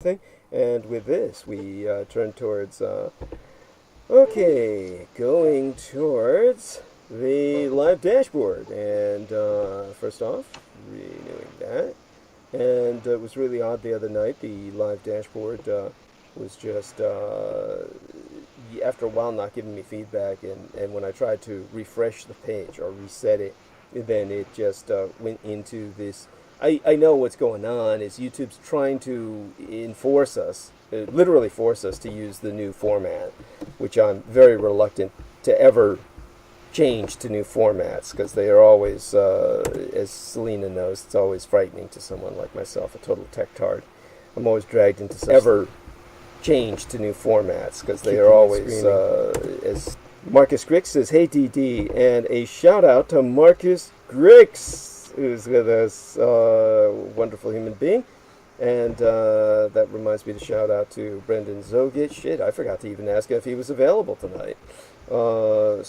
everything. And with this, we turn towards, okay, going towards the live dashboard. And first off, renewing that. And it was really odd the other night. The live dashboard was just, after a while, not giving me feedback. And when I tried to refresh the page or reset it, then it just went into this. I know what's going on is YouTube's trying to enforce us, literally force us to use the new format, which I'm very reluctant to ever change to new formats, because they are always, as Selena knows, it's always frightening to someone like myself, a total tech tard. I'm always dragged into such ever change to new formats, because they are always, as Marcus Grix says, hey DD, and a shout out to Marcus Grix, who's with us, wonderful human being. And that reminds me to shout out to Brendan Zogit. Shit, I forgot to even ask if he was available tonight. You're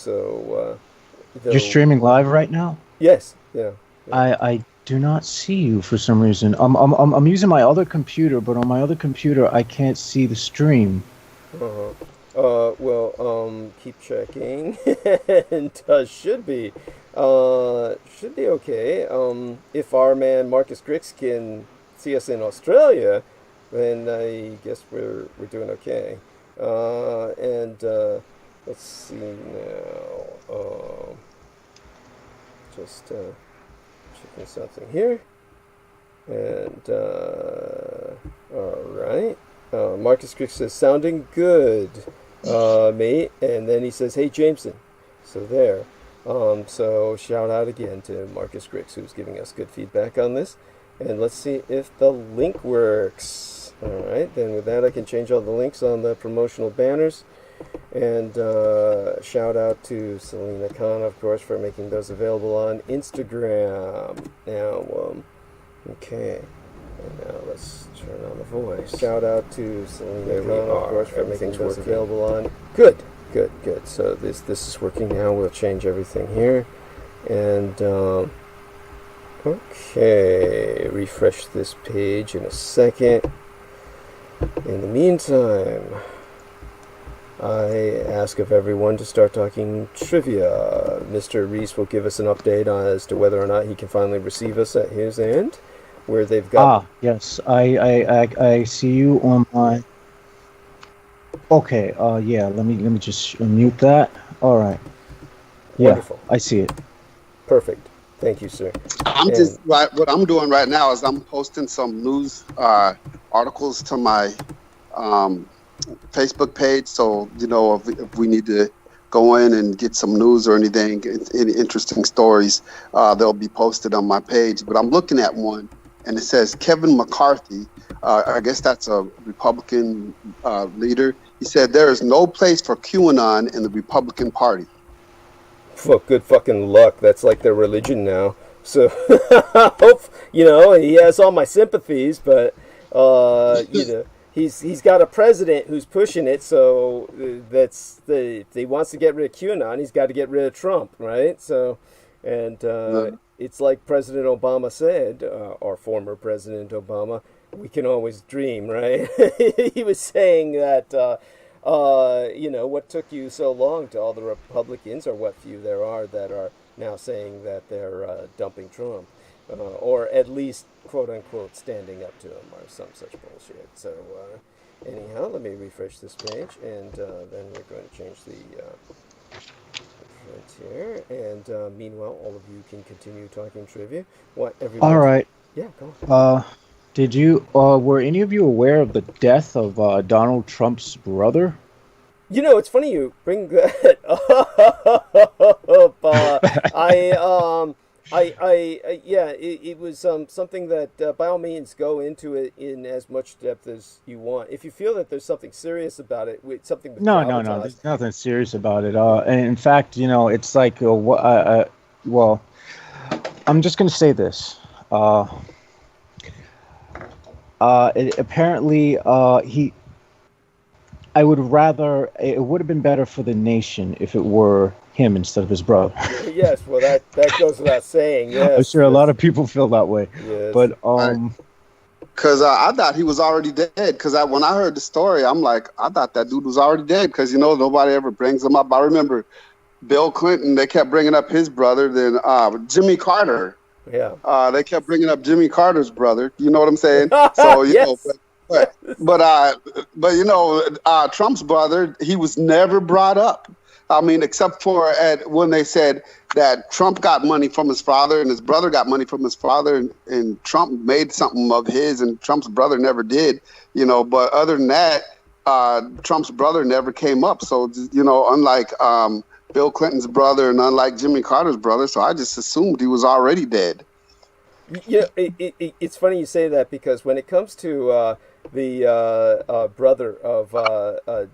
streaming live right now? Yes, yeah. I do not see you for some reason. I'm using my other computer, but on my other computer I can't see the stream. Keep checking. And should be okay. If our man Marcus Grix can see us in Australia, then I guess we're doing okay. Let's see now. Just checking something here. And all right. Marcus Grix says, sounding good, mate. And then he says, hey, Jameson. So there. So shout out again to Marcus Grix, who's giving us good feedback on this. And let's see if the link works. All right. Then with that, I can change all the links on the promotional banners. And shout out to Selena Khan, of course, for making those available on Instagram. Now, okay. And now let's turn on the voice. Shout out to Selena Khan, of course, for making those available on. Good. So this is working now. We'll change everything here. And, okay. Refresh this page in a second. In the meantime, I ask of everyone to start talking trivia. Mr. Reese will give us an update as to whether or not he can finally receive us at his end, where they've got. Yes, I see you on my. Okay. Yeah. Let me just mute that. All right. Yeah. Wonderful. I see it. Perfect. Thank you, sir. What I'm doing right now is I'm posting some news articles to my Facebook page, so if we need to go in and get some news or anything, any interesting stories, they'll be posted on my page. But I'm looking at one, and it says Kevin McCarthy, I guess that's a Republican leader. He said there is no place for QAnon in the Republican Party. Well, good fucking luck. That's like their religion now. So, he has all my sympathies, but He's got a president who's pushing it, so if he wants to get rid of QAnon, he's got to get rid of Trump, right? So, and it's like President Obama said, or former President Obama, we can always dream, right? He was saying that, what took you so long to all the Republicans, or what few there are that are now saying that they're dumping Trump. Or at least, quote-unquote, standing up to him, or some such bullshit. So, anyhow, let me refresh this page, and then we're going to change the here. And meanwhile, all of you can continue talking trivia. All right. Yeah, go on. Were any of you aware of the death of Donald Trump's brother? It's funny you bring that up. It was something that, by all means, go into it in as much depth as you want. If you feel that there's something serious about it, something with no, there's nothing serious about it. And in fact, it's like, well, I'm just going to say this. Apparently, it would have been better for the nation if it were him instead of his brother. Yes, well, that goes without saying. Yes, I'm sure a lot of people feel that way. Yes. But Because I thought he was already dead. Because when I heard the story, I'm like, I thought that dude was already dead. Because, nobody ever brings him up. I remember Bill Clinton, they kept bringing up his brother. Then Jimmy Carter. Yeah. They kept bringing up Jimmy Carter's brother. You know what I'm saying? So, yes. but Trump's brother, he was never brought up. I mean, except for when they said that Trump got money from his father and his brother got money from his father, and Trump made something of his and Trump's brother never did, But other than that, Trump's brother never came up. So, unlike Bill Clinton's brother and unlike Jimmy Carter's brother, so I just assumed he was already dead. It's funny you say that, because when it comes to the brother of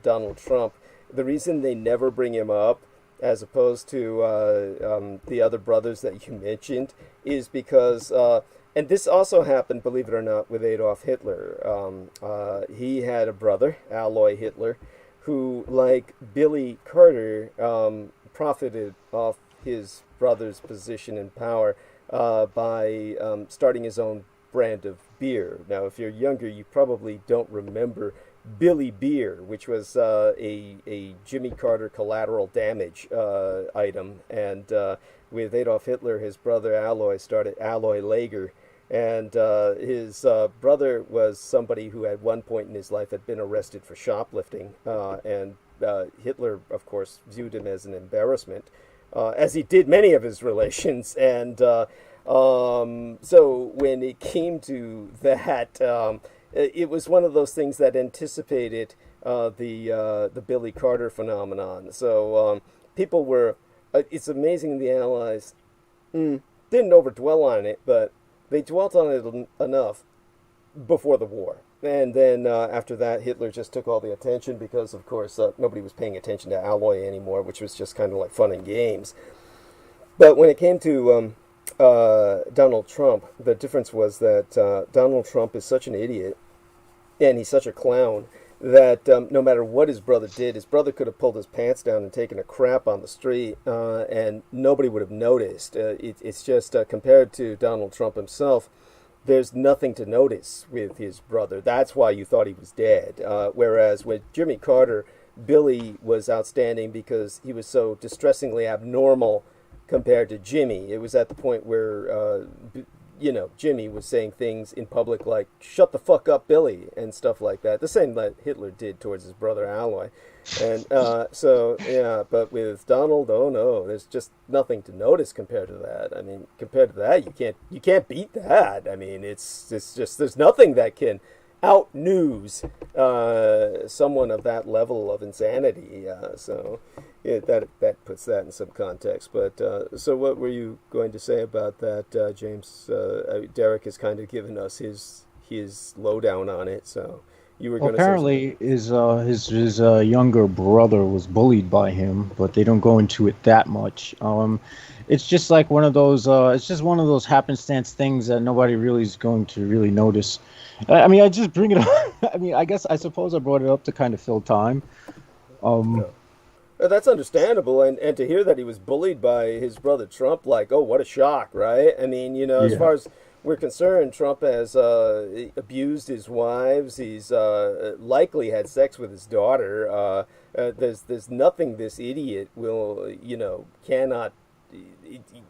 Donald Trump, the reason they never bring him up, as opposed to the other brothers that you mentioned, is because, and this also happened, believe it or not, with Adolf Hitler. He had a brother, Aloy Hitler, who, like Billy Carter, profited off his brother's position and power by starting his own brand of beer. Now, if you're younger, you probably don't remember Billy Beer, which was a Jimmy Carter collateral damage item. And with Adolf Hitler, his brother Aloy started Aloy Lager. And his brother was somebody who at one point in his life had been arrested for shoplifting. And Hitler, of course, viewed him as an embarrassment, as he did many of his relations. And so when it came to that, it was one of those things that anticipated the Billy Carter phenomenon. So people were, it's amazing they analyzed, didn't overdwell on it, but they dwelt on it enough before the war. And then after that, Hitler just took all the attention because, of course, nobody was paying attention to Alloy anymore, which was just kind of like fun and games. But when it came to Donald Trump, the difference was that Donald Trump is such an idiot and he's such a clown that no matter what his brother did, his brother could have pulled his pants down and taken a crap on the street and nobody would have noticed. It's just compared to Donald Trump himself, there's nothing to notice with his brother. That's why you thought he was dead. Whereas with Jimmy Carter, Billy was outstanding because he was so distressingly abnormal compared to Jimmy. It was at the point where, Jimmy was saying things in public like, shut the fuck up, Billy, and stuff like that. The same that Hitler did towards his brother Aloy. And but with Donald, oh no, there's just nothing to notice compared to that. I mean, compared to that, you can't beat that. I mean, it's just, there's nothing that can out-news someone of that level of insanity. That puts that in some context. But so what were you going to say about that, James? Derek has kind of given us his lowdown on it. So you were going to apparently his younger brother was bullied by him, but they don't go into it that much. It's just like one of those. It's just one of those happenstance things that nobody really is going to really notice. I mean, I just bring it up. I mean, I suppose I brought it up to kind of fill time. That's understandable, and to hear that he was bullied by his brother Trump, like, oh, what a shock, right? I mean, as far as we're concerned, Trump has abused his wives. He's likely had sex with his daughter. There's nothing this idiot will, cannot.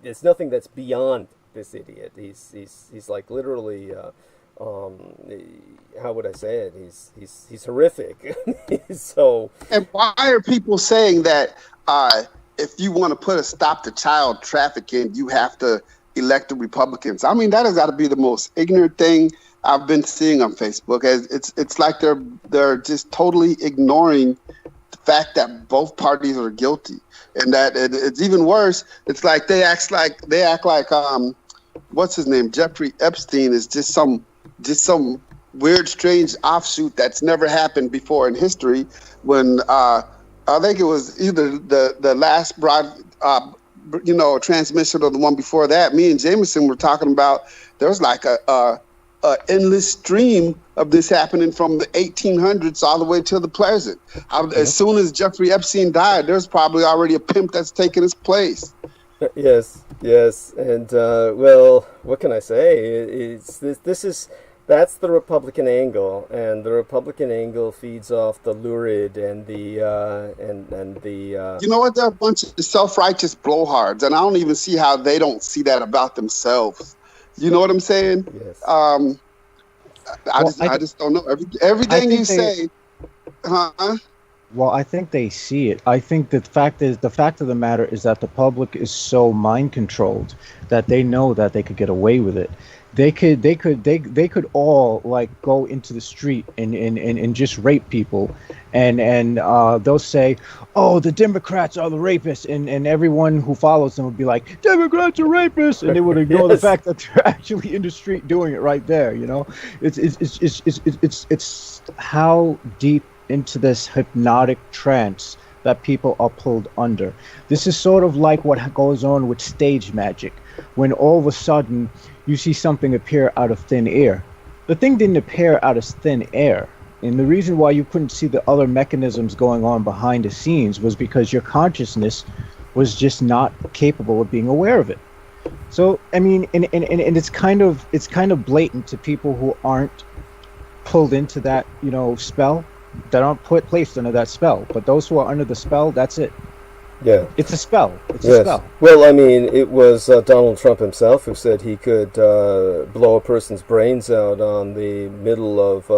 There's nothing that's beyond this idiot. He's like literally. How would I say it? He's horrific. So. And why are people saying that if you want to put a stop to child trafficking, you have to elect the Republicans? I mean, that has got to be the most ignorant thing I've been seeing on Facebook. It's like they're just totally ignoring the fact that both parties are guilty, and that it's even worse. It's like they act like what's his name? Jeffrey Epstein is just some weird, strange offshoot that's never happened before in history. When I think it was either the last transmission or the one before that, me and Jameson were talking about there's like a endless stream of this happening from the 1800s all the way to the present. As soon as Jeffrey Epstein died, there's probably already a pimp that's taken his place. Yes, and well, what can I say? This is That's the Republican angle, and the Republican angle feeds off the lurid and the You know what? They're a bunch of self-righteous blowhards, and I don't even see how they don't see that about themselves. You know what I'm saying? yes. I just don't know. Everything you say, huh? Well, I think they see it. I think that the fact of the matter is that the public is so mind controlled that they know that they could get away with it. They could all like go into the street and just rape people, and they'll say, "Oh, the Democrats are the rapists," and everyone who follows them would be like, "Democrats are rapists," and they would ignore the fact that they're actually in the street doing it right there. You know, it's how deep into this hypnotic trance that people are pulled under. This is sort of like what goes on with stage magic, when all of a sudden you see something appear out of thin air. The thing didn't appear out of thin air, and the reason why you couldn't see the other mechanisms going on behind the scenes was because your consciousness was just not capable of being aware of it. So I mean, and it's kind of blatant to people who aren't pulled into that, you know, spell, that aren't placed under that spell. But those who are under the spell, that's it. Yeah. It's a spell. It's Yes. a spell. Well, I mean, it was Donald Trump himself who said he could blow a person's brains out on the middle of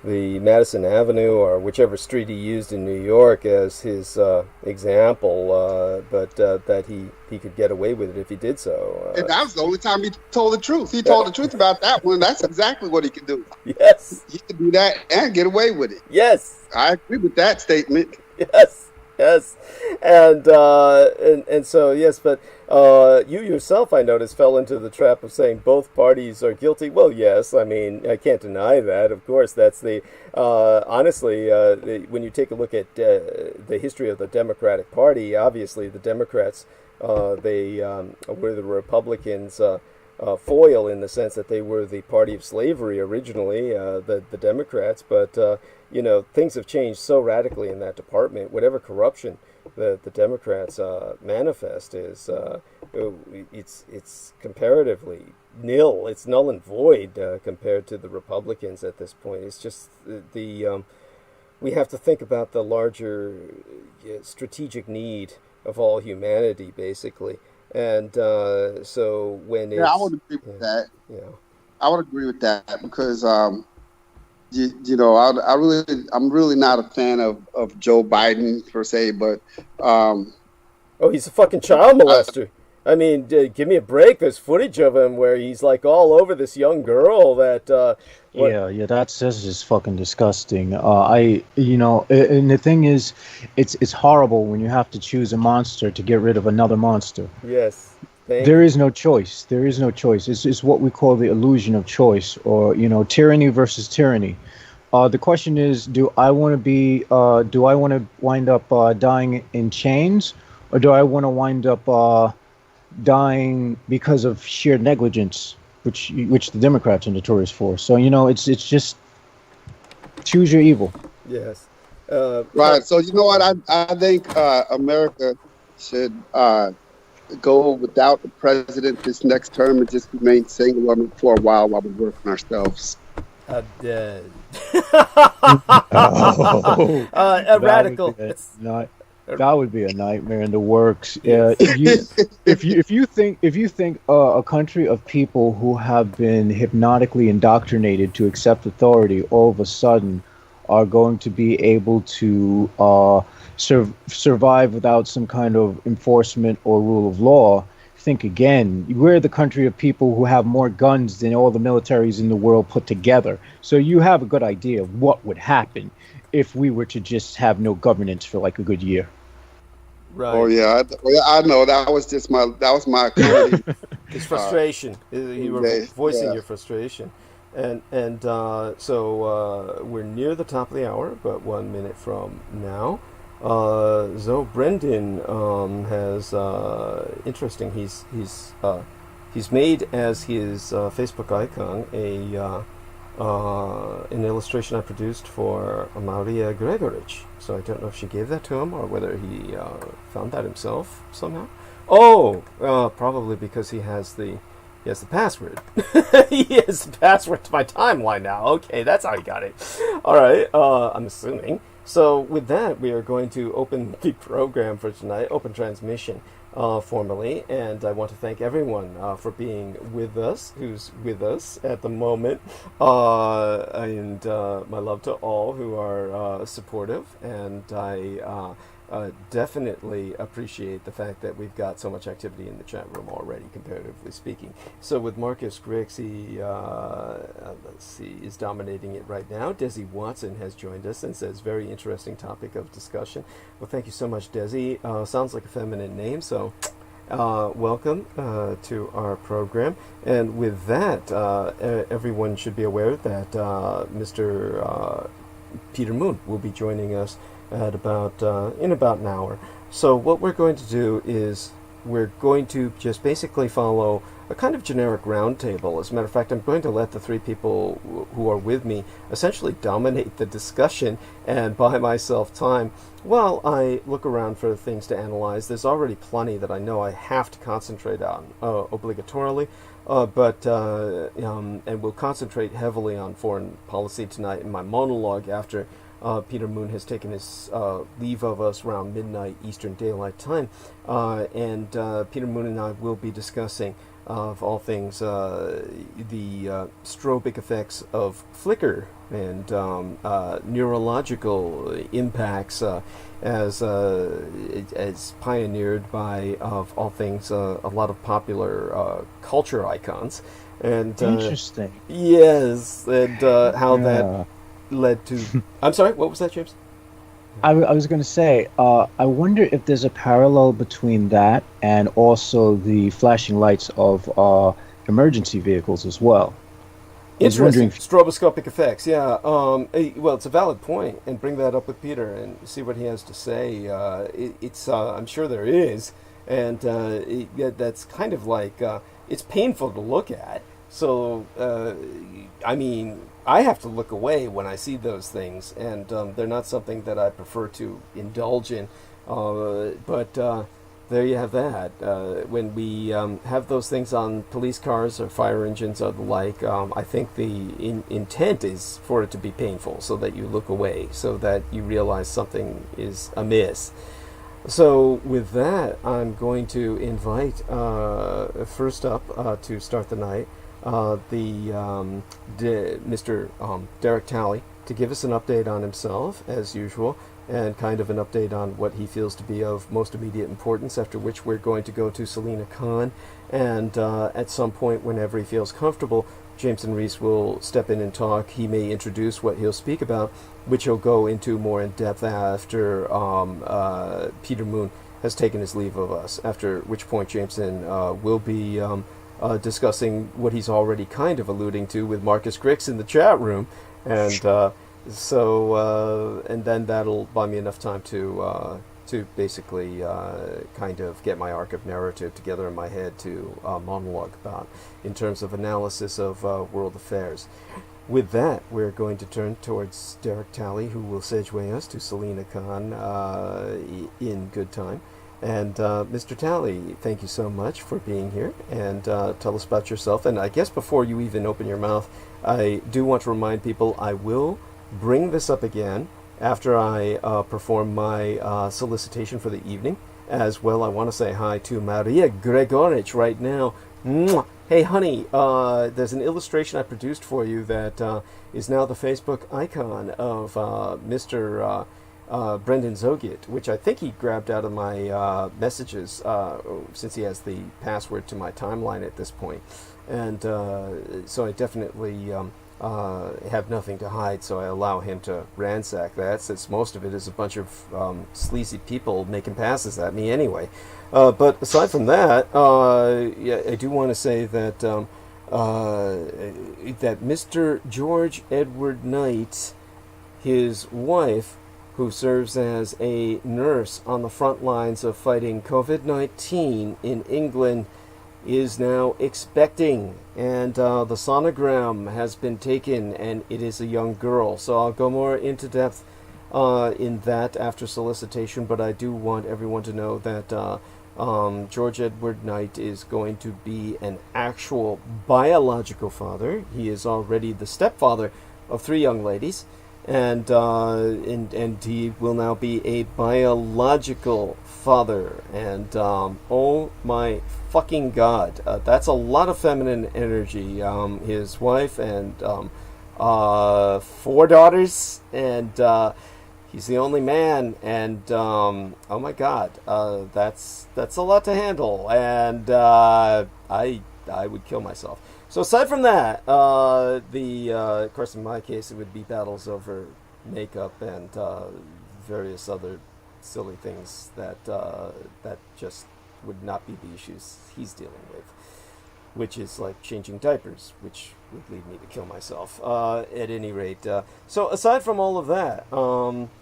the Madison Avenue or whichever street he used in New York as his example, but that he could get away with it if he did so. And that was the only time he told the truth. He told the truth about that one. That's exactly what he could do. Yes. He could do that and get away with it. Yes. I agree with that statement. Yes. Yes, and so yes, but you yourself, I noticed, fell into the trap of saying both parties are guilty. Well, yes, I mean, I can't deny that. Of course, that's the honestly, when you take a look at the history of the Democratic Party, obviously the Democrats they were the Republicans' foil in the sense that they were the party of slavery originally, the Democrats, but you know, things have changed so radically in that department. Whatever corruption the Democrats manifest is, it's comparatively nil. It's null and void compared to the Republicans at this point. It's just we have to think about the larger strategic need of all humanity, basically. And so when it's, I would agree with that. Yeah, I would agree with that because you know, I'm really not a fan of Joe Biden per se, but oh, he's a fucking child molester. I mean, give me a break. There's footage of him where he's like all over this young girl that. Yeah, that's just fucking disgusting. You know, and the thing is, it's horrible when you have to choose a monster to get rid of another monster. Yes. There is no choice. There is no choice. It's what we call the illusion of choice, or, you know, tyranny versus tyranny. The question is, do I want to wind up dying in chains, or do I want to wind up dying because of sheer negligence, which the Democrats are notorious for? So, you know, it's just choose your evil. Yes. Right. So you know what? I think America should go without the president this next term and just remain single for a while we work on ourselves. Dead. Oh, A radical. That would be a nightmare in the works. If you think a country of people who have been hypnotically indoctrinated to accept authority all of a sudden are going to be able to survive without some kind of enforcement or rule of law, think again. We're the country of people who have more guns than all the militaries in the world put together. So you have a good idea of what would happen if we were to just have no governance for like a good year. Right. Oh yeah, I know. That was my comedy. His frustration. You were voicing your frustration. And so we're near the top of the hour, but 1 minute from now. Zoe Brendan has interesting. He's made as his Facebook icon an illustration I produced for Maria Gregorich. So I don't know if she gave that to him or whether he found that himself somehow. Oh, probably because he has the He has the password. He has the password to my timeline now. Okay, that's how he got it. All right, I'm assuming. So with that, we are going to open the program for tonight, open transmission formally, and I want to thank everyone for being with us, who's with us at the moment, and my love to all who are supportive, and I definitely appreciate the fact that we've got so much activity in the chat room already, comparatively speaking. So with Marcus Griggs, he, let's see, is dominating it right now. Desi Watson has joined us and says, very interesting topic of discussion. Well, thank you so much, Desi. Sounds like a feminine name, so welcome to our program. And with that, everyone should be aware that Mr. Peter Moon will be joining us at about in about an hour. So what we're going to do is we're going to just basically follow a kind of generic roundtable. As a matter of fact, I'm going to let the three people who are with me essentially dominate the discussion and buy myself time while I look around for things to analyze. There's already plenty that I know I have to concentrate on obligatorily, and we'll concentrate heavily on foreign policy tonight in my monologue after Peter Moon has taken his leave of us around midnight Eastern Daylight Time, and Peter Moon and I will be discussing, of all things, the strobic effects of flicker and neurological impacts as pioneered by, of all things, a lot of popular culture icons. And Interesting. Yes, and how that led to... I'm sorry, what was that, James? I was going to say, I wonder if there's a parallel between that and also the flashing lights of emergency vehicles as well. Interesting. Stroboscopic effects, yeah. Well, it's a valid point, and bring that up with Peter and see what he has to say. I'm sure there is, and that's kind of like, it's painful to look at. So, I mean, I have to look away when I see those things, and they're not something that I prefer to indulge in. But there you have that. When we have those things on police cars or fire engines or the like, I think the intent is for it to be painful, so that you look away, so that you realize something is amiss. So with that, I'm going to invite, first up, to start the night, Mr. Derek Talley, to give us an update on himself, as usual, and kind of an update on what he feels to be of most immediate importance, after which we're going to go to Selena Khan, and at some point, whenever he feels comfortable, Jameson Reese will step in and talk. He may introduce what he'll speak about, which he'll go into more in depth after Peter Moon has taken his leave of us, after which point Jameson will be discussing what he's already kind of alluding to with Marcus Griggs in the chat room, and and then that'll buy me enough time to basically kind of get my arc of narrative together in my head to monologue about in terms of analysis of world affairs. With that, we're going to turn towards Derek Talley, who will segue us to Selena Khan in good time. And Mr. Talley, thank you so much for being here, and tell us about yourself. And I guess before you even open your mouth, I do want to remind people I will bring this up again after I perform my solicitation for the evening. As well, I want to say hi to Maria Gregorich right now. Mwah! Hey, honey, there's an illustration I produced for you that is now the Facebook icon of Mr. Brendan Zogit, which I think he grabbed out of my messages, since he has the password to my timeline at this point. And so I definitely have nothing to hide, so I allow him to ransack that, since most of it is a bunch of sleazy people making passes at me anyway. But aside from that, yeah, I do want to say that that Mr. George Edward Knight, his wife, who serves as a nurse on the front lines of fighting COVID-19 in England, is now expecting, and the sonogram has been taken, and it is a young girl. So I'll go more into depth in that after solicitation, but I do want everyone to know that George Edward Knight is going to be an actual biological father. He is already the stepfather of 3 young ladies, and he will now be a biological father. And oh my fucking god, that's a lot of feminine energy. His wife and 4 daughters, and he's the only man, and oh my god, that's a lot to handle, and I would kill myself. So aside from that, of course, in my case, it would be battles over makeup and various other silly things that just would not be the issues he's dealing with, which is like changing diapers, which would lead me to kill myself. At any rate, so aside from all of that,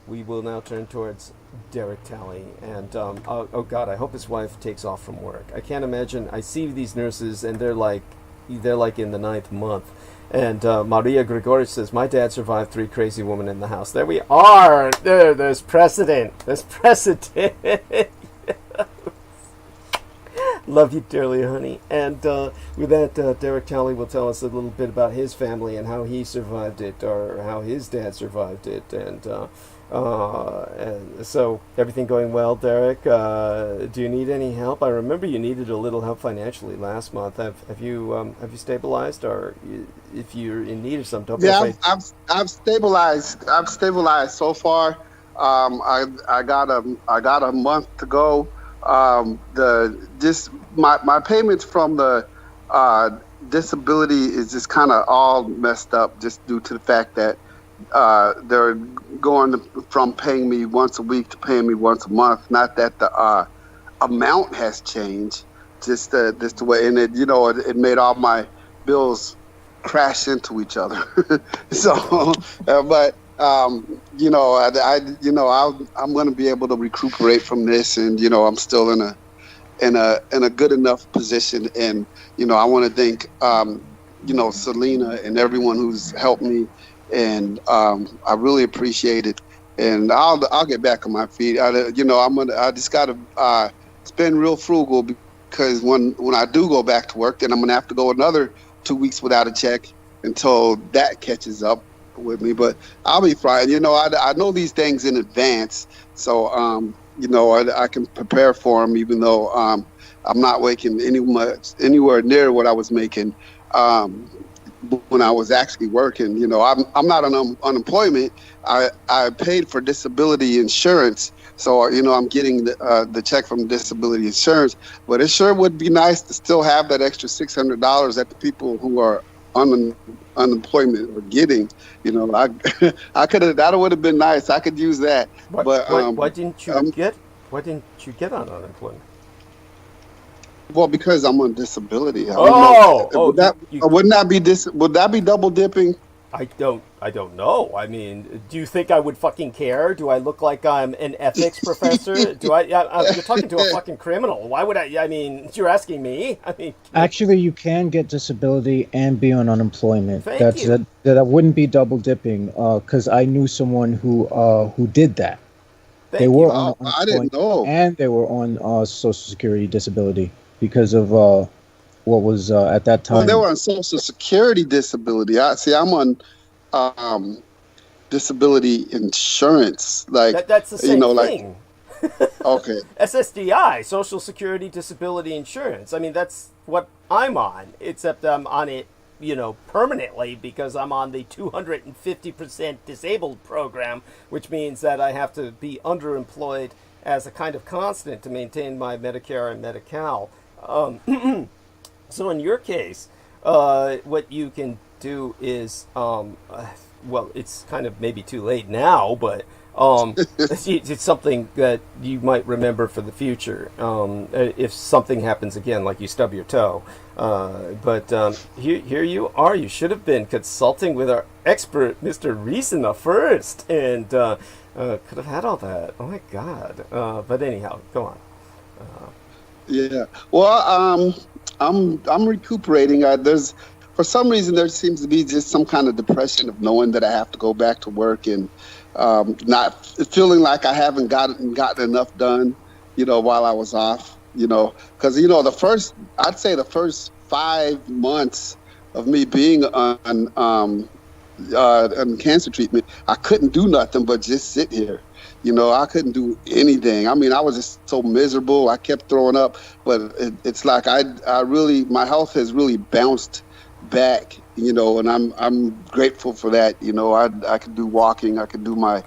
we will now turn towards Derek Talley. And oh god, I hope his wife takes off from work. I can't imagine. I see these nurses, and they're like in the 9th month. And Maria Gregori says, my dad survived 3 crazy women in the house. There we are. There's precedent. There's precedent. Love you dearly, honey. And with that, Derek Talley will tell us a little bit about his family and how he survived it, or how his dad survived it. And so, everything going well, Derek? Do you need any help? I remember you needed a little help financially last month. Have you stabilized, or if you're in need of some? Don't be afraid. I've stabilized. I've stabilized so far. I got a month to go. My payments from the disability is just kind of all messed up, just due to the fact that they're going from paying me once a week to paying me once a month. Not that the amount has changed, just the way, and it made all my bills crash into each other. So, but. I'm going to be able to recuperate from this, and I'm still in a good enough position, and I want to thank Selena and everyone who's helped me, and I really appreciate it, and I'll get back on my feet. I just got to spend real frugal, because when I do go back to work, then I'm going to have to go another 2 weeks without a check until that catches up with me, but I'll be fine. I know these things in advance, so I can prepare for them, even though I'm not making anywhere near what I was making when I was actually working. I'm not on unemployment. I paid for disability insurance, so I'm getting the check from disability insurance. But it sure would be nice to still have that extra $600 that the people who are unemployment or getting. I could have. That would have been nice. I could use that. Why didn't you get on unemployment? Well, because I'm on disability. Would that be double dipping? I don't know. I mean, do you think I would fucking care? Do I look like I'm an ethics professor? You're talking to a fucking criminal. Why would I? I mean, you're asking me. I mean, actually, you can get disability and be on unemployment. Thank you. That wouldn't be double dipping. Because I knew someone who did that. They were on unemployment, I didn't know, and they were on Social Security disability because of what was at that time. Well, they were on Social Security disability. I'm on disability insurance. Like that's the same thing. Okay. SSDI, Social Security Disability Insurance. I mean, that's what I'm on, except I'm on it, permanently, because I'm on the 250% disabled program, which means that I have to be underemployed as a kind of constant to maintain my Medicare and Medi-Cal. So in your case, what you can do is, well, it's kind of maybe too late now, but it's something that you might remember for the future. If something happens again, like you stub your toe. But here you are. You should have been consulting with our expert, Mr. Reasoner, first, and could have had all that. Oh my God. But anyhow, go on. Yeah. Well, I'm recuperating. For some reason, there seems to be just some kind of depression of knowing that I have to go back to work, and not feeling like I haven't gotten enough done, while I was off. because I'd say the first 5 months of me being on cancer treatment, I couldn't do nothing but just sit here. I couldn't do anything. I mean, I was just so miserable. I kept throwing up, but it's like I really, my health has really bounced back, and I'm grateful for that. I could do walking, I could do my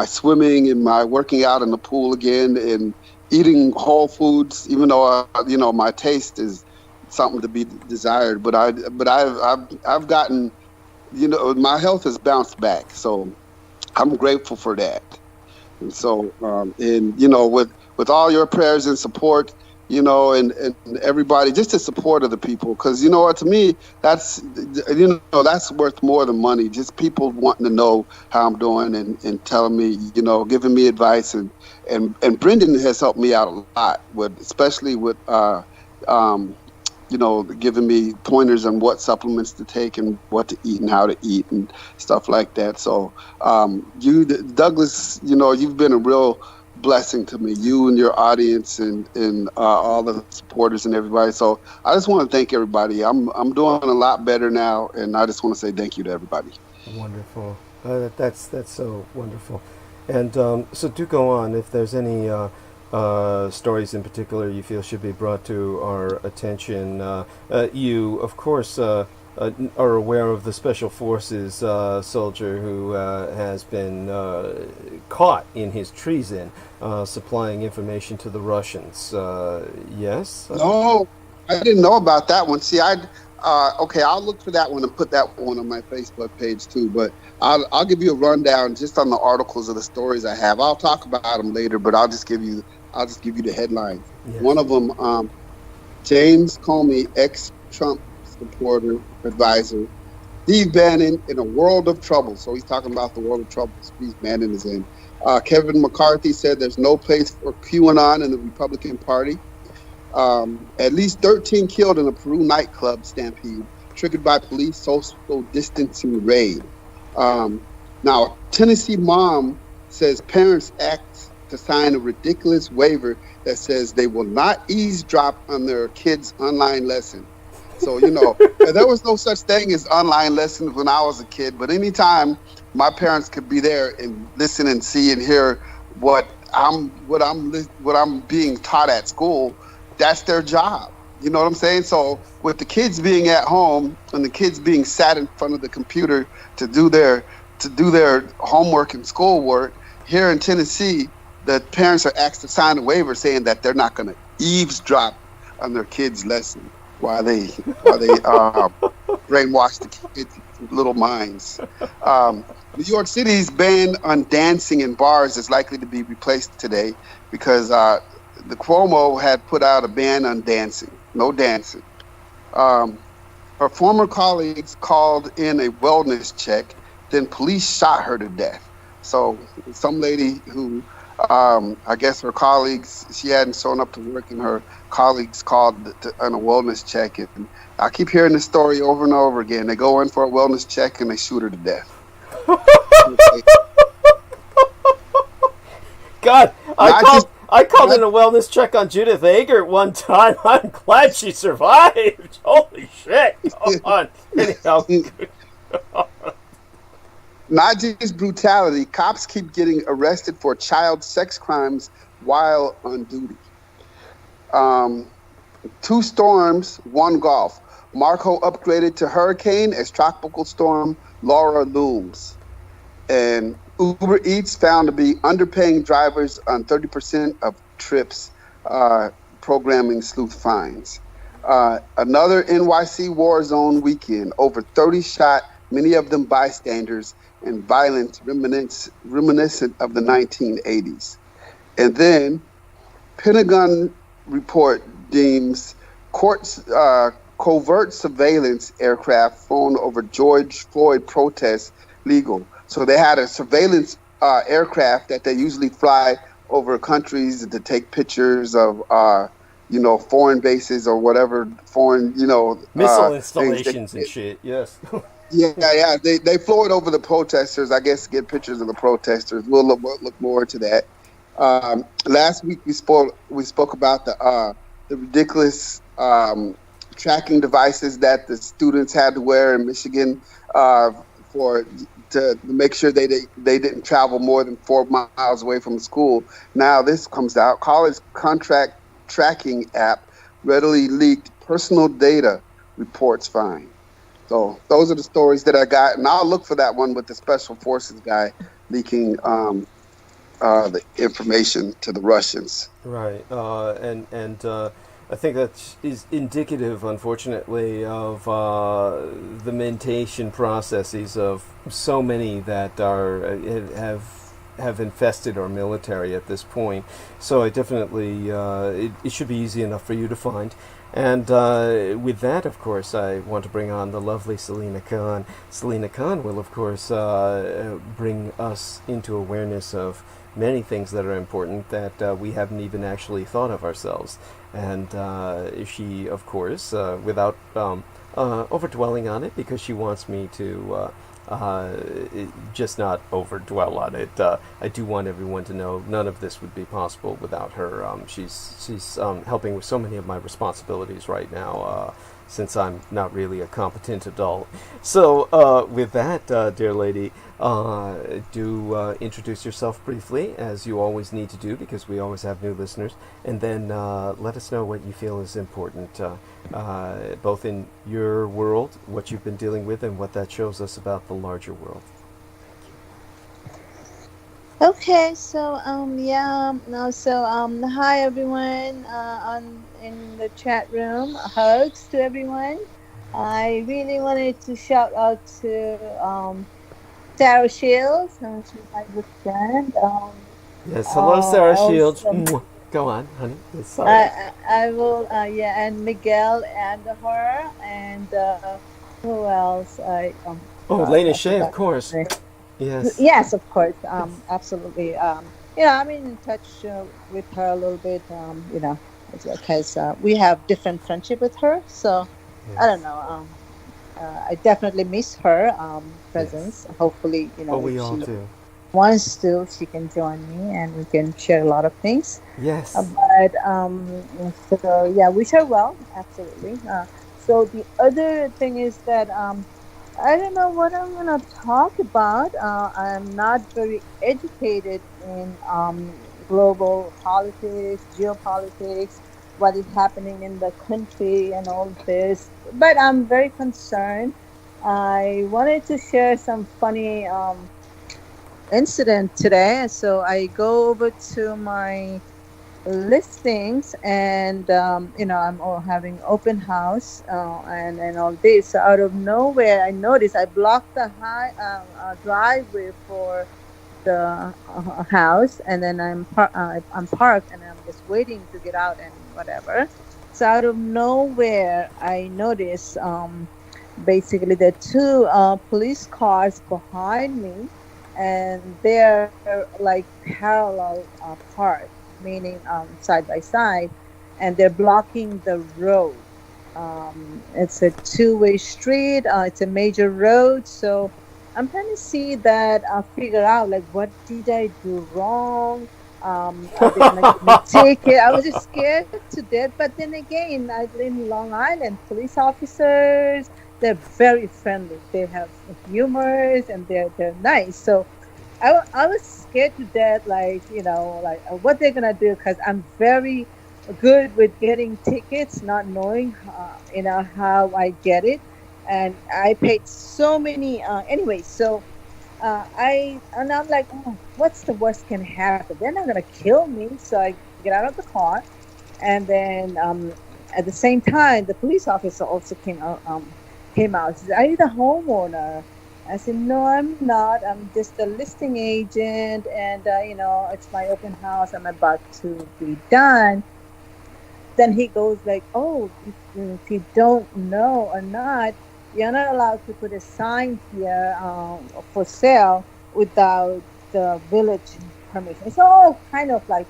swimming and my working out in the pool again, and eating whole foods, even though my taste is something to be desired. But I've gotten, my health has bounced back, so I'm grateful for that. And so, with all your prayers and support, and everybody, just the support of the people, because to me, that's worth more than money. Just people wanting to know how I'm doing and telling me, giving me advice, and Brendan has helped me out a lot especially with giving me pointers on what supplements to take and what to eat and how to eat and stuff like that. So Douglas, you've been a real blessing to me, you and your audience and all the supporters and everybody. So I just want to thank everybody. I'm doing a lot better now, and I just want to say thank you to everybody. Wonderful. That's so wonderful. And so do go on if there's any stories in particular you feel should be brought to our attention. You, of course, are aware of the Special Forces soldier who has been caught in his treason, supplying information to the Russians. Yes? No, I didn't know about that one. See, okay, I'll look for that one and put that one on my Facebook page too. But I'll give you a rundown just on the articles of the stories I have. I'll talk about them later, but I'll just give you the headlines. Yes. One of them, James Comey, ex-Trump supporter, advisor. Steve Bannon in a world of trouble. So he's talking about the world of trouble Steve Bannon is in. Kevin McCarthy said there's no place for QAnon in the Republican Party. At least 13 killed in a Peru nightclub stampede triggered by police social distancing raid. Now, Tennessee mom says parents asked to sign a ridiculous waiver that says they will not eavesdrop on their kids' online lesson. So, there was no such thing as online lessons when I was a kid, but anytime my parents could be there and listen and see and hear what I'm being taught at school, that's their job. You know what I'm saying? So with the kids being at home and the kids being sat in front of the computer to do their homework and schoolwork, here in Tennessee, the parents are asked to sign a waiver saying that they're not going to eavesdrop on their kids' lesson while they brainwash the kids' little minds. New York City's ban on dancing in bars is likely to be replaced today because the Cuomo had put out a ban on dancing, no dancing. Her former colleagues called in a wellness check, then police shot her to death. So some lady who, I guess her colleagues, she hadn't shown up to work and her colleagues called on a wellness check. And I keep hearing this story over and over again. They go in for a wellness check and they shoot her to death. God, I called in a wellness check on Judith Agert one time. I'm glad she survived. Holy shit. Hold on. Anyhow. Not just brutality. Cops keep getting arrested for child sex crimes while on duty. 2 storms, 1 Gulf. Marco upgraded to hurricane as tropical storm Laura looms. And Uber Eats found to be underpaying drivers on 30% of trips, programming sleuth finds. Another NYC war zone weekend, over 30 shot, many of them bystanders, and violence reminiscent of the 1980s. And then Pentagon report deems covert surveillance aircraft flown over George Floyd protests legal. So they had a surveillance aircraft that they usually fly over countries to take pictures of, foreign bases or whatever foreign, missile installations and shit. Yes. Yeah. They flew it over the protesters, I guess, to get pictures of the protesters. We'll look more into that. Last week we spoke about the ridiculous tracking devices that the students had to wear in Michigan uh, for to make sure they didn't travel more than 4 miles away from school. Now this comes out. College contract tracking app readily leaked personal data, reports find. So those are the stories that I got, and I'll look for that one with the special forces guy leaking the information to the Russians. Right, and I think that is indicative, unfortunately, of the mentation processes of so many that are have infested our military at this point. So I definitely it should be easy enough for you to find. And with that, of course, I want to bring on the lovely Selena Khan. Selena Khan will, of course, bring us into awareness of many things that are important that we haven't even actually thought of ourselves. And she, of course, without overdwelling on it, because she wants me to just not overdwell on it. I do want everyone to know none of this would be possible without her. She's helping with so many of my responsibilities right now, since I'm not really a competent adult. So with that, dear lady, do introduce yourself briefly, as you always need to do, because we always have new listeners, and then let us know what you feel is important, both in your world, what you've been dealing with, and what that shows us about the larger world. Okay, so yeah, no, so hi everyone on in the chat room. Hugs to everyone. I really wanted to shout out to Sarah Shields. She's my good friend. Yes, hello, Sarah Shields. Also, Mwah. Go on, honey. Yes, sorry. I will, yeah, and Miguel and her, and who else? Oh, God, Lena I Shea, of forgot course. her name. Yes. Yes, of course, absolutely. I'm in touch with her a little bit. Because we have different friendship with her, so I don't Yes. know. I definitely miss her Yes. presence. Hopefully, Oh, if we all she do. wants to, she can join me and we can share a lot of things. Yes. But so yeah, wish her well, absolutely. So the other thing is that I don't know what I'm gonna talk about. I'm not very educated in global politics, geopolitics, what is happening in the country, and all this. But I'm very concerned. I wanted to share some funny incident today. So I go over to my listings, and I'm all having open house, and all this. So out of nowhere, I noticed I blocked the high driveway for the house, and then I'm parked, and I'm just waiting to get out and whatever. So out of nowhere, I noticed basically the two police cars behind me, and they're like parallel parked, meaning side by side, and they're blocking the road. It's a two-way street. It's a major road, so I'm trying to see that, figure out like what did I do wrong. Are they gonna give me a ticket? I was just scared to death. But then again, I live in Long Island. Police officers, they're very friendly. They have humors and they're nice. So I was scared to death, like, like what they're gonna do, because I'm very good with getting tickets, not knowing, how I get it, and I paid so many. Anyway, so I'm like, oh, what's the worst can happen? They're not gonna kill me, so I get out of the car, and then at the same time, the police officer also came out. He said, "Are you the homeowner?" I said, "No, I'm not. I'm just a listing agent, and it's my open house. I'm about to be done." Then he goes like, "Oh, if you don't know or not, you're not allowed to put a sign here for sale without the village permission." It's all kind of like,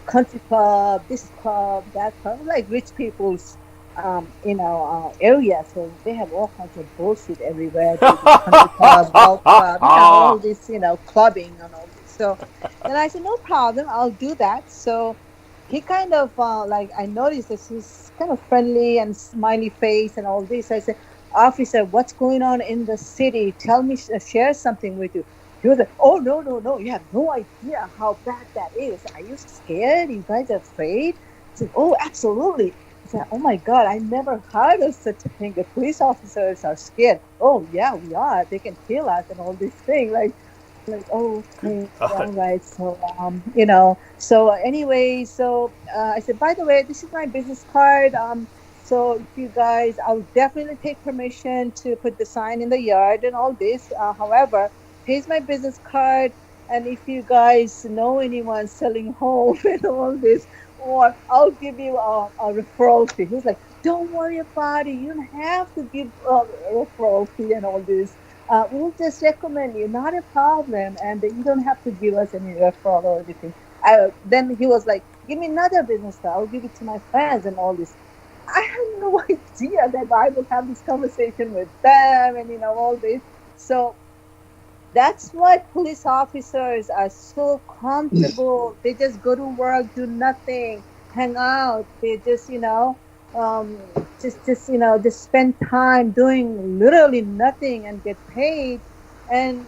country club, this club, that club, like rich people's area. So they have all kinds of bullshit everywhere. They do country club, golf club, all this, clubbing and all this. So then I said, no problem, I'll do that. So he kind of like, I noticed that he's kind of friendly and smiley face and all this. I said, officer, what's going on in the city? Tell me, share something with you. He was like, oh, no, no, no. You have no idea how bad that is. Are you scared? You guys are afraid? I said, oh, absolutely. I said, oh my God, I never heard of such a thing. The police officers are scared. Oh, yeah, we are. They can kill us and all this thing. Like, oh, okay, all right. So, so anyway, so I said, by the way, this is my business card. So if you guys, I'll definitely take permission to put the sign in the yard and all this. However, here's my business card, and if you guys know anyone selling home and all this, or I'll give you a referral fee. He was like, don't worry about it. You don't have to give a referral fee and all this. We'll just recommend you, not a problem, and you don't have to give us any referral or anything. Then he was like, give me another business card. I'll give it to my friends and all this. I had no idea that I would have this conversation with them and all this. So that's why police officers are so comfortable. They just go to work, do nothing, hang out. They just, just spend time doing literally nothing and get paid. And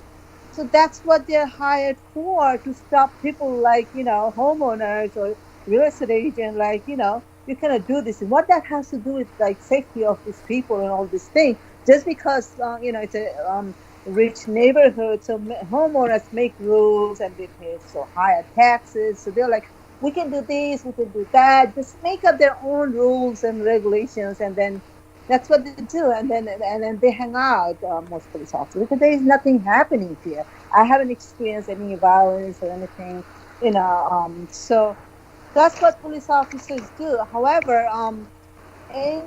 so that's what they're hired for, to stop people like, homeowners or real estate agent, like, you cannot do this. And what that has to do with like safety of these people and all this thing. Just because, it's a rich neighborhood, so homeowners make rules and they pay so higher taxes. So they're like, we can do this, we can do that. Just make up their own rules and regulations, and then that's what they do. And then they hang out, most police officers, because there is nothing happening here. I haven't experienced any violence or anything, so that's what police officers do. However, in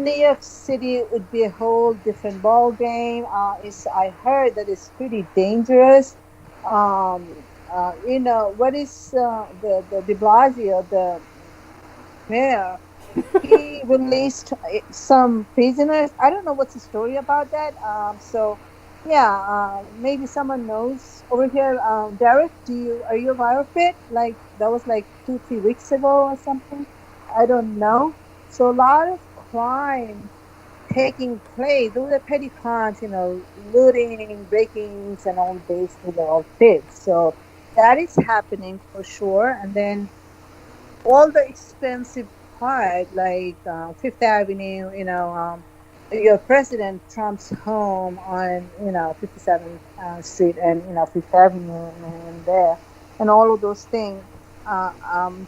New York City, it would be a whole different ball game. I heard that it's pretty dangerous. What is the De Blasio, the mayor? He released some prisoners. I don't know what's the story about that. Maybe someone knows over here. Derek, are you aware of it? Like that was like 2-3 weeks ago or something. I don't know. So a lot of crime taking place. Those are petty crimes, looting, breakings, and all this with all this. So that is happening for sure. And then all the expensive part, like Fifth Avenue, your President Trump's home on, 57th Street and, Fifth Avenue and there, and all of those things.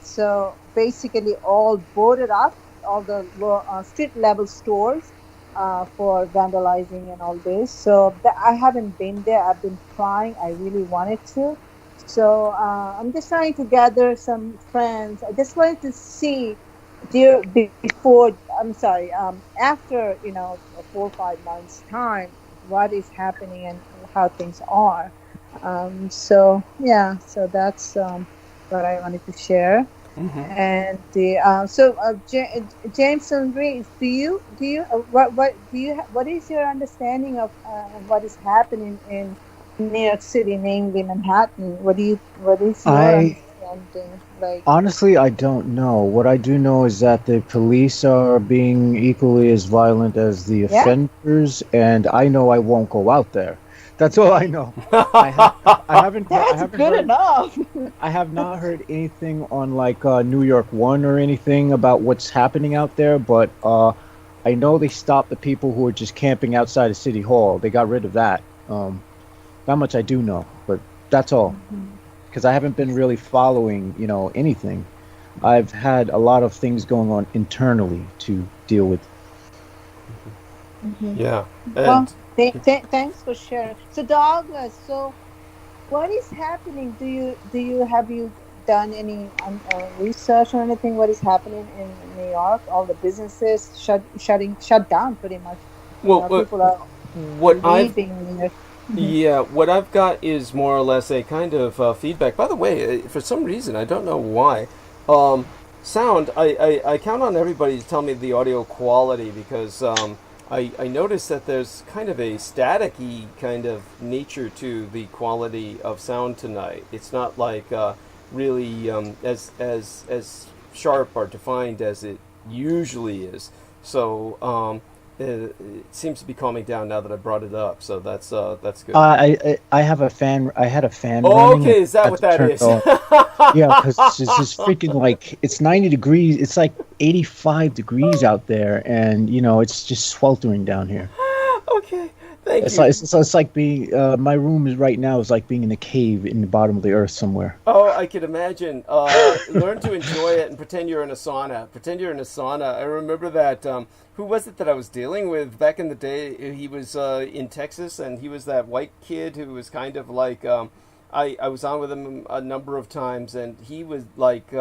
So basically all boarded up, all the street level stores for vandalizing and all this. So I haven't been there. I've been trying. I really wanted to. So I'm just trying to gather some friends. I just wanted to see after 4 or 5 months time, what is happening and how things are. So that's what I wanted to share. Mm-hmm. And Jameson Reeves, what is your understanding of what is happening in New York City, namely Manhattan? What is your understanding? Like, honestly, I don't know. What I do know is that the police are being equally as violent as the offenders, and I know I won't go out there. That's all I know. I haven't good enough. I have not heard anything on like New York 1 or anything about what's happening out there, but I know they stopped the people who were just camping outside of City Hall. They got rid of that. That much I do know, but that's all. Because I haven't been really following, anything. I've had a lot of things going on internally to deal with. Mm-hmm. Yeah. Well, thanks for sharing. So Douglas, what is happening? Have you done any research or anything? What is happening in New York? All the businesses shut down pretty much. Well, people are leaving. Yeah, what I've got is more or less a kind of feedback. By the way, for some reason, I don't know why, sound, I count on everybody to tell me the audio quality because I noticed that there's kind of a staticky kind of nature to the quality of sound tonight. It's not like really as sharp or defined as it usually is. So it seems to be calming down now that I brought it up. So that's good. I have a fan. I had a fan Oh, running. okay, is that had what to that turn is? it off. Yeah, because it's just freaking like it's 90 degrees. It's like 85 degrees out there, and it's just sweltering down here. Okay, thank It's you. like it's like being my room is right now is like being in a cave in the bottom of the earth somewhere. Oh, I could imagine. Learn to enjoy it and pretend you're in a sauna. Pretend you're in a sauna. I remember that. Who was it that I was dealing with back in the day? He was in Texas, and he was that white kid who was kind of like. I was on with him a number of times, and he was like.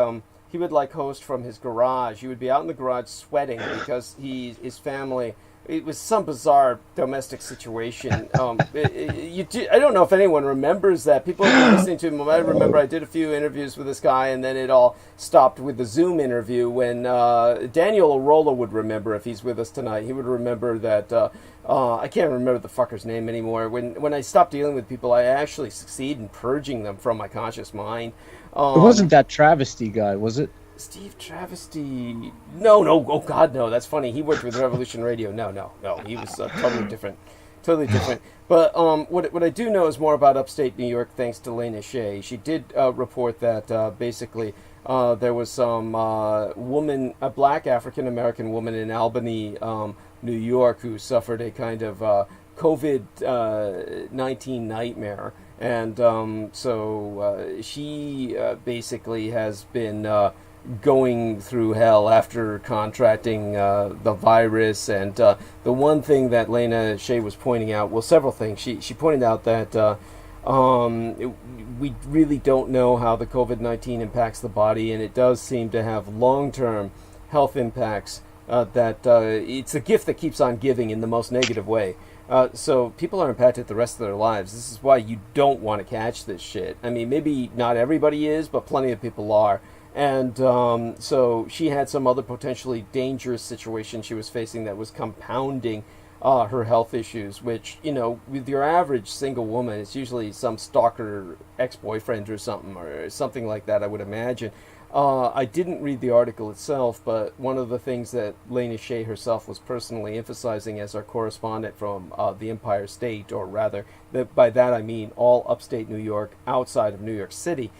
He would like host from his garage. He would be out in the garage sweating because his family. It was some bizarre domestic situation. I don't know if anyone remembers that. People have been listening to him. I remember I did a few interviews with this guy, and then it all stopped with the Zoom interview when Daniel Arola would remember if he's with us tonight. He would remember that I can't remember the fucker's name anymore. When I stopped dealing with people, I actually succeed in purging them from my conscious mind. It wasn't that travesty guy, was it? Steve Travesty. No. Oh, God, no. That's funny. He worked with Revolution Radio. No. He was totally different. Totally different. But what I do know is more about upstate New York thanks to Lena Shea. She did report that basically there was some woman, a black African-American woman in Albany, New York, who suffered a kind of COVID-19 nightmare. And so she basically has been going through hell after contracting the virus. And the one thing that Lena Shea was pointing out, well, several things. She pointed out that we really don't know how the COVID-19 impacts the body, and it does seem to have long-term health impacts that it's a gift that keeps on giving in the most negative way. So people are impacted the rest of their lives. This is why you don't want to catch this shit. I mean, maybe not everybody is, but plenty of people are. And so she had some other potentially dangerous situation she was facing that was compounding her health issues, which, with your average single woman, it's usually some stalker ex-boyfriend or something like that, I would imagine. I didn't read the article itself, but one of the things that Lena Shea herself was personally emphasizing as our correspondent from the Empire State, or rather, by that I mean all upstate New York, outside of New York City,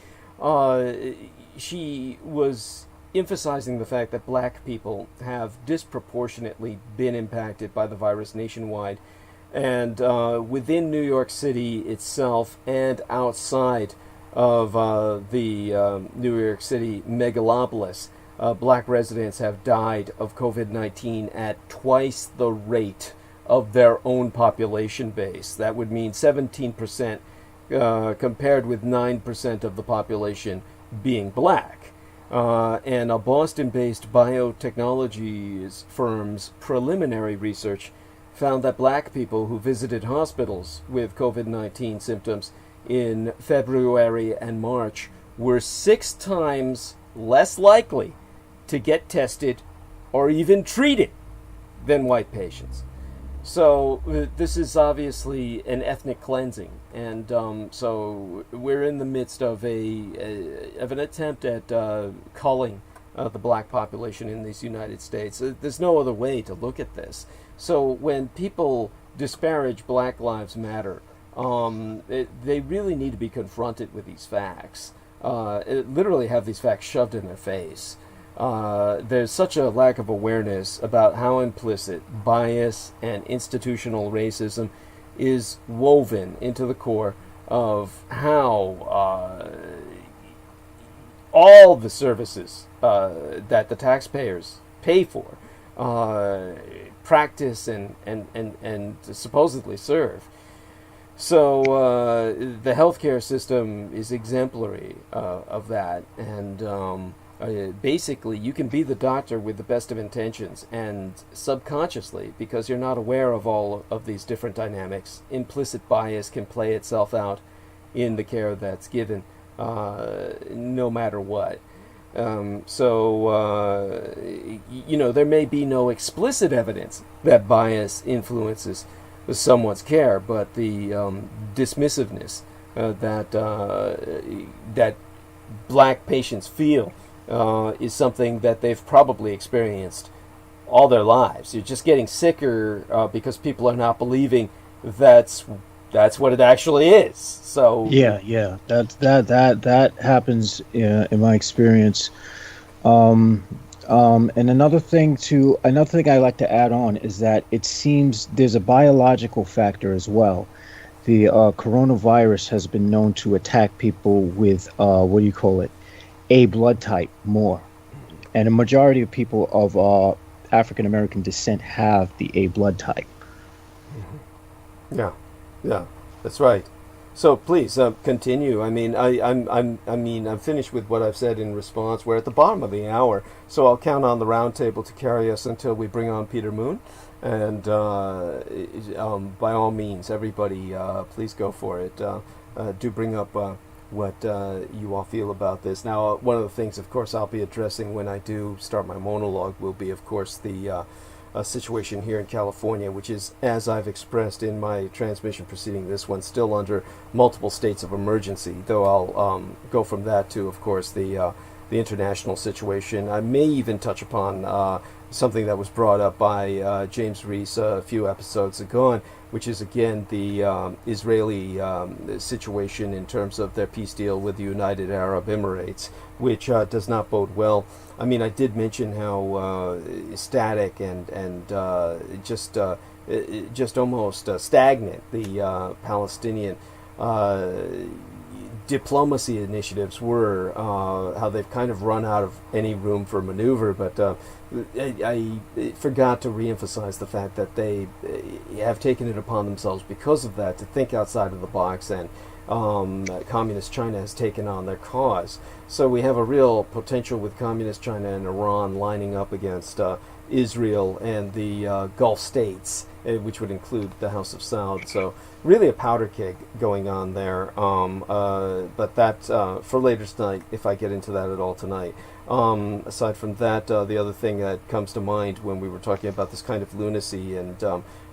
she was emphasizing the fact that black people have disproportionately been impacted by the virus nationwide, and within New York City itself and outside of the New York City megalopolis, black residents have died of COVID-19 at twice the rate of their own population base. That would mean 17% compared with 9% of the population being black. And a Boston-based biotechnology firm's preliminary research found that black people who visited hospitals with COVID-19 symptoms in February and March were 6 times less likely to get tested or even treated than white patients. So this is obviously an ethnic cleansing, and so we're in the midst of an attempt at culling the black population in these United States. There's no other way to look at this. So when people disparage Black Lives Matter, they really need to be confronted with these facts. Literally have these facts shoved in their face. There's such a lack of awareness about how implicit bias and institutional racism is woven into the core of how all the services that the taxpayers pay for, practice and supposedly serve. So the healthcare system is exemplary of that, and basically you can be the doctor with the best of intentions, and subconsciously, because you're not aware of all of these different dynamics, implicit bias can play itself out in the care that's given, no matter what. There may be no explicit evidence that bias influences someone's care, but the dismissiveness that black patients feel is something that they've probably experienced all their lives. You're just getting sicker because people are not believing that's what it actually is. So yeah, that happens in my experience. And another thing I like to add on is that it seems there's a biological factor as well. The coronavirus has been known to attack people with A blood type more, and a majority of people of African American descent have the A blood type. Yeah, that's right. So please continue. I mean, I'm finished with what I've said in response. We're at the bottom of the hour, so I'll count on the round table to carry us until we bring on Peter Moon. And by all means, everybody, please go for it. Do bring up what you all feel about this. Now, one of the things, of course, I'll be addressing when I do start my monologue will be, of course, the situation here in California, which is, as I've expressed in my transmission preceding this one, still under multiple states of emergency, though I'll go from that to, of course, the international situation. I may even touch upon something that was brought up by James Reese a few episodes ago, which is, again, the Israeli situation in terms of their peace deal with the United Arab Emirates, which does not bode well. I mean, I did mention how static and just almost stagnant the Palestinian diplomacy initiatives were, how they've kind of run out of any room for maneuver, but I forgot to reemphasize the fact that they have taken it upon themselves because of that to think outside of the box, and Communist China has taken on their cause. So we have a real potential with Communist China and Iran lining up against Israel and the Gulf states, which would include the House of Saud. So really a powder keg going on there. But that for later tonight, if I get into that at all tonight. Aside from that, the other thing that comes to mind when we were talking about this kind of lunacy and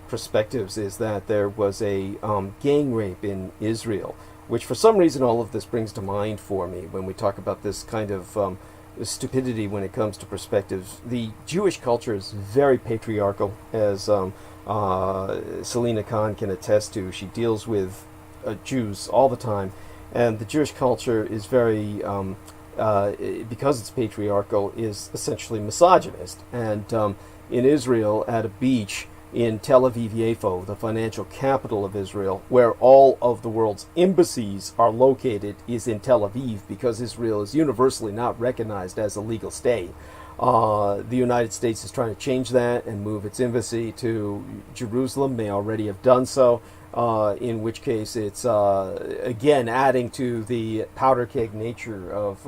perspectives is that there was a gang rape in Israel, which for some reason all of this brings to mind for me when we talk about this kind of stupidity when it comes to perspectives. The Jewish culture is very patriarchal, as Selena Khan can attest to. She deals with Jews all the time, and the Jewish culture is very, because it's patriarchal, is essentially misogynist. And in Israel, at a beach in Tel Aviv-Yafo, the financial capital of Israel, where all of the world's embassies are located, is in Tel Aviv, because Israel is universally not recognized as a legal state. The United States is trying to change that and move its embassy to Jerusalem. They already have done so, in which case it's, again, adding to the powder keg nature of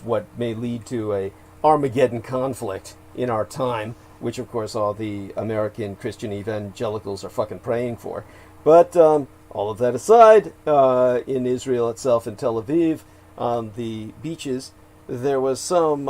what may lead to a Armageddon conflict in our time, which, of course, all the American Christian evangelicals are fucking praying for. But all of that aside, in Israel itself, in Tel Aviv, on the beaches, there was some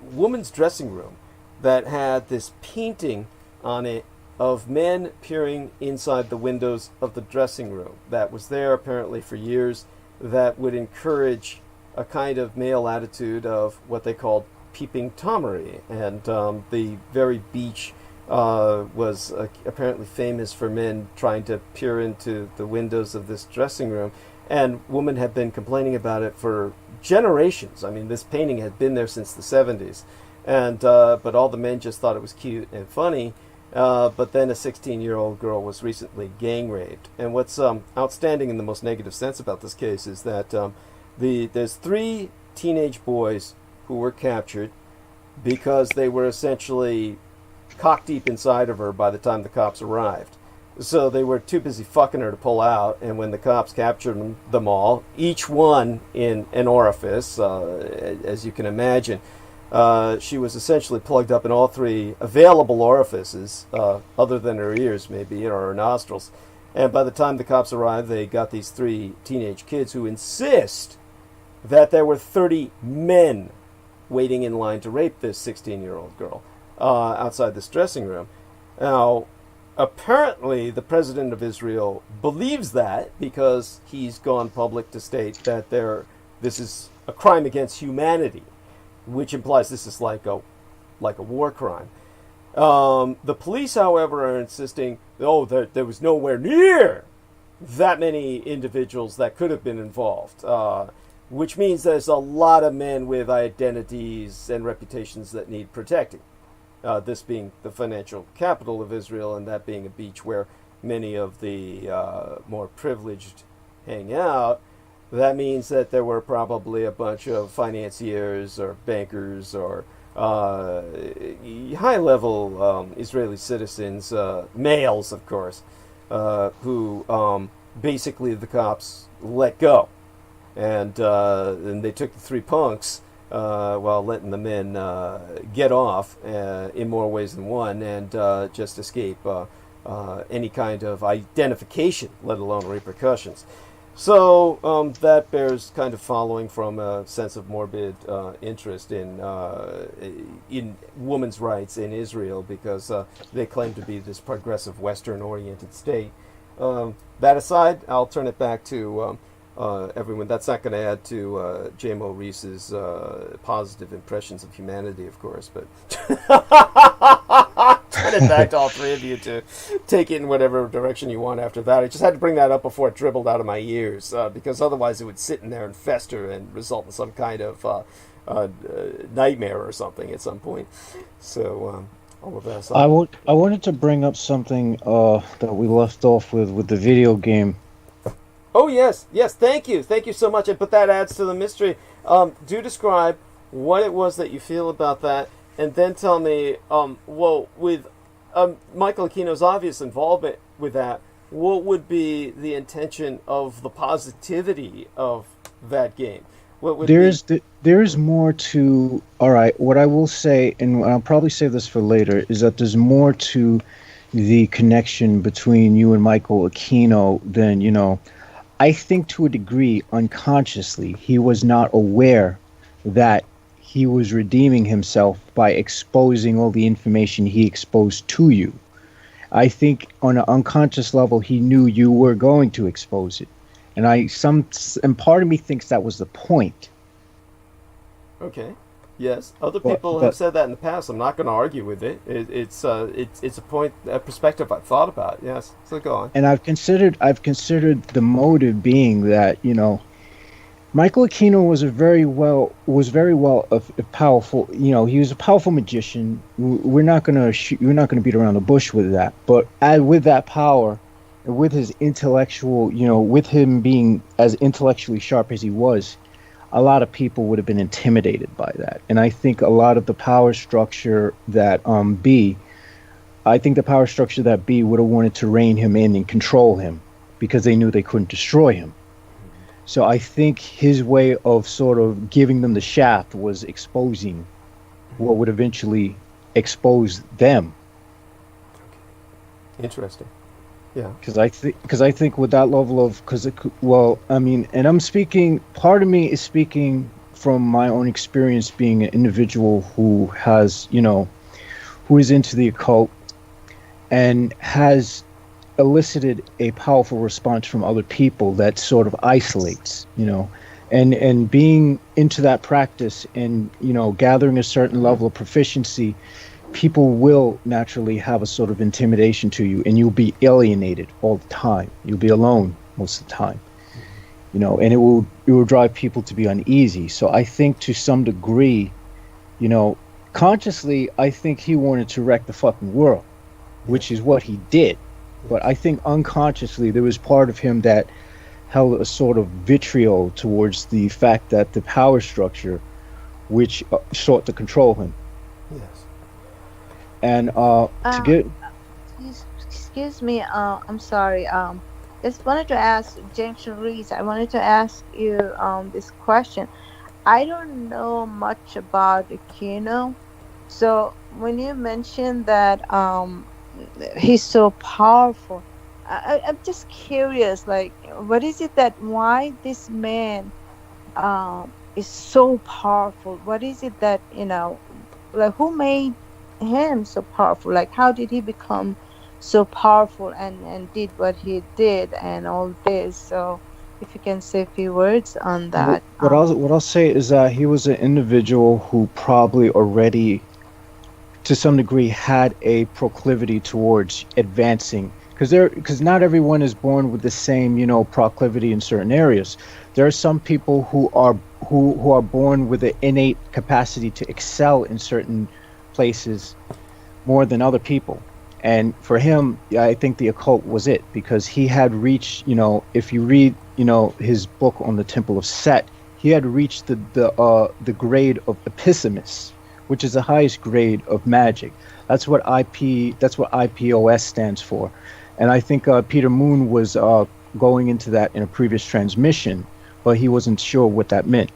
woman's dressing room that had this painting on it of men peering inside the windows of the dressing room that was there apparently for years, that would encourage a kind of male attitude of what they called peeping Tomery. And the very beach was apparently famous for men trying to peer into the windows of this dressing room. And women had been complaining about it for generations. I mean, this painting had been there since the 70s. And but all the men just thought it was cute and funny. But then a 16-year-old girl was recently gang raped. And what's outstanding in the most negative sense about this case is that there's 3 teenage boys who were captured because they were essentially cock deep inside of her by the time the cops arrived. So they were too busy fucking her to pull out, and when the cops captured them all, each one in an orifice, as you can imagine, she was essentially plugged up in all 3 available orifices, other than her ears maybe, or her nostrils. And by the time the cops arrived, they got these 3 teenage kids who insist that there were 30 men waiting in line to rape this 16-year-old girl outside this dressing room. Now, apparently, the president of Israel believes that because he's gone public to state that this is a crime against humanity, which implies this is like a war crime. The police, however, are insisting, there was nowhere near that many individuals that could have been involved, which means there's a lot of men with identities and reputations that need protecting. This being the financial capital of Israel, and that being a beach where many of the more privileged hang out. That means that there were probably a bunch of financiers or bankers or high-level Israeli citizens, males, of course, who basically the cops let go. And they took the three punks while letting the men get off in more ways than one and just escape any kind of identification, let alone repercussions. So that bears kind of following from a sense of morbid interest in women's rights in Israel, because they claim to be this progressive Western-oriented state. That aside, I'll turn it back to everyone. That's not going to add to J.Mo Reese's positive impressions of humanity, of course, but turn it back to all three of you to take it in whatever direction you want after that. I just had to bring that up before it dribbled out of my ears, because otherwise it would sit in there and fester and result in some kind of nightmare or something at some point. So all of that. I wanted to bring up something that we left off with the video game. Oh, yes, thank you so much. But that adds to the mystery. Do describe what it was that you feel about that, and then tell me, with Michael Aquino's obvious involvement with that, what would be the intention of the positivity of that game? There's more to... All right, what I will say, and I'll probably save this for later, is that there's more to the connection between you and Michael Aquino than, I think to a degree, unconsciously, he was not aware that he was redeeming himself by exposing all the information he exposed to you. I think on an unconscious level, he knew you were going to expose it. And part of me thinks that was the point. Okay. Yes, other people have said that in the past. I'm not going to argue with it. It's a point, a perspective I've thought about. Yes, so go on. And I've considered the motive being that Michael Aquino was very well a powerful. He was a powerful magician. We're not going to beat around the bush with that. But with that power, with his intellectual, with him being as intellectually sharp as he was, a lot of people would have been intimidated by that. And I think a lot of the power structure that B would have wanted to rein him in and control him because they knew they couldn't destroy him. So I think his way of sort of giving them the shaft was exposing what would eventually expose them. Interesting. Yeah, because I think with that level of and I'm speaking. Part of me is speaking from my own experience, being an individual who has who is into the occult and has elicited a powerful response from other people that sort of isolates, and being into that practice and gathering a certain level of proficiency. People will naturally have a sort of intimidation to you, and you'll be alienated all the time. You'll be alone most of the time, and it will drive people to be uneasy. So I think to some degree, consciously, I think he wanted to wreck the fucking world, which is what he did. But I think unconsciously there was part of him that held a sort of vitriol towards the fact that the power structure, which sought to control him. Yes. And excuse me, I'm sorry. Just wanted to ask James Reese. I wanted to ask you this question. I don't know much about Aquino, so when you mentioned that he's so powerful, I'm just curious. Like, what is it why this man is so powerful. What is it that, like, who made him so powerful? Like, how did he become so powerful and did what he did and all this? So if you can say a few words on that. What I'll say is that he was an individual who probably already, to some degree, had a proclivity towards advancing, because not everyone is born with the same, proclivity in certain areas. There are some people who are born with an innate capacity to excel in certain places more than other people. And for him, I think the occult was it, because he had reached, if you read, his book on the Temple of Set, he had reached the grade of epistemists, which is the highest grade of magic. That's what IPOS stands for. And I think Peter Moon was going into that in a previous transmission, but he wasn't sure what that meant.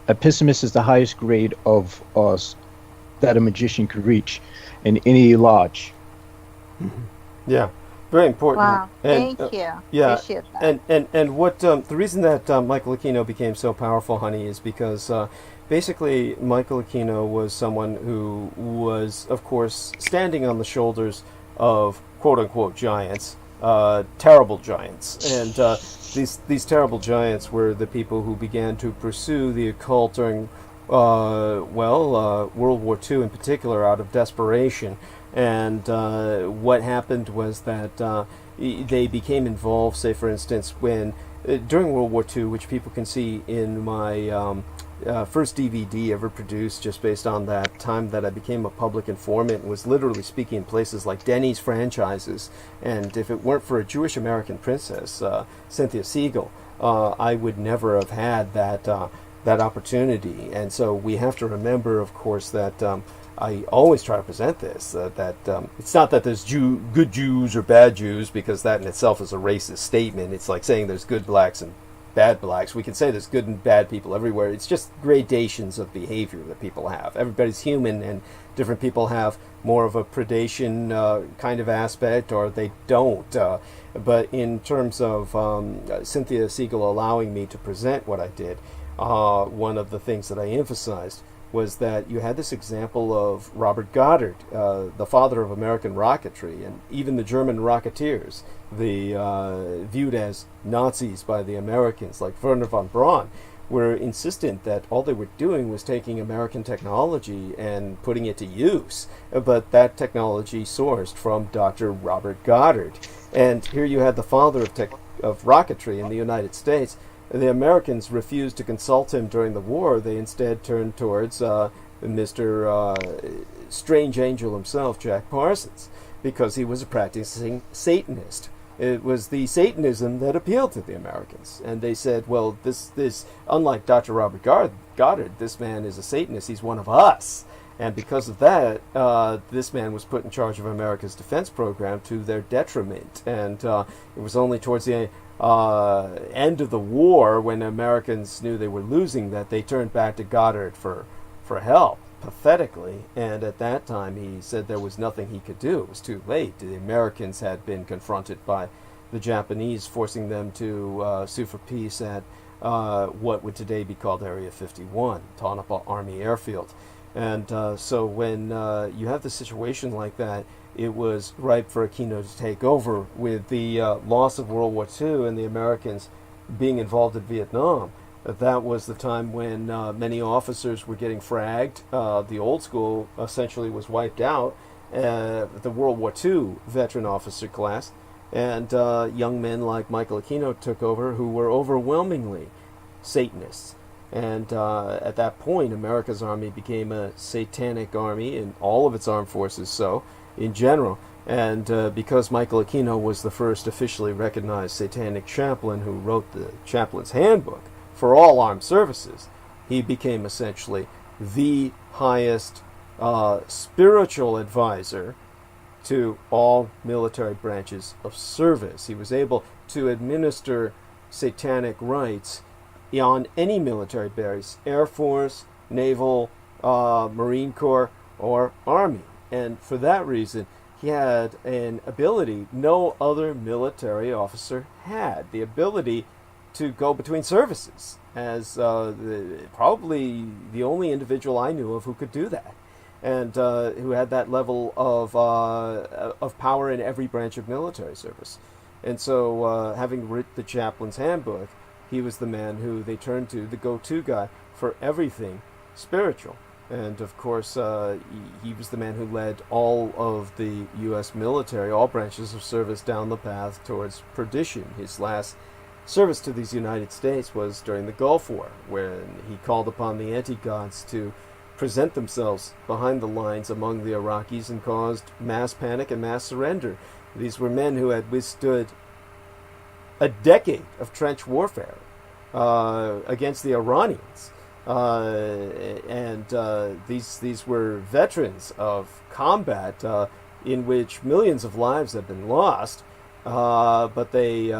Epistemist is the highest grade of that a magician could reach in any lodge. Yeah, very important. Wow, And, thank you. Yeah, Appreciate that. and what the reason that Michael Aquino became so powerful, honey, is because basically Michael Aquino was someone who was, of course, standing on the shoulders of quote unquote giants, terrible giants, and these terrible giants were the people who began to pursue the occult during World War II in particular, out of desperation. And what happened was that they became involved, say, for instance, when during World War II, which people can see in my first DVD ever produced, just based on that time that I became a public informant, was literally speaking in places like Denny's franchises. And if it weren't for a Jewish American princess, Cynthia Siegel, I would never have had that opportunity. And so we have to remember, of course, that I always try to present this, that it's not that there's good Jews or bad Jews, because that in itself is a racist statement. It's like saying there's good blacks and bad blacks. We can say there's good and bad people everywhere. It's just gradations of behavior that people have. Everybody's human, and different people have more of a predation kind of aspect, or they don't. But in terms of Cynthia Siegel allowing me to present what I did, one of the things that I emphasized was that you had this example of Robert Goddard, the father of American rocketry, and even the German rocketeers, viewed as Nazis by the Americans, like Werner von Braun, were insistent that all they were doing was taking American technology and putting it to use. But that technology sourced from Dr. Robert Goddard. And here you had the father of rocketry in the United States. The Americans refused to consult him during the war. They instead turned towards Mr. Strange Angel himself, Jack Parsons, because he was a practicing Satanist. It was the Satanism that appealed to the Americans. And they said, well, this unlike Dr. Robert Goddard, this man is a Satanist. He's one of us. And because of that, this man was put in charge of America's defense program to their detriment. And it was only towards the end of the war, when Americans knew they were losing, that they turned back to Goddard for help, pathetically. And at that time he said there was nothing he could do. It was too late. The Americans had been confronted by the Japanese, forcing them to sue for peace at what would today be called Area 51, Tonopah Army Airfield. And so when you have the situation like that, it was ripe for Aquino to take over. With the loss of World War II and the Americans being involved in Vietnam, that was the time when many officers were getting fragged. The old school essentially was wiped out, the World War II veteran officer class, and young men like Michael Aquino took over, who were overwhelmingly Satanists. And at that point, America's army became a satanic army, and all of its armed forces so, in general. And because Michael Aquino was the first officially recognized satanic chaplain who wrote the chaplain's handbook for all armed services, he became essentially the highest spiritual advisor to all military branches of service. He was able to administer satanic rites on any military base, Air Force, Naval, Marine Corps, or Army. And for that reason, he had an ability no other military officer had, the ability to go between services as probably the only individual I knew of who could do that, and who had that level of power in every branch of military service. And so, having written the Chaplain's Handbook, he was the man who they turned to, the go-to guy for everything spiritual. And of course, he was the man who led all of the U.S. military, all branches of service, down the path towards perdition. His last service to these United States was during the Gulf War, when he called upon the anti-gods to present themselves behind the lines among the Iraqis and caused mass panic and mass surrender. These were men who had withstood a decade of trench warfare against the Iranians. These were veterans of combat in which millions of lives had been lost, but they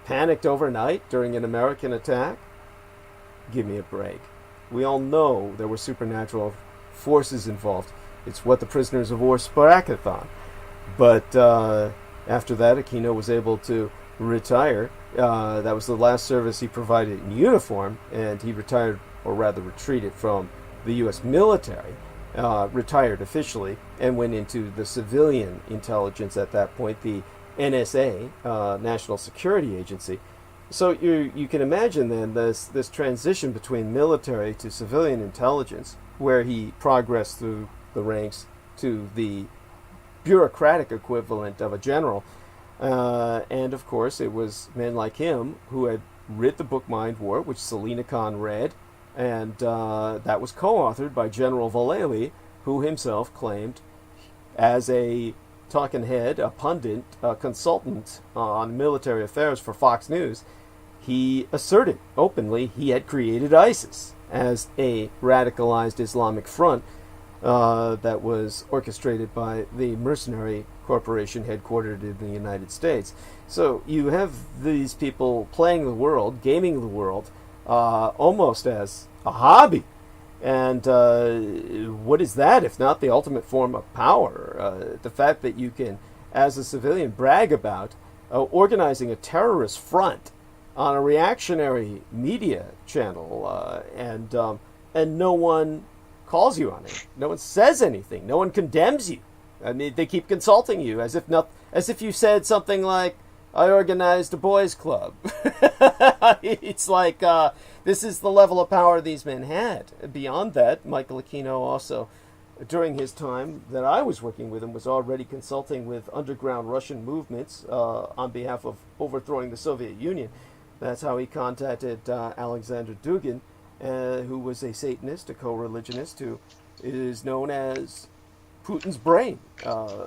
panicked overnight during an American attack. Give me a break. We all know there were supernatural forces involved. It's what the prisoners of war sprackathon on. But after that, Aquino was able to retire. That was the last service he provided in uniform, and he retired, or rather retreated from the U.S. military, retired officially, and went into the civilian intelligence at that point, the NSA, National Security Agency. So you can imagine then this transition between military to civilian intelligence, where he progressed through the ranks to the bureaucratic equivalent of a general. And of course, it was men like him who had written the book Mind War, which Selena Khan read, and that was co-authored by General Vallely, who himself claimed, as a talking head, a pundit, a consultant on military affairs for Fox News, he asserted openly he had created ISIS as a radicalized Islamic front that was orchestrated by the mercenary corporation headquartered in the United States. So you have these people playing the world, gaming the world, almost as a hobby. And what is that if not the ultimate form of power? The fact that you can, as a civilian, brag about organizing a terrorist front on a reactionary media channel, and no one calls you on it. No one says anything. No one condemns you. I mean, they keep consulting you as if you said something like, "I organized a boys' club." It's like this is the level of power these men had. Beyond that, Michael Aquino also, during his time that I was working with him, was already consulting with underground Russian movements on behalf of overthrowing the Soviet Union. That's how he contacted Alexander Dugin, who was a Satanist, a co-religionist, who is known as Putin's brain,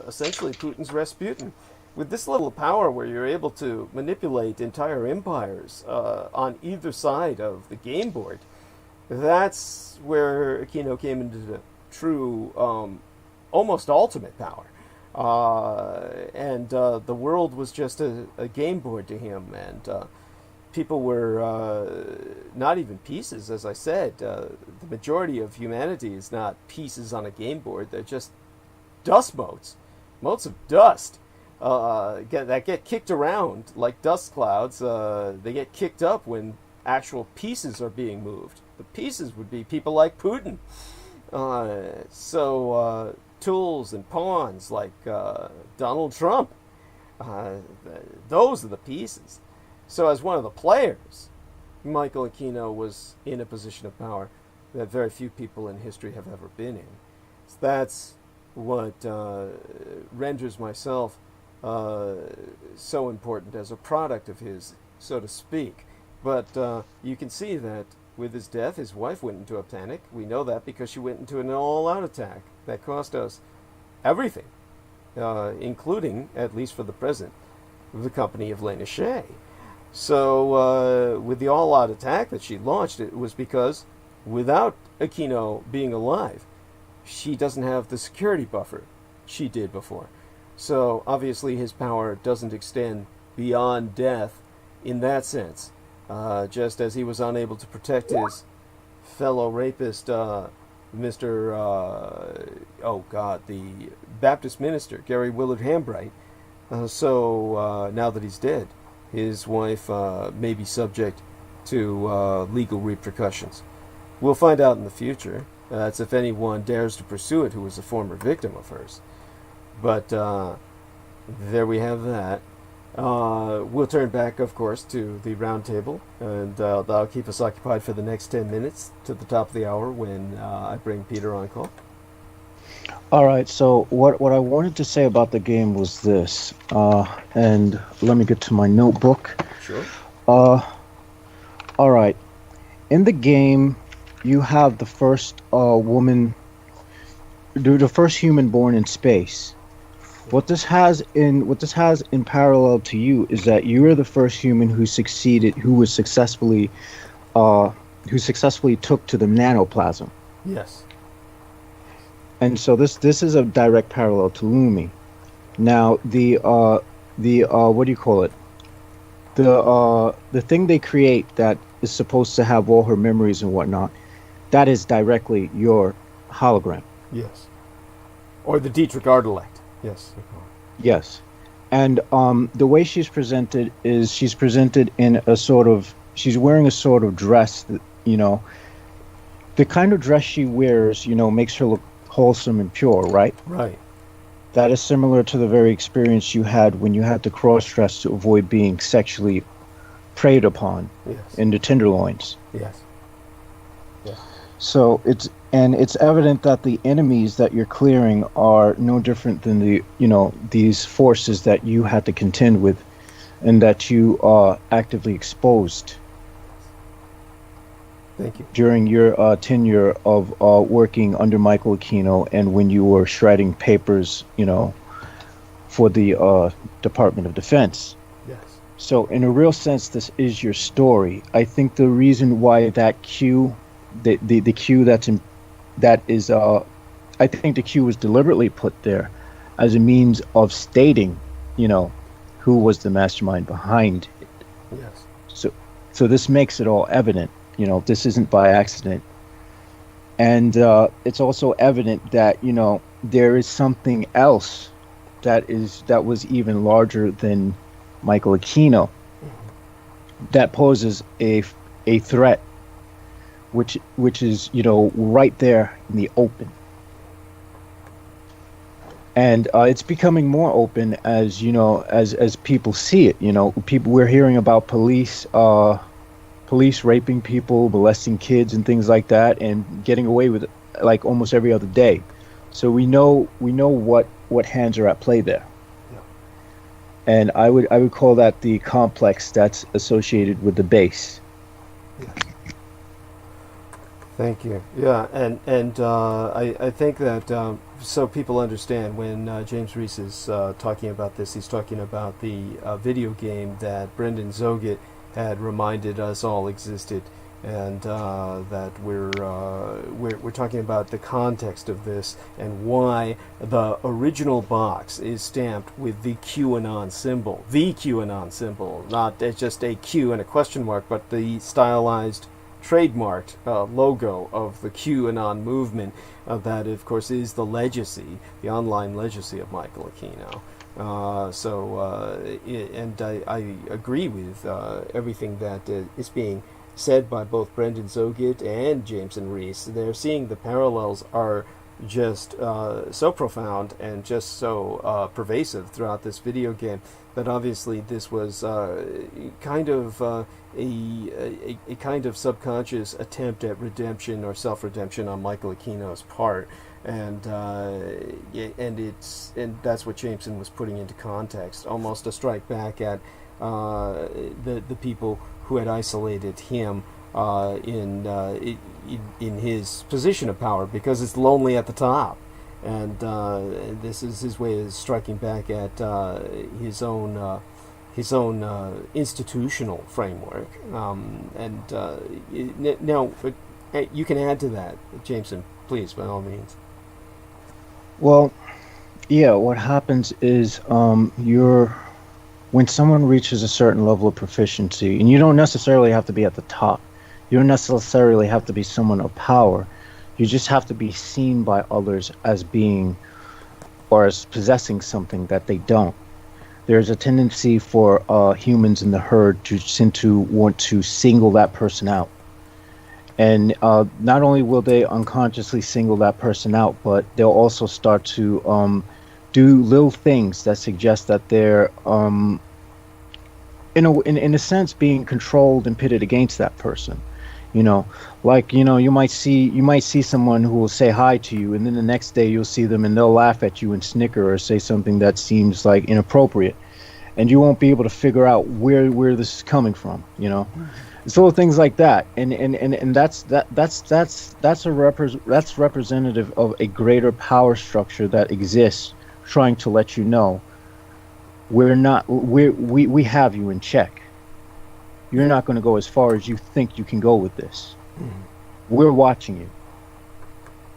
essentially Putin's Rasputin. With this level of power where you're able to manipulate entire empires on either side of the game board, that's where Aquino came into the true, almost ultimate power. And the world was just a game board to him, and people were not even pieces, as I said. The majority of humanity is not pieces on a game board. They're just dust motes of dust that get kicked around like dust clouds. They get kicked up when actual pieces are being moved. The pieces would be people like Putin. So tools and pawns like Donald Trump. Those are the pieces. So as one of the players, Michael Aquino was in a position of power that very few people in history have ever been in. So that's what renders myself so important as a product of his, so to speak. But you can see that with his death, his wife went into a panic. We know that because she went into an all-out attack that cost us everything, including, at least for the present, the company of Lena Shea. So with the all-out attack that she launched, it was because without Aquino being alive, she doesn't have the security buffer she did before. So obviously his power doesn't extend beyond death in that sense. Just as he was unable to protect his fellow rapist, the Baptist minister, Gary Willard Hambright. So now that he's dead, his wife may be subject to legal repercussions. We'll find out in the future. That's if anyone dares to pursue it who was a former victim of hers. But there we have that. We'll turn back, of course, to the round table, and that'll keep us occupied for the next 10 minutes to the top of the hour when I bring Peter on call. All right, so what I wanted to say about the game was this, and let me get to my notebook. Sure. All right. In the game, you have the first woman, the first human born in space. What this has in parallel to you is that you are the first human who successfully took to the nanoplasm. Yes. And so this is a direct parallel to Lumi. Now the what do you call it? The thing they create that is supposed to have all her memories and whatnot, that is directly your hologram. Yes. Or the Dietrich Artelect. Yes. Yes. And the way she's presented is she's presented in she's wearing a sort of dress that, the kind of dress she wears, makes her look wholesome and pure, right? Right. That is similar to the very experience you had when you had to cross-dress to avoid being sexually preyed upon in the tenderloins. Yes. Yes. So it's evident that the enemies that you're clearing are no different than these forces that you had to contend with and that you actively exposed. Thank you. During your tenure of working under Michael Aquino and when you were shredding papers, for the Department of Defense. Yes. So in a real sense, this is your story. I think the reason why that cue, the cue I think the cue was deliberately put there as a means of stating, who was the mastermind behind it. Yes. So this makes it all evident. This isn't by accident. And it's also evident that, there is something else that was even larger than Michael Aquino that poses a threat, which is, right there in the open. And it's becoming more open as, as people see it. We're hearing about police raping people, molesting kids and things like that, and getting away with it like almost every other day. So we know what hands are at play there. Yeah. And I would call that the complex that's associated with the base. Yes. Thank you. Yeah, and I think that so people understand when James Reese is talking about this, he's talking about the video game that Brendan Zogit had reminded us all existed, and that we're talking about the context of this and why the original box is stamped with the QAnon symbol, not just a Q and a question mark, but the stylized trademarked logo of the QAnon movement. That, of course, is the legacy, the online legacy of Michael Aquino. And I agree with everything that is being said by both Brendan Zogit and Jameson Reese. They're seeing the parallels are just so profound and just so pervasive throughout this video game that obviously this was kind of a kind of subconscious attempt at redemption or self-redemption on Michael Aquino's part. And that's what Jameson was putting into context, almost a strike back at the people who had isolated him in his position of power, because it's lonely at the top, and this is his way of striking back at his own institutional framework. Now, you can add to that, Jameson, please, by all means. Well, yeah, what happens is when someone reaches a certain level of proficiency, and you don't necessarily have to be at the top, you don't necessarily have to be someone of power, you just have to be seen by others as being or as possessing something that they don't. there's a tendency for humans in the herd to want to single that person out. And not only will they unconsciously single that person out, but they'll also start to do little things that suggest that they're, in a sense, being controlled and pitted against that person. You know, like, you might see someone who will say hi to you, and then the next day you'll see them and they'll laugh at you and snicker or say something that seems like inappropriate, and you won't be able to figure out where this is coming from. It's little things like that, and that's representative of a greater power structure that exists, trying to let you know we have you in check. You're not going to go as far as you think you can go with this. Mm-hmm. We're watching you.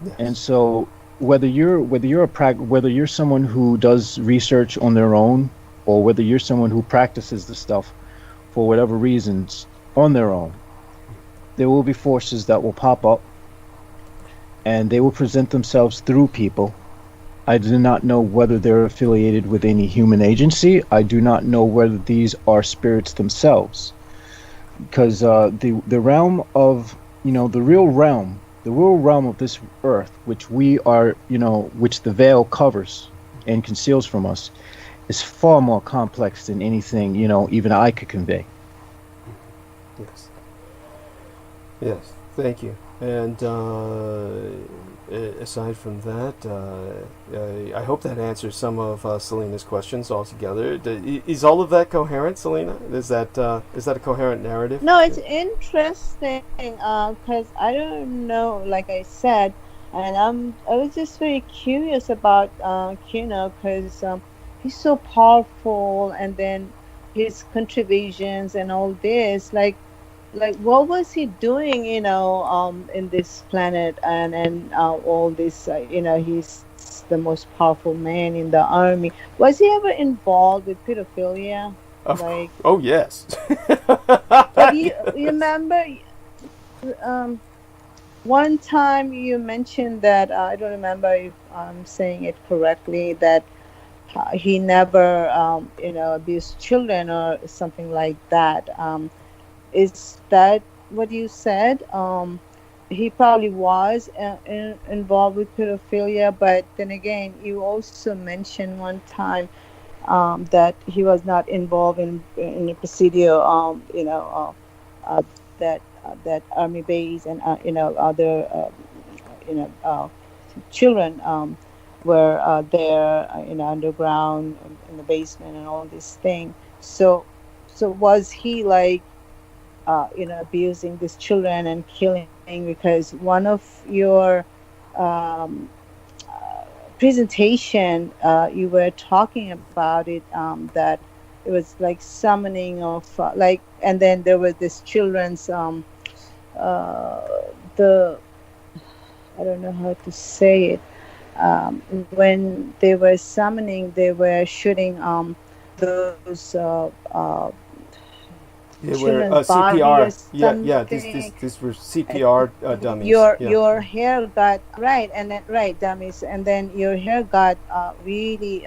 Yes. And so whether you're someone who does research on their own, or whether you're someone who practices the stuff for whatever reasons on their own, there will be forces that will pop up, and they will present themselves through people. I do not know whether they're affiliated with any human agency. I do not know whether these are spirits themselves. Because the realm of, the real realm of this earth, which we are, which the veil covers and conceals from us, is far more complex than anything, even I could convey. Yes. Yes. Thank you. And aside from that, I hope that answers some of Selena's questions altogether. Is all of that coherent, Selena? Is that a coherent narrative? No, it's interesting because I don't know, like I said, and I was just very curious about Aquino because he's so powerful, and then his contributions and all this, like what was he doing, in this planet, and all this, he's the most powerful man in the army. Was he ever involved with pedophilia? Oh yes. But you remember, one time you mentioned that, I don't remember if I'm saying it correctly, that he never, abused children or something like that. Is that what you said? He probably was involved with pedophilia, but then again, you also mentioned one time that he was not involved in a procedure, that army base and other children were there underground in the basement and all these things. So was he like abusing these children and killing? Because one of your presentation, you were talking about it, that it was like summoning of and then there were this children's the, I don't know how to say it, when they were summoning, they were shooting those they were CPR. These were CPR dummies. Your hair got dummies, and then your hair got really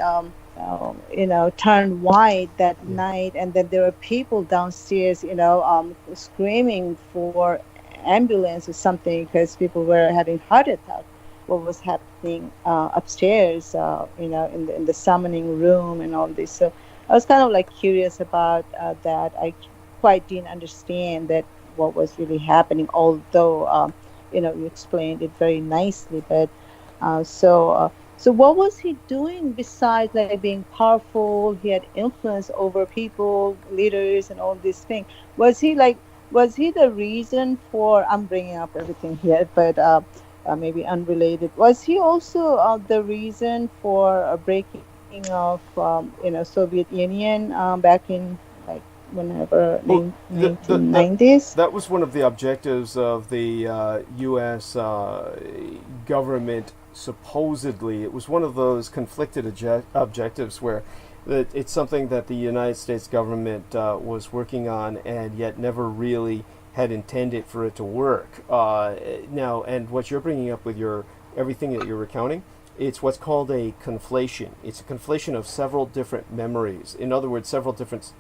turned white that night, and then there were people downstairs, screaming for ambulance or something because people were having heart attack. What was happening upstairs, in the summoning room and all this. So I was kind of like curious about that. I quite didn't understand that what was really happening, although you explained it very nicely. But so what was he doing besides like being powerful? He had influence over people, leaders, and all these things. Was he the reason for? I'm bringing up everything here, but maybe unrelated. Was he also the reason for breaking of Soviet Union back in whenever 1990s? That was one of the objectives of the U.S. Government. Supposedly, it was one of those conflicted objectives where it's something that the United States government was working on and yet never really had intended for it to work. Now, and what you're bringing up with everything that you're recounting It's what's called a conflation. It's a conflation of several different memories. In other words, several different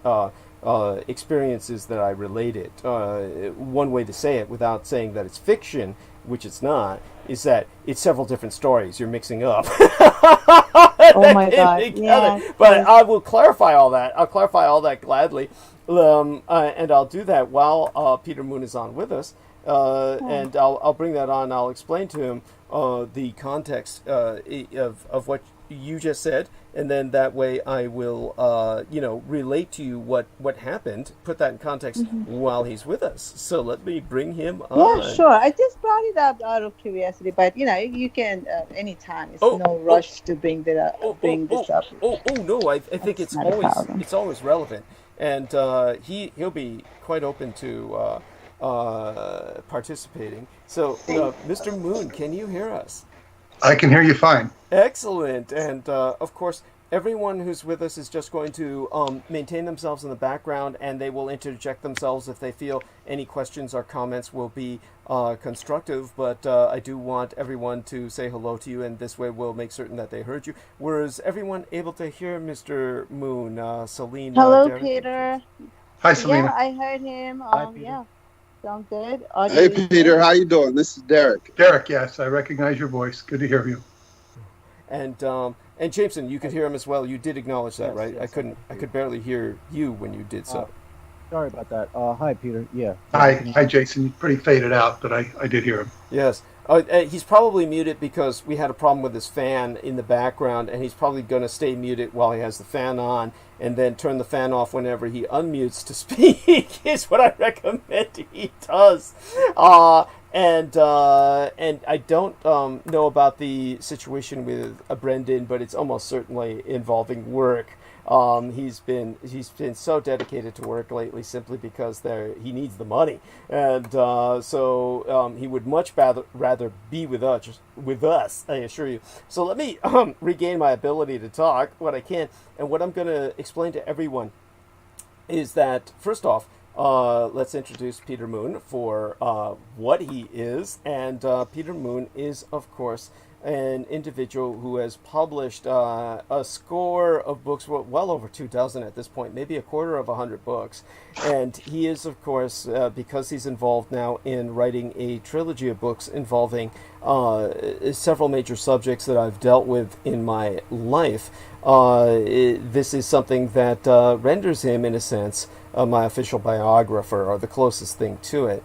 experiences that I related. One way to say it, without saying that it's fiction, which it's not, is that it's several different stories you're mixing up. Oh my God! Yeah. But I will clarify all that. I'll clarify all that gladly, and I'll do that while Peter Moon is on with us. And I'll bring that on. I'll explain to him the context of what you just said, and then that way I will, relate to you what happened. Put that in context while he's with us. So let me bring him on. Yeah, sure. I just brought it up out of curiosity, but you can anytime. It's no rush to bring this up. Oh no! I think it's always relevant, and he'll be quite open to participating. So, Mr. Moon, can you hear us? I can hear you fine. Excellent. And of course, everyone who's with us is just going to maintain themselves in the background, and they will interject themselves if they feel any questions or comments will be constructive. But I do want everyone to say hello to you, and this way we'll make certain that they heard you. Was everyone able to hear Mr. Moon? Selena? Hello, Derek? Peter. Hi, Selena. Yeah, I heard him. Yeah. Sound good? Hey, Peter, how you doing? This is Derek. Derek, yes, I recognize your voice. Good to hear you. And Jameson, you could hear him as well. You did acknowledge that, Yes, right? yes, I could barely hear you when you did so. Sorry about that. Hi, Peter. Yeah. Hi, Jason. You're pretty faded out, but I did hear him. Yes. He's probably muted because we had a problem with his fan in the background, and he's probably going to stay muted while he has the fan on, and then turn the fan off whenever he unmutes to speak, is what I recommend he does. And I don't know about the situation with Brendan, but it's almost certainly involving work. He's been so dedicated to work lately simply because he needs the money, and so he would much rather be with us, I assure you. So let me regain my ability to talk what I can, and what I'm going to explain to everyone is that, first off, let's introduce Peter Moon for what he is, and Peter Moon is, of course, an individual who has published a score of books, well over 2 dozen at this point, maybe a quarter of 100 books. And he is, of course, because he's involved now in writing a trilogy of books involving several major subjects that I've dealt with in my life. This is something that renders him, in a sense, my official biographer, or the closest thing to it.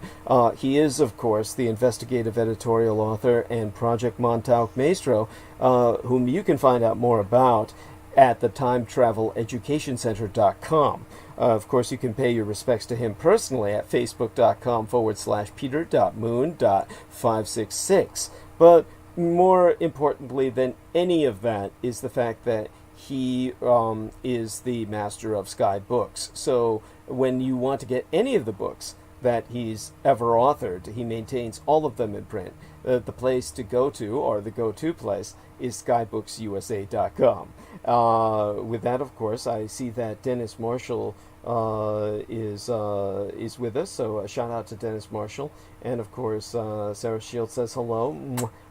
He is, of course, the investigative editorial author and Project Montauk Maestro, whom you can find out more about at the TimeTravelEducationCenter.com. Of course, you can pay your respects to him personally at Facebook.com/Peter.Moon.566. But more importantly than any of that is the fact that he is the master of Sky Books. So when you want to get any of the books that he's ever authored, he maintains all of them in print. The place to go to, or the go-to place, is skybooksusa.com. With that, of course, I see that Dennis Marshall is with us, so a shout out to Dennis Marshall. And of course, Sarah Shields says hello.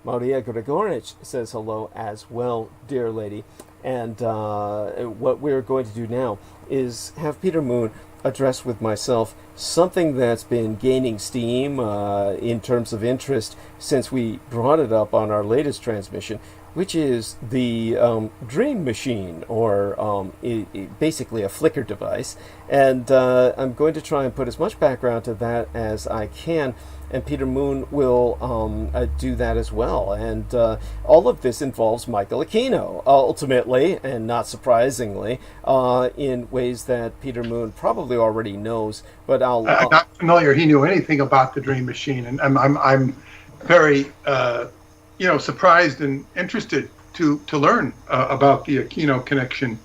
Maria Gregorich says hello as well, dear lady. And what we're going to do now is have Peter Moon address with myself something that's been gaining steam in terms of interest since we brought it up on our latest transmission, which is the Dream Machine, or basically a flicker device. And I'm going to try and put as much background to that as I can, and Peter Moon will do that as well. And all of this involves Michael Aquino, ultimately, and not surprisingly, in ways that Peter Moon probably already knows. But I'm not familiar. He knew anything about the Dream Machine, and I'm very surprised and interested to learn about the Aquino connection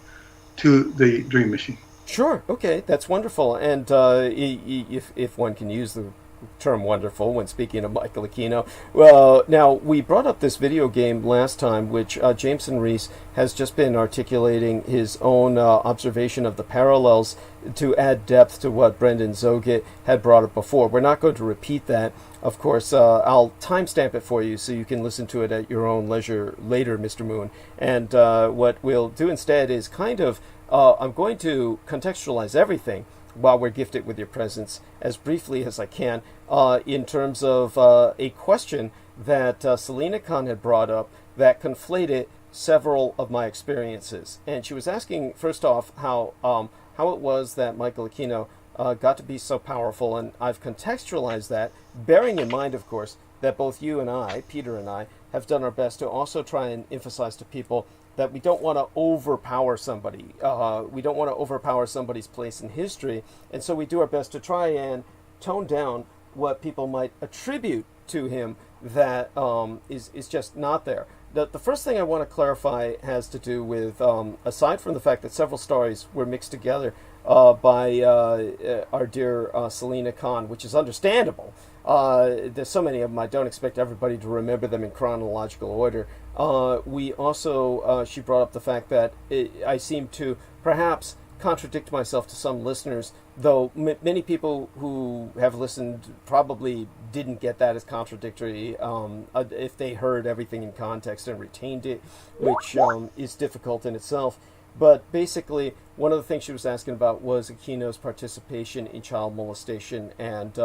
to the Dream Machine. Sure. Okay, that's wonderful. And if one can use the term wonderful when speaking of Michael Aquino. Well, now, we brought up this video game last time, which Jameson Reese has just been articulating his own observation of the parallels to add depth to what Brendan Zogit had brought up before. We're not going to repeat that. Of course, I'll timestamp it for you so you can listen to it at your own leisure later, Mr. Moon. And what we'll do instead is kind of, I'm going to contextualize everything while we're gifted with your presence as briefly as I can, in terms of a question that Selena Khan had brought up that conflated several of my experiences. And she was asking, first off, how it was that Michael Aquino got to be so powerful, and I've contextualized that, bearing in mind, of course, that both you and I, Peter and I, have done our best to also try and emphasize to people that we don't want to overpower somebody. We don't want to overpower somebody's place in history, and so we do our best to try and tone down what people might attribute to him that is just not there. The first thing I want to clarify has to do with, aside from the fact that several stories were mixed together by our dear Selena Khan, which is understandable. There's so many of them, I don't expect everybody to remember them in chronological order. We also, she brought up the fact that I seem to perhaps contradict myself to some listeners, though many people who have listened probably didn't get that as contradictory if they heard everything in context and retained it, which is difficult in itself. But basically, one of the things she was asking about was Aquino's participation in child molestation and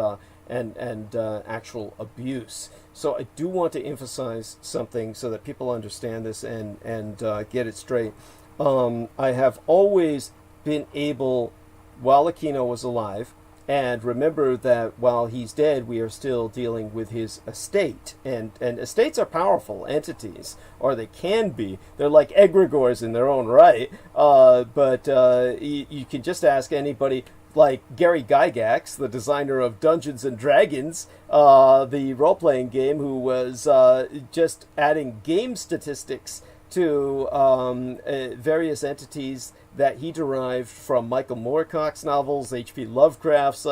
actual abuse. So I do want to emphasize something so that people understand this and get it straight. I have always been able, while Aquino was alive, and remember that while he's dead, we are still dealing with his estate. And estates are powerful entities, or they can be. They're like egregores in their own right. But you can just ask anybody like Gary Gygax, the designer of Dungeons and Dragons, the role-playing game, who was just adding game statistics to various entities that he derived from Michael Moorcock's novels, H.P. Lovecraft's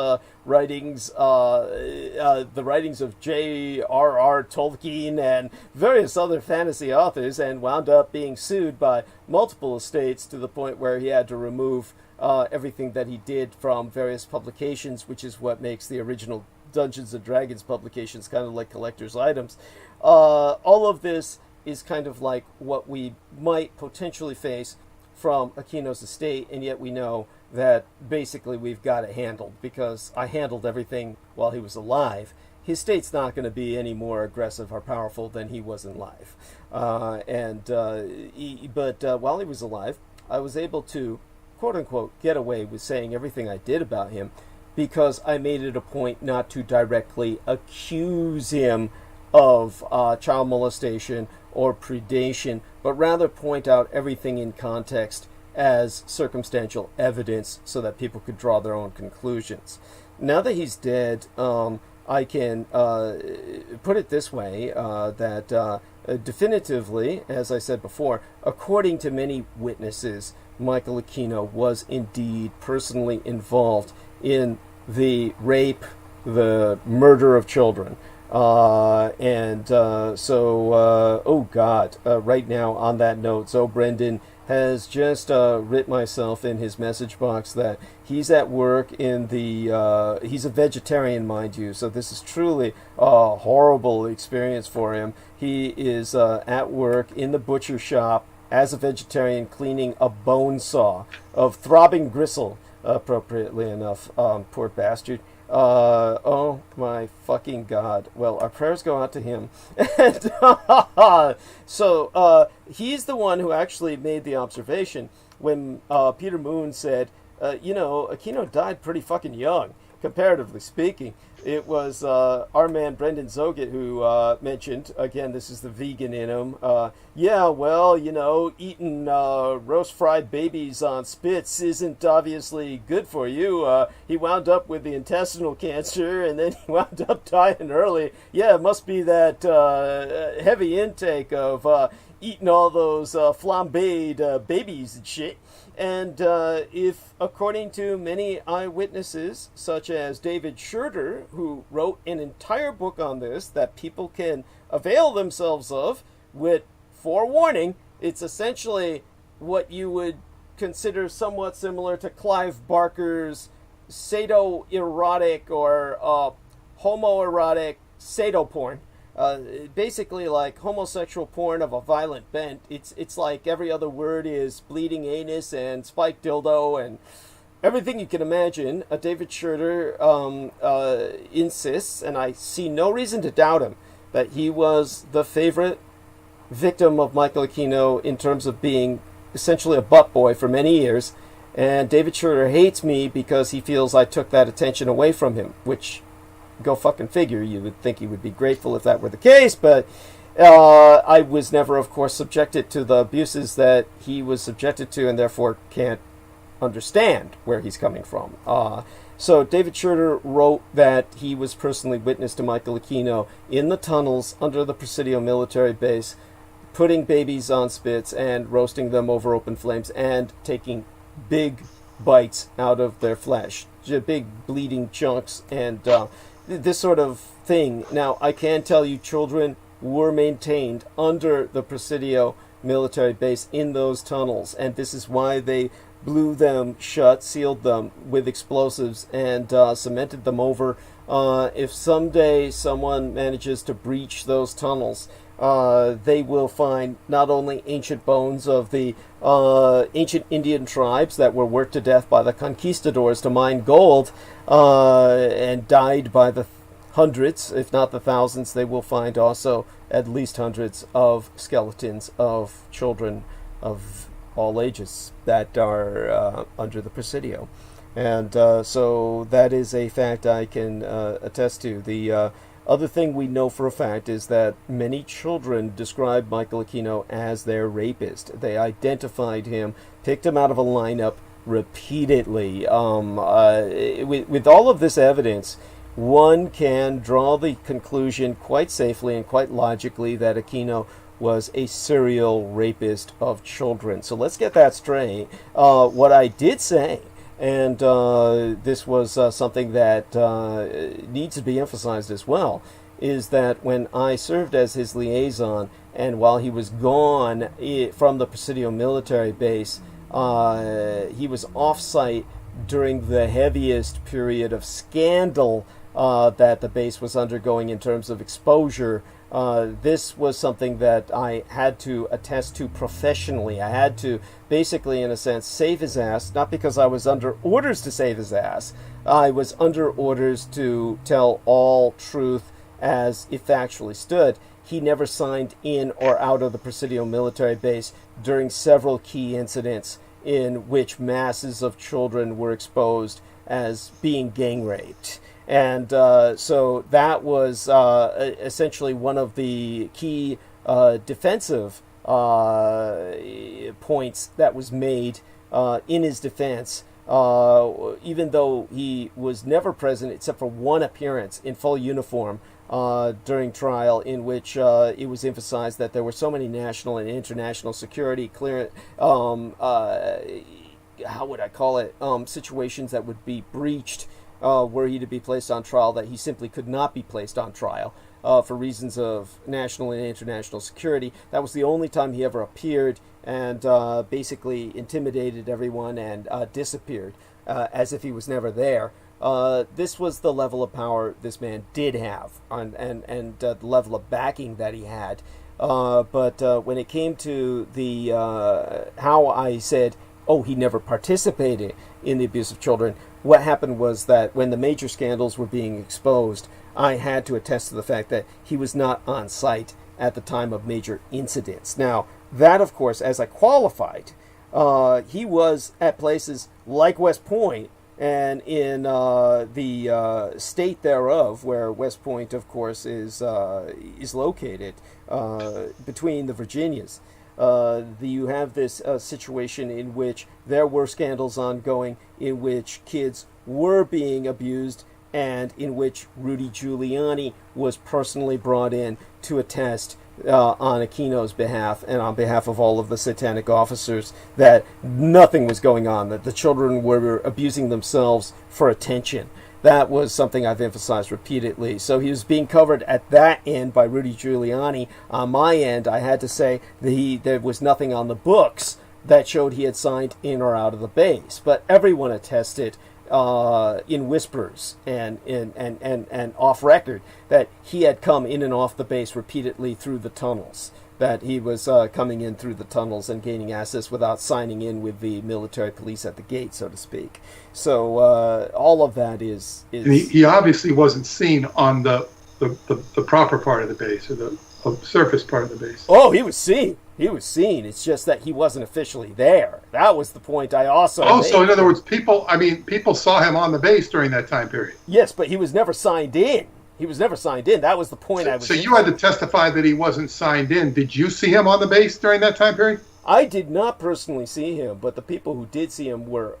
writings, the writings of J.R.R. Tolkien, and various other fantasy authors, and wound up being sued by multiple estates to the point where he had to remove everything that he did from various publications, which is what makes the original Dungeons and Dragons publications kind of like collector's items. All of this is kind of like what we might potentially face from Aquino's estate, and yet we know that basically we've got it handled because I handled everything while he was alive. His state's not going to be any more aggressive or powerful than he was in life. But while he was alive, I was able to, quote-unquote, get away with saying everything I did about him because I made it a point not to directly accuse him of child molestation or predation, but rather point out everything in context as circumstantial evidence so that people could draw their own conclusions. Now that he's dead, I can put it this way, that definitively, as I said before, according to many witnesses, Michael Aquino was indeed personally involved in the rape, the murder of children. Oh God, right now on that note, Zoe Brendan has just writ myself in his message box that he's at work in the, he's a vegetarian, mind you, so this is truly a horrible experience for him. He is at work in the butcher shop as a vegetarian cleaning a bone saw of throbbing gristle, appropriately enough, poor bastard. Oh my fucking God. Well, our prayers go out to him. And, so, he's the one who actually made the observation when Peter Moon said, Aquino died pretty fucking young, comparatively speaking. It was our man Brendan Zogit who mentioned, again, this is the vegan in him, eating roast fried babies on spits isn't obviously good for you. He wound up with the intestinal cancer, and then he wound up dying early. Yeah, it must be that heavy intake of eating all those flambéed babies and shit. And if, according to many eyewitnesses, such as David Schroeder, who wrote an entire book on this that people can avail themselves of with forewarning, it's essentially what you would consider somewhat similar to Clive Barker's pseudo-erotic or homoerotic pseudo-porn. Basically like homosexual porn of a violent bent. It's like every other word is bleeding anus and spiked dildo and everything you can imagine. David Schroeder insists, and I see no reason to doubt him, that he was the favorite victim of Michael Aquino in terms of being essentially a butt boy for many years. And David Schroeder hates me because he feels I took that attention away from him, which, go fucking figure. You would think he would be grateful if that were the case, but I was never, of course, subjected to the abuses that he was subjected to, and therefore can't understand where he's coming from. So David Schroeder wrote that he was personally witness to Michael Aquino in the tunnels under the Presidio military base, putting babies on spits and roasting them over open flames and taking big bites out of their flesh, big bleeding chunks, and this sort of thing. Now, I can tell you children were maintained under the Presidio military base in those tunnels, and this is why they blew them shut, sealed them with explosives, and cemented them over. If someday someone manages to breach those tunnels, they will find not only ancient bones of the ancient Indian tribes that were worked to death by the conquistadors to mine gold and died by the hundreds, if not the thousands. They will find also at least hundreds of skeletons of children of all ages that are under the Presidio. And so that is a fact I can attest to. The other thing we know for a fact is that many children described Michael Aquino as their rapist. They identified him, picked him out of a lineup repeatedly. With all of this evidence, one can draw the conclusion quite safely and quite logically that Aquino was a serial rapist of children. So let's get that straight. What I did say, and this was something that needs to be emphasized as well, is that when I served as his liaison, and while he was gone from the Presidio military base, he was off-site during the heaviest period of scandal that the base was undergoing in terms of exposure. This was something that I had to attest to professionally. I had to basically, in a sense, save his ass, not because I was under orders to save his ass. I was under orders to tell all truth as it factually stood. He never signed in or out of the Presidio military base during several key incidents in which masses of children were exposed as being gang raped. And so that was essentially one of the key defensive points that was made in his defense, even though he was never present except for one appearance in full uniform during trial, in which it was emphasized that there were so many national and international security clearance, how would I call it, situations that would be breached were he to be placed on trial, that he simply could not be placed on trial for reasons of national and international security. That was the only time he ever appeared, and basically intimidated everyone and disappeared as if he was never there. This was the level of power this man did have, and the level of backing that he had. But when it came to the how I said, oh, he never participated in the abuse of children, what happened was that when the major scandals were being exposed, I had to attest to the fact that he was not on site at the time of major incidents. Now, that, of course, as I qualified, he was at places like West Point and in the state thereof, where West Point, of course, is located between the Virginias. You have this situation in which there were scandals ongoing, in which kids were being abused, and in which Rudy Giuliani was personally brought in to attest on Aquino's behalf and on behalf of all of the satanic officers that nothing was going on, that the children were abusing themselves for attention. That was something I've emphasized repeatedly. So he was being covered at that end by Rudy Giuliani. On my end, I had to say that there was nothing on the books that showed he had signed in or out of the base. But everyone attested in whispers and off record that he had come in and off the base repeatedly through the tunnels, that he was coming in through the tunnels and gaining access without signing in with the military police at the gate, so to speak. So all of that is... And he obviously wasn't seen on the proper part of the base, or the surface part of the base. Oh, he was seen. He was seen. It's just that he wasn't officially there. That was the point I also made. So in other words, people saw him on the base during that time period. Yes, but he was never signed in. He was never signed in. That was the point I was... So you had to testify that he wasn't signed in. Did you see him on the base during that time period? I did not personally see him, but the people who did see him were,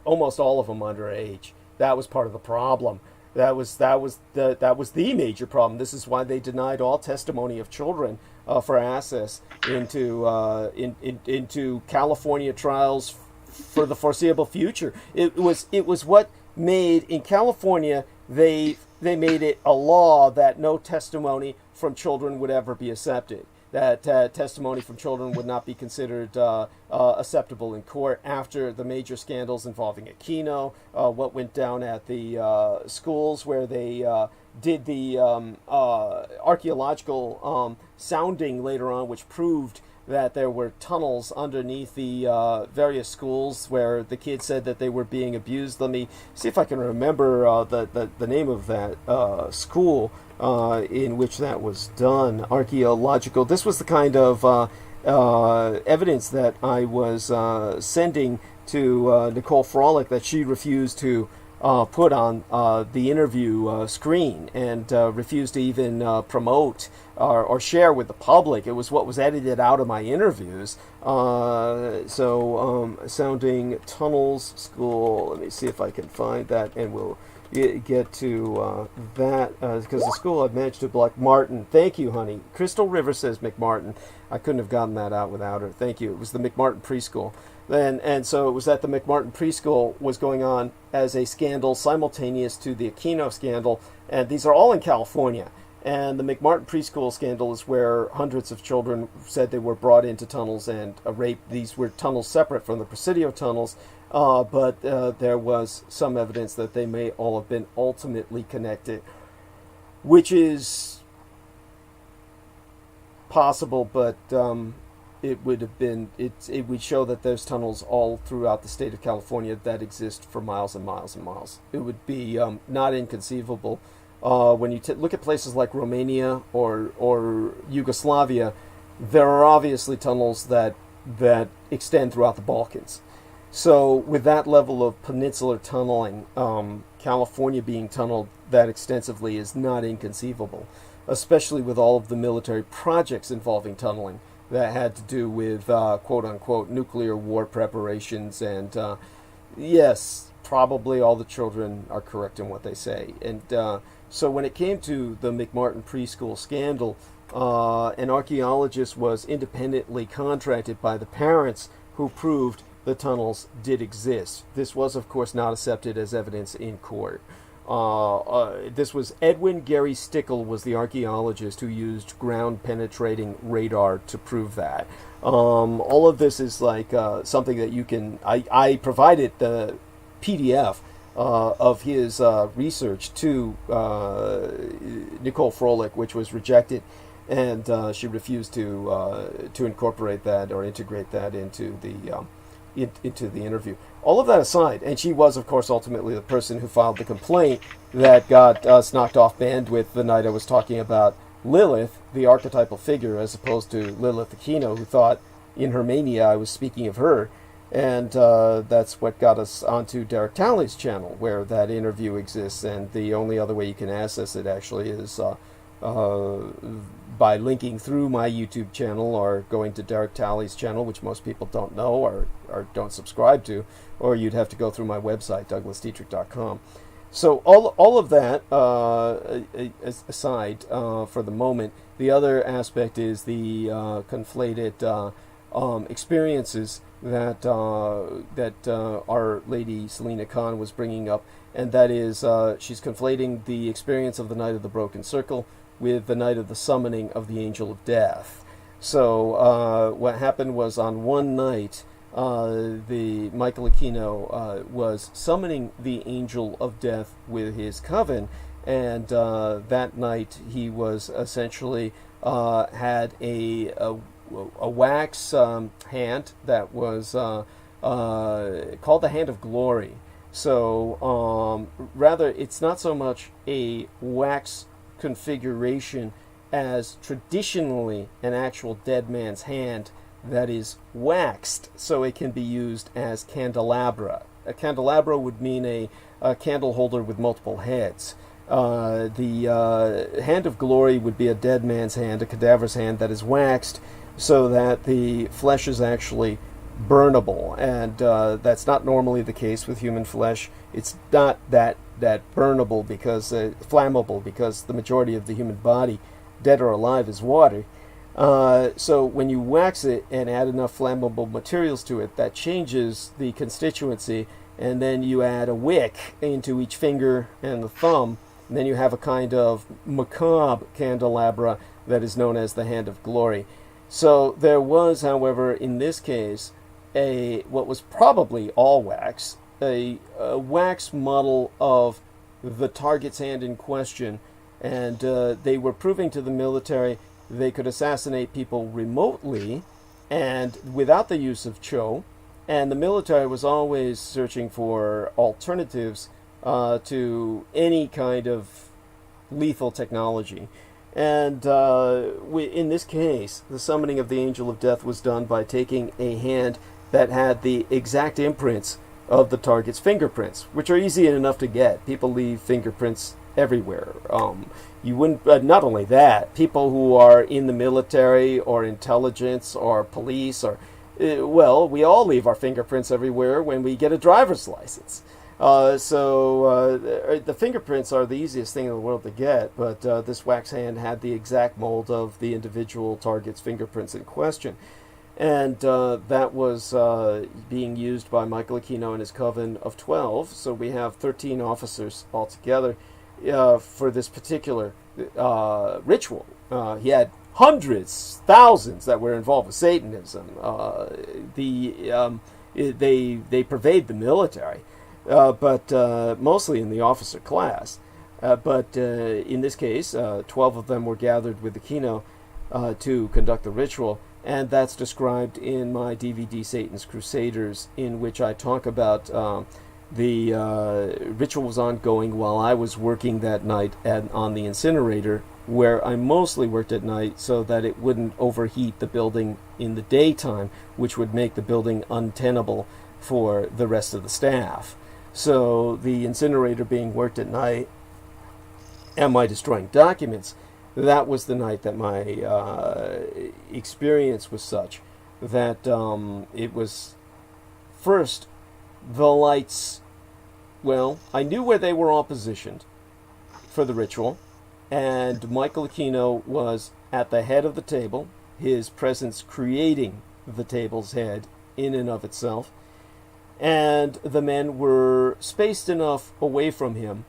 almost all of them underage. That was part of the problem. That was the major problem. This is why they denied all testimony of children for access into California trials for the foreseeable future. It was what made in California they made it a law that no testimony from children would ever be accepted. That testimony from children would not be considered acceptable in court after the major scandals involving Aquino, what went down at the schools where they did the archaeological sounding later on, which proved that there were tunnels underneath the various schools where the kids said that they were being abused. Let me see if I can remember the name of that school in which that was done. Archaeological. This was the kind of evidence that I was sending to Nicole Frolick that she refused to put on the interview screen and refused to even promote or share with the public. It was what was edited out of my interviews. Sounding Tunnels School. Let me see if I can find that, and we'll get to that, because the school I've managed to block. Martin, thank you, honey. Crystal River says McMartin. I couldn't have gotten that out without her. Thank you. It was the McMartin Preschool. And so it was that the McMartin Preschool was going on as a scandal simultaneous to the Aquino scandal, and these are all in California. And the McMartin Preschool scandal is where hundreds of children said they were brought into tunnels and raped. These were tunnels separate from the Presidio tunnels, but there was some evidence that they may all have been ultimately connected, which is possible, but it would have been, it would show that there's tunnels all throughout the state of California that exist for miles and miles and miles. It would be not inconceivable. When you look at places like Romania or Yugoslavia, there are obviously tunnels that extend throughout the Balkans. So with that level of peninsular tunneling, California being tunneled that extensively is not inconceivable, especially with all of the military projects involving tunneling that had to do with quote-unquote nuclear war preparations. And yes, probably all the children are correct in what they say. And so when it came to the McMartin Preschool scandal, an archaeologist was independently contracted by the parents who proved the tunnels did exist. This was, of course, not accepted as evidence in court. This was Edwin Gary Stickle was the archaeologist who used ground-penetrating radar to prove that. All of this is like something that you can... I provided the PDF of his research to Nicole Frolick, which was rejected, and she refused to incorporate that or integrate that into the interview. All of that aside, and she was, of course, ultimately the person who filed the complaint that got us knocked off bandwidth the night I was talking about Lilith, the archetypal figure, as opposed to Lilith Aquino, who thought in her mania I was speaking of her. And that's what got us onto Derek Talley's channel, where that interview exists. And the only other way you can access it actually is by linking through my YouTube channel or going to Derek Talley's channel, which most people don't know or don't subscribe to, or you'd have to go through my website, douglasdietrich.com. So all of that aside, for the moment, the other aspect is the conflated experiences that Our Lady Selena Khan was bringing up, and that is she's conflating the experience of the Night of the Broken Circle with the night of the summoning of the Angel of Death. So what happened was, on one night, the Michael Aquino was summoning the Angel of Death with his coven, and that night he was essentially had a wax hand that was called the Hand of Glory. So rather, it's not so much a wax configuration as traditionally an actual dead man's hand that is waxed, so it can be used as candelabra. A candelabra would mean a candle holder with multiple heads. The Hand of Glory would be a dead man's hand, a cadaver's hand that is waxed, so that the flesh is actually burnable, and that's not normally the case with human flesh. It's not that burnable, because flammable, because the majority of the human body, dead or alive, is water. So when you wax it and add enough flammable materials to it, that changes the constituency, and then you add a wick into each finger and the thumb, and then you have a kind of macabre candelabra that is known as the Hand of Glory. So there was, however, in this case, what was probably all wax, a wax model of the target's hand in question, and they were proving to the military they could assassinate people remotely and without the use of Cho, and the military was always searching for alternatives to any kind of lethal technology. And in this case, the summoning of the Angel of Death was done by taking a hand that had the exact imprints of the target's fingerprints, which are easy enough to get. People leave fingerprints everywhere. You wouldn't. Not only that, people who are in the military or intelligence or police, or well, we all leave our fingerprints everywhere when we get a driver's license. So the fingerprints are the easiest thing in the world to get, but this wax hand had the exact mold of the individual target's fingerprints in question. And that was being used by Michael Aquino and his coven of 12. So we have 13 officers altogether for this particular ritual. He had hundreds, thousands that were involved with Satanism. They pervade the military, but mostly in the officer class. But in this case, 12 of them were gathered with Aquino to conduct the ritual. And that's described in my DVD, Satan's Crusaders, in which I talk about the ritual was ongoing while I was working that night on the incinerator, where I mostly worked at night so that it wouldn't overheat the building in the daytime, which would make the building untenable for the rest of the staff. So the incinerator being worked at night, and my destroying documents, that was the night that my experience was such that it was first the lights. Well, I knew where they were all positioned for the ritual, and Michael Aquino was at the head of the table, his presence creating the table's head in and of itself, and the men were spaced enough away from him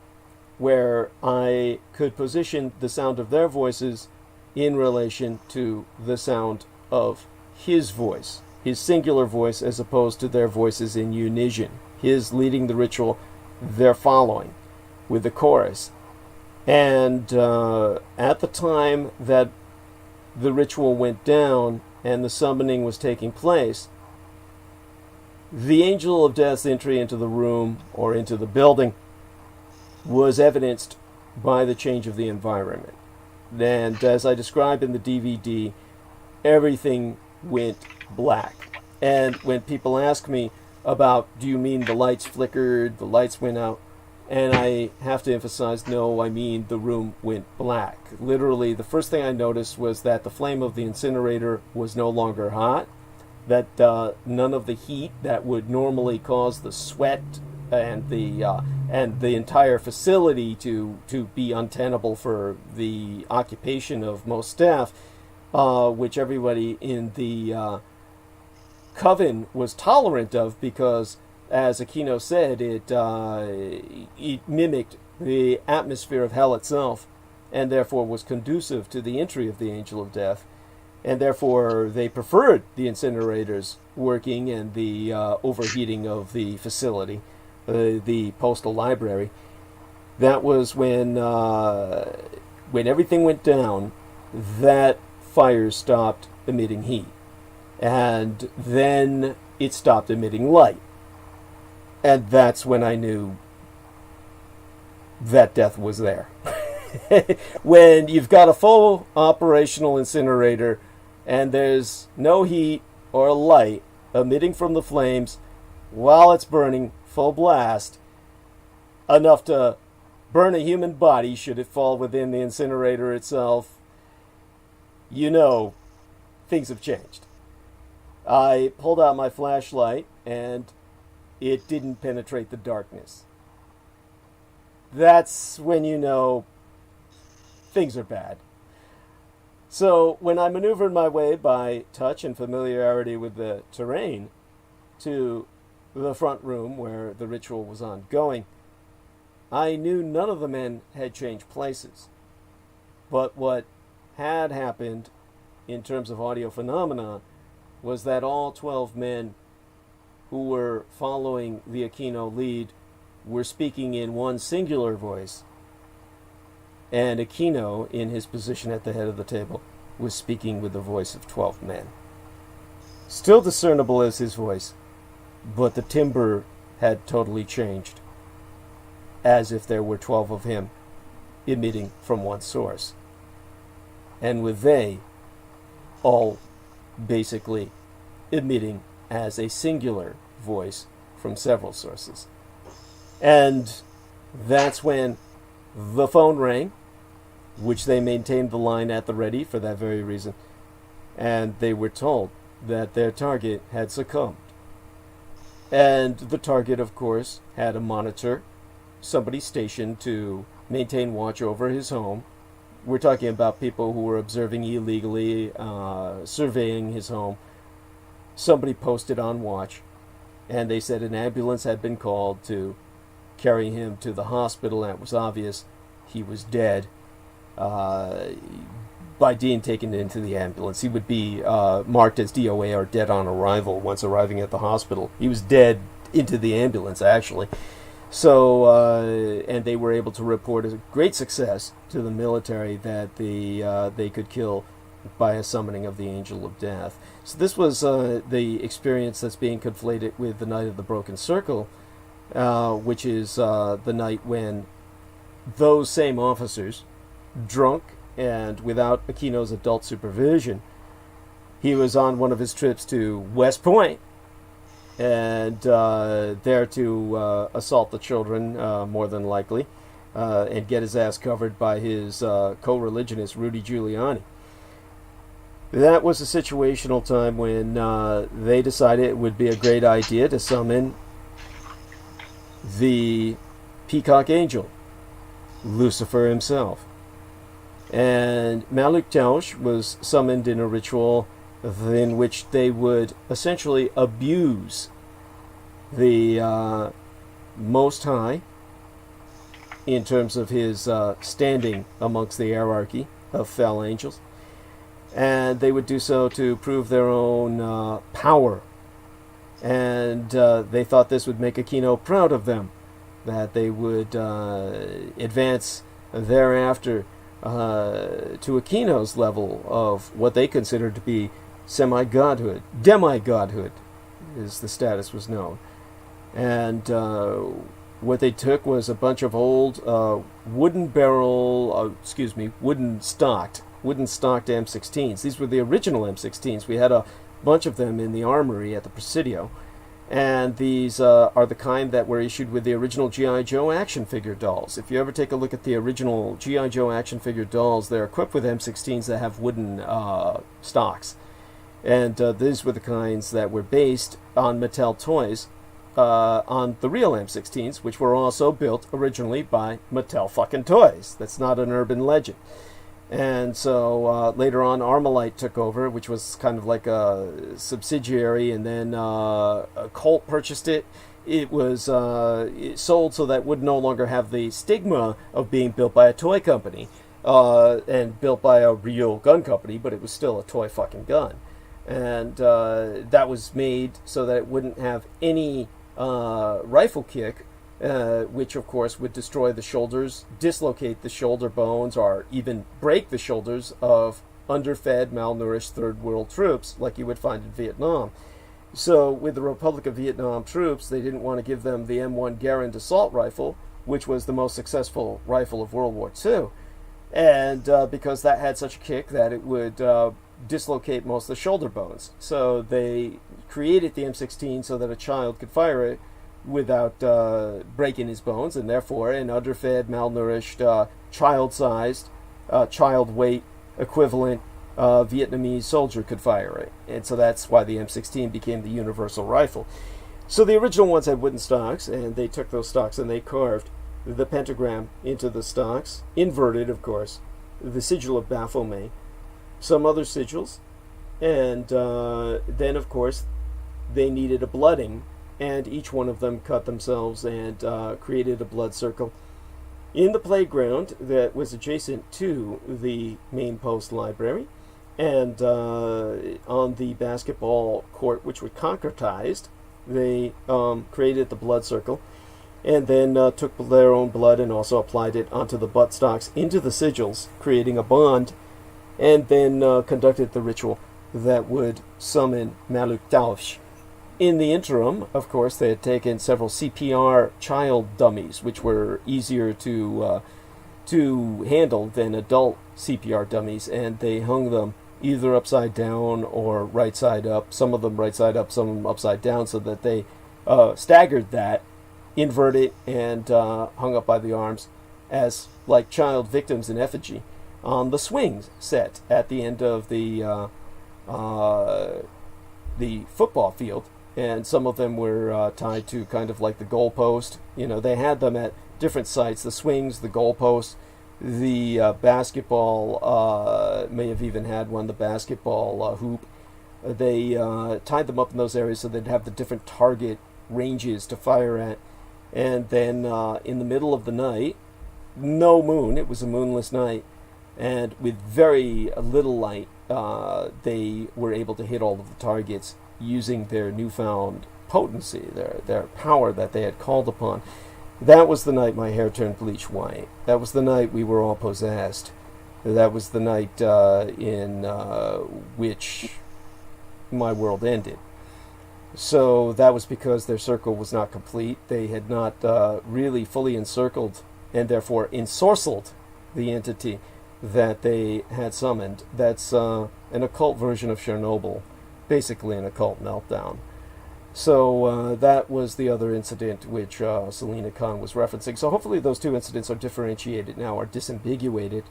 where I could position the sound of their voices in relation to the sound of his voice, his singular voice, as opposed to their voices in unison, his leading the ritual, their following with the chorus. And at the time that the ritual went down and the summoning was taking place, the Angel of Death's entry into the room or into the building was evidenced by the change of the environment. And as I describe in the DVD, everything went black. And when people ask me about, do you mean the lights flickered, the lights went out, and I have to emphasize, no, I mean the room went black. Literally, the first thing I noticed was that the flame of the incinerator was no longer hot, that none of the heat that would normally cause the sweat and the entire facility to be untenable for the occupation of most staff, which everybody in the coven was tolerant of because, as Aquino said, it mimicked the atmosphere of hell itself, and therefore was conducive to the entry of the angel of death, and therefore they preferred the incinerators working and the overheating of the facility, the postal library. That was when everything went down, that fire stopped emitting heat, and then it stopped emitting light, and that's when I knew that death was there. When you've got a full operational incinerator and there's no heat or light emitting from the flames while it's burning full blast, enough to burn a human body should it fall within the incinerator itself, you know things have changed. I pulled out my flashlight and it didn't penetrate the darkness. That's when you know things are bad. So when I maneuvered my way by touch and familiarity with the terrain to the front room where the ritual was ongoing, I knew none of the men had changed places. But what had happened in terms of audio phenomena was that all 12 men who were following the Aquino lead were speaking in one singular voice, and Aquino, in his position at the head of the table, was speaking with the voice of 12 men. Still discernible as his voice, but the timbre had totally changed, as if there were 12 of him emitting from one source, and with they all basically emitting as a singular voice from several sources. And that's when the phone rang, which they maintained the line at the ready for that very reason, and they were told that their target had succumbed. And the target, of course, had a monitor, somebody stationed to maintain watch over his home. We're talking about people who were observing illegally, surveying his home. Somebody posted on watch, and they said an ambulance had been called to carry him to the hospital, and it was obvious he was dead. By being taken into the ambulance, he would be marked as DOA, or dead on arrival, once arriving at the hospital. He was dead into the ambulance, actually. So, and they were able to report a great success to the military that they could kill by a summoning of the Angel of Death. So this was the experience that's being conflated with the Night of the Broken Circle, which is the night when those same officers, drunk and without Aquino's adult supervision, he was on one of his trips to West Point, and there to assault the children, more than likely, and get his ass covered by his co-religionist Rudy Giuliani. That was a situational time when they decided it would be a great idea to summon the Peacock Angel, Lucifer himself. And Maluk Tausch was summoned in a ritual in which they would essentially abuse the Most High in terms of his standing amongst the hierarchy of fell angels. And they would do so to prove their own power. And they thought this would make Aquino proud of them, that they would advance thereafter to Aquino's level of what they considered to be semi-godhood. Demi-godhood, as the status was known. And what they took was a bunch of old wooden stocked M16s. These were the original M16s. We had a bunch of them in the armory at the Presidio. And these are the kind that were issued with the original G.I. Joe action figure dolls. If you ever take a look at the original G.I. Joe action figure dolls, they're equipped with M16s that have wooden stocks. And these were the kinds that were based on Mattel toys on the real M16s, which were also built originally by Mattel fucking Toys. That's not an urban legend. And so later on, Armalite took over, which was kind of like a subsidiary, and then Occult purchased it. It was sold so that it would no longer have the stigma of being built by a toy company and built by a real gun company, but it was still a toy fucking gun. And that was made so that it wouldn't have any rifle kick, which of course would destroy the shoulders, dislocate the shoulder bones, or even break the shoulders of underfed, malnourished third world troops like you would find in Vietnam. So with the Republic of Vietnam troops, they didn't want to give them the M1 Garand assault rifle, which was the most successful rifle of World War II. And because that had such a kick that it would dislocate most of the shoulder bones. So they created the M16 so that a child could fire it without breaking his bones, and therefore an underfed, malnourished, child-sized, child weight equivalent Vietnamese soldier could fire it. And so that's why the M16 became the universal rifle. So the original ones had wooden stocks, and they took those stocks and they carved the pentagram into the stocks, inverted, of course, the sigil of Baphomet, some other sigils, and then, of course, they needed a blooding, and each one of them cut themselves and created a blood circle in the playground that was adjacent to the main post library, and on the basketball court, which was concretized, they created the blood circle, and then took their own blood and also applied it onto the buttstocks, into the sigils, creating a bond, and then conducted the ritual that would summon Maluk Taush. In the interim, of course, they had taken several CPR child dummies, which were easier to handle than adult CPR dummies, and they hung them either upside down or right side up, some of them right side up, some of them upside down, so that they staggered that, inverted, and hung up by the arms as like child victims in effigy on the swings set at the end of the football field. And some of them were tied to kind of like the goalpost. You know, they had them at different sites, the swings, the goalpost, the basketball, may have even had one, the basketball hoop. They tied them up in those areas so they'd have the different target ranges to fire at. And then in the middle of the night, no moon, it was a moonless night, and with very little light, they were able to hit all of the targets using their newfound potency, their power that they had called upon. That was the night my hair turned bleach white. That was the night we were all possessed. That was the night in which my world ended. So that was because their circle was not complete. They had not really fully encircled and therefore ensorcelled the entity that they had summoned. That's an occult version of Chernobyl, basically an occult meltdown. So that was the other incident which Selena Khan was referencing. So hopefully those two incidents are differentiated now, are disambiguated,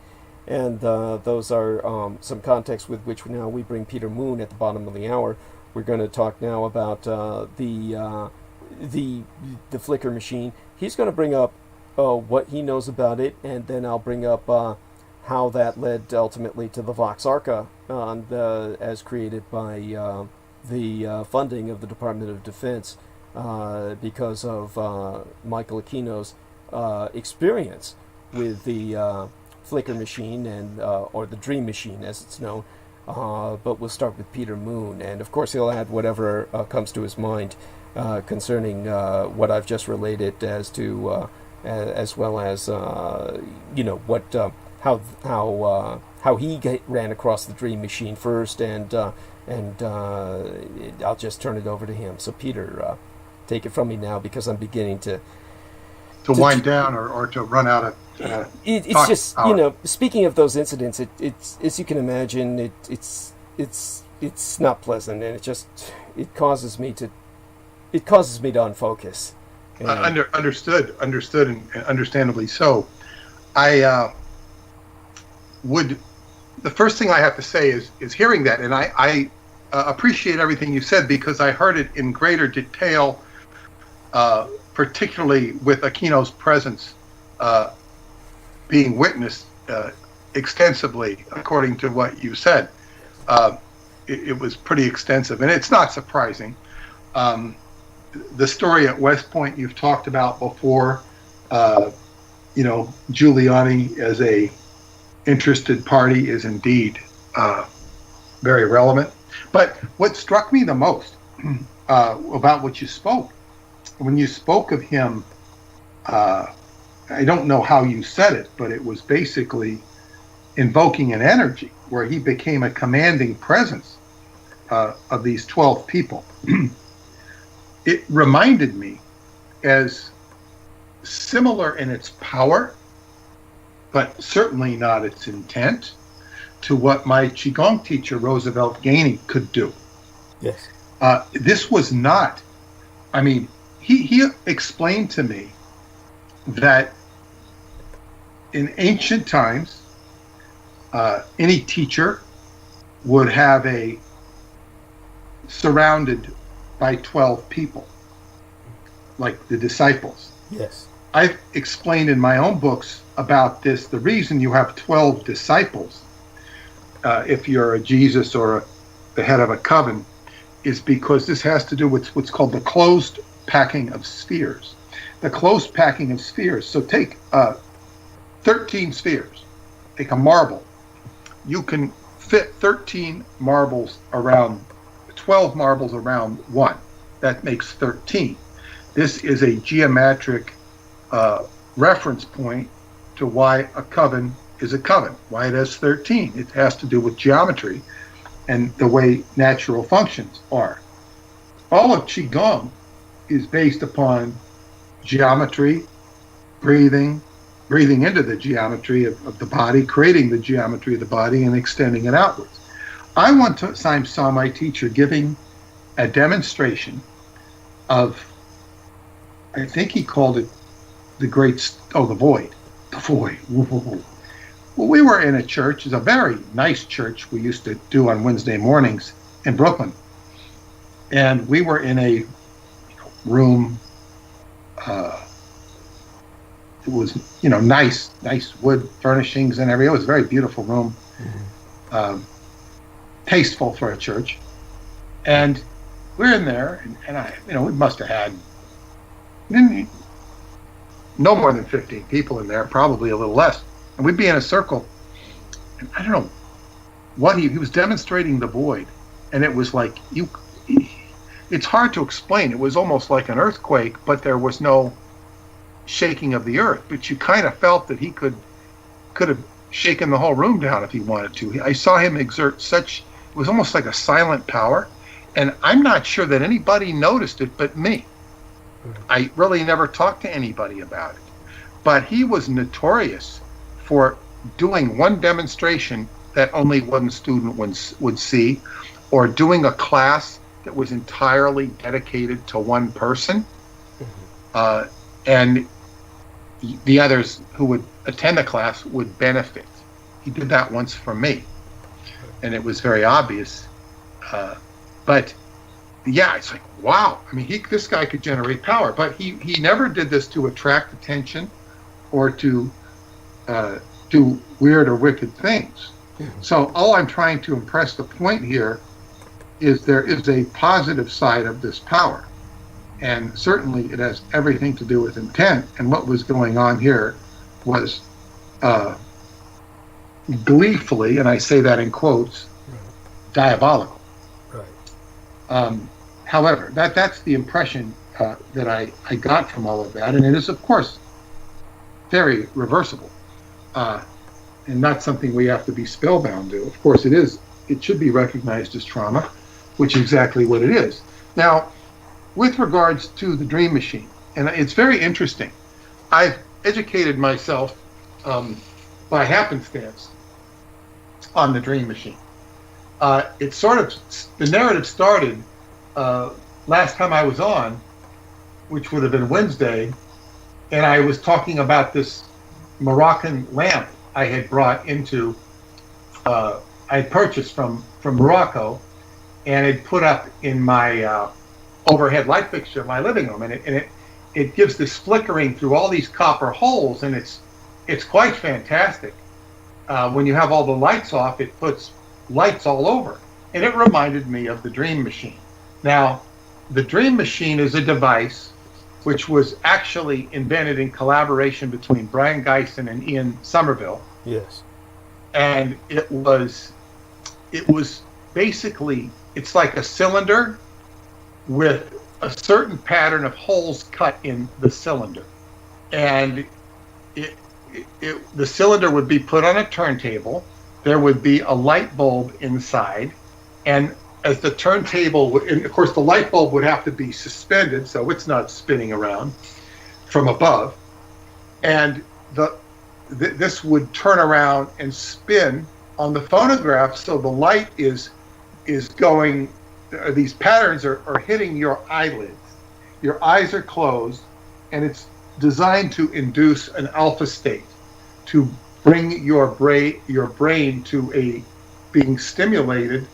and those are some context with which now we bring Peter Moon at the bottom of the hour. We're going to talk now about the Flickr machine. He's going to bring up what he knows about it, and then I'll bring up how that led ultimately to the Vox Arca as created by the funding of the Department of Defense because of Michael Aquino's experience with the Flickr machine and or the Dream Machine as it's known. But we'll start with Peter Moon, and of course he'll add whatever comes to his mind concerning what I've just related as to as well as what how he ran across the Dream Machine first, and I'll just turn it over to him. So Peter, take it from me now, because I'm beginning to wind down or to run out of. It's just power. Speaking of those incidents, it's as you can imagine, it's not pleasant, and it causes me to unfocus. Understood, and understandably so. I the first thing I have to say is hearing that, and I appreciate everything you said, because I heard it in greater detail particularly with Aquino's presence being witnessed extensively, according to what you said. It was pretty extensive, and it's not surprising. The story at West Point you've talked about before, Giuliani as a interested party is indeed very relevant. But what struck me the most about what you spoke, when you spoke of him, I don't know how you said it, but it was basically invoking an energy where he became a commanding presence of these 12 people. It reminded me as similar in its power, but certainly not its intent, to what my Qigong teacher, Roosevelt Gainey, could do. Yes. This was not, he explained to me that in ancient times, any teacher would have surrounded by 12 people, like the disciples. Yes. I've explained in my own books about this. The reason you have 12 disciples, if you're a Jesus or the head of a coven, is because this has to do with what's called the closed packing of spheres. The closed packing of spheres. So take 13 spheres. Take a marble. You can fit 13 marbles around, 12 marbles around one. That makes 13. This is a geometric reference point to why a coven is a coven, why it has 13. It has to do with geometry and the way natural functions are. All of Qigong is based upon geometry, breathing into the geometry of the body, creating the geometry of the body and extending it outwards. I one time saw my teacher giving a demonstration of, I think he called it the void. The void. Well, we were in a church. It's a very nice church we used to do on Wednesday mornings in Brooklyn. And we were in a room. It was, nice wood furnishings and everything. It was a very beautiful room. Mm-hmm. Tasteful for a church. And we're in there, and I, we must have had no more than 15 people in there, probably a little less. And we'd be in a circle, and I don't know what he was demonstrating the void, and it was like it's hard to explain. It was almost like an earthquake, but there was no shaking of the earth. But you kind of felt that he could have shaken the whole room down if he wanted to. I saw him exert it was almost like a silent power, and I'm not sure that anybody noticed it but me. I really never talked to anybody about it. But he was notorious for doing one demonstration that only one student would see, or doing a class that was entirely dedicated to one person, and the others who would attend the class would benefit. He did that once for me, and it was very obvious. But yeah, it's like, wow. This guy could generate power, but he never did this to attract attention or to do weird or wicked things. So all I'm trying to impress the point here is there is a positive side of this power. And certainly it has everything to do with intent. And what was going on here was gleefully, and I say that in quotes, diabolical. Right. However, that's the impression that I got from all of that. And it is, of course, very reversible. And not something we have to be spellbound to. Of course, it should be recognized as trauma, which is exactly what it is. Now, with regards to the dream machine, and it's very interesting. I've educated myself by happenstance on the dream machine. The narrative started last time I was on, which would have been Wednesday, and I was talking about this Moroccan lamp I had brought into, I had purchased from Morocco, and had put up in my overhead light fixture in my living room, and it gives this flickering through all these copper holes, and it's quite fantastic. When you have all the lights off, it puts lights all over, and it reminded me of the Dream Machine. Now, the Dream Machine is a device which was actually invented in collaboration between Brian Geisen and Ian Somerville. Yes. And it was basically, it's like a cylinder with a certain pattern of holes cut in the cylinder. And the cylinder would be put on a turntable. There would be a light bulb inside, and as the turntable would, and of course the light bulb would have to be suspended so it's not spinning around from above, and this would turn around and spin on the phonograph, so the light is going, these patterns are hitting your eyelids. Your eyes are closed, and it's designed to induce an alpha state, to bring your brain to a being stimulated,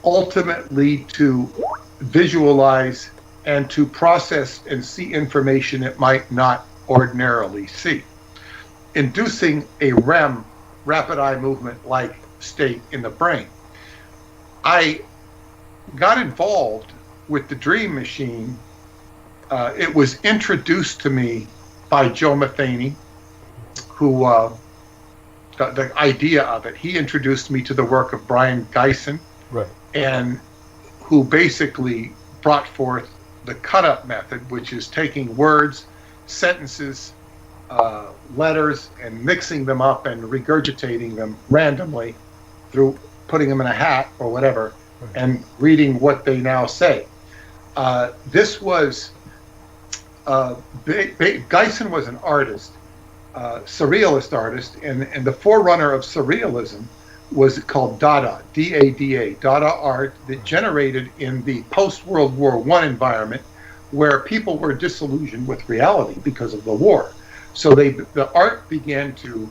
ultimately to visualize and to process and see information it might not ordinarily see, inducing a REM, rapid eye movement like state in the brain. I got involved with the Dream Machine. It was introduced to me by Joe Matheny, who the idea of it. He introduced me to the work of Brian Geisen, right, and who basically brought forth the cut-up method, which is taking words, sentences, letters, and mixing them up and regurgitating them randomly through putting them in a hat or whatever, right, and reading what they now say. This was Geisen was an artist, surrealist artist, and the forerunner of surrealism was called Dada, D-A-D-A, Dada art, that generated in the post-World War I environment where people were disillusioned with reality because of the war. So the art began to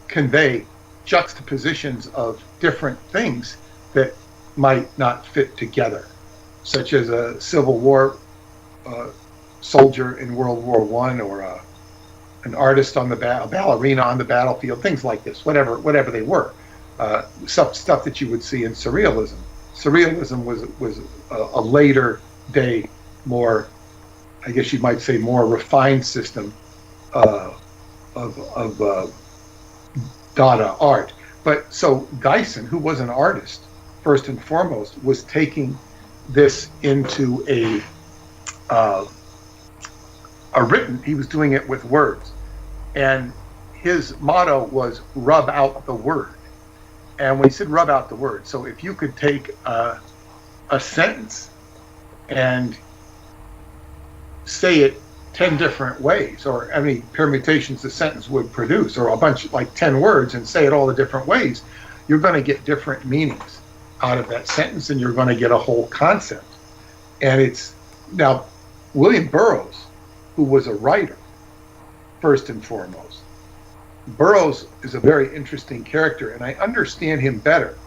convey juxtapositions of different things that might not fit together, such as a Civil War soldier in World War I, or an artist on a ballerina on the battlefield, things like this, whatever they were, stuff that you would see in surrealism. Surrealism was a later day, more, I guess you might say, more refined system of Dada art. But so Geisen, who was an artist first and foremost, was taking this into a written, he was doing it with words. And his motto was rub out the word. And when he said rub out the word, so if you could take a sentence and say it 10 different ways, or how many permutations the sentence would produce, or a bunch, like 10 words, and say it all the different ways, you're going to get different meanings out of that sentence, and you're going to get a whole concept. And it's, now, William Burroughs, who was a writer, first and foremost. Burroughs is a very interesting character, and I understand him better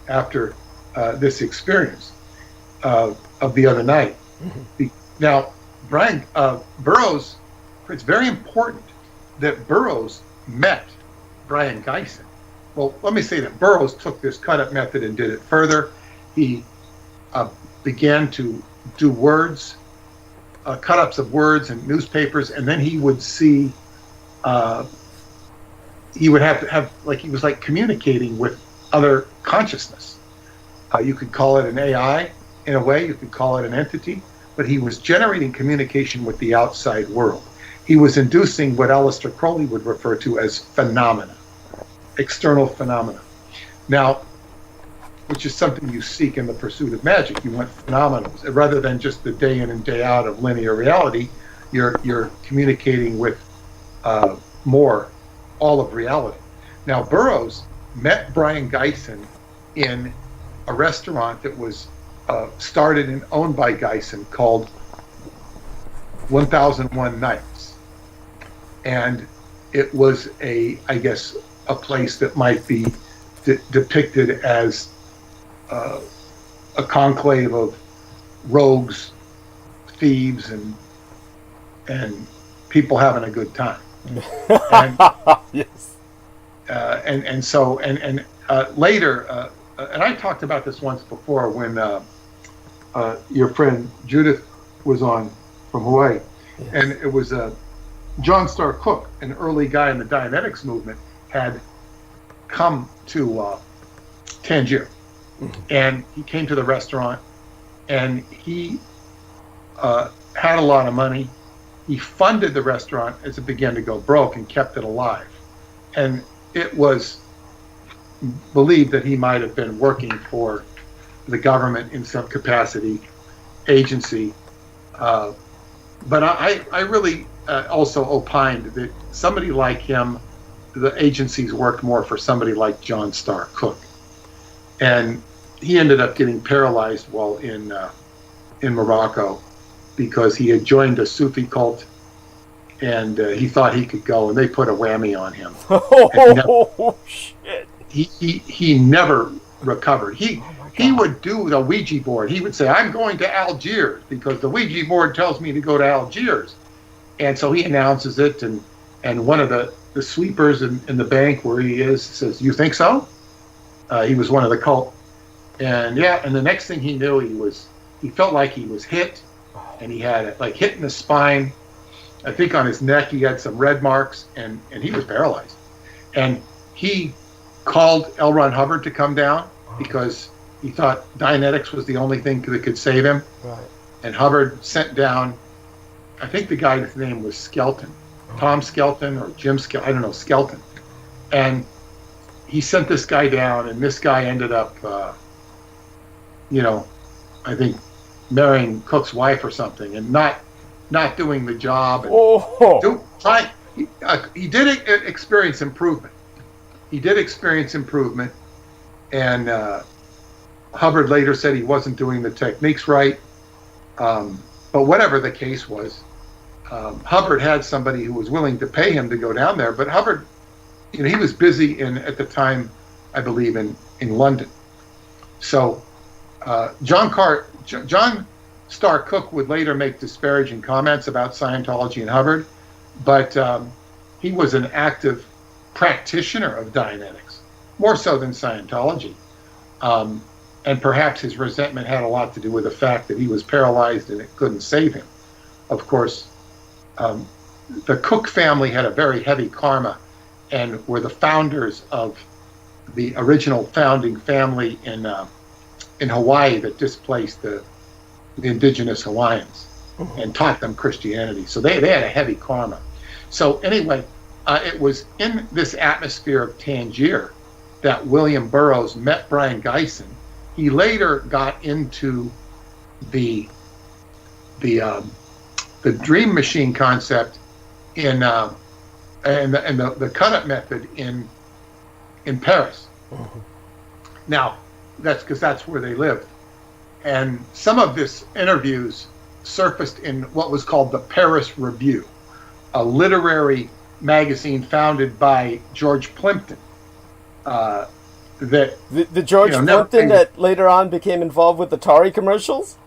after this experience of the other night. Mm-hmm. Now, Burroughs, it's very important that Burroughs met Brian Geisen. Well, let me say that Burroughs took this cut-up method and did it further. He began to do words, cut-ups of words and newspapers, and then he would see, he would have to have, like, he was like communicating with other consciousness. You could call it an AI in a way, you could call it an entity, but he was generating communication with the outside world. He was inducing what Aleister Crowley would refer to as phenomena, external phenomena. Now, which is something you seek in the pursuit of magic. You want phenomena. Rather than just the day in and day out of linear reality, you're communicating with more, all of reality. Now, Burroughs met Brian Geisen in a restaurant that was started and owned by Geisen called 1001 Nights. And it was I guess, a place that might be depicted as a conclave of rogues thieves and people having a good time. And, Yes. and later, and I talked about this once before when your friend Judith was on from Hawaii, Yes. and it was John Starr Cook, an early guy in the Dianetics movement, had come to Tangier, and he came to the restaurant, and he had a lot of money. He funded the restaurant as it began to go broke and kept it alive. And it was believed that he might have been working for the government in some capacity, agency. But I really also opined that somebody like him, the agencies worked more for somebody like John Starr Cook. And he ended up getting paralyzed while in Morocco because he had joined a Sufi cult, and he thought he could go, and they put a whammy on him. Oh, shit. He never recovered. He would do the Ouija board. He would say, I'm going to Algiers because the Ouija board tells me to go to Algiers. And so he announces it, and one of the sweepers in the bank where he is says, you think so? He was one of the cult. And and the next thing he knew, he felt like he was hit, and he had like hit in the spine. I think on his neck he had some red marks, and he was paralyzed. And he called L. Ron Hubbard to come down because he thought Dianetics was the only thing that could save him. Right. And Hubbard sent down, I think the guy's name was Skelton, Tom Skelton or Jim Skelton, I don't know, Skelton. And he sent this guy down, and this guy ended up, I think marrying Cook's wife or something, and not doing the job. And he did experience improvement. And Hubbard later said he wasn't doing the techniques right. But whatever the case was, Hubbard had somebody who was willing to pay him to go down there. But Hubbard, he was busy at the time, I believe, in London. So John Starr Cook would later make disparaging comments about Scientology and Hubbard, but he was an active practitioner of Dianetics, more so than Scientology. And perhaps his resentment had a lot to do with the fact that he was paralyzed and it couldn't save him. Of course, the Cook family had a very heavy karma and were the founders of the original founding family in Hawaii that displaced the indigenous Hawaiians and taught them Christianity. So they had a heavy karma. So anyway, it was in this atmosphere of Tangier that William Burroughs met Brian Geisen. He later got into the dream machine concept and the cut-up method in Paris. Now, that's because that's where they lived. And some of this interviews surfaced in what was called the Paris Review, a literary magazine founded by George Plimpton. The George Plimpton that later on became involved with the Atari commercials?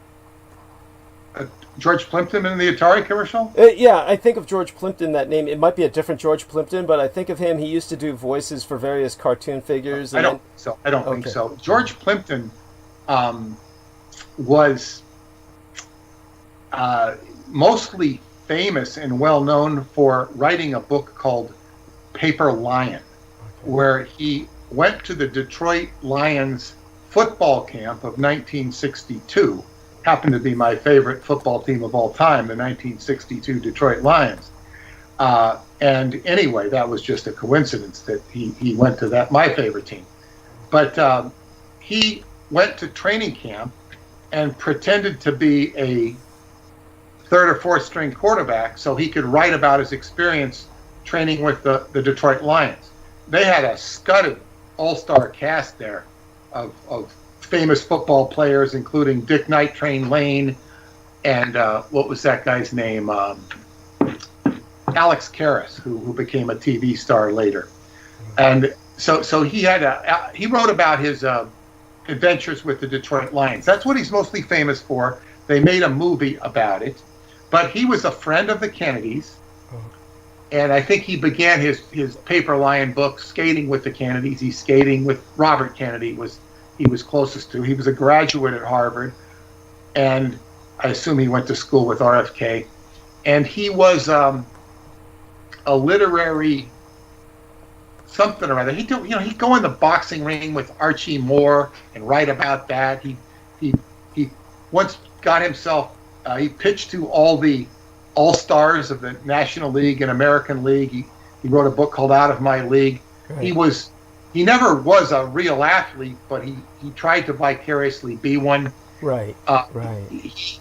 George Plimpton in the Atari commercial? Yeah, I think of George Plimpton, that name. It might be a different George Plimpton, but I think of him. He used to do voices for various cartoon figures. I don't think so. George Plimpton was mostly famous and well known for writing a book called Paper Lion, where he went to the Detroit Lions football camp of 1962. Happened to be my favorite football team of all time, the 1962 Detroit Lions. And anyway, that was just a coincidence that he went to my favorite team. But he went to training camp and pretended to be a third or fourth string quarterback so he could write about his experience training with the Detroit Lions. They had a studded all-star cast there of famous football players, including Dick Night Train Lane and what was that guy's name? Alex Karras, who became a TV star later. And so he he wrote about his adventures with the Detroit Lions. That's what he's mostly famous for. They made a movie about it, but he was a friend of the Kennedys, and I think he began his Paper Lion book skating with the Kennedys. He's skating with Robert Kennedy, he was closest to. He was a graduate at Harvard, and I assume he went to school with RFK, and he was a literary something or other. He'd go in the boxing ring with Archie Moore and write about that. He once got himself. He pitched to all the all-stars of the National League and American League. He wrote a book called Out of My League. Right. He never was a real athlete, but he tried to vicariously be one. Right. Right.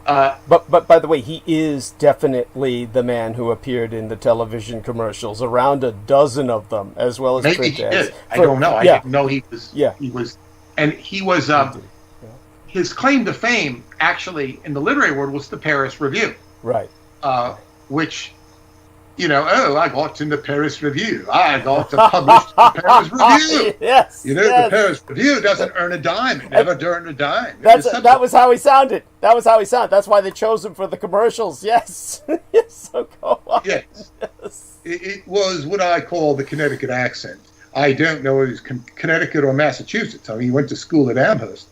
But by the way, he is definitely the man who appeared in the television commercials, around a dozen of them, as well as maybe he did. I don't know. I didn't know he was. Yeah. He was, and he was. His claim to fame, actually, in the literary world, was the Paris Review. Right. Which, I got in the Paris Review. I got published in the Paris Review. Yes. The Paris Review doesn't earn a dime. It never earned a dime. That was how he sounded. That's why they chose him for the commercials. Yes. Yes. So go on. Yes. It was what I call the Connecticut accent. I don't know if it was Connecticut or Massachusetts. I mean, he went to school at Amherst.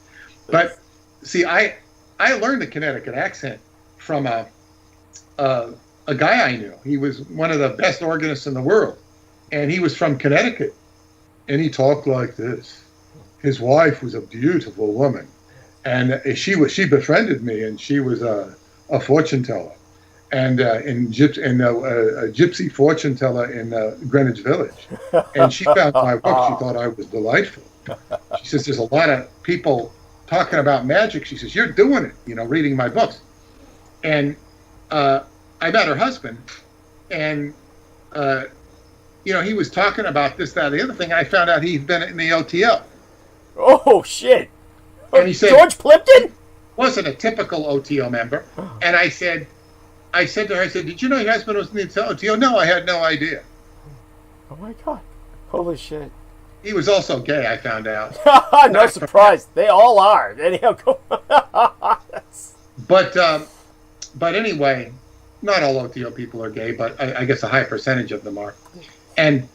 But, see, I learned the Connecticut accent from a guy I knew. He was one of the best organists in the world, and he was from Connecticut, and he talked like this. His wife was a beautiful woman, and she befriended me, and she was a fortune teller, and a gypsy fortune teller in Greenwich Village, and she found my book. She thought I was delightful. She says there's a lot of people talking about magic. She says, you're doing it, reading my books. And I met her husband, and he was talking about this, that, the other thing. I found out he'd been in the OTL. Oh shit! And he said, George Plimpton wasn't a typical OTL member. And I said to her, did you know your husband was in the OTL? No, I had no idea. Oh my God! Holy shit! He was also gay, I found out. No surprise. They all are. Anyhow, But anyway, not all OTO people are gay, but I guess a high percentage of them are. And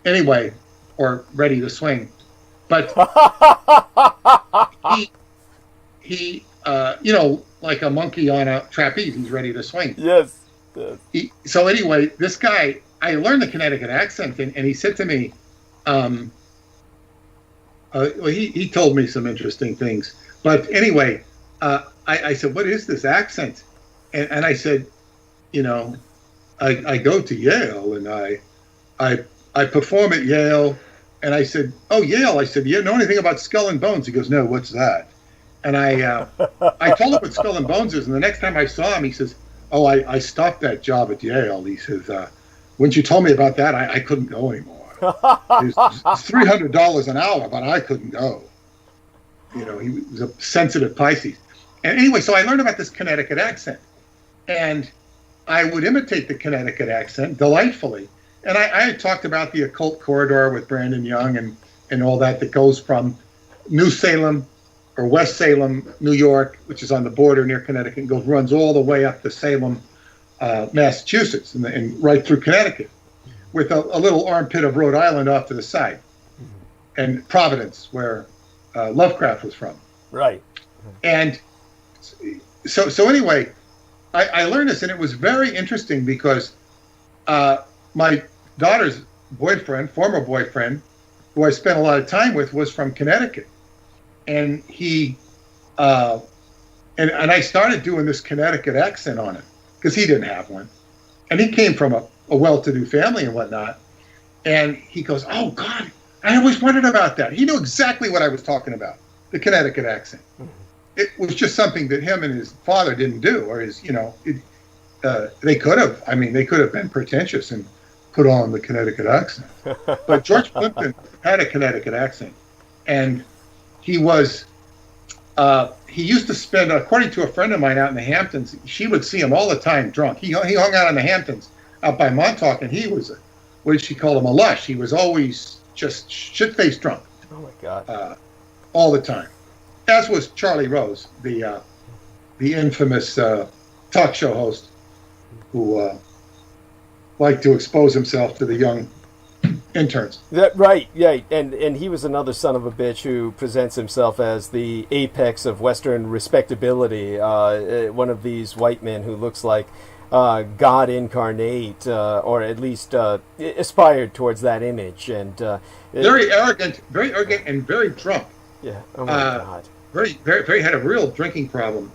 anyway, or ready to swing. But he like a monkey on a trapeze, he's ready to swing. Yes. So anyway, this guy, I learned the Connecticut accent, and he said to me, he told me some interesting things. But anyway, I said, what is this accent? And I said, I go to Yale, and I perform at Yale. And I said, oh, Yale. I said, you know anything about Skull and Bones? He goes, no, what's that? And I told him what Skull and Bones is. And the next time I saw him, he says, oh, I stopped that job at Yale. He says, when you told me about that, I couldn't go anymore. It's $300 an hour, but I couldn't go. He was a sensitive Pisces. And anyway, so I learned about this Connecticut accent. And I would imitate the Connecticut accent delightfully. And I had talked about the occult corridor with Brandon Young and all that goes from New Salem or West Salem, New York, which is on the border near Connecticut, runs all the way up to Salem, Massachusetts, and right through Connecticut, with a little armpit of Rhode Island off to the side, and Providence, where Lovecraft was from. Right. And so anyway, I learned this, and it was very interesting because my daughter's former boyfriend, who I spent a lot of time with, was from Connecticut. And he, and I started doing this Connecticut accent on him, because he didn't have one. And he came from a well-to-do family and whatnot. And he goes, oh, God, I always wondered about that. He knew exactly what I was talking about, the Connecticut accent. It was just something that him and his father didn't do, or they could have. I mean, they could have been pretentious and put on the Connecticut accent. But George Plimpton had a Connecticut accent. And he was, he used to spend, according to a friend of mine out in the Hamptons, she would see him all the time drunk. He hung out in the Hamptons out by Montauk, and he was, what did she call him, a lush. He was always just shit-faced drunk. Oh, my God. All the time. As was Charlie Rose, the the infamous talk show host who liked to expose himself to the young interns. Right, yeah, and he was another son of a bitch who presents himself as the apex of Western respectability. One of these white men who looks like God incarnate, or at least aspired towards that image, and very arrogant, and very drunk. Yeah. Oh my God. Very had a real drinking problem.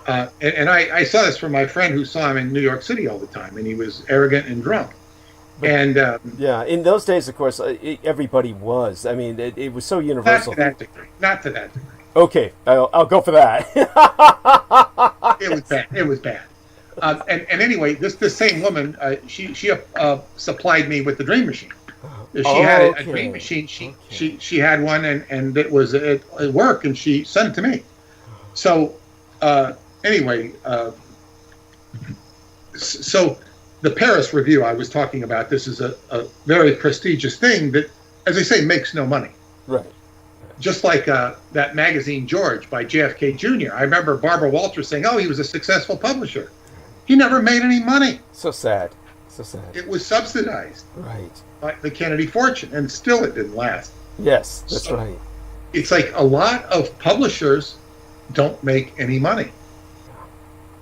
And I saw this from my friend who saw him in New York City all the time, and he was arrogant and drunk. And yeah, in those days, of course, everybody was. I mean, it was so universal. Not to that degree. Okay, I'll go for that. It was bad. And anyway, this same woman, she supplied me with the Dream Machine. She had a Dream Machine. She had one, and it worked, and she sent it to me. So anyway, so the Paris Review I was talking about, this is a very prestigious thing that, as I say, makes no money. Right. Just like that magazine George by JFK Jr. I remember Barbara Walters saying, "Oh, he was a successful publisher. He never made any money." So sad. So sad. It was subsidized. Right. By the Kennedy fortune, and still it didn't last. Yes, that's right. It's like a lot of publishers don't make any money.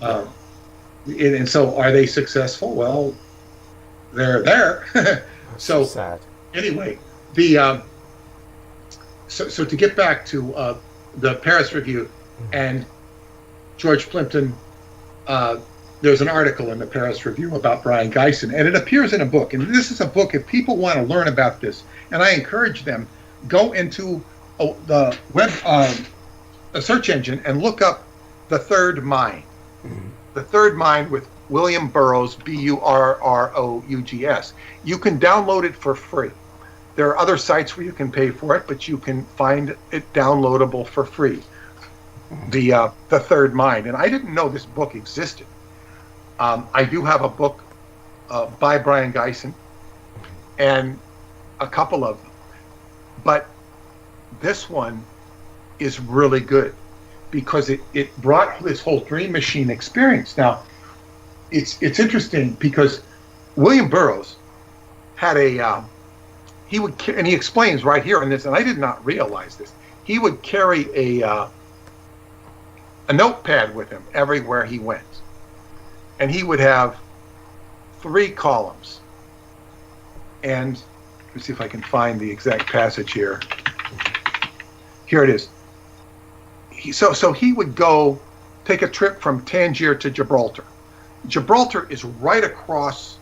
And so are they successful? Well, they're there. So sad. Anyway, so to get back to the Paris Review and George Plimpton, there's an article in the Paris Review about Brian Geisen, and it appears in a book. And this is a book, if people want to learn about this, and I encourage them, go into the web, a search engine, and look up The Third Mind. Mm-hmm. The Third Mind with William Burroughs, Burroughs. You can download it for free. There are other sites where you can pay for it, but you can find it downloadable for free. The Third Mind. And I didn't know this book existed. I do have a book by Brian Geisen, and a couple of them. But this one is really good because it brought this whole Dream Machine experience. Now, it's interesting because William Burroughs had and he explains right here in this, and I did not realize this, he would carry a notepad with him everywhere he went. And he would have 3 columns. And let's see if I can find the exact passage here. Here it is. So he would go take a trip from Tangier to Gibraltar. Gibraltar is right across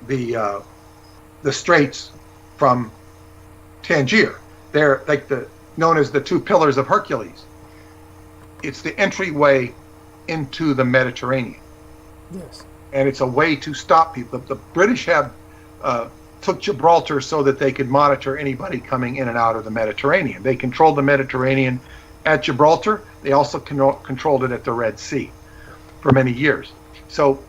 the straits from Tangier. They're like known as the 2 pillars of Hercules. It's the entryway into the Mediterranean. Yes. And it's a way to stop people. The British took Gibraltar so that they could monitor anybody coming in and out of the Mediterranean. They controlled the Mediterranean at Gibraltar. They also controlled it at the Red Sea for many years. So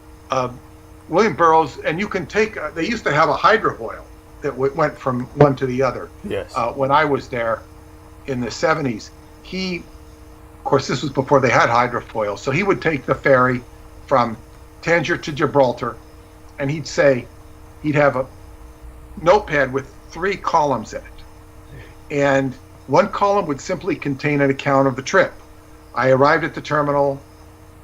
William Burroughs, and you can take, they used to have a hydrofoil that went from one to the other. Yes. When I was there in the 70s, of course, this was before they had hydrofoil, so he would take the ferry from Tangier to Gibraltar, and he'd have a notepad with 3 columns in it. And one column would simply contain an account of the trip. I arrived at the terminal.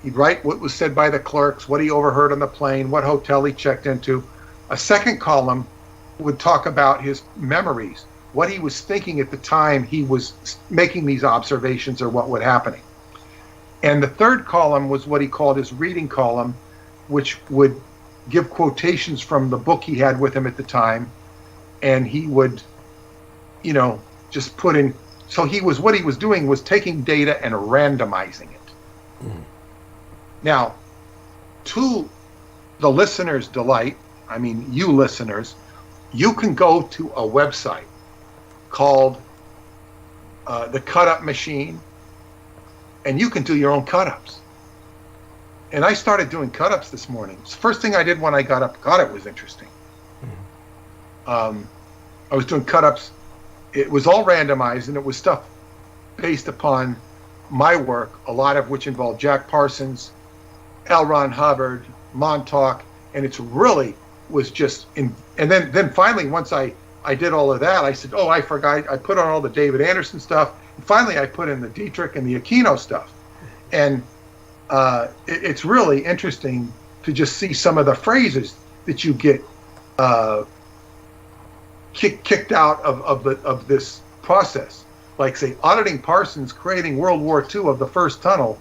He'd write what was said by the clerks, what he overheard on the plane, what hotel he checked into. A second column would talk about his memories, what he was thinking at the time he was making these observations or what was happening. And the third column was what he called his reading column, which would give quotations from the book he had with him at the time, and he would, just put in. So what he was doing was taking data and randomizing it. Mm. Now, to the listener's delight, I mean, you listeners, you can go to a website called the Cut Up Machine, and you can do your own cut-ups. And I started doing cut-ups this morning. It's the first thing I did when I got up. God, it was interesting. I was doing cut-ups. It was all randomized, and it was stuff based upon my work, a lot of which involved Jack Parsons, L. Ron Hubbard, Montauk, and it's really was just in. And then finally, once I did all of that, I said, oh, I forgot. I put on all the David Anderson stuff. And finally, I put in the Dietrich and the Aquino stuff. And it's really interesting to just see some of the phrases that you get kicked out of this process. Like, say, auditing Parsons, creating World War II of the first tunnel,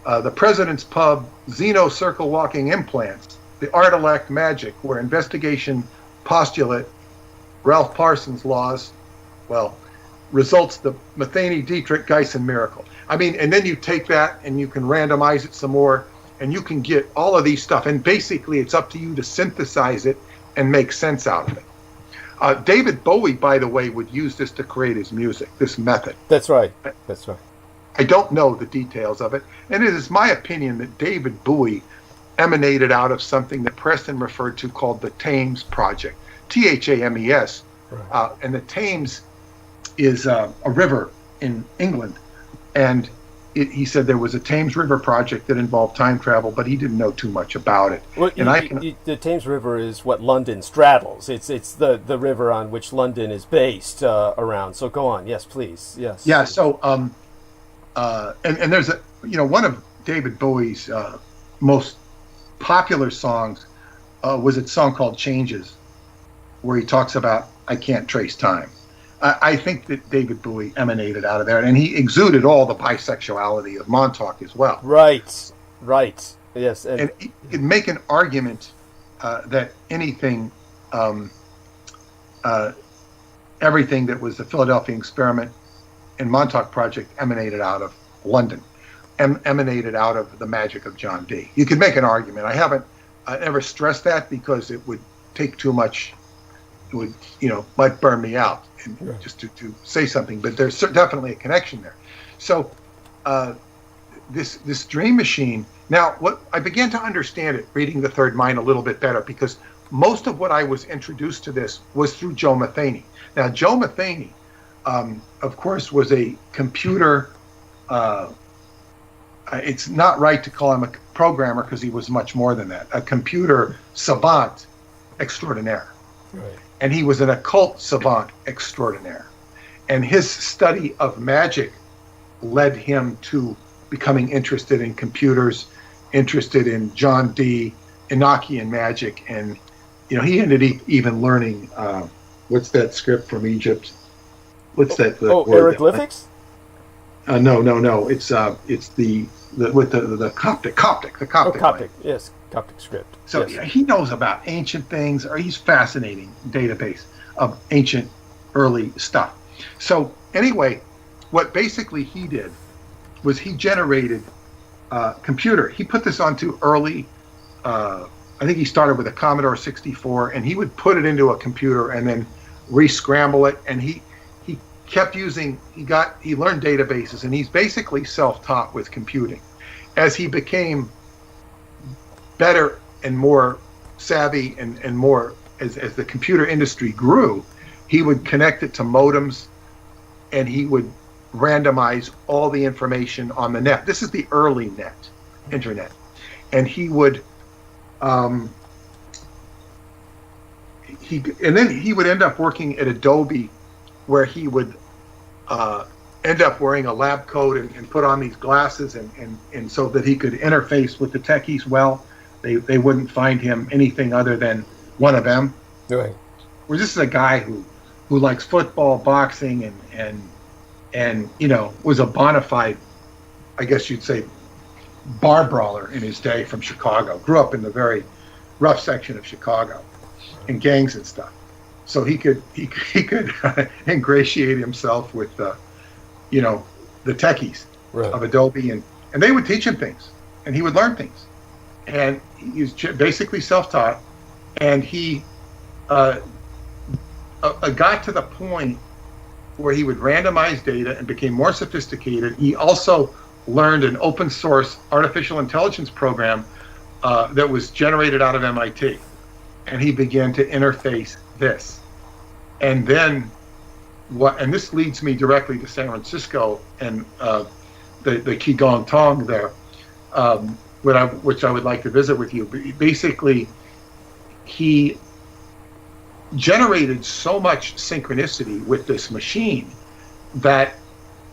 the President's Pub, Xeno circle walking implants, the Art-elect magic, where investigation postulate, Ralph Parsons laws, well, results the Matheny Dietrich Geisen miracle. I mean, and then you take that and you can randomize it some more, and you can get all of these stuff. And basically, it's up to you to synthesize it and make sense out of it. David Bowie, by the way, would use this to create his music, this method. That's right. That's right. I don't know the details of it. And it is my opinion that David Bowie emanated out of something that Preston referred to called the Thames Project, Thames. Right. And the Thames is a river in England. And he said there was a Thames River project that involved time travel, but he didn't know too much about it. Well, the Thames River is what London straddles. It's the river on which London is based around. So go on. Yes, please. Yes. Yeah. So and there's one of David Bowie's most popular songs was a song called Changes, where he talks about I can't trace time. I think that David Bowie emanated out of there, and he exuded all the bisexuality of Montauk as well. Right. Yes. And he could make an argument that anything, everything that was the Philadelphia experiment and Montauk Project emanated out of London, emanated out of the magic of John Dee. You could make an argument. I haven't ever stressed that because it would take too much. It would, might burn me out. And just to say something, but there's definitely a connection there. So this dream machine. Now, what I began to understand it reading The Third Mind a little bit better, because most of what I was introduced to this was through Joe Matheny. Now, Joe Matheny, of course, was a computer. It's not right to call him a programmer because he was much more than that. A computer savant extraordinaire. Right. And he was an occult savant extraordinaire. And his study of magic led him to becoming interested in computers, interested in John Dee, Enochian magic. And, he ended even learning, what's that script from Egypt? What's that word? Hieroglyphics? No. It's the Coptic. Yes. Coptic script. So yes. He knows about ancient things, or he's fascinating database of ancient early stuff. So anyway, what basically he did was he generated a computer. He put this onto early, I think he started with a Commodore 64, and he would put it into a computer and then re-scramble it. And he kept using, he learned databases, and he's basically self-taught with computing. As he became better and more savvy and more as the computer industry grew, he would connect it to modems, and he would randomize all the information on the net. This is the early internet. And he would then he would end up working at Adobe, where he would end up wearing a lab coat and put on these glasses and so that he could interface with the techies well. They wouldn't find him anything other than one of them. Right. Where this is a guy who likes football, boxing, and was a bona fide, I guess you'd say, bar brawler in his day from Chicago. Grew up in the very rough section of Chicago, and gangs and stuff. So he could ingratiate himself with the techies of Adobe, and they would teach him things, and he would learn things. And he was basically self-taught, and he got to the point where he would randomize data and became more sophisticated. He also learned an open source artificial intelligence program that was generated out of MIT, and he began to interface this. And then and this leads me directly to San Francisco, and the Qigong Tong there, which I would like to visit with you. Basically, he generated so much synchronicity with this machine that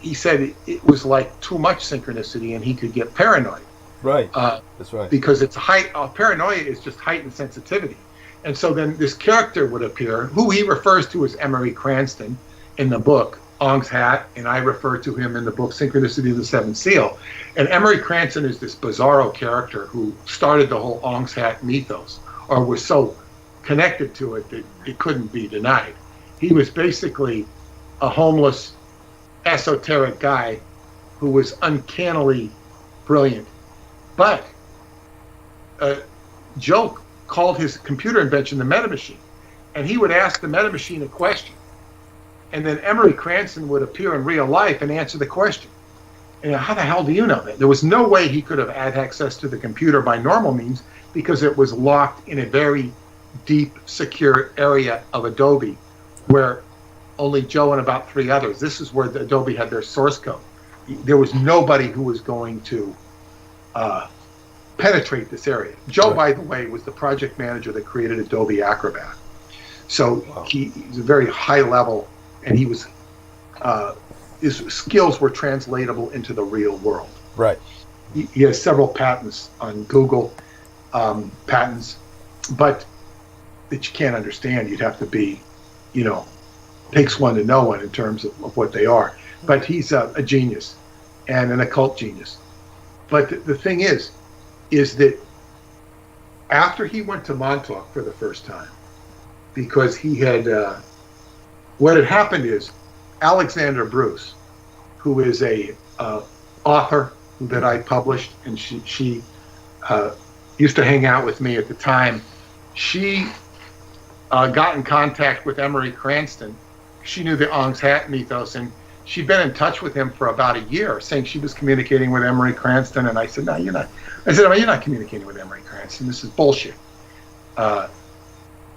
he said it was like too much synchronicity, and he could get paranoid. Right. That's right. Because it's paranoia is just heightened sensitivity. And so then this character would appear, who he refers to as Emery Cranston in the book Ong's Hat, and I refer to him in the book Synchronicity of the Seventh Seal. And Emery Cranston is this bizarro character who started the whole Ong's Hat mythos, or was so connected to it that it couldn't be denied. He was basically a homeless, esoteric guy who was uncannily brilliant. But Joe called his computer invention the meta machine, and he would ask the meta machine a question, and then Emery Cranston would appear in real life and answer the question. And how the hell do you know that? There was no way he could have had access to the computer by normal means, because it was locked in a very deep, secure area of Adobe where only Joe and about 3 others. This is where the Adobe had their source code. There was nobody who was going to penetrate this area. Joe, by the way, was the project manager that created Adobe Acrobat. So he's a very high level, and he was his skills were translatable into the real world. Right. He has several patents on Google, patents, but that you can't understand. You'd have to be, takes one to know one in terms of what they are. But he's a genius and an occult genius. But the thing is that after he went to Montauk for the first time, because he had, what had happened is Alexander Bruce, who is a author that I published, and she used to hang out with me at the time. She got in contact with Emery Cranston. She knew the Ong's Hat mythos, and she'd been in touch with him for about a year, saying she was communicating with Emery Cranston. And I said, no, you're not. I said, you're not communicating with Emery Cranston. This is bullshit.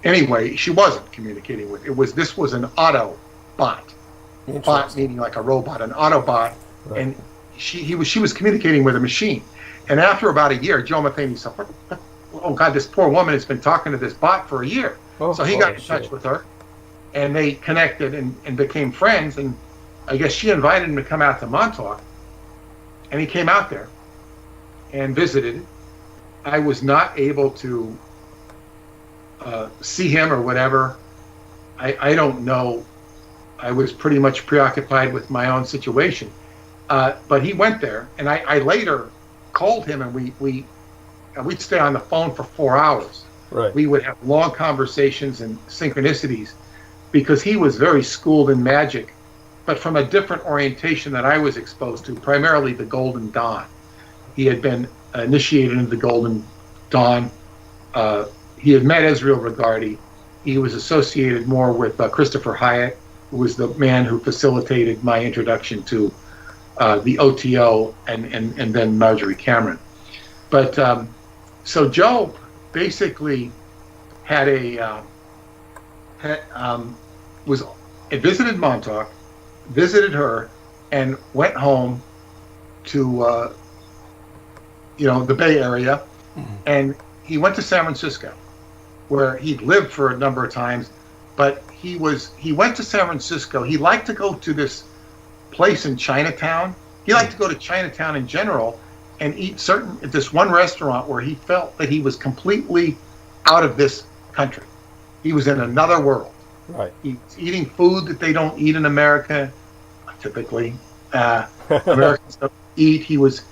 Anyway, she wasn't communicating with. This was an Autobot. Bot meaning like a robot, an Autobot, right. And she was communicating with a machine. And after about a year, Joe Matheny said, "Oh God, this poor woman has been talking to this bot for a year." So he got in touch with her, and they connected and became friends. And I guess she invited him to come out to Montauk, and he came out there and visited. I was not able to see him or whatever. I don't know. I was pretty much preoccupied with my own situation. But he went there, and I later called him, and we'd stay on the phone for 4 hours. Right. We would have long conversations and synchronicities, because he was very schooled in magic, but from a different orientation that I was exposed to, primarily the Golden Dawn. He had been initiated into the Golden Dawn. He had met Israel Regardie. He was associated more with Christopher Hyatt, who was the man who facilitated my introduction to the OTO and then Marjorie Cameron. But so Joe basically had visited Montauk, visited her, and went home to the Bay Area, and he went to San Francisco, where he'd lived for a number of times. But he went to San Francisco. He liked to go to this place in Chinatown. He liked to go to Chinatown in general and eat this one restaurant where he felt that he was completely out of this country. He was in another world. Right. He was eating food that they don't eat in America, typically. Americans don't eat. He was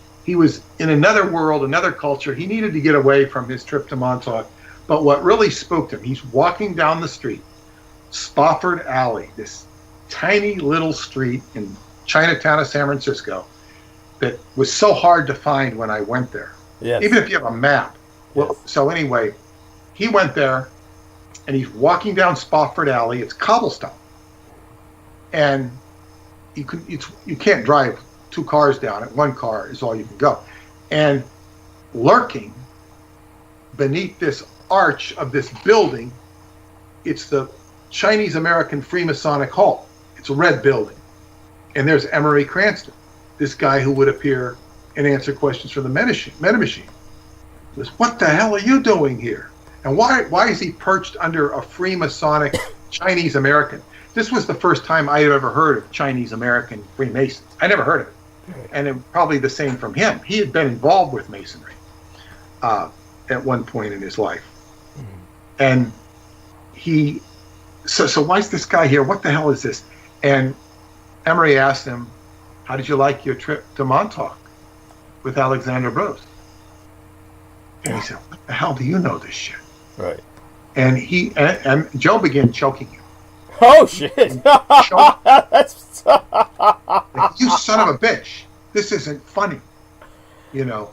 in another world, another culture. He needed to get away from his trip to Montauk. But what really spooked him, he's walking down the street, Spofford Alley, this tiny little street in Chinatown of San Francisco that was so hard to find when I went there. Yes. Even if you have a map. Well, yes. So anyway, he went there, and he's walking down Spofford Alley. It's cobblestone, and you can't drive 2 cars down it. 1 car is all you can go. And lurking beneath this arch of this building, it's the Chinese American Freemasonic Hall. It's a red building, and there's Emery Cranston. this guy who would appear and answer questions from the meta machine. He goes, what the hell are you doing here? And why is he perched under a Freemasonic Chinese American? This was the first time I had ever heard of Chinese American Freemasons. I never heard of it. And it, probably the same from him. He had been involved with Masonry at one point in his life. And he, so why is this guy here? What the hell is this? And Emery asked him, how did you like your trip to Montauk with Alexander Burroughs? And he said, what the hell do you know this shit? Right. And Joe began choking him. Oh shit! That's Like, you son of a bitch! This isn't funny. You know,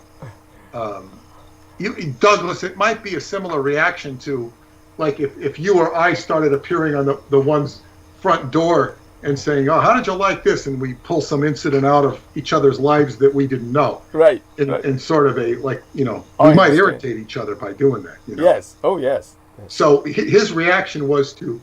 Douglas. It might be a similar reaction to, like, if you or I started appearing on the one's front door and saying, "Oh, how did you like this?" and we pull some incident out of each other's lives that we didn't know. right. In sort of a, like, you know, I we might understand. irritate each other by doing that. You know? Yes. Oh yes. So his reaction was to,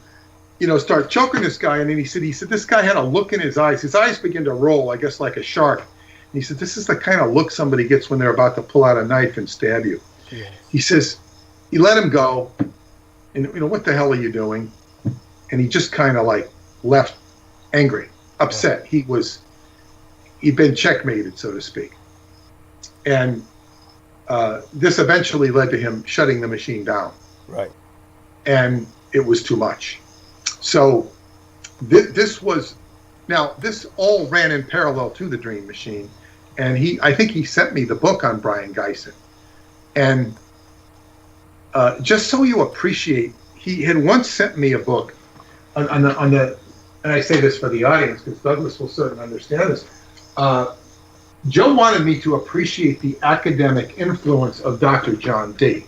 you know, start choking this guy. And then he said, this guy had a look in his eyes. His eyes began to roll, I guess, like a shark. And he said, this is the kind of look somebody gets when they're about to pull out a knife and stab you. Yes. He says, he let him go. And, you know, what the hell are you doing? And he just kind of, like, left angry, upset. He'd been checkmated, so to speak. And this eventually led to him shutting the machine down. Right. And it was too much. So this all ran in parallel to the Dream Machine. And I think he sent me the book on Brian Geisen. And just so you appreciate, he had once sent me a book on the, and I say this for the audience because Douglas will certainly understand this. Joe wanted me to appreciate the academic influence of Dr. John Dee.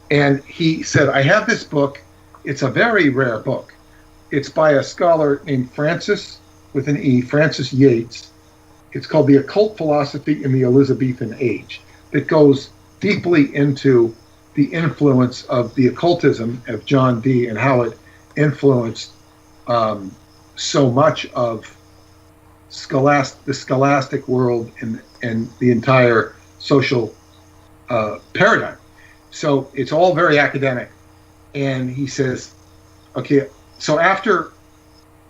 And he said, I have this book. It's a very rare book. It's by a scholar named Francis, with an E, Francis Yates. It's called The Occult Philosophy in the Elizabethan Age. It goes deeply into the influence of the occultism of John Dee and how it influenced so much of the scholastic world and the entire social paradigm. So it's all very academic. And he says, okay, so after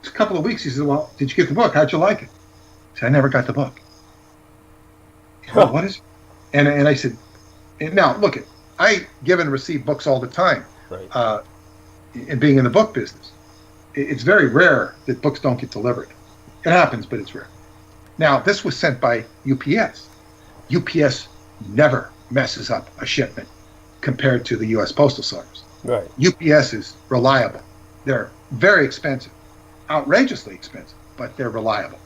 a couple of weeks, he says, well, did you get the book? How'd you like it? I said, I never got the book. He said, well, what is it? And I said, now, look, I give and receive books all the time. Right. And being in the book business, it's very rare that books don't get delivered. It happens, but it's rare. Now, this was sent by UPS. UPS never messes up a shipment compared to the U.S. Postal Service. Right. UPS is reliable. They're very expensive, outrageously expensive, but they're reliable.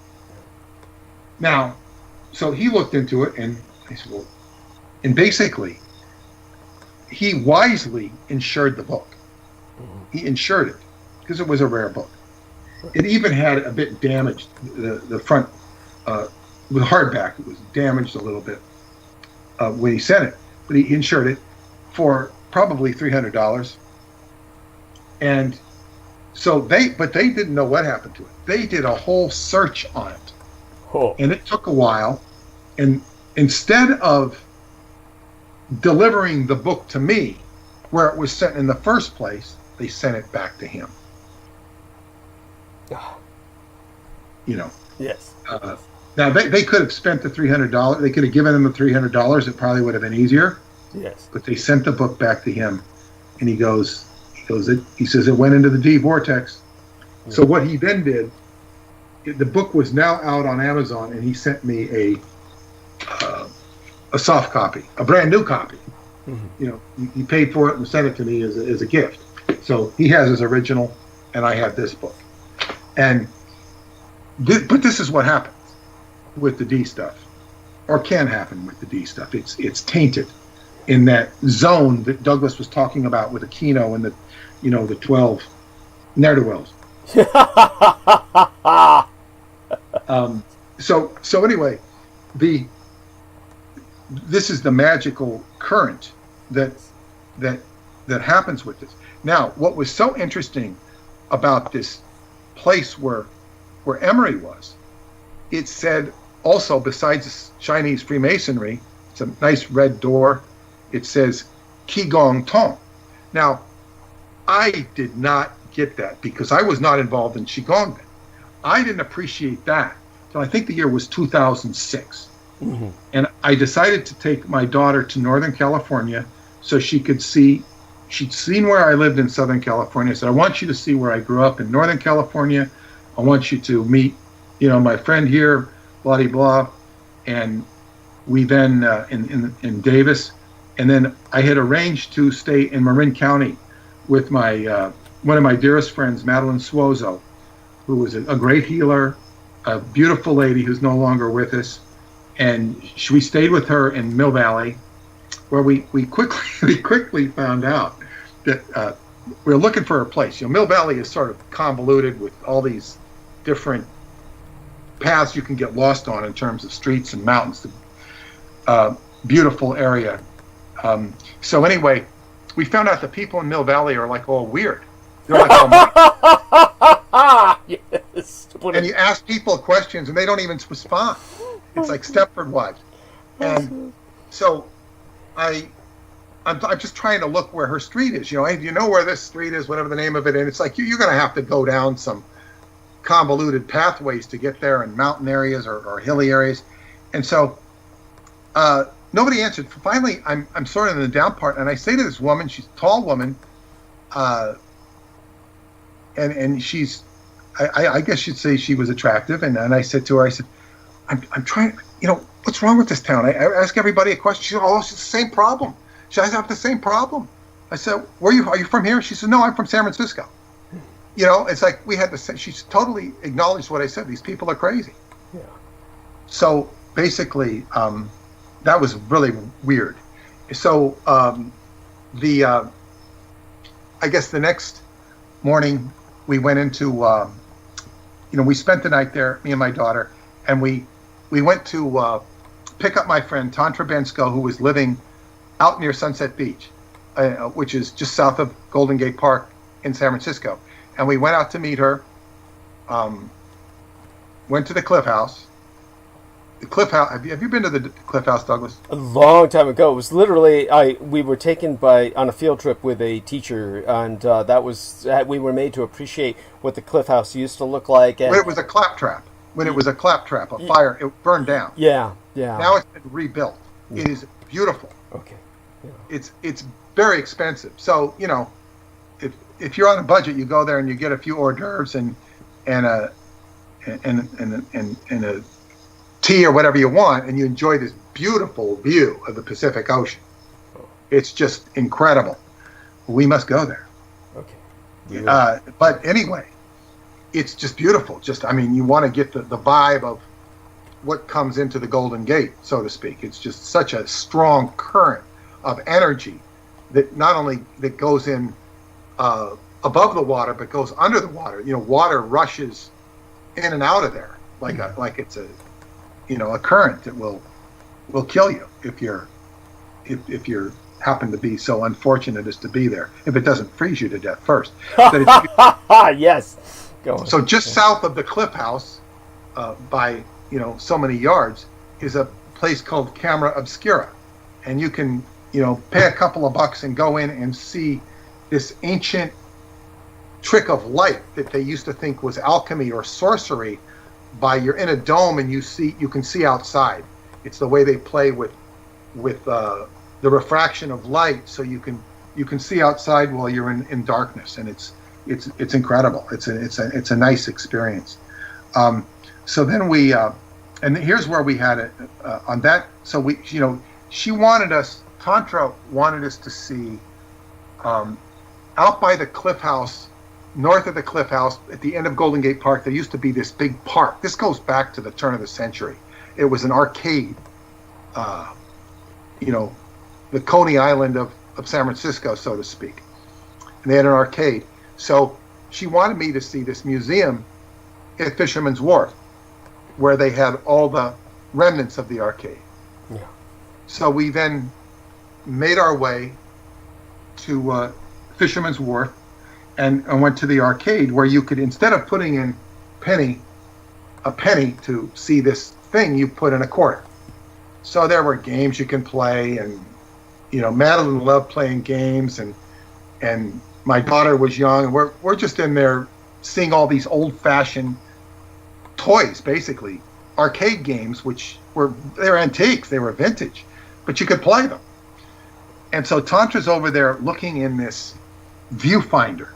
Now, so he looked into it, and he said, well, and basically, he wisely insured the book. He insured it because it was a rare book. It even had a bit damaged, the front, with hardback, it was damaged a little bit when he sent it, but he insured it for probably $300. And so they didn't know what happened to it. They did a whole search on it. Oh. And it took a while. And instead of delivering the book to me, where it was sent in the first place, they sent it back to him. You know. Yes. Now, they could have spent the $300. They could have given him the $300. It probably would have been easier. Yes. But they sent the book back to him, and he says it went into the D vortex. Yeah. So what he then did, the book was now out on Amazon, and he sent me a soft copy, a brand new copy. Mm-hmm. You know, he paid for it and sent it to me as a gift. So he has his original, and I have this book. And but this is what happens with the D stuff, or can happen with the D stuff. It's tainted in that zone that Douglas was talking about with Aquino and the 12 ne'er-do-wells. So anyway, this is the magical current that happens with this. Now, what was so interesting about this place where Emery was, it said also, besides this Chinese Freemasonry, it's a nice red door. It says Qigong Tong. Now, I did not get that because I was not involved in Qigong then. I didn't appreciate that. So I think the year was 2006. Mm-hmm. And I decided to take my daughter to Northern California so she could see. She'd seen where I lived in Southern California. I said, I want you to see where I grew up in Northern California. I want you to meet, my friend here, blah, blah, blah. And we then, in Davis, and then I had arranged to stay in Marin County with my one of my dearest friends, Madeline Suozo, who was a great healer, a beautiful lady who's no longer with us. And we stayed with her in Mill Valley, where we quickly found out that we were looking for a place. Mill Valley is sort of convoluted with all these different paths you can get lost on in terms of streets and mountains. Beautiful area. So anyway, we found out the people in Mill Valley are like all weird. They're like all yes. And you ask people questions and they don't even respond. It's like Stepford Wives. And so I'm just trying to look where her street is. Hey, do you know where this street is, whatever the name of it? And it's like you're going to have to go down some convoluted pathways to get there in mountain areas or hilly areas. And so nobody answered. Finally, I'm sort of in the down part, and I say to this woman, she's a tall woman, and she's, I guess you'd say she was attractive. And I said to her, I'm trying, what's wrong with this town? I ask everybody a question. She said, oh, it's the same problem. She said, I have the same problem. I said, are you from here? She said, no, I'm from San Francisco. It's like we had the same, she's totally acknowledged what I said. These people are crazy. Yeah. So basically, that was really weird. So I guess the next morning we went into, we spent the night there, me and my daughter, and we went to pick up my friend Tantra Bensko, who was living out near Sunset Beach, which is just south of Golden Gate Park in San Francisco. And we went out to meet her, went to the Cliff House. The Cliff House, have you been to the Cliff House, Douglas? A long time ago. It was literally, we were taken on a field trip with a teacher, and we were made to appreciate what the Cliff House used to look like. And when it was a claptrap. A fire, it burned down. Yeah. Now it's been rebuilt. Yeah. It is beautiful. Okay. Yeah. It's very expensive. So, if you're on a budget, you go there and you get a few hors d'oeuvres and a tea or whatever you want, and you enjoy this beautiful view of the Pacific Ocean. It's just incredible. We must go there. Okay. Yeah. But anyway, it's just beautiful. You want to get the vibe of what comes into the Golden Gate, so to speak. It's just such a strong current of energy that not only that goes in above the water, but goes under the water. Water rushes in and out of there like it's a current that will kill you if you're happen to be so unfortunate as to be there. If it doesn't freeze you to death first. Yes. Go on. So just south of the Cliff House, by so many yards, is a place called Camera Obscura, and you can pay a couple of bucks and go in and see this ancient trick of light that they used to think was alchemy or sorcery. You're in a dome and you can see outside. It's the way they play with the refraction of light, so you can see outside while you're in darkness, and it's incredible. It's a nice experience. So then we and here's where we had it on that. So Tantra wanted us to see out by the Cliff House, north of the Cliff House, at the end of Golden Gate Park, there used to be this big park. This goes back to the turn of the century. It was an arcade, the Coney Island of San Francisco, so to speak. And they had an arcade. So she wanted me to see this museum at Fisherman's Wharf, where they had all the remnants of the arcade. Yeah. So we then made our way to Fisherman's Wharf and went to the arcade, where you could, instead of putting in a penny to see this thing you put in a quarter. So there were games you can play, and Madeline loved playing games, and my daughter was young, and we're just in there seeing all these old-fashioned toys, basically arcade games, which they're antiques, they were vintage, but you could play them. And so Tantra's over there looking in this viewfinder,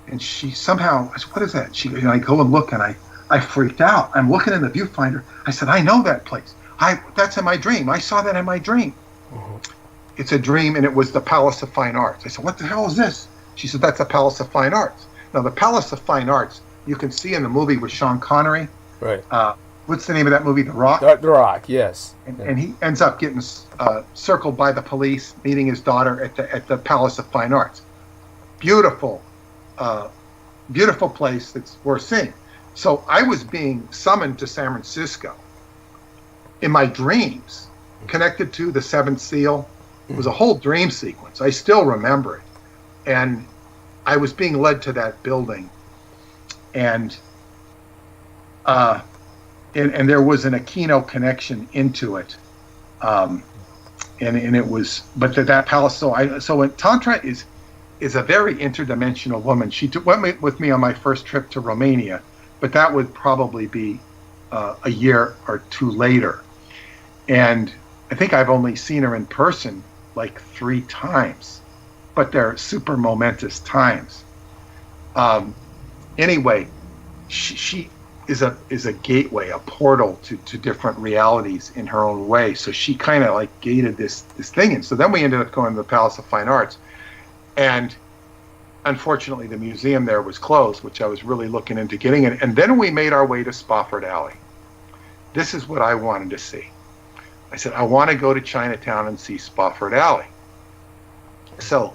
and she somehow, I said, "What is that?" I go and look, and I freaked out. I'm looking in the viewfinder. I said, "I know that place. That's in my dream. I saw that in my dream." Mm-hmm. It's a dream, and it was the Palace of Fine Arts. I said, "What the hell is this?" She said, "That's the Palace of Fine Arts." Now, the Palace of Fine Arts, you can see in the movie with Sean Connery. Right. What's the name of that movie? The Rock? The Rock, yes. And he ends up getting circled by the police, meeting his daughter at the Palace of Fine Arts. Beautiful, beautiful place that's worth seeing. So I was being summoned to San Francisco in my dreams, connected to the Seventh Seal. It was a whole dream sequence. I still remember it. And I was being led to that building, and there was an Aquino connection into it, and it was, but that palace. So Tantra is a very interdimensional woman. She went with me on my first trip to Romania, but that would probably be a year or two later, and I think I've only seen her in person like 3 times. But they're super momentous times. Anyway, she is a gateway, a portal to different realities in her own way. So she kind of like gated this thing, and so then we ended up going to the Palace of Fine Arts, and unfortunately the museum there was closed, which I was really looking into getting in. And then we made our way to Spofford Alley. This is what I wanted to see. I said, I want to go to Chinatown and see Spofford Alley. So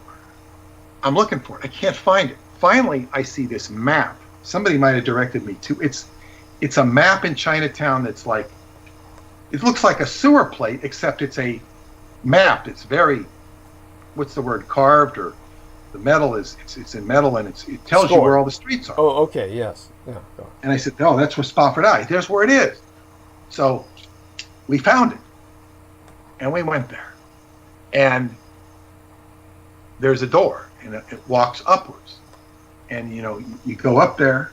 I'm looking for it. I can't find it. Finally, I see this map. Somebody might have directed me to. It's a map in Chinatown that's like, it looks like a sewer plate, except it's a map. It's very, what's the word, carved, or the metal is, it's in metal, and it tells you where all the streets are. Oh, okay, yes. Yeah. And I said, "Oh, that's where Spofford Alley. There's where it is." So we found it, and we went there, and there's a door, and it walks upwards, and you go up there,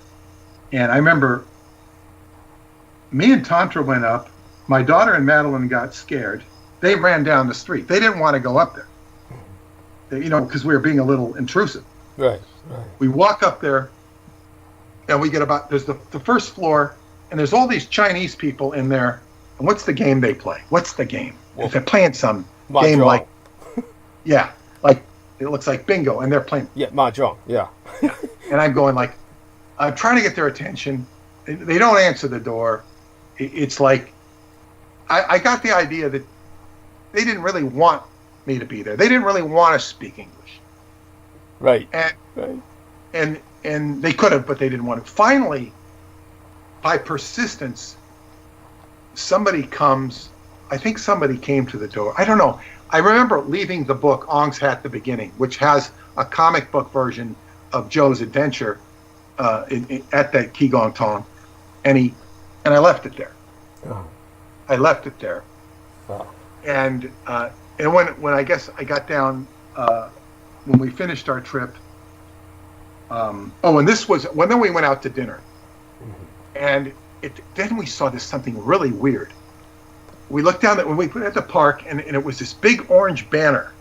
and I remember me and Tantra went up. My daughter and Madeline got scared. They ran down the street. They didn't want to go up there, because we were being a little intrusive. Right. We walk up there, and we get there's the first floor, and there's all these Chinese people in there. And what's the game they play? What's the game? Well, they're playing some game like, yeah, like, it looks like bingo, and they're playing. Yeah, mahjong. Yeah. And I'm going like, I'm trying to get their attention. They don't answer the door. It's like, I got the idea that they didn't really want me to be there. They didn't really want to speak English. Right. And they could have, but they didn't want to. Finally, by persistence, somebody comes. I think somebody came to the door. I don't know. I remember leaving the book Ong's Hat the Beginning, which has a comic book version of Joe's adventure at that Qigong Tong, and I left it there. Oh. I left it there. Wow. And when I guess I got down when we finished our trip. And this was then we went out to dinner, and then we saw something really weird. We looked down when we went at the park, and it was this big orange banner.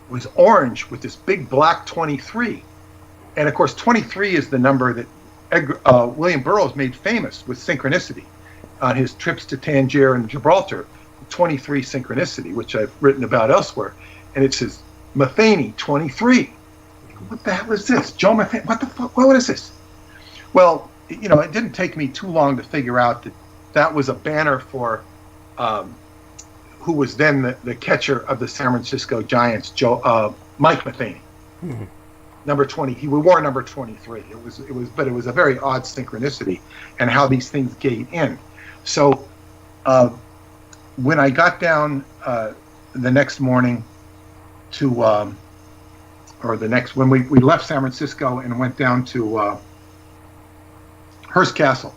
It was orange with this big black 23. And of course, 23 is the number that William Burroughs made famous with Synchronicity on his trips to Tangier and Gibraltar. 23 Synchronicity, which I've written about elsewhere. And it says, Matheny 23. What the hell is this? Joe Matheny, what the fuck? What is this? Well, it didn't take me too long to figure out that was a banner for who was then the catcher of the San Francisco Giants, Mike Matheny. Mm-hmm. Number 20. He wore number 23. But it was a very odd synchronicity, and how these things gate in. So when I got down the next morning when we left San Francisco and went down to Hearst Castle,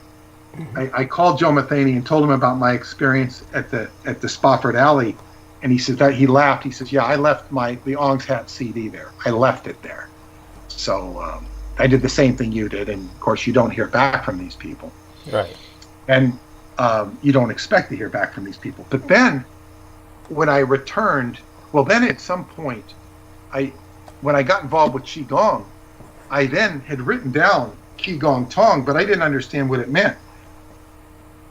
I called Joe Matheny and told him about my experience at the Spofford Alley, and he said that he laughed. He says, "Yeah, I left the Ong's Hat CD there. I left it there." So I did the same thing you did, and of course you don't hear back from these people, Right. and you don't expect to hear back from these people. But then when I returned, then at some point, when I got involved with Qigong, I then had written down Qigong Tong, but I didn't understand what it meant.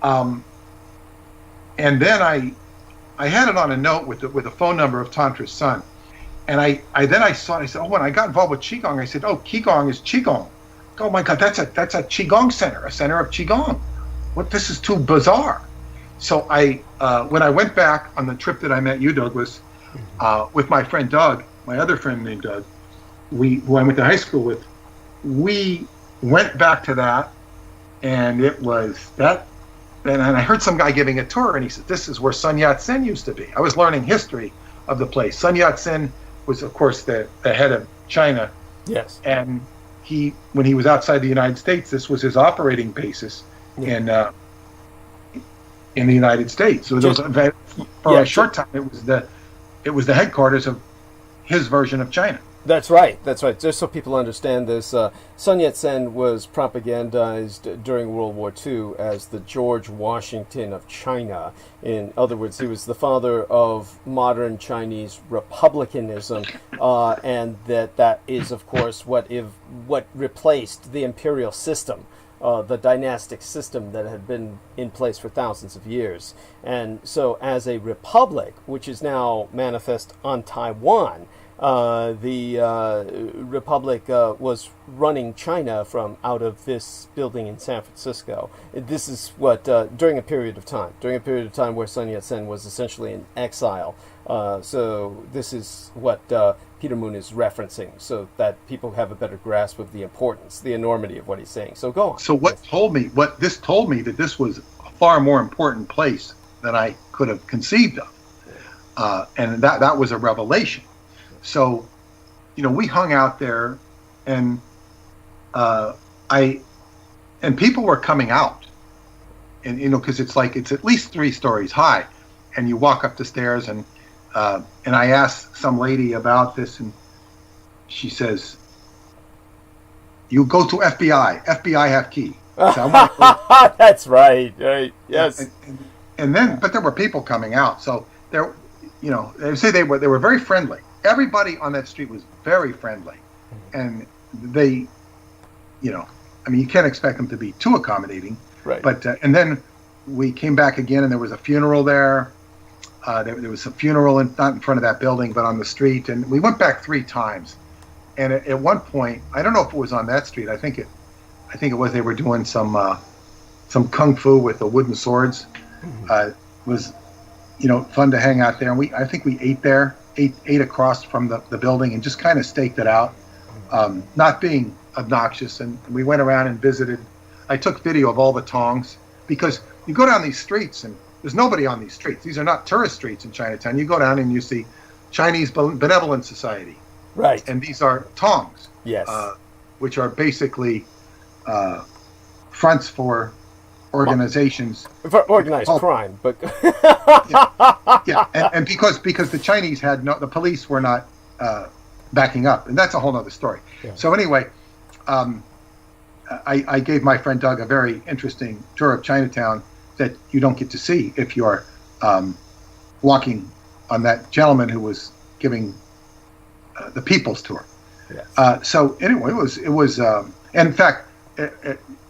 And then I had it on a note with a phone number of Tantra's son, and I saw it. I said, when I got involved with Qigong, I said, Qigong is Qigong. Oh my God, that's a Qigong center, a center of Qigong. What? This is too bizarre. So when I went back on the trip that I met you, Douglas, with my friend Doug, my other friend named Doug, who I went to high school with, we went back to that, and it was that. And I heard some guy giving a tour, and he said, "This is where Sun Yat-sen used to be." I was learning history of the place. Sun Yat-sen was, of course, the head of China. Yes. And when he was outside the United States, this was his operating basis in the United States. So for a short time, it was the headquarters of his version of China. That's right. Just so people understand this, Sun Yat-sen was propagandized during World War II as the George Washington of China. In other words, he was the father of modern Chinese republicanism, and that is, of course, what replaced the imperial system, the dynastic system that had been in place for thousands of years. And so as a republic, which is now manifest on Taiwan, the Republic was running China from out of this building in San Francisco. This is what, during a period of time where Sun Yat-sen was essentially in exile. So this is what Peter Moon is referencing, so that people have a better grasp of the importance, the enormity of what he's saying. So go on. So what this told me that this was a far more important place than I could have conceived of. And that was a revelation. So, we hung out there, and people were coming out, and because it's at least 3 stories high, and you walk up the stairs, and I asked some lady about this, and she says, "You go to FBI. FBI have key." So That's right. Yes. And then, but there were people coming out, so there, they say they were very friendly. Everybody on that street was very friendly, and they, you can't expect them to be too accommodating. Right. But and then we came back again, and there was a funeral there. There was a funeral not in front of that building, but on the street, and we went back 3 times. And at one point, I don't know if it was on that street. I think it was. They were doing some kung fu with the wooden swords. It was, fun to hang out there, and I think we ate there. Ate across from the building and just kind of staked it out, not being obnoxious. And we went around and visited. I took video of all the tongs, because you go down these streets and there's nobody on these streets. These are not tourist streets in Chinatown. You go down and you see Chinese Benevolent Society. Right. And these are tongs. Yes. Which are basically fronts for organizations for organized crime, but and because the Chinese had the police were not backing up, and that's a whole other story. Yeah. So anyway, I gave my friend Doug a very interesting tour of Chinatown that you don't get to see if you're walking on that gentleman who was giving the People's Tour. Yes. So anyway, it was and in fact.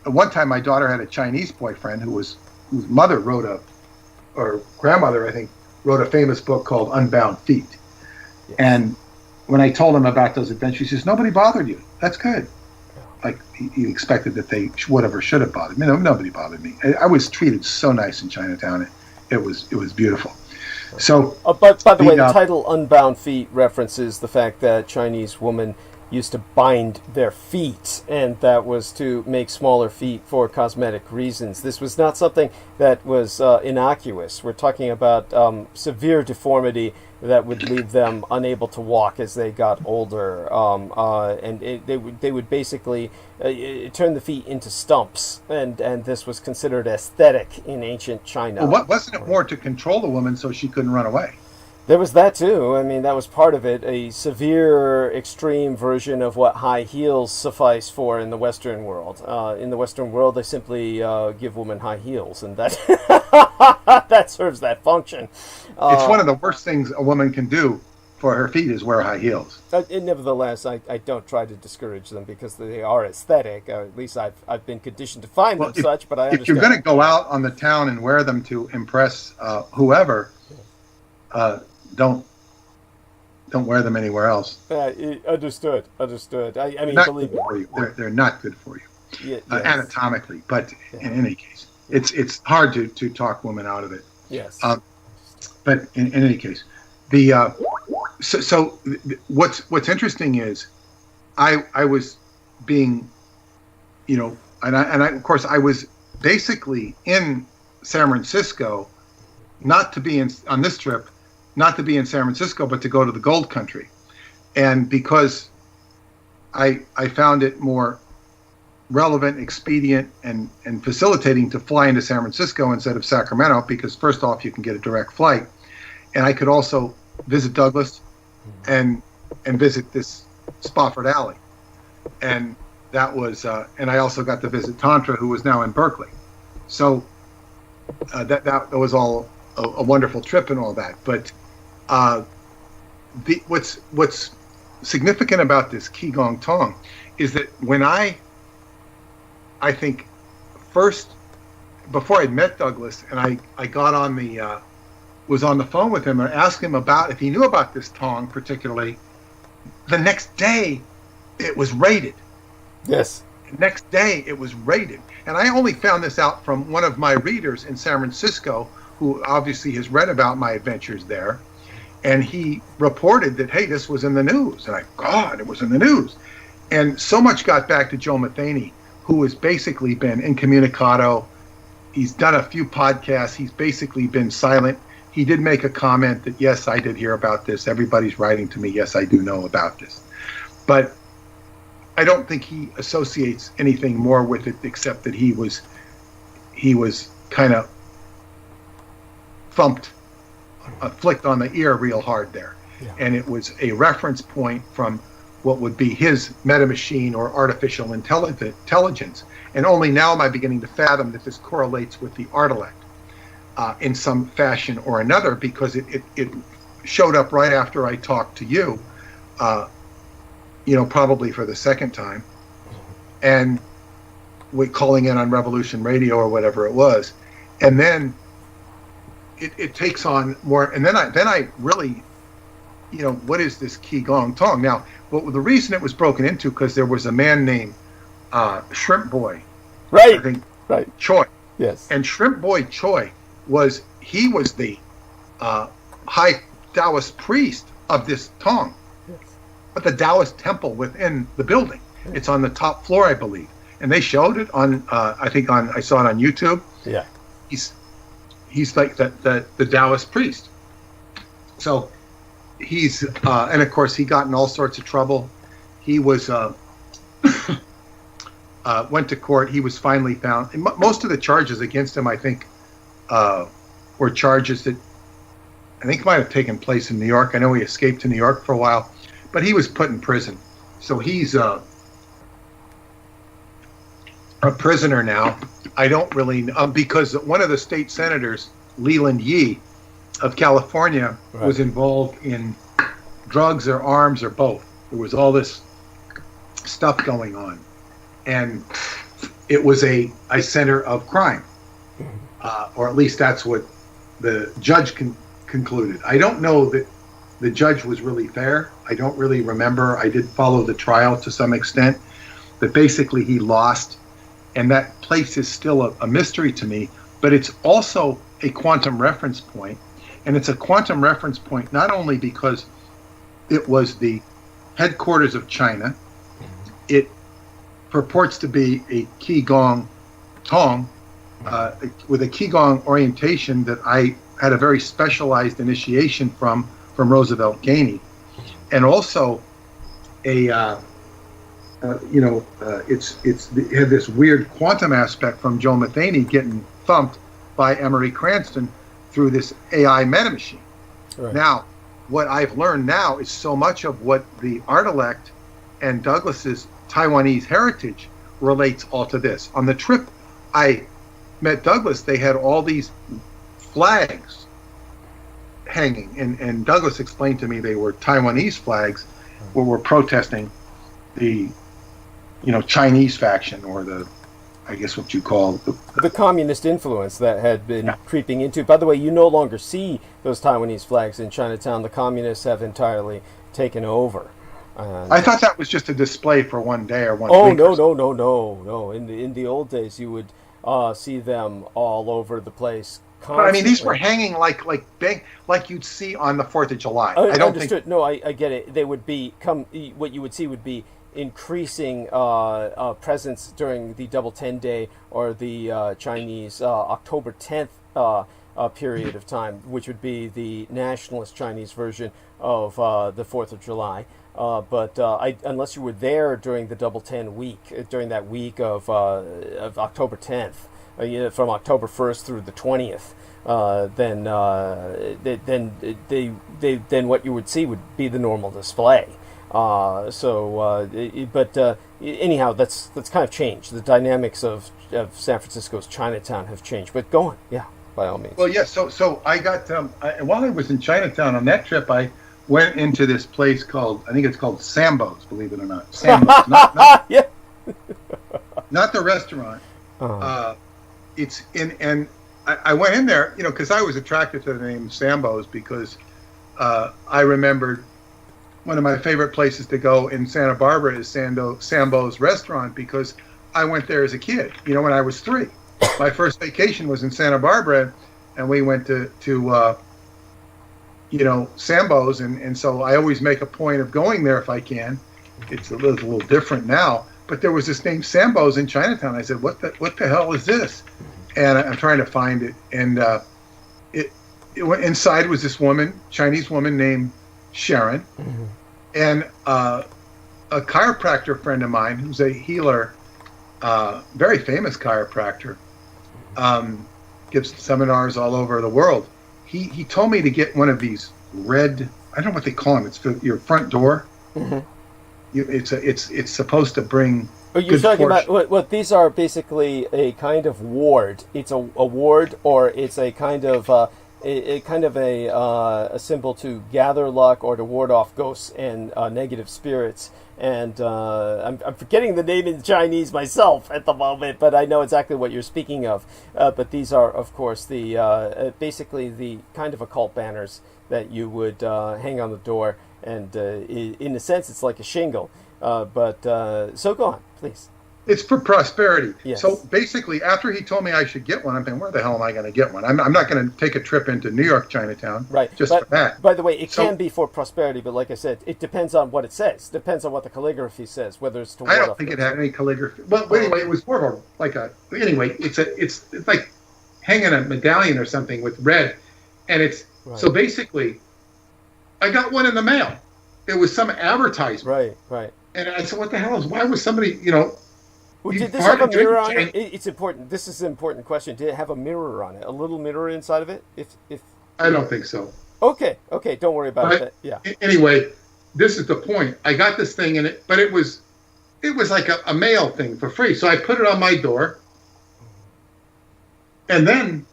One time, my daughter had a Chinese boyfriend whose mother or grandmother, I think, wrote a famous book called Unbound Feet. Yes. And when I told him about those adventures, he says, "Nobody bothered you. That's good." Yeah. Like he expected that they whatever should have bothered me. No, nobody bothered me. I was treated so nice in Chinatown. It was beautiful. So, but by the way, the title "Unbound Feet" references the fact that Chinese woman used to bind their feet, and that was to make smaller feet for cosmetic reasons. This was not something that was innocuous. We're talking about severe deformity that would leave them unable to walk as they got older, and they would basically turn the feet into stumps, and this was considered aesthetic in ancient China. Well, what, wasn't it more to control the woman so she couldn't run away? There was that too. I mean, that was part of it. A severe, extreme version of what high heels suffice for in the Western world. In the Western world, they simply give women high heels, and that that serves that function. It's one of the worst things a woman can do for her feet is wear high heels. Nevertheless, I don't try to discourage them because they are aesthetic. At least I've been conditioned to find them such. But I understand. If you're going to go out on the town and wear them to impress whoever. Don't wear them anywhere else. Understood. I mean, not believe good for you. They're not good for you, yes. Anatomically. But in any case, it's hard to talk women out of it. Yes. But in any case, the so what's interesting is, I was being, and I of course I was basically in San Francisco, not to be on this trip. Not to be in San Francisco, but to go to the gold country. And because I found it more relevant, expedient, and facilitating to fly into San Francisco instead of Sacramento, because first off, you can get a direct flight. And I could also visit Douglas and visit this Spofford Alley. And that was, and I also got to visit Tantra, who was now in Berkeley. So that was all a wonderful trip and all that. But what's significant about this Qigong Tong is that when I think first, before I'd met Douglas and I got on was on the phone with him and asked him about if he knew about this Tong particularly, the next day it was raided. Yes. The next day it was raided. And I only found this out from one of my readers in San Francisco, who obviously has read about my adventures there. And he reported that, hey, this was in the news. And God, it was in the news. And so much got back to Joe Matheny, who has basically been incommunicado. He's done a few podcasts. He's basically been silent. He did make a comment that, yes, I did hear about this. Everybody's writing to me. Yes, I do know about this. But I don't think he associates anything more with it except that he was kind of flicked on the ear real hard there. Yeah. And it was a reference point from what would be his metamachine or artificial intelligence. And only now am I beginning to fathom that this correlates with the Artilect in some fashion or another, because it showed up right after I talked to you, probably for the second time, and calling in on Revolution Radio or whatever it was. And then it takes on more, and then I really, what is this Qigong Tong? Now, the reason it was broken into, because there was a man named Shrimp Boy, right? I think, right. Choi. Yes. And Shrimp Boy Choi was the high Taoist priest of this Tong, yes. But the Taoist temple within the building. Yes. It's on the top floor, I believe, and they showed it on. I saw it on YouTube. Yeah. He's like the Taoist priest. So he's and of course he got in all sorts of trouble. He was went to court. He was finally found. And most of the charges against him, I think, were charges that I think might have taken place in New York. I know he escaped to New York for a while, but he was put in prison. So he's a prisoner now. I don't really know, because one of the state senators, Leland Yee of California, right, was involved in drugs or arms or both. There was all this stuff going on, and it was a center of crime, or at least that's what the judge concluded. I don't know that the judge was really fair. I don't really remember. I did follow the trial to some extent, but basically he lost. And that place is still a mystery to me, but it's also a quantum reference point. And it's a quantum reference point not only because it was the headquarters of China. It purports to be a Qigong Tong with a Qigong orientation that I had a very specialized initiation from Roosevelt Gainey, and also it had this weird quantum aspect from Joe Matheny getting thumped by Emery Cranston through this AI metamachine. Right. Now, what I've learned now is so much of what the Artilect and Douglas's Taiwanese heritage relates all to this. On the trip I met Douglas, they had all these flags hanging, and Douglas explained to me they were Taiwanese flags where we're protesting the Chinese faction, or the, I guess what you call the communist influence that had been creeping into. By the way, you no longer see those Taiwanese flags in Chinatown. The communists have entirely taken over. I thought that was just a display for one day or one week. No. In the old days, you would see them all over the place. But I mean, these were hanging like you'd see on the 4th of July. I don't understood. No, I get it. They would what you would see would be increasing presence during the Double 10 Day or the Chinese October 10th period of time, which would be the nationalist Chinese version of the 4th of July. But unless you were there during the Double 10 week, during that week of October 10th, from October 1st through the 20th, then what you would see would be the normal display. Anyhow, that's kind of changed. The dynamics of San Francisco's Chinatown have changed. But go on, yeah, by all means. Well, yeah. So I got while I was in Chinatown on that trip, I went into this place called, I think it's called Sambo's, believe it or not. Sambo's, not yeah, not the restaurant. It's in, and I went in there, because I was attracted to the name Sambo's because I remembered one of my favorite places to go in Santa Barbara is Sambo's restaurant, because I went there as a kid, when I was 3. My first vacation was in Santa Barbara, and we went to Sambo's, and so I always make a point of going there if I can. It's a little different now, but there was this name Sambo's in Chinatown. I said, what the hell is this? And I'm trying to find it, and it went inside was this Chinese woman named Sharon, and a chiropractor friend of mine who's a healer, very famous chiropractor, gives seminars all over the world. He told me to get one of these red, I don't know what they call them. It's for your front door. Mm-hmm. It's supposed to bring. Oh, you're talking about what these are basically a kind of ward. It's a ward, or it's a kind of a symbol to gather luck or to ward off ghosts and negative spirits. And I'm forgetting the name in Chinese myself at the moment, but I know exactly what you're speaking of. But these are, of course, the basically the kind of occult banners that you would hang on the door, and in a sense, it's like a shingle. So go on, please. It's for prosperity. Yes. So basically, after he told me I should get one, I'm thinking, where the hell am I going to get one? I'm not going to take a trip into New York Chinatown for that. By the way, it can be for prosperity, but like I said, it depends on what it says. Depends on what the calligraphy says, whether it's to. I don't think it had any calligraphy. Well, anyway, it was more of it's like hanging a medallion or something with red, and it's so basically, I got one in the mail. It was some advertisement. Right. And I said, what the hell why was somebody, Well, did this have a mirror on it? It's important. This is an important question. Did it have a mirror on it? A little mirror inside of it? If I don't think so. Okay. Don't worry about it. Yeah. Anyway, this is the point. I got this thing in it, but it was like a mail thing for free. So I put it on my door. And then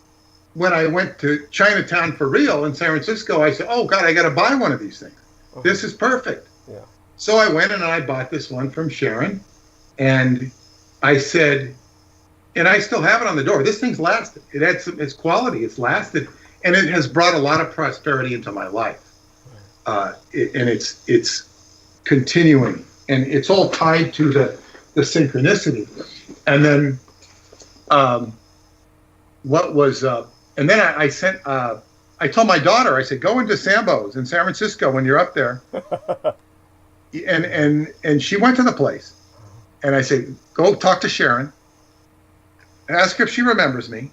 when I went to Chinatown for real in San Francisco, I said, oh, God, I got to buy one of these things. Okay. This is perfect. Yeah. So I went and I bought this one from Sharon. And I said, and I still have it on the door. This thing's lasted. It had its quality. It's lasted, and it has brought a lot of prosperity into my life. And it's continuing, and it's all tied to the synchronicity. And then, and then I sent. I told my daughter. I said, go into Sambo's in San Francisco when you're up there. and she went to the place, and I said, go talk to Sharon, and ask her if she remembers me.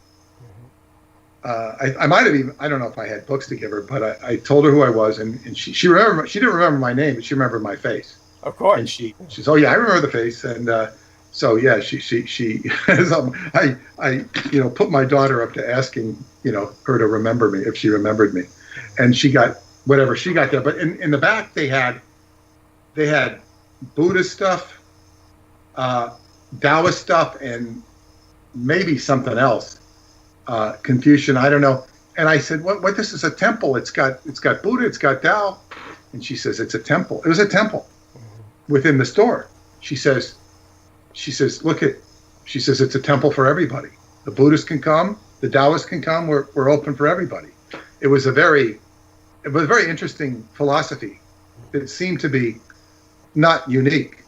I might have even, I don't know if I had books to give her, but I told her who I was, and she remembered. She didn't remember my name, but she remembered my face. Of course. And she says, oh yeah, I remember the face, and so yeah, she I put my daughter up to asking her to remember me if she remembered me, and she got whatever she got there. But in the back they had Buddhist stuff, Taoist stuff, and maybe something else. Confucian, I don't know. And I said, what this is a temple. It's got Buddha, it's got Tao. And she says, it's a temple. It was a temple within the store. She says, look at, she says, it's a temple for everybody. The Buddhists can come, the Taoists can come, we're open for everybody. It was a very interesting philosophy that seemed to be not unique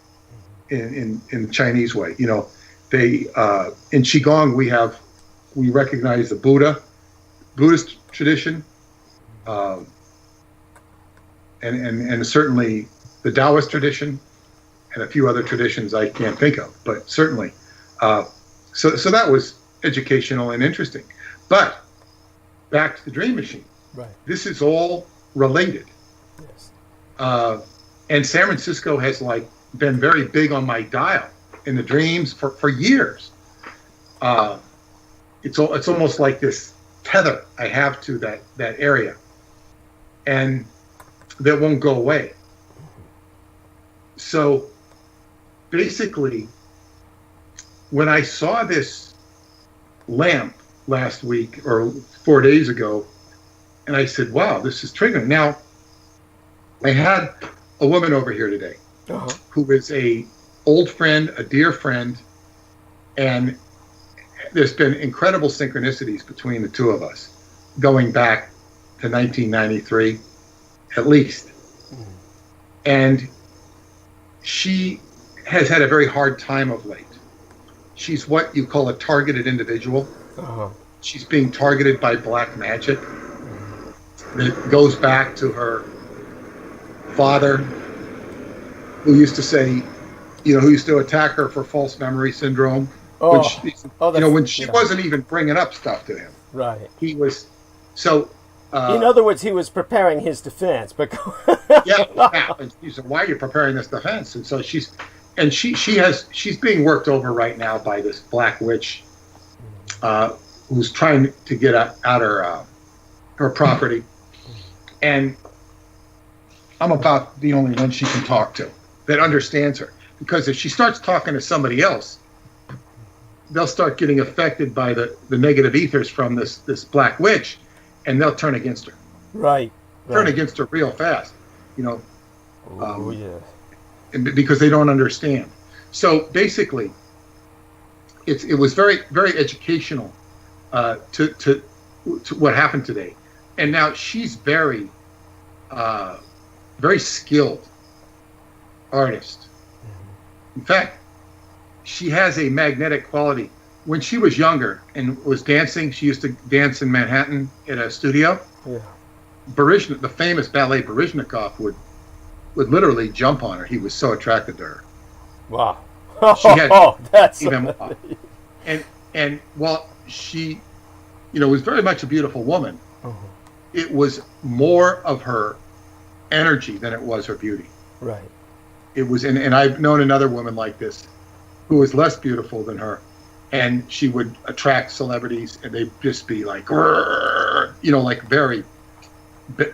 in the Chinese way. They, in Qigong, we recognize the Buddhist tradition, and certainly the Taoist tradition, and a few other traditions I can't think of, but certainly. So that was educational and interesting. But back to the Dream Machine. Right. This is all related. Yes. And San Francisco has been very big on my dial in the dreams for years. It's almost like this tether I have to that area, and that won't go away. So basically, when I saw this lamp last week or 4 days ago, and I said, wow, this is triggering. Now, I had a woman over here today who is a old friend, a dear friend, and there's been incredible synchronicities between the two of us going back to 1993, at least. And she has had a very hard time of late. She's what you call a targeted individual. She's being targeted by black magic that goes back to her father, who used to say, who used to attack her for false memory syndrome. When she wasn't even bringing up stuff to him. Right. He was, so... in other words, he was preparing his defense. But yeah. And she said, why are you preparing this defense? And so she's being worked over right now by this black witch who's trying to get out her property. And I'm about the only one she can talk to that understands her. Because if she starts talking to somebody else, they'll start getting affected by the negative ethers from this black witch, and they'll turn against her. Right. Turn against her real fast, yeah. Because they don't understand. So basically, it was very, very educational to what happened today. And now she's very, very skilled artist. In fact, she has a magnetic quality. When she was younger and was dancing, she used to dance in Manhattan at a studio. Yeah. The famous ballet Baryshnikov would literally jump on her. He was so attracted to her. Wow. She had that's even, and while she, was very much a beautiful woman, it was more of her energy than it was her beauty. Right. It was, and I've known another woman like this, who was less beautiful than her, and she would attract celebrities, and they'd just be like, like very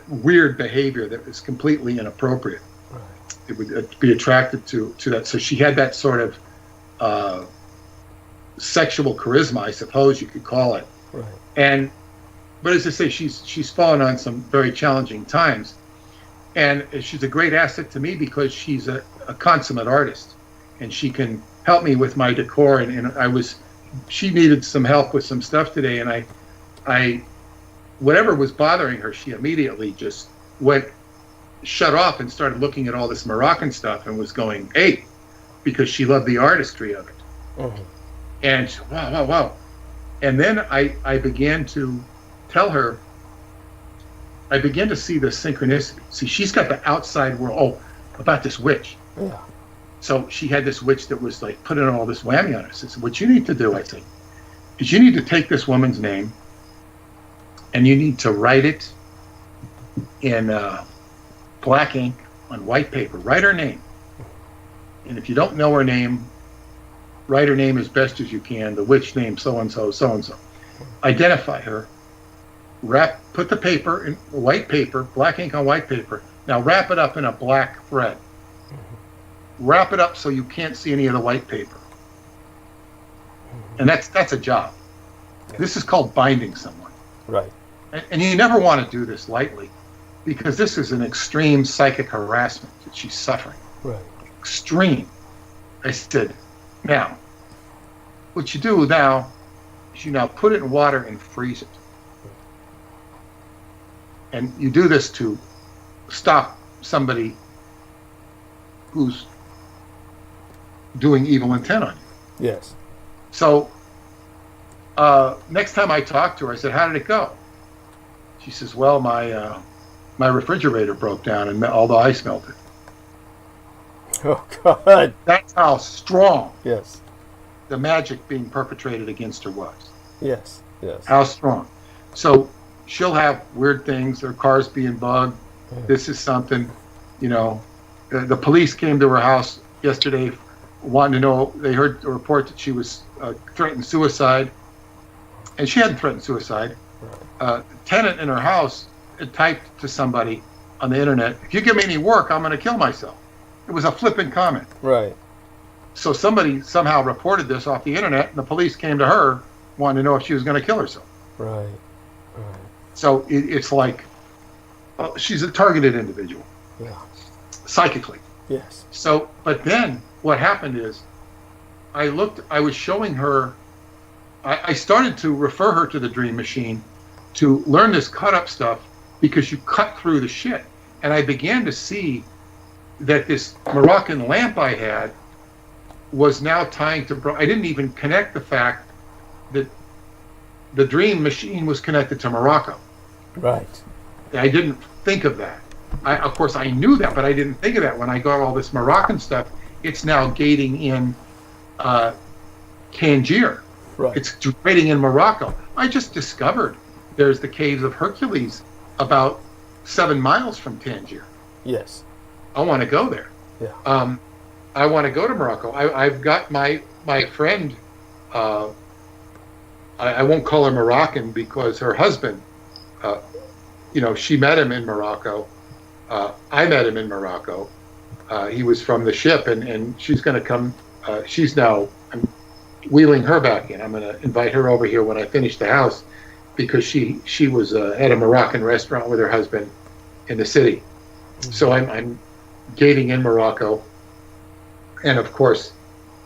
weird behavior that was completely inappropriate. Right. It would be attracted to that. So she had that sort of sexual charisma, I suppose you could call it. Right. But as I say, she's fallen on some very challenging times, and she's a great asset to me because she's a consummate artist, and she can help me with my decor, and she needed some help with some stuff today, and I whatever was bothering her, she immediately just shut off and started looking at all this Moroccan stuff and was going, hey, because she loved the artistry of it. And she, wow. And then I began to tell her, I began to see the synchronicity. See, she's got the outside world. about this witch. Yeah. So she had this witch that was like putting all this whammy on her. So what you need to do, I think, is you need to take this woman's name and you need to write it in black ink on white paper. Write her name. And if you don't know her name, write her name as best as you can, the witch name so-and-so, so-and-so. Identify her. Put the paper in white paper, black ink on white paper. Now wrap it up in a black thread. Wrap it up so you can't see any of the white paper. And that's a job. This is called binding someone. Right. And you never want to do this lightly, because this is an extreme psychic harassment that she's suffering. Right. Extreme. I said, now, what you do now is you now put it in water and freeze it. And you do this to stop somebody who's doing evil intent on you. Yes. So next time I talked to her, I said, how did it go? She says, well, my refrigerator broke down and all the ice melted. Oh, God. That's how strong Yes. the magic being perpetrated against her was. Yes. Yes. How strong. So she'll have weird things, her car's being bugged. This is something, you know. The police came to her house yesterday wanting to know, they heard a report that she was threatened suicide. And she hadn't threatened suicide. The tenant in her house had typed to somebody on the internet, if you give me any work, I'm going to kill myself. It was a flippant comment. Right. So somebody somehow reported this off the internet, and the police came to her wanting to know if she was going to kill herself. Right. Right. So it's like she's a targeted individual, Yeah. psychically. Yes. So, but then what happened is, I was showing her, I started to refer her to the Dream Machine to learn this cut up stuff, because you cut through the shit. And I began to see that this Moroccan lamp I had was now tying to, I didn't even connect the fact that the Dream Machine was connected to Morocco. Right. I didn't think of that. Of course, I knew that, but I didn't think of that when I got all this Moroccan stuff. It's now gating in Tangier. Right. It's trading in Morocco. I just discovered there's the Caves of Hercules about 7 miles from Tangier. Yes. I want to go there. Yeah. I want to go to Morocco. I've got my friend, I won't call her Moroccan because her husband, she met him in Morocco. I met him in Morocco. He was from the ship, and she's going to come. I'm wheeling her back in. I'm going to invite her over here when I finish the house, because she was at a Moroccan restaurant with her husband in the city. Mm-hmm. So I'm gating in Morocco. And of course,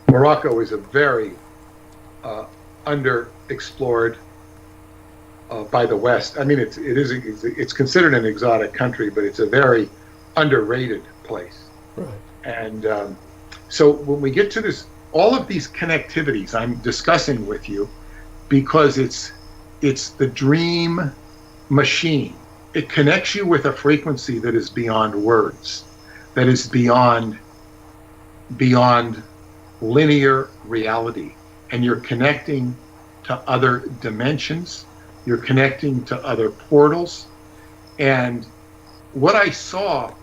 Morocco is a very underexplored by the West. I mean, it's considered an exotic country, but it's a very underrated place. Right. And so when we get to this, all of these connectivities I'm discussing with you, because it's the Dream Machine. It connects you with a frequency that is beyond words, that is beyond linear reality. And you're connecting to other dimensions. You're connecting to other portals. And what I saw,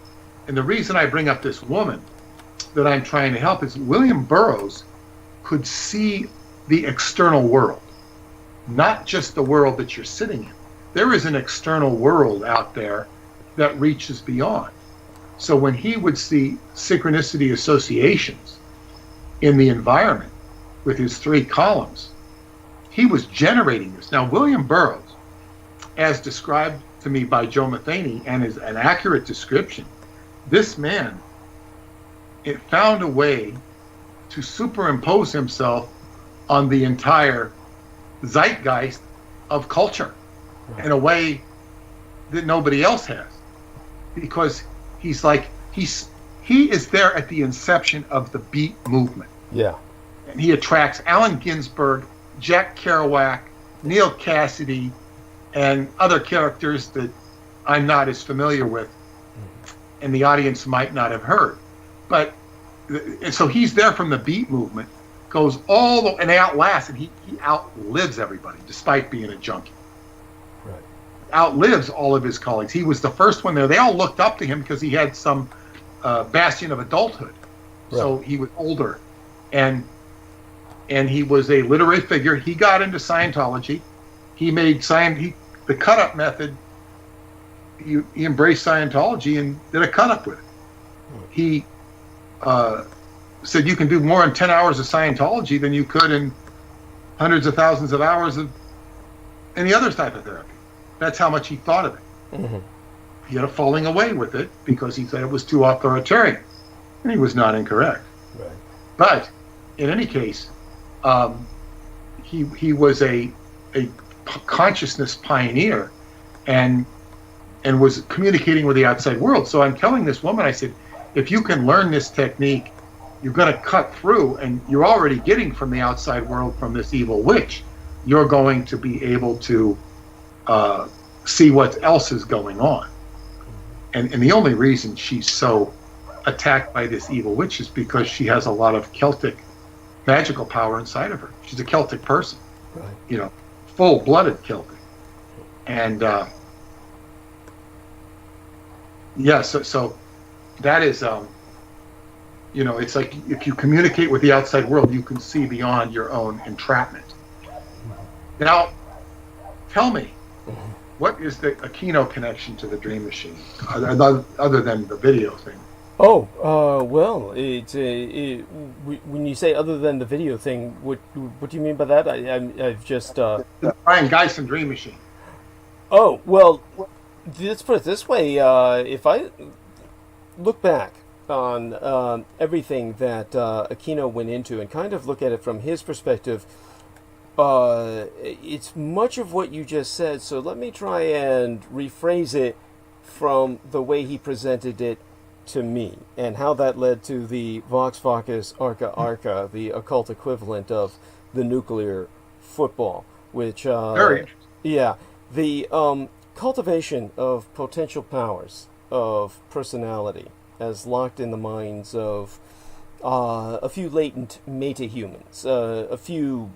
and the reason I bring up this woman that I'm trying to help, is William Burroughs could see the external world, not just the world that you're sitting in. There is an external world out there that reaches beyond. So when he would see synchronicity associations in the environment with his 3 columns, he was generating this. Now, William Burroughs, as described to me by Joe Matheny, and is an accurate description, this man, it found a way to superimpose himself on the entire zeitgeist of culture in a way that nobody else has, because he is there at the inception of the beat movement. Yeah. And he attracts Allen Ginsberg, Jack Kerouac, Neil Cassidy, and other characters that I'm not as familiar with. and the audience might not have heard. But and so he's there from the beat movement, goes all the, and they outlast, and he outlives everybody despite being a junkie. Right. Outlives all of his colleagues. He was the first one there. They all looked up to him because he had some bastion of adulthood. Right. So he was older, and he was a literary figure. He got into Scientology. He made the cut-up method. He embraced Scientology and did a cut-up with it. He said you can do more in 10 hours of Scientology than you could in hundreds of thousands of hours of any other type of therapy. That's how much he thought of it. Mm-hmm. He had a falling away with it because he said it was too authoritarian. And he was not incorrect. Right. But in any case, he was a consciousness pioneer and was communicating with the outside world. So I'm telling this woman, I said, if you can learn this technique, you're going to cut through, and you're already getting from the outside world from this evil witch. You're going to be able to see what else is going on. And the only reason she's so attacked by this evil witch is because she has a lot of Celtic magical power inside of her. She's a Celtic person, right. Full-blooded Celtic. And so that is, it's like if you communicate with the outside world, you can see beyond your own entrapment. Now, tell me, what is the Aquino connection to the Dream Machine, other than the video thing? Oh, well, when you say other than the video thing, what do you mean by that? I've just... Brian Geisen Dream Machine. Oh, well, let's put it this way. If I look back on everything that Aquino went into and kind of look at it from his perspective, it's much of what you just said, so let me try and rephrase it from the way he presented it to me, and how that led to the Vox Focus Arca Arca, the occult equivalent of the nuclear football, which... Very interesting. Yeah, the cultivation of potential powers of personality as locked in the minds of a few latent meta-humans, a few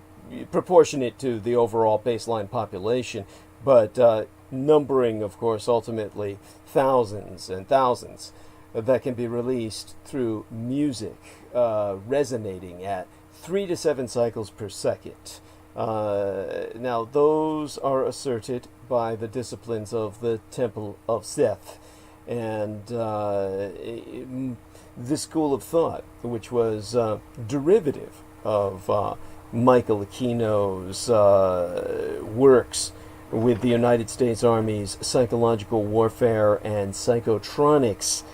proportionate to the overall baseline population, but numbering, of course, ultimately thousands and thousands that can be released through music, resonating at 3 to 7 cycles per second. Now, those are asserted by the disciplines of the Temple of Seth, and this school of thought, which was derivative of Michael Aquino's works with the United States Army's psychological warfare and psychotronics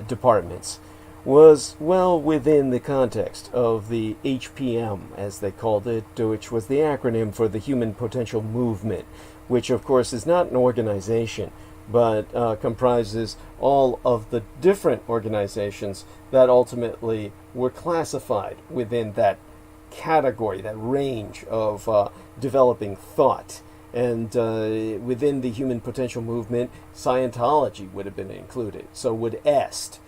departments, was well within the context of the HPM, as they called it, which was the acronym for the Human Potential Movement, which of course is not an organization, but comprises all of the different organizations that ultimately were classified within that category, that range of developing thought. And within the Human Potential Movement, Scientology would have been included. So would EST,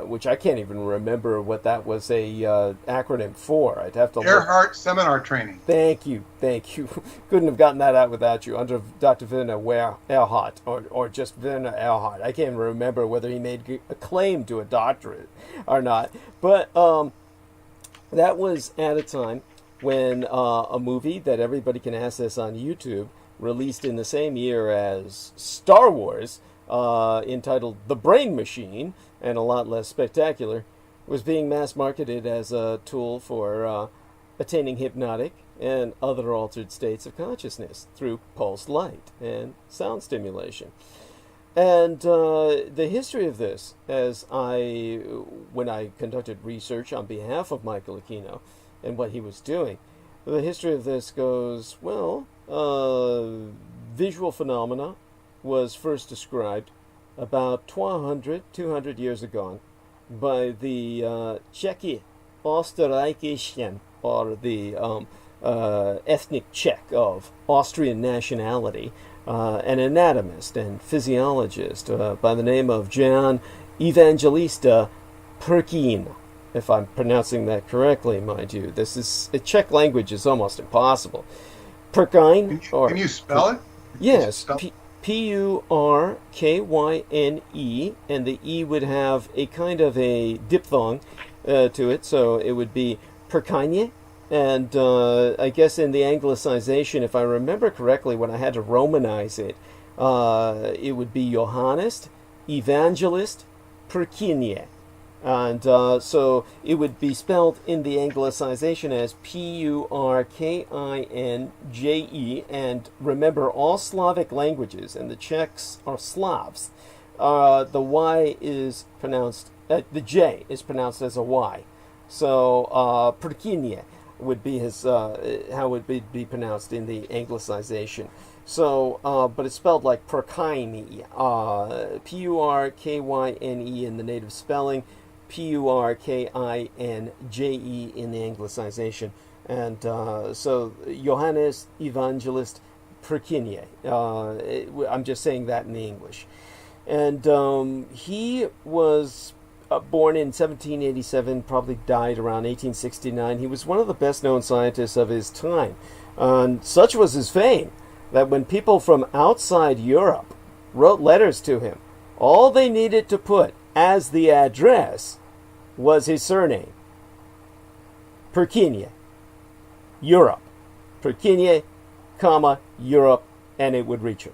which I can't even remember what that was a acronym for. I'd have to Earhart Seminar Training. Thank you. Couldn't have gotten that out without you. Under Dr. Werner Erhard, or just Werner Erhard. I can't even remember whether he made a claim to a doctorate or not. But that was at a time when a movie that everybody can access on YouTube, released in the same year as Star Wars, entitled The Brain Machine, and a lot less spectacular, was being mass marketed as a tool for attaining hypnotic and other altered states of consciousness through pulsed light and sound stimulation. And the history of this, when I conducted research on behalf of Michael Aquino and what he was doing, the history of this goes, visual phenomena was first described about 200 years ago by the Czechoslovakian, or the ethnic Czech of Austrian nationality, an anatomist and physiologist by the name of Jan Evangelista Perkin, if I'm pronouncing that correctly, mind you. This is a Czech language is almost impossible. Perkin, Can you spell it? Yes, P-U-R-K-Y-N-E, and the E would have a kind of a diphthong to it, so it would be Perkine. And I guess in the anglicization, if I remember correctly, when I had to Romanize it, it would be Johannes Evangelist Perkinie. And so it would be spelled in the anglicization as P-U-R-K-I-N-J-E. And remember, all Slavic languages, and the Czechs are Slavs, the Y is pronounced, the J is pronounced as a Y. So Perkinie would be his how it would be pronounced in the anglicization. So, but it's spelled like Perkine, P-U-R-K-Y-N-E in the native spelling, P-U-R-K-I-N-J-E in the anglicization. And so Johannes Evangelist Perkinie. I'm just saying that in the English. And he was born in 1787, probably died around 1869. He was one of the best-known scientists of his time. And such was his fame that when people from outside Europe wrote letters to him, all they needed to put as the address was his surname. Perkinie, Europe. Perkinie, comma, Europe, and it would reach him.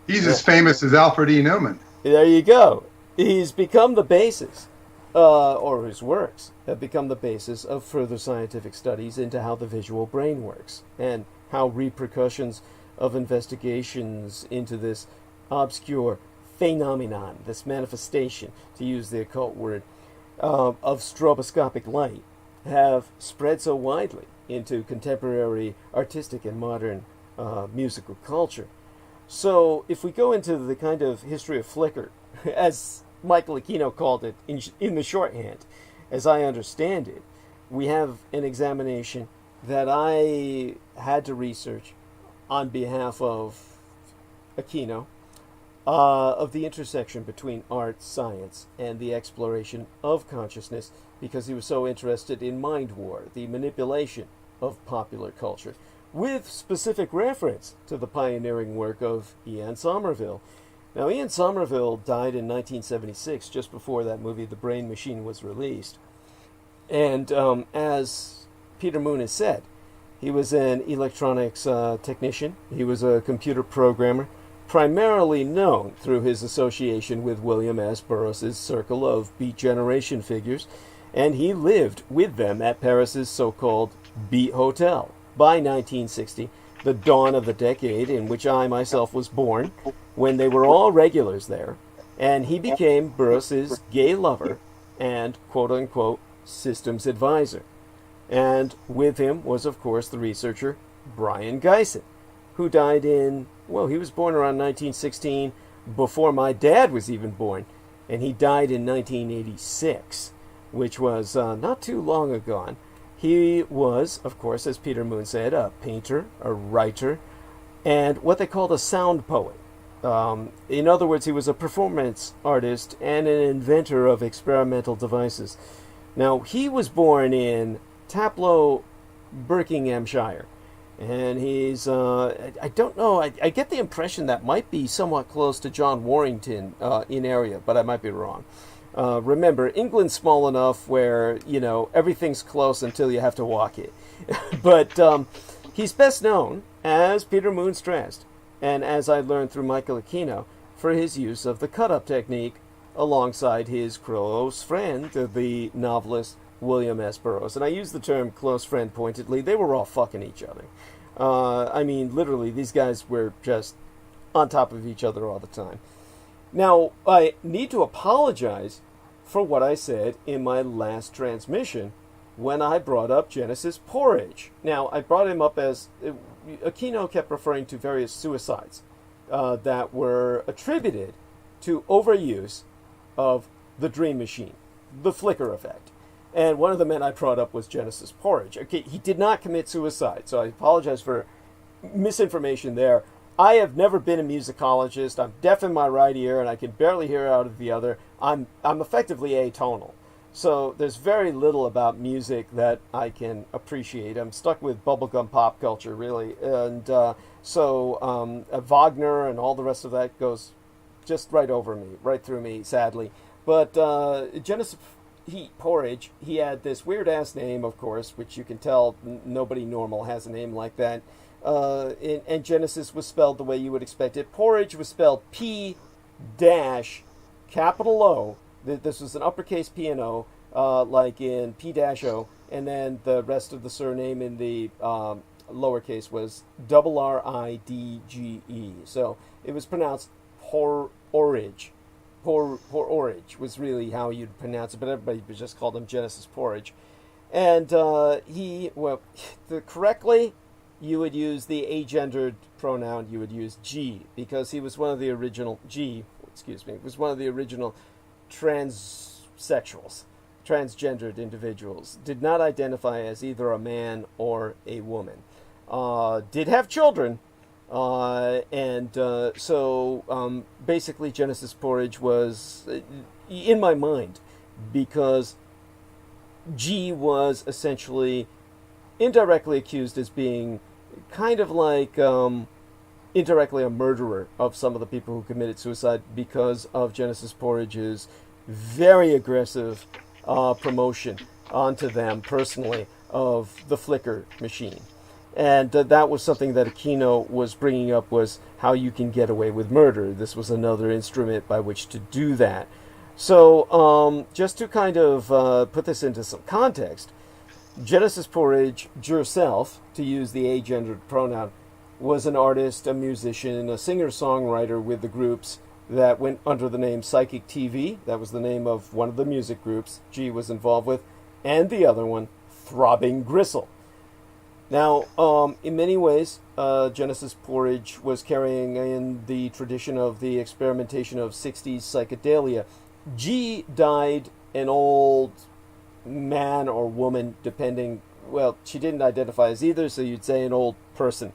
He's as famous as Alfred E. Newman. There you go. He's become the basis, or his works have become the basis of further scientific studies into how the visual brain works and how repercussions of investigations into this obscure phenomenon, this manifestation, to use the occult word, of stroboscopic light, have spread so widely into contemporary artistic and modern musical culture. So if we go into the kind of history of flicker, as Michael Aquino called it in the shorthand, as I understand it, we have an examination that I had to research on behalf of Aquino, of the intersection between art, science, and the exploration of consciousness, because he was so interested in mind war, the manipulation of popular culture, with specific reference to the pioneering work of Ian Somerville. Now, Ian Somerville died in 1976, just before that movie, The Brain Machine, was released. And as Peter Moon has said, he was an electronics technician. He was a computer programmer, primarily known through his association with William S. Burroughs' circle of Beat Generation figures, and he lived with them at Paris's so-called Beat Hotel by 1960, the dawn of the decade in which I myself was born, when they were all regulars there, and he became Burroughs' gay lover and quote-unquote systems advisor. And with him was, of course, the researcher Brian Geisen, who died in, well, he was born around 1916, before my dad was even born, and he died in 1986, which was not too long ago. He was, of course, as Peter Moon said, a painter, a writer, and what they called a sound poet. In other words, he was a performance artist and an inventor of experimental devices. Now, he was born in Taplow, Buckinghamshire, and he's, I don't know, I get the impression that might be somewhat close to John Warrington in area, but I might be wrong. Remember, England's small enough where, you know, everything's close until you have to walk it. But he's best known, as Peter Moon stressed, and as I learned through Michael Aquino, for his use of the cut-up technique alongside his close friend, the novelist William S. Burroughs. And I use the term close friend pointedly. They were all fucking each other. I mean, literally, these guys were just on top of each other all the time. Now, I need to apologize for what I said in my last transmission when I brought up Genesis Porridge. Now, I brought him up as Aquino kept referring to various suicides that were attributed to overuse of the dream machine, the flicker effect. And one of the men I brought up was Genesis Porridge. Okay, he did not commit suicide, so I apologize for misinformation there. I have never been a musicologist. I'm deaf in my right ear, and I can barely hear out of the other. I'm effectively atonal. So there's very little about music that I can appreciate. I'm stuck with bubblegum pop culture, really. And Wagner and all the rest of that goes just right over me, right through me, sadly. But Genesis Porridge, he had this weird-ass name, of course, which you can tell nobody normal has a name like that. And Genesis was spelled the way you would expect it. Porridge was spelled P-O. This was an uppercase P and O, like in P-O, and then the rest of the surname in the lowercase was R-I-D-G-E. So it was pronounced Porridge. Porridge was really how you'd pronounce it, but everybody just called him Genesis Porridge. And correctly, you would use the agendered pronoun. You would use G, because he was one of the original transsexuals, transgendered individuals. Did not identify as either a man or a woman. Did have children. Basically Genesis Porridge was in my mind because G was essentially indirectly accused as being kind of like indirectly a murderer of some of the people who committed suicide because of Genesis Porridge's very aggressive promotion onto them personally of the Flickr machine. And that was something that Aquino was bringing up, was how you can get away with murder. This was another instrument by which to do that. So just to kind of put this into some context, Genesis Porridge herself, to use the agendered pronoun, was an artist, a musician, a singer-songwriter with the groups that went under the name Psychic TV. That was the name of one of the music groups G was involved with, and the other one, Throbbing Gristle. Now, in many ways, Genesis Porridge was carrying in the tradition of the experimentation of 60s psychedelia. G died an old man or woman, depending, well, she didn't identify as either, so you'd say an old person.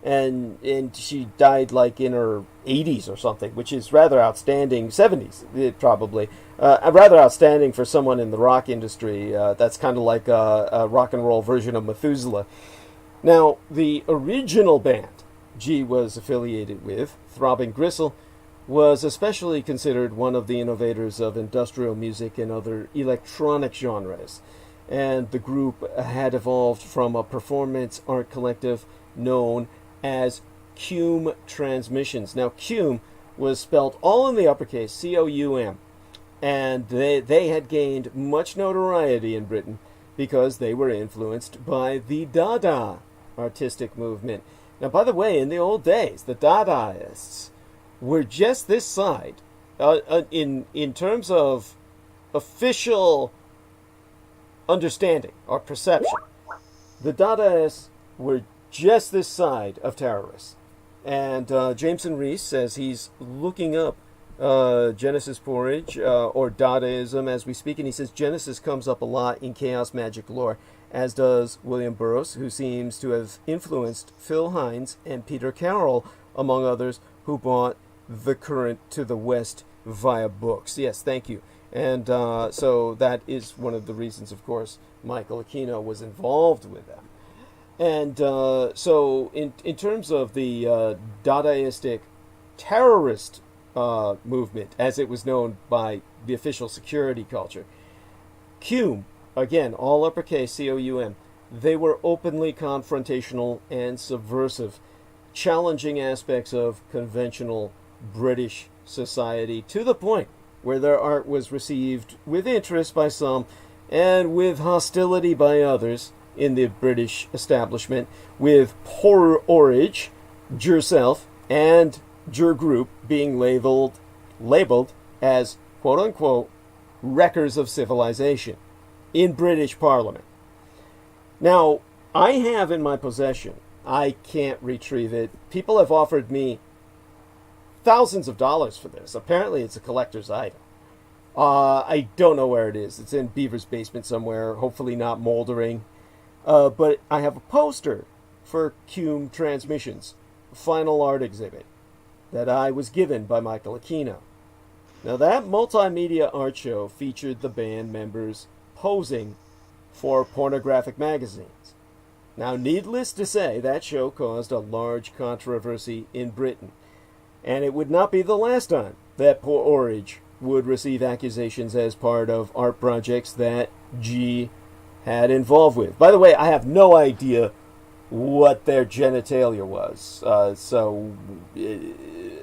And she died like in her 80s or something, which is rather outstanding, 70s probably, rather outstanding for someone in the rock industry. That's kind of like a rock and roll version of Methuselah. Now, the original band G was affiliated with, Throbbing Gristle, was especially considered one of the innovators of industrial music and other electronic genres. And the group had evolved from a performance art collective known as Coum Transmissions. Now, Coum was spelled all in the uppercase, C-O-U-M. And they had gained much notoriety in Britain because they were influenced by the Dada artistic movement. Now, by the way, in the old days, the Dadaists were just this side, in terms of official understanding or perception. The Dadaists were just this side of terrorists. And Jameson Reese says he's looking up Genesis Porridge, or Dadaism as we speak, and he says Genesis comes up a lot in chaos magic lore, as does William Burroughs, who seems to have influenced Phil Hines and Peter Carroll, among others, who brought the current to the West via books. Yes, thank you. And so that is one of the reasons, of course, Michael Aquino was involved with them. And so in terms of the Dadaistic terrorist movement, as it was known by the official security culture, Coum, again, all uppercase C-O-U-M, they were openly confrontational and subversive, challenging aspects of conventional British society to the point where their art was received with interest by some and with hostility by others in the British establishment, with Porridge, yourself, and your group being labeled as, quote-unquote, wreckers of civilization in British Parliament. Now, I have in my possession, I can't retrieve it, people have offered me thousands of dollars for this. Apparently it's a collector's item. I don't know where it is. It's in Beaver's basement somewhere, hopefully not moldering. But I have a poster for Cume Transmissions, final art exhibit, that I was given by Michael Aquino. Now, that multimedia art show featured the band members posing for pornographic magazines. Now, needless to say, that show caused a large controversy in Britain, and it would not be the last time that Poor Orage would receive accusations as part of art projects that G had involved with. By the way, I have no idea what their genitalia was.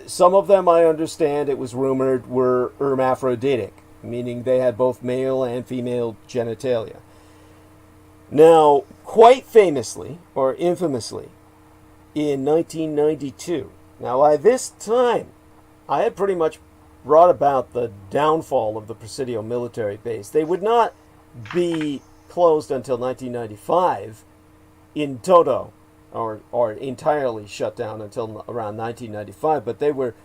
Some of them, I understand, it was rumored, were hermaphroditic, meaning they had both male and female genitalia. Now, quite famously, or infamously, in 1992, now by this time, I had pretty much brought about the downfall of the Presidio military base. They would not be closed until 1995 in toto, or entirely shut down until around 1995, but they were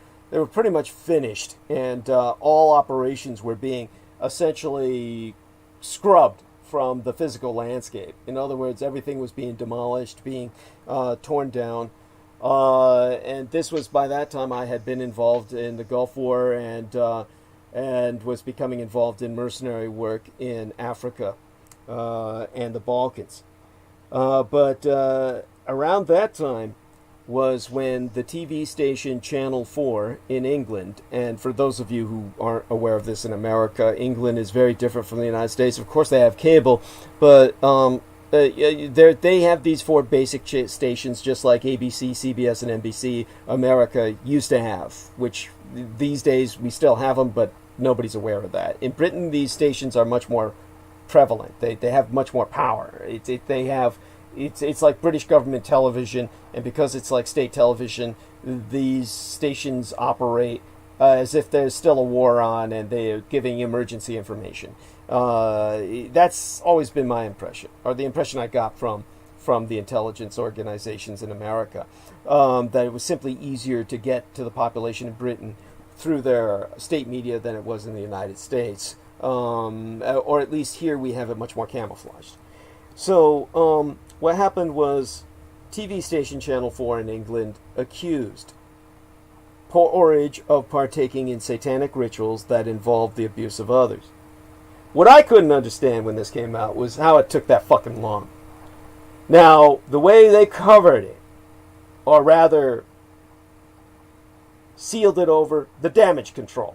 pretty much finished, and all operations were being essentially scrubbed from the physical landscape. In other words, everything was being demolished, being torn down. And this was, by that time, I had been involved in the Gulf War and was becoming involved in mercenary work in Africa and the Balkans. But around that time was when the TV station Channel 4 in England, and for those of you who aren't aware of this in America, England is very different from the United States. Of course, they have cable, but they have these four basic stations, just like ABC, CBS, and NBC America used to have, which these days we still have them, but nobody's aware of that. In Britain, these stations are much more prevalent. They have much more power. It's like British government television, and because it's like state television, these stations operate as if there's still a war on and they're giving emergency information. That's always been my impression, or the impression I got from the intelligence organizations in America, that it was simply easier to get to the population in Britain through their state media than it was in the United States. Or at least here we have it much more camouflaged. So what happened was TV station Channel 4 in England accused Poor Orage of partaking in satanic rituals that involved the abuse of others. What I couldn't understand when this came out was how it took that fucking long. Now, the way they covered it, or rather sealed it over, the damage control.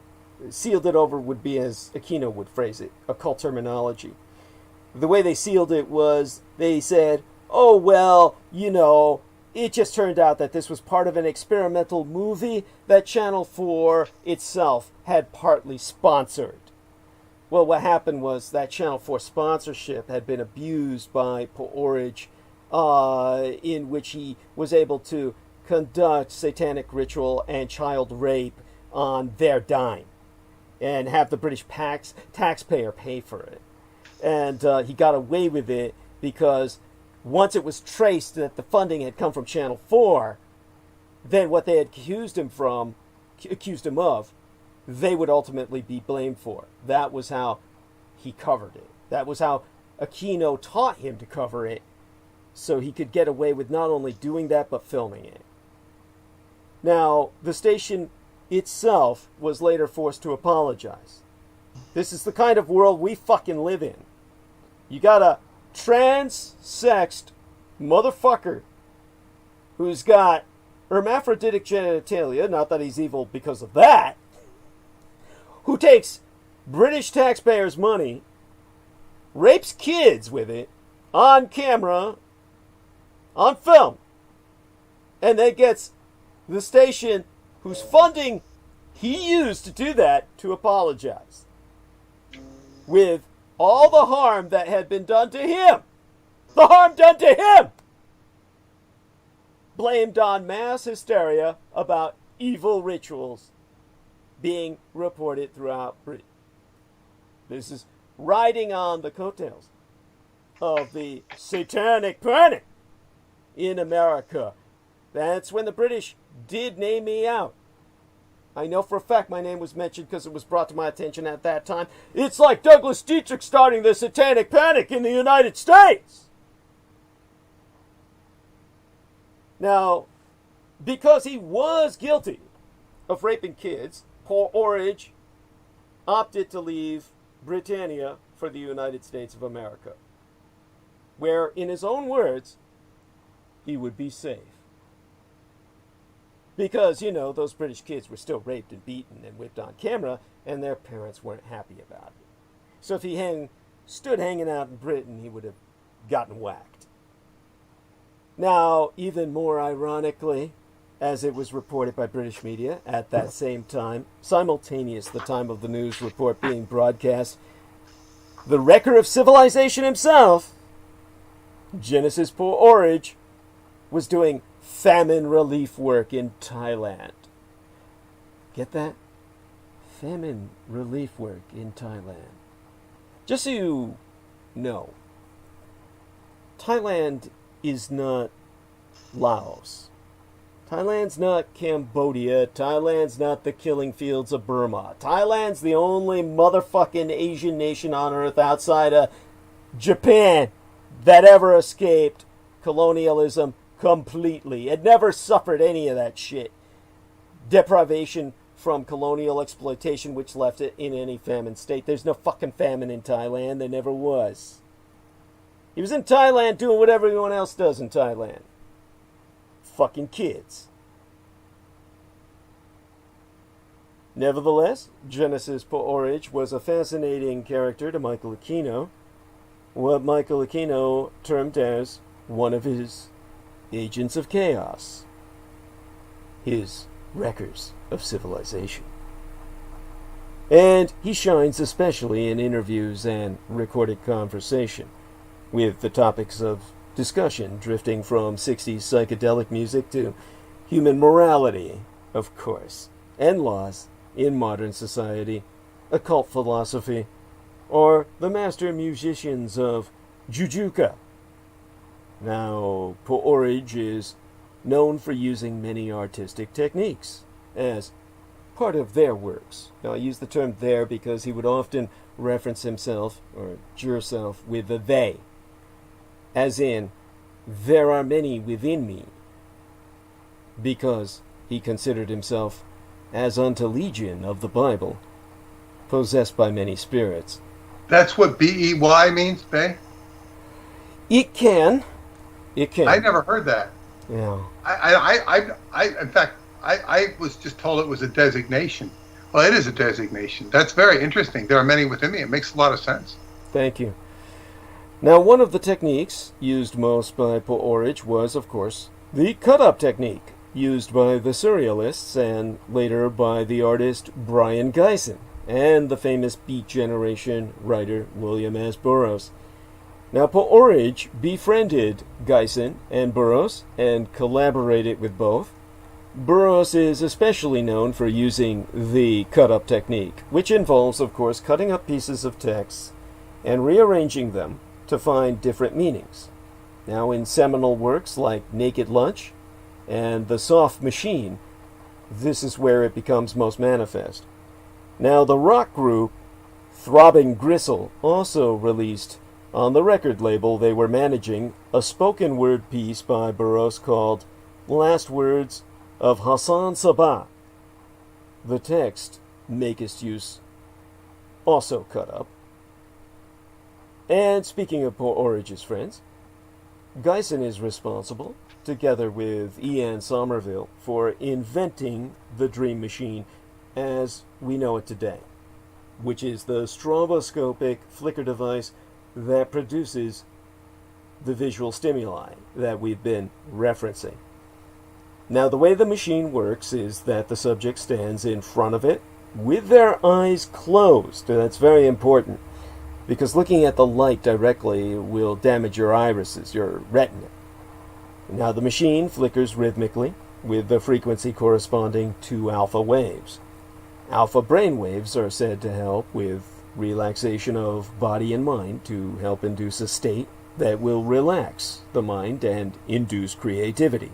Sealed it over would be, as Aquino would phrase it, occult terminology. The way they sealed it was they said, oh, well, it just turned out that this was part of an experimental movie that Channel 4 itself had partly sponsored. Well, what happened was that Channel 4 sponsorship had been abused by Poor Orage, in which he was able to conduct satanic ritual and child rape on their dime and have the British taxpayer pay for it. And he got away with it because once it was traced that the funding had come from Channel 4, then what they had accused him of, they would ultimately be blamed for. That was how he covered it. That was how Aquino taught him to cover it, so he could get away with not only doing that, but filming it. Now, the station itself was later forced to apologize. This is the kind of world we fucking live in. You got a trans-sexed motherfucker who's got hermaphroditic genitalia, not that he's evil because of that, who takes British taxpayers' money, rapes kids with it, on camera, on film, and then gets the station whose funding he used to do that to apologize, with all the harm that had been done to him. The harm done to him! Blamed on mass hysteria about evil rituals being reported throughout Britain. This is riding on the coattails of the satanic panic in America. That's when the British did name me out. I know for a fact my name was mentioned because it was brought to my attention at that time. It's like Douglas Dietrich starting the satanic panic in the United States. Now, because he was guilty of raping kids, Paul Orridge opted to leave Britannia for the United States of America, where, in his own words, he would be safe. Because, you know, those British kids were still raped and beaten and whipped on camera, and their parents weren't happy about it. So if he stood hanging out in Britain, he would have gotten whacked. Now, even more ironically, as it was reported by British media at that same time, simultaneous the time of the news report being broadcast, the wrecker of civilization himself, Genesis Paul Orridge, was doing famine relief work in Thailand. Get that? Famine relief work in Thailand. Just so you know, Thailand is not Laos. Thailand's not Cambodia. Thailand's not the killing fields of Burma. Thailand's the only motherfucking Asian nation on earth outside of Japan that ever escaped colonialism completely. It never suffered any of that shit. Deprivation from colonial exploitation, which left it in any famine state. There's no fucking famine in Thailand. There never was. He was in Thailand doing what everyone else does in Thailand. Fucking kids. Nevertheless, Genesis Paul Orridge was a fascinating character to Michael Aquino, what Michael Aquino termed as one of his agents of chaos, his wreckers of civilization. And he shines especially in interviews and recorded conversation, with the topics of discussion drifting from 60s psychedelic music to human morality, of course, and laws in modern society, occult philosophy, or the master musicians of Jujuka. Now, Paul Orridge is known for using many artistic techniques as part of their works. Now, I use the term "their" because he would often reference himself, or yourself, with the "they." As in, there are many within me, because he considered himself, as unto Legion of the Bible, possessed by many spirits. That's what B-E-Y means, Bay? It can. It can. I never heard that. Yeah. In fact, I was just told it was a designation. Well, it is a designation. That's very interesting. There are many within me. It makes a lot of sense. Thank you. Now, one of the techniques used most by Paul Orridge was, of course, the cut-up technique, used by the Surrealists and later by the artist Brian Gysin and the famous Beat Generation writer William S. Burroughs. Now, Paul Orridge befriended Gysin and Burroughs and collaborated with both. Burroughs is especially known for using the cut-up technique, which involves, of course, cutting up pieces of text and rearranging them to find different meanings. Now, in seminal works like Naked Lunch and The Soft Machine, this is where it becomes most manifest. Now, the rock group Throbbing Gristle also released on the record label they were managing a spoken word piece by Burroughs called Last Words of Hassan Sabah. The text, Makest Use, also cut up. And speaking of Paul Orridge's friends, Gysin is responsible, together with Ian Somerville, for inventing the Dream Machine as we know it today, which is the stroboscopic flicker device that produces the visual stimuli that we've been referencing. Now, the way the machine works is that the subject stands in front of it with their eyes closed, and that's very important, because looking at the light directly will damage your irises, your retina. Now, the machine flickers rhythmically with the frequency corresponding to alpha waves. Alpha brain waves are said to help with relaxation of body and mind, to help induce a state that will relax the mind and induce creativity.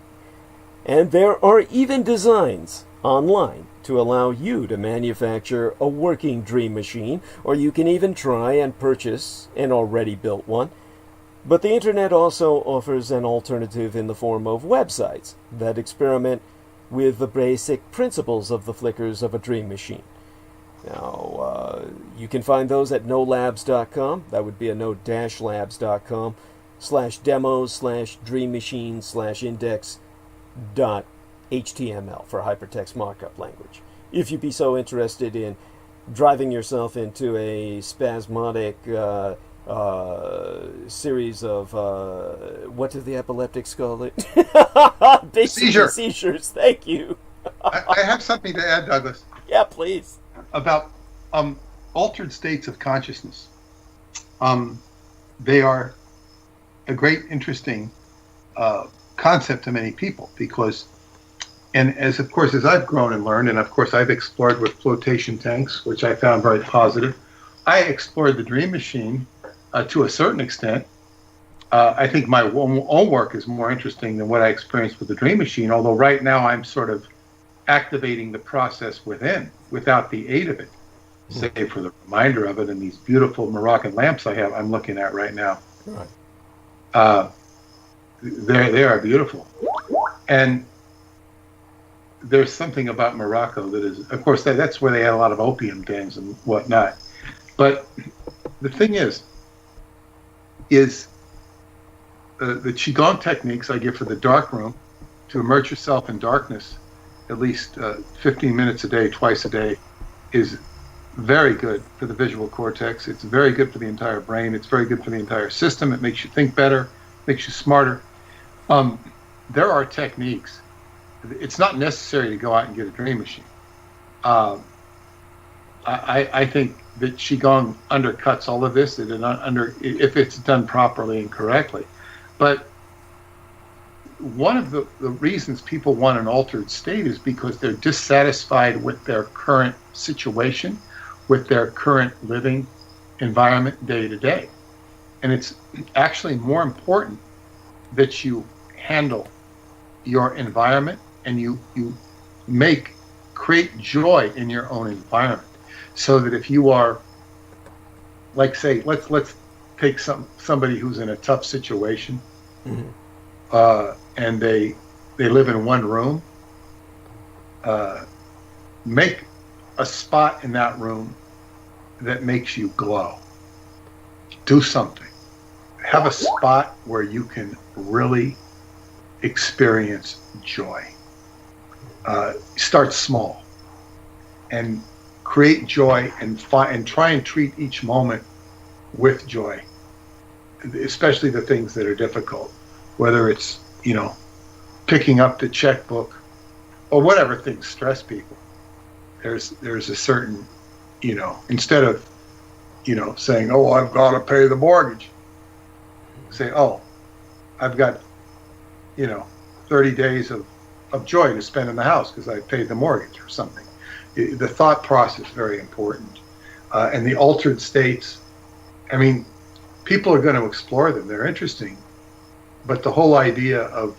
And there are even designs online to allow you to manufacture a working dream machine, or you can even try and purchase an already built one. But the internet also offers an alternative in the form of websites that experiment with the basic principles of the flickers of a dream machine. Now, you can find those at nolabs.com. That would be a no-labs.com /demo/dream machine/index.html for hypertext markup language. If you'd be so interested in driving yourself into a spasmodic series of what do the epileptics call it? Seizures. Thank you. I have something to add, Douglas. Yeah, please. About altered states of consciousness. They are a great, interesting concept to many people because, and as I've grown and learned, and of course I've explored with flotation tanks, which I found very positive. I explored the dream machine to a certain extent. I think my own work is more interesting than what I experienced with the dream machine, although right now I'm sort of activating the process without the aid of it, save for the reminder of it and these beautiful Moroccan lamps I'm looking at right now. Right. They are beautiful. And there's something about Morocco that is, of course, that's where they had a lot of opium dens and whatnot. But the thing is the Qigong techniques I give for the dark room to immerse yourself in darkness at least 15 minutes a day, twice a day, is very good for the visual cortex. It's very good for the entire brain. It's very good for the entire system. It makes you think better, makes you smarter. There are techniques. It's not necessary to go out and get a dream machine. I think that Qigong undercuts all of this if it's done properly and correctly. But one of the reasons people want an altered state is because they're dissatisfied with their current situation, with their current living environment day to day. And it's actually more important that you handle your environment and you create joy in your own environment. So that if you are, like, say, let's take somebody who's in a tough situation, and they live in one room, make a spot in that room that makes you glow. Do something. Have a spot where you can really experience joy. Start small and create joy and try and treat each moment with joy, especially the things that are difficult, whether it's, picking up the checkbook or whatever things stress people. There's a certain, instead of, saying, oh, I've got to pay the mortgage, say, oh, I've got, 30 days of joy to spend in the house because I paid the mortgage or something. The thought process is very important. And the altered states, people are going to explore them. They're interesting. But the whole idea of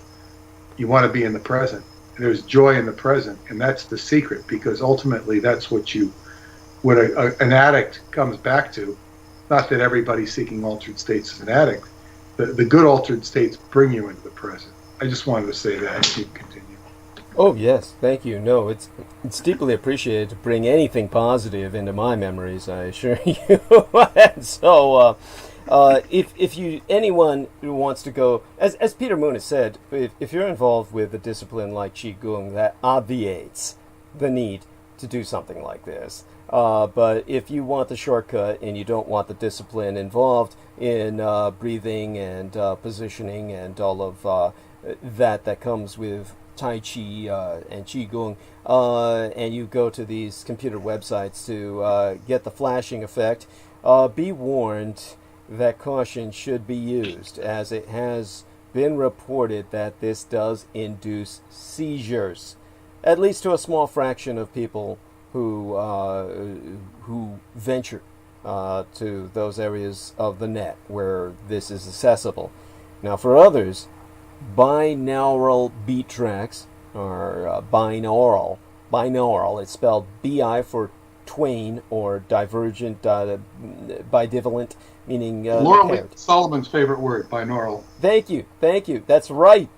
you want to be in the present, there's joy in the present, and that's the secret, because ultimately that's what an addict comes back to. Not that everybody seeking altered states is an addict. The good altered states bring you into the present. I just wanted to say that. You can continue. Oh, yes, thank you. No, it's deeply appreciated to bring anything positive into my memories, I assure you. And so, if anyone who wants to go, as Peter Moon has said, if you're involved with a discipline like Qigong, that obviates the need to do something like this. But if you want the shortcut and you don't want the discipline involved in breathing and positioning and all of that comes with Tai Chi and Qigong, and you go to these computer websites to get the flashing effect, be warned that caution should be used, as it has been reported that this does induce seizures, at least to a small fraction of people who venture to those areas of the net where this is accessible. Now, for others, binaural beat tracks, or binaural binaural. It's spelled bi for twain, or divergent, bidivalent, meaning Laurel paired. Solomon's favorite word, binaural. Thank you. That's right.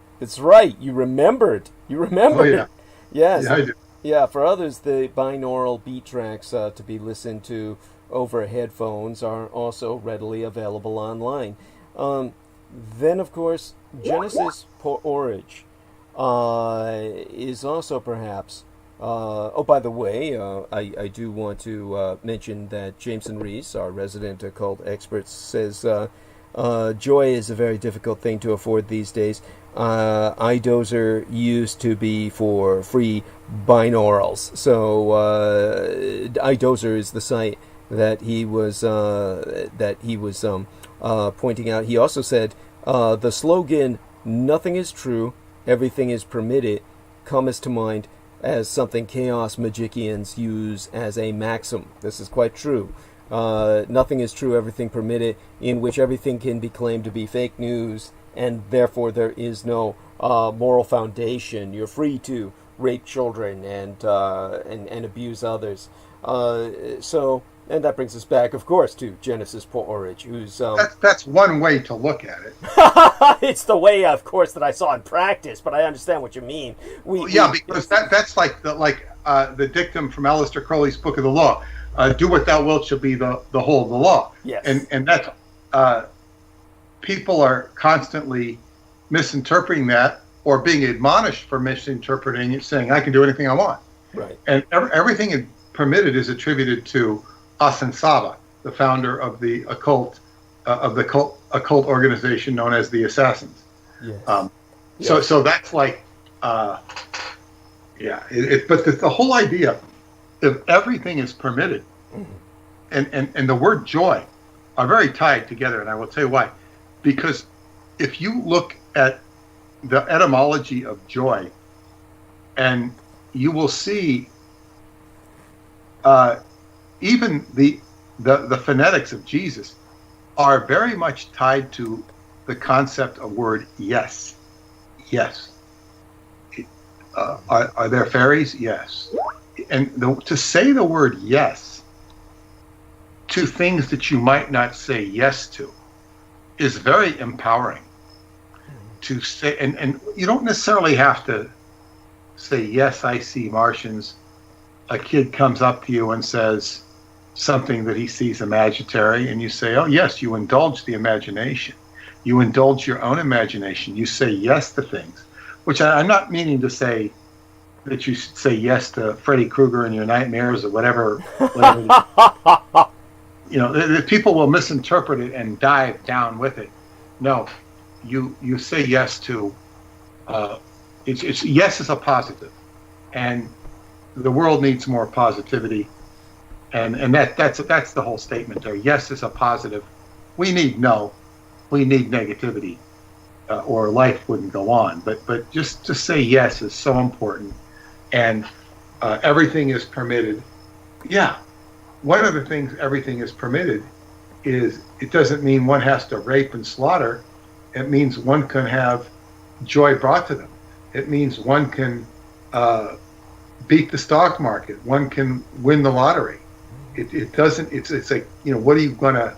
You remembered. Oh, yeah. Yes. Yeah, I do. Yeah, for others, the binaural beat tracks to be listened to over headphones are also readily available online. Then, of course, Genesis Porridge is also perhaps... by the way, I do want to mention that Jameson Reese, our resident occult expert, says joy is a very difficult thing to afford these days. iDozer used to be for free binaurals. So iDozer is the site that he was pointing out. He also said the slogan "Nothing is true, everything is permitted" comes to mind as something chaos magicians use as a maxim. This is quite true. Nothing is true, everything permitted, in which everything can be claimed to be fake news, and therefore there is no moral foundation. You're free to rape children and abuse others. And that brings us back, of course, to Genesis Porridge, who's... That's one way to look at it. It's the way, of course, that I saw in practice, but I understand what you mean. Because that's like the dictum from Aleister Crowley's Book of the Law. Do what thou wilt shall be the whole of the law. Yes. And that's... people are constantly misinterpreting that, or being admonished for misinterpreting it, saying, I can do anything I want. Right. And everything permitted is attributed to Asen Saba, the founder of the occult organization known as the Assassins. Yes. So that's like, but the whole idea of everything is permitted, and the word joy are very tied together, and I will tell you why. Because if you look at the etymology of joy, and you will see even the phonetics of Jesus are very much tied to the concept of word yes. Yes. Are there fairies? Yes. And to say the word yes to things that you might not say yes to is very empowering. To say, and you don't necessarily have to say, yes, I see Martians. A kid comes up to you and says something that he sees imaginary, and you say, oh, yes, you indulge the imagination. You indulge your own imagination. You say yes to things, which I'm not meaning to say that you should say yes to Freddy Krueger in your nightmares or whatever. People will misinterpret it and dive down with it. No, you say yes to, it's yes is a positive, and the world needs more positivity, and that's the whole statement there. Yes is a positive. We need negativity, or life wouldn't go on. But just to say yes is so important, and everything is permitted. Yeah, one of the things everything is permitted is it doesn't mean one has to rape and slaughter. It means one can have joy brought to them. It means one can beat the stock market. One can win the lottery. It doesn't. It's like, what are you gonna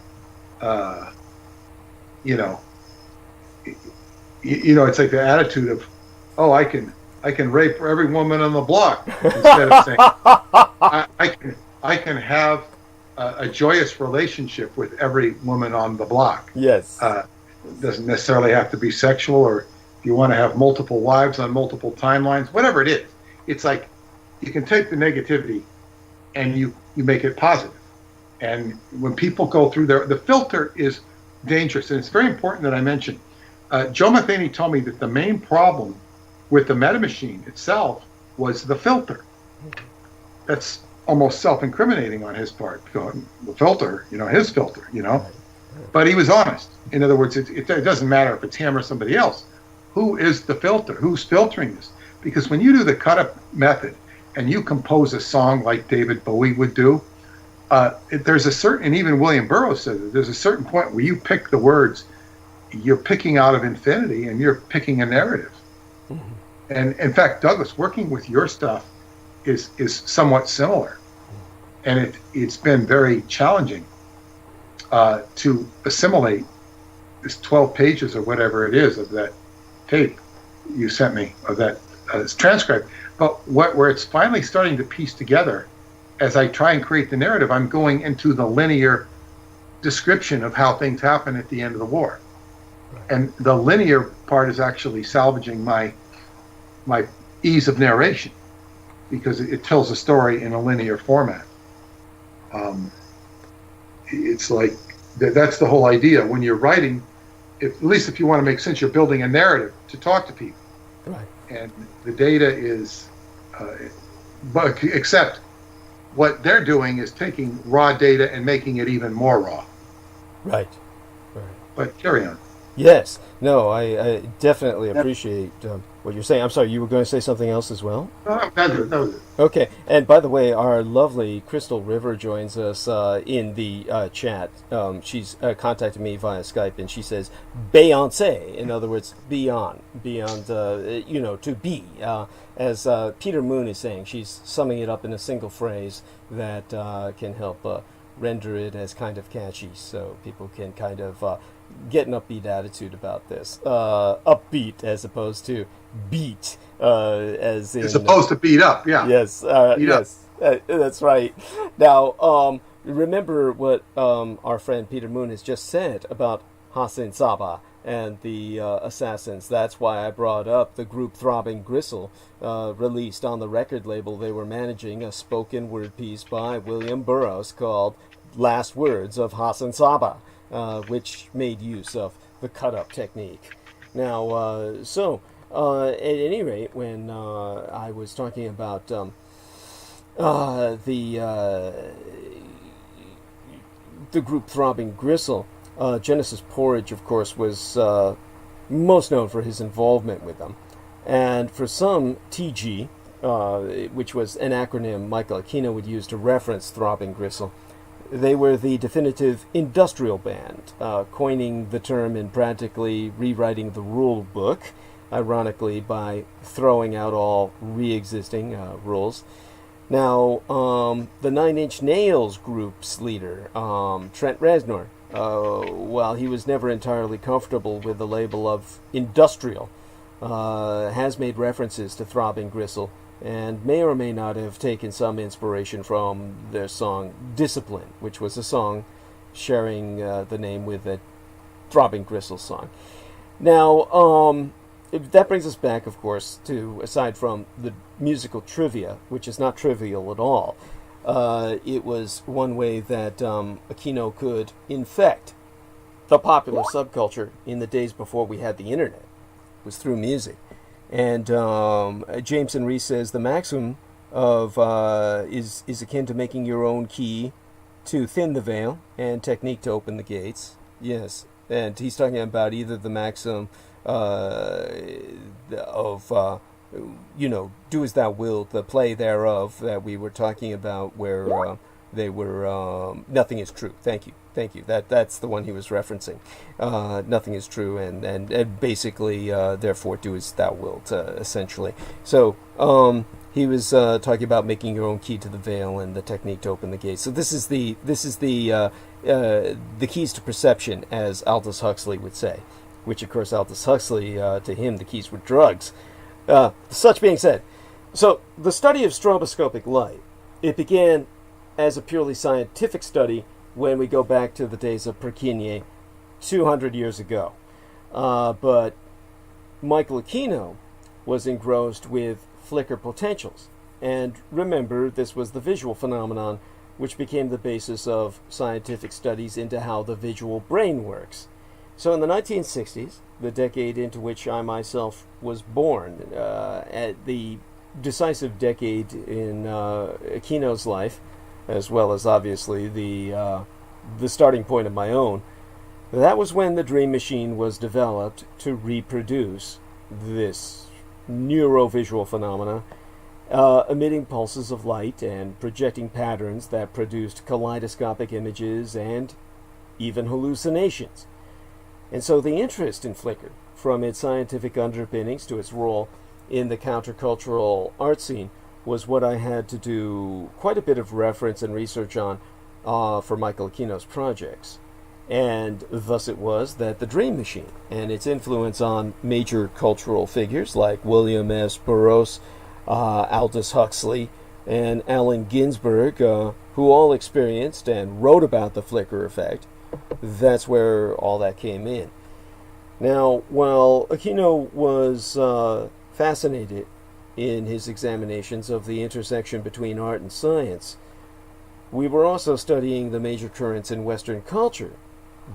it's like the attitude of, oh, I can rape every woman on the block, instead of saying I can have a joyous relationship with every woman on the block. Yes. It doesn't necessarily have to be sexual, or if you want to have multiple wives on multiple timelines, whatever it is. It's like you can take the negativity and you make it positive. And when people go through the filter is dangerous. And it's very important that I mention, Joe Matheny told me that the main problem with the metamachine itself was the filter. That's almost self-incriminating on his part. The filter, his filter, But he was honest. In other words, it doesn't matter if it's him or somebody else. Who is the filter? Who's filtering this? Because when you do the cut-up method and you compose a song like David Bowie would do, there's a certain, and even William Burroughs says it, there's a certain point where you pick the words, you're picking out of infinity and you're picking a narrative. Mm-hmm. And in fact, Douglas, working with your stuff is somewhat similar, and it's been very challenging to assimilate this 12 pages or whatever it is of that tape you sent me, of that transcript. But where it's finally starting to piece together, as I try and create the narrative, I'm going into the linear description of how things happen at the end of the war. And the linear part is actually salvaging my ease of narration, because it tells a story in a linear format. It's like that's the whole idea when you're writing. At least if you want to make sense, you're building a narrative to talk to people. Right. And the data is, but except what they're doing is taking raw data and making it even more raw. Right. Right. But carry on. Yes. No, I definitely appreciate what you're saying. I'm sorry, you were going to say something else as well? That was it. Okay. And by the way, our lovely Crystal River joins us in the chat. She's contacted me via Skype, and she says, Beyonce, in other words, beyond, to be. As Peter Moon is saying, she's summing it up in a single phrase that can help render it as kind of catchy, so people can kind of get an upbeat attitude about this. Upbeat as opposed to beat, as opposed to beat up. Yeah. Yes. Yes. That's right. Now, remember what our friend Peter Moon has just said about Hassan Saba and the assassins. That's why I brought up the group Throbbing Gristle, released on the record label they were managing, a spoken word piece by William Burroughs called Last Words of Hassan Saba, which made use of the cut-up technique. Now, at any rate, when I was talking about the group Throbbing Gristle, Genesis Porridge, of course, was most known for his involvement with them. And for some, TG, which was an acronym Michael Aquino would use to reference Throbbing Gristle, they were the definitive industrial band, coining the term and practically rewriting the rule book, ironically, by throwing out all re-existing rules. Now, the Nine Inch Nails group's leader, Trent Reznor, while he was never entirely comfortable with the label of industrial, has made references to Throbbing Gristle, and may or may not have taken some inspiration from their song Discipline, which was a song sharing the name with a Throbbing Gristle song. Now, that brings us back, of course, to, aside from the musical trivia, which is not trivial at all, it was one way that Aquino could infect the popular subculture in the days before we had the internet, was through music. And Jameson Reese says the maxim of is akin to making your own key to thin the veil and technique to open the gates. Yes, and he's talking about either the maxim of do as thou wilt, the play thereof that we were talking about, where they were nothing is true. Thank you. That's the one he was referencing. Nothing is true, and basically, therefore, do as thou wilt, essentially. So he was talking about making your own key to the veil and the technique to open the gate. So this is the keys to perception, as Aldous Huxley would say. Which, of course, Aldous Huxley, to him, the keys were drugs. Such being said, so the study of stroboscopic light, it began as a purely scientific study when we go back to the days of Perquigny 200 years ago. But Michael Aquino was engrossed with flicker potentials. And remember, this was the visual phenomenon which became the basis of scientific studies into how the visual brain works. So in the 1960s, the decade into which I myself was born, at the decisive decade in Aquino's life, as well as obviously the starting point of my own, that was when the Dream Machine was developed to reproduce this neurovisual phenomena, emitting pulses of light and projecting patterns that produced kaleidoscopic images and even hallucinations. And so the interest in flicker, from its scientific underpinnings to its role in the countercultural art scene, was what I had to do quite a bit of reference and research on for Michael Aquino's projects. And thus it was that the Dream Machine and its influence on major cultural figures like William S. Burroughs, Aldous Huxley, and Allen Ginsberg, who all experienced and wrote about the flicker effect, that's where all that came in. Now, while Aquino was fascinated in his examinations of the intersection between art and science, we were also studying the major currents in Western culture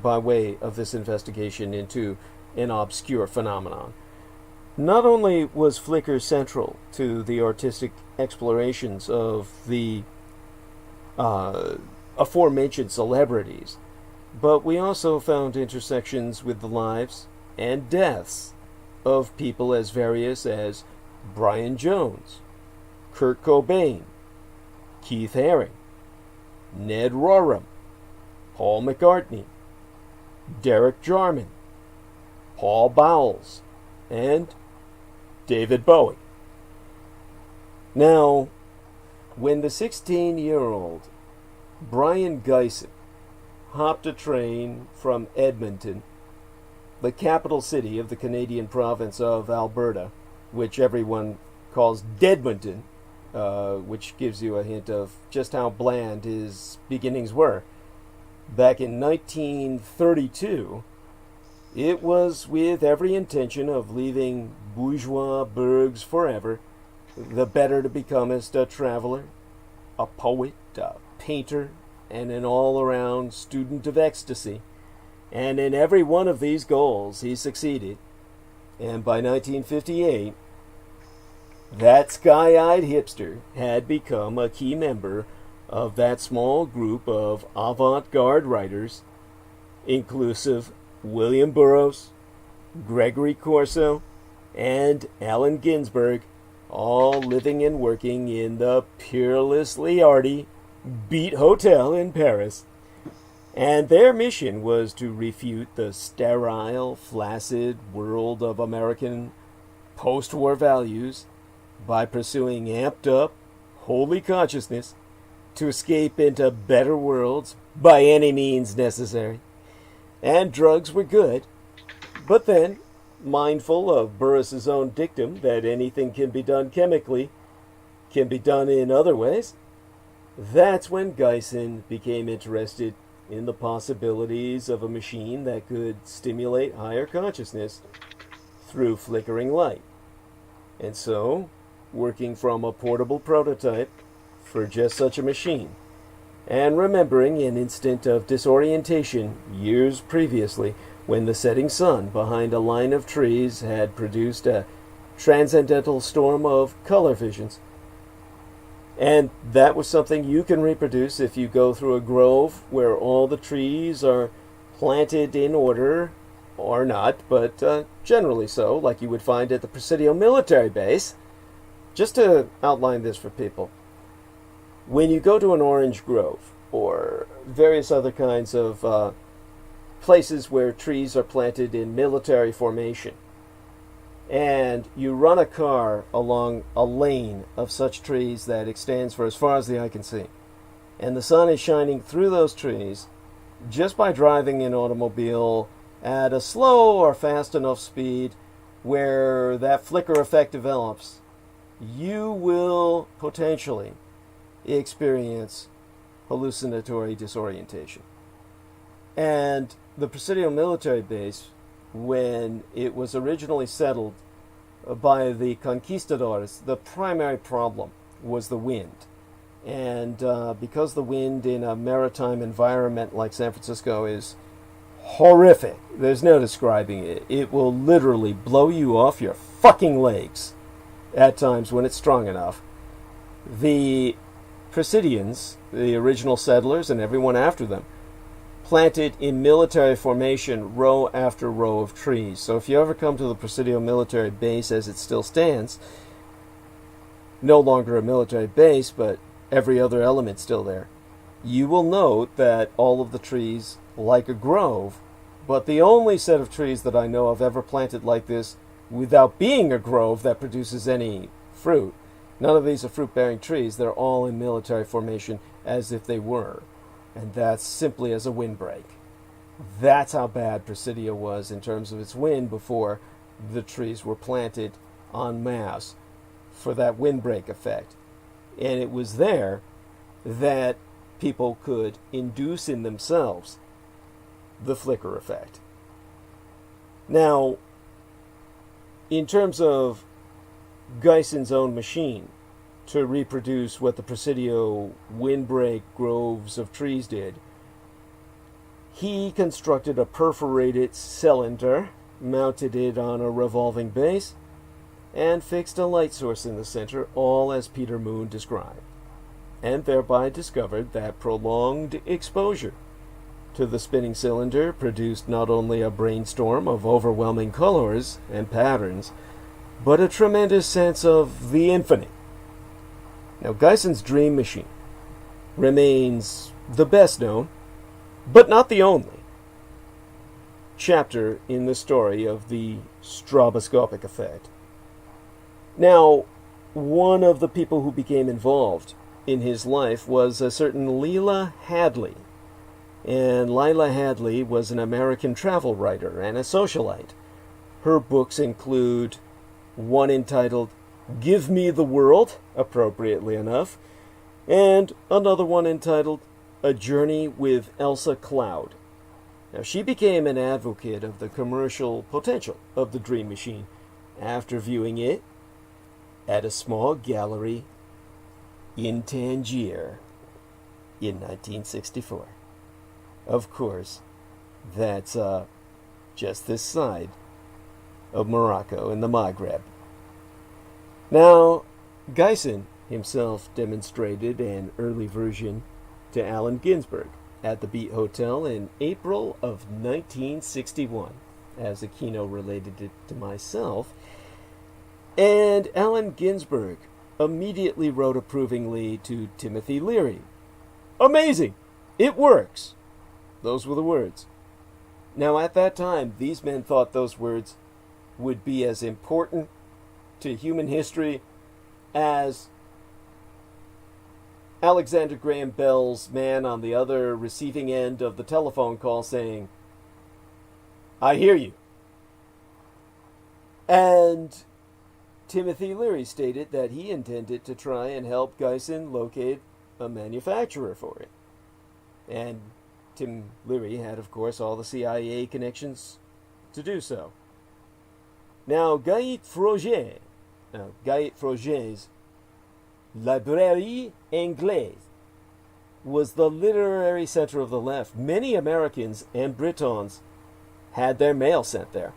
by way of this investigation into an obscure phenomenon. Not only was flicker central to the artistic explorations of the aforementioned celebrities, but we also found intersections with the lives and deaths of people as various as Brian Jones, Kurt Cobain, Keith Haring, Ned Rorem, Paul McCartney, Derek Jarman, Paul Bowles, and David Bowie. Now, when the 16-year-old Brian Geisen hopped a train from Edmonton, the capital city of the Canadian province of Alberta, which everyone calls Deadmonton, which gives you a hint of just how bland his beginnings were. Back in 1932, it was with every intention of leaving bourgeois burgs forever, the better to becomest a traveler, a poet, a painter, and an all-around student of ecstasy. And in every one of these goals he succeeded. And by 1958, that sky-eyed hipster had become a key member of that small group of avant-garde writers, inclusive William Burroughs, Gregory Corso, and Allen Ginsberg, all living and working in the peerlessly arty Beat Hotel in Paris. And their mission was to refute the sterile, flaccid world of American post-war values by pursuing amped-up, holy consciousness to escape into better worlds by any means necessary. And drugs were good, but then, mindful of Burroughs' own dictum that anything can be done chemically can be done in other ways, that's when Geisen became interested in the possibilities of a machine that could stimulate higher consciousness through flickering light. And so, working from a portable prototype for just such a machine, and remembering an instant of disorientation years previously when the setting sun behind a line of trees had produced a transcendental storm of color visions. And that was something you can reproduce if you go through a grove where all the trees are planted in order, or not, but generally so, like you would find at the Presidio military base. Just to outline this for people, when you go to an orange grove, or various other kinds of places where trees are planted in military formation, and you run a car along a lane of such trees that extends for as far as the eye can see, and the sun is shining through those trees, just by driving an automobile at a slow or fast enough speed where that flicker effect develops, you will potentially experience hallucinatory disorientation. And the Presidio military base, when it was originally settled by the conquistadors, the primary problem was the wind. And because the wind in a maritime environment like San Francisco is horrific, there's no describing it. It will literally blow you off your fucking legs at times when it's strong enough. The Presidians, the original settlers and everyone after them, planted in military formation row after row of trees. So if you ever come to the Presidio military base as it still stands, no longer a military base, but every other element still there, you will note that all of the trees, like a grove, but the only set of trees that I know of ever planted like this without being a grove that produces any fruit, None of these are fruit-bearing trees. They're all in military formation as if they were. And that's simply as a windbreak. That's how bad Presidio was in terms of its wind before the trees were planted en masse for that windbreak effect. And it was there that people could induce in themselves the flicker effect. Now, in terms of Geison's own machine to reproduce what the Presidio windbreak groves of trees did, he constructed a perforated cylinder, mounted it on a revolving base, and fixed a light source in the center, all as Peter Moon described, and thereby discovered that prolonged exposure to the spinning cylinder produced not only a brainstorm of overwhelming colors and patterns, but a tremendous sense of the infinite. Now, Geison's dream machine remains the best known, but not the only, chapter in the story of the stroboscopic effect. Now, one of the people who became involved in his life was a certain Lila Hadley. And Lila Hadley was an American travel writer and a socialite. Her books include one entitled Give Me the World, appropriately enough, and another one entitled A Journey with Elsa Cloud. Now, she became an advocate of the commercial potential of the Dream Machine after viewing it at a small gallery in Tangier in 1964. Of course, that's just this side of Morocco in the Maghreb. Now, Geison himself demonstrated an early version to Allen Ginsberg at the Beat Hotel in April of 1961, as Aquino related it to myself. And Allen Ginsberg immediately wrote approvingly to Timothy Leary. Amazing! It works! Those were the words. Now, at that time, these men thought those words would be as important to human history as Alexander Graham Bell's man on the other receiving end of the telephone call saying, I hear you. And Timothy Leary stated that he intended to try and help Geison locate a manufacturer for it. And Tim Leary had, of course, all the CIA connections to do so. Now, Guy Froget's Librairie Anglaise was the literary center of the left. Many Americans and Britons had their mail sent there.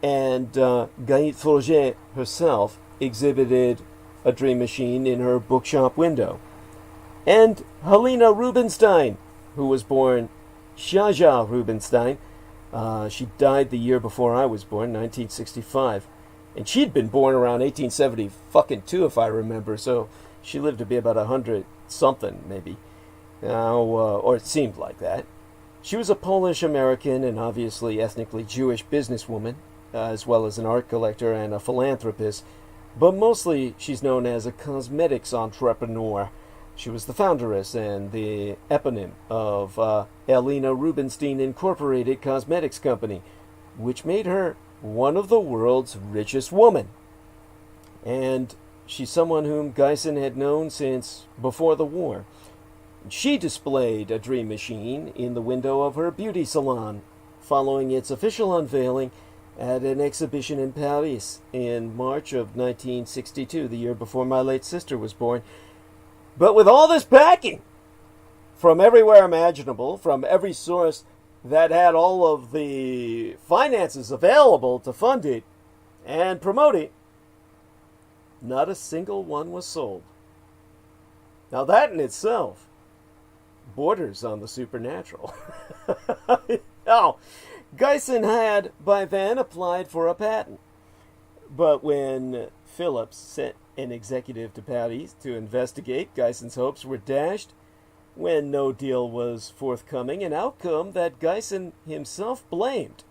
And Guy Froget herself exhibited a dream machine in her bookshop window. And Helena Rubinstein, who was born Jaja Rubinstein, she died the year before I was born, 1965. And she'd been born around 1872, if I remember, so she lived to be about 100-something, maybe. Now, or it seemed like that. She was a Polish-American and obviously ethnically Jewish businesswoman, as well as an art collector and a philanthropist, but mostly she's known as a cosmetics entrepreneur. She was the founderess and the eponym of Helena Rubinstein Incorporated Cosmetics Company, which made her one of the world's richest women. And she's someone whom Geison had known since before the war. She displayed a dream machine in the window of her beauty salon, following its official unveiling at an exhibition in Paris in March of 1962, the year before my late sister was born. But with all this backing from everywhere imaginable, from every source that had all of the finances available to fund it and promote it, not a single one was sold. Now that in itself borders on the supernatural. Now, Geison had by then applied for a patent. But when Phillips sent an executive to Paris to investigate, Geison's hopes were dashed when no deal was forthcoming, an outcome that Geison himself blamed.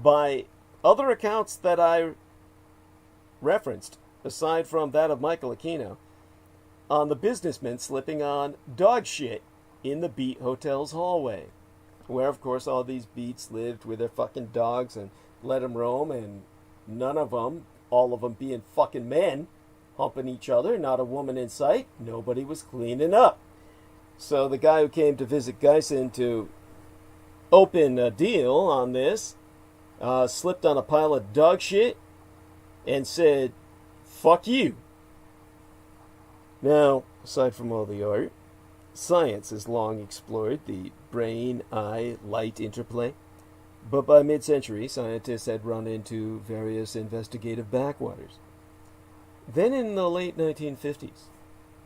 By other accounts that I referenced aside from that of Michael Aquino, on the businessmen slipping on dog shit in the Beat Hotel's hallway, where, of course, all these beats lived with their fucking dogs and let them roam, and none of them, all of them being fucking men, humping each other, not a woman in sight, nobody was cleaning up. So the guy who came to visit Geisen to open a deal on this slipped on a pile of dog shit and said, "Fuck you." Now, aside from all the art, science has long explored the brain-eye-light interplay, but by mid-century, scientists had run into various investigative backwaters. Then in the late 1950s,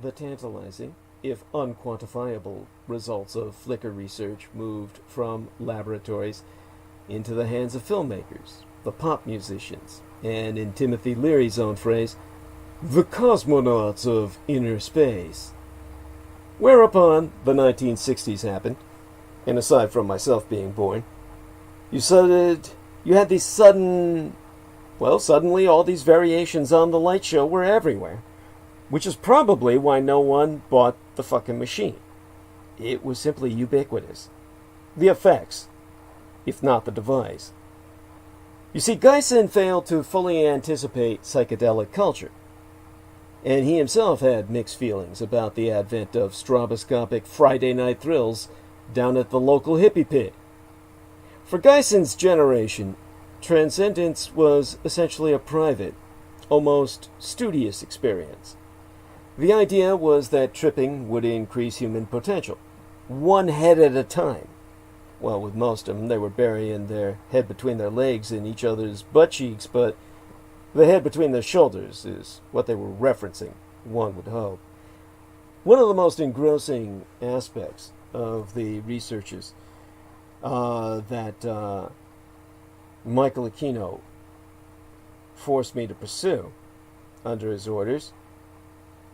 the tantalizing, if unquantifiable, results of flicker research moved from laboratories into the hands of filmmakers, the pop musicians, and in Timothy Leary's own phrase, the cosmonauts of inner space. Whereupon the 1960s happened, and aside from myself being born, you had these suddenly all these variations on the light show were everywhere, which is probably why no one bought the fucking machine. It was simply ubiquitous. The effects, if not the device. You see, Geisen failed to fully anticipate psychedelic culture, and he himself had mixed feelings about the advent of stroboscopic Friday night thrills down at the local hippie pit. For Geisen's generation, transcendence was essentially a private, almost studious experience. The idea was that tripping would increase human potential, one head at a time. Well, with most of them, they were burying their head between their legs in each other's butt cheeks, but the head between their shoulders is what they were referencing, one would hope. One of the most engrossing aspects of the researches that Michael Aquino forced me to pursue under his orders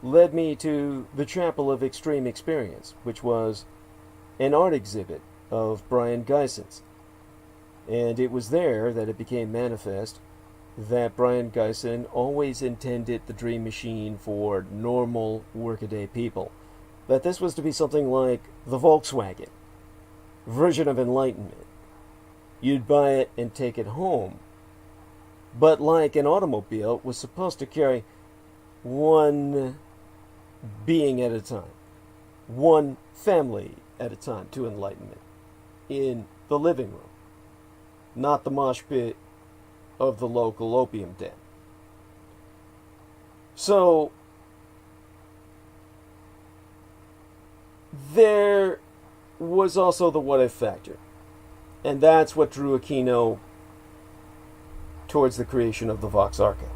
led me to the Chapel of Extreme Experience, which was an art exhibit of Brian Geisen's. And it was there that it became manifest that Brian Geisen always intended the Dream Machine for normal workaday people. That this was to be something like the Volkswagen version of enlightenment. You'd buy it and take it home. But like an automobile, it was supposed to carry one being at a time, one family at a time to enlightenment in the living room, not the mosh pit of the local opium den. So there was also the what if factor, and that's what drew Aquino towards the creation of the Vox Arca.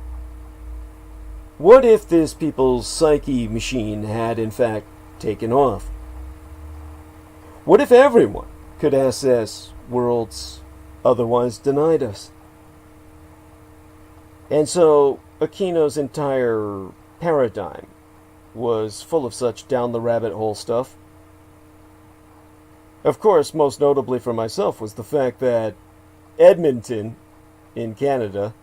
What if this people's psyche machine had in fact taken off? What if everyone could access worlds otherwise denied us? And so Aquino's entire paradigm was full of such down the rabbit hole stuff. Of course, most notably for myself was the fact that Edmonton in Canada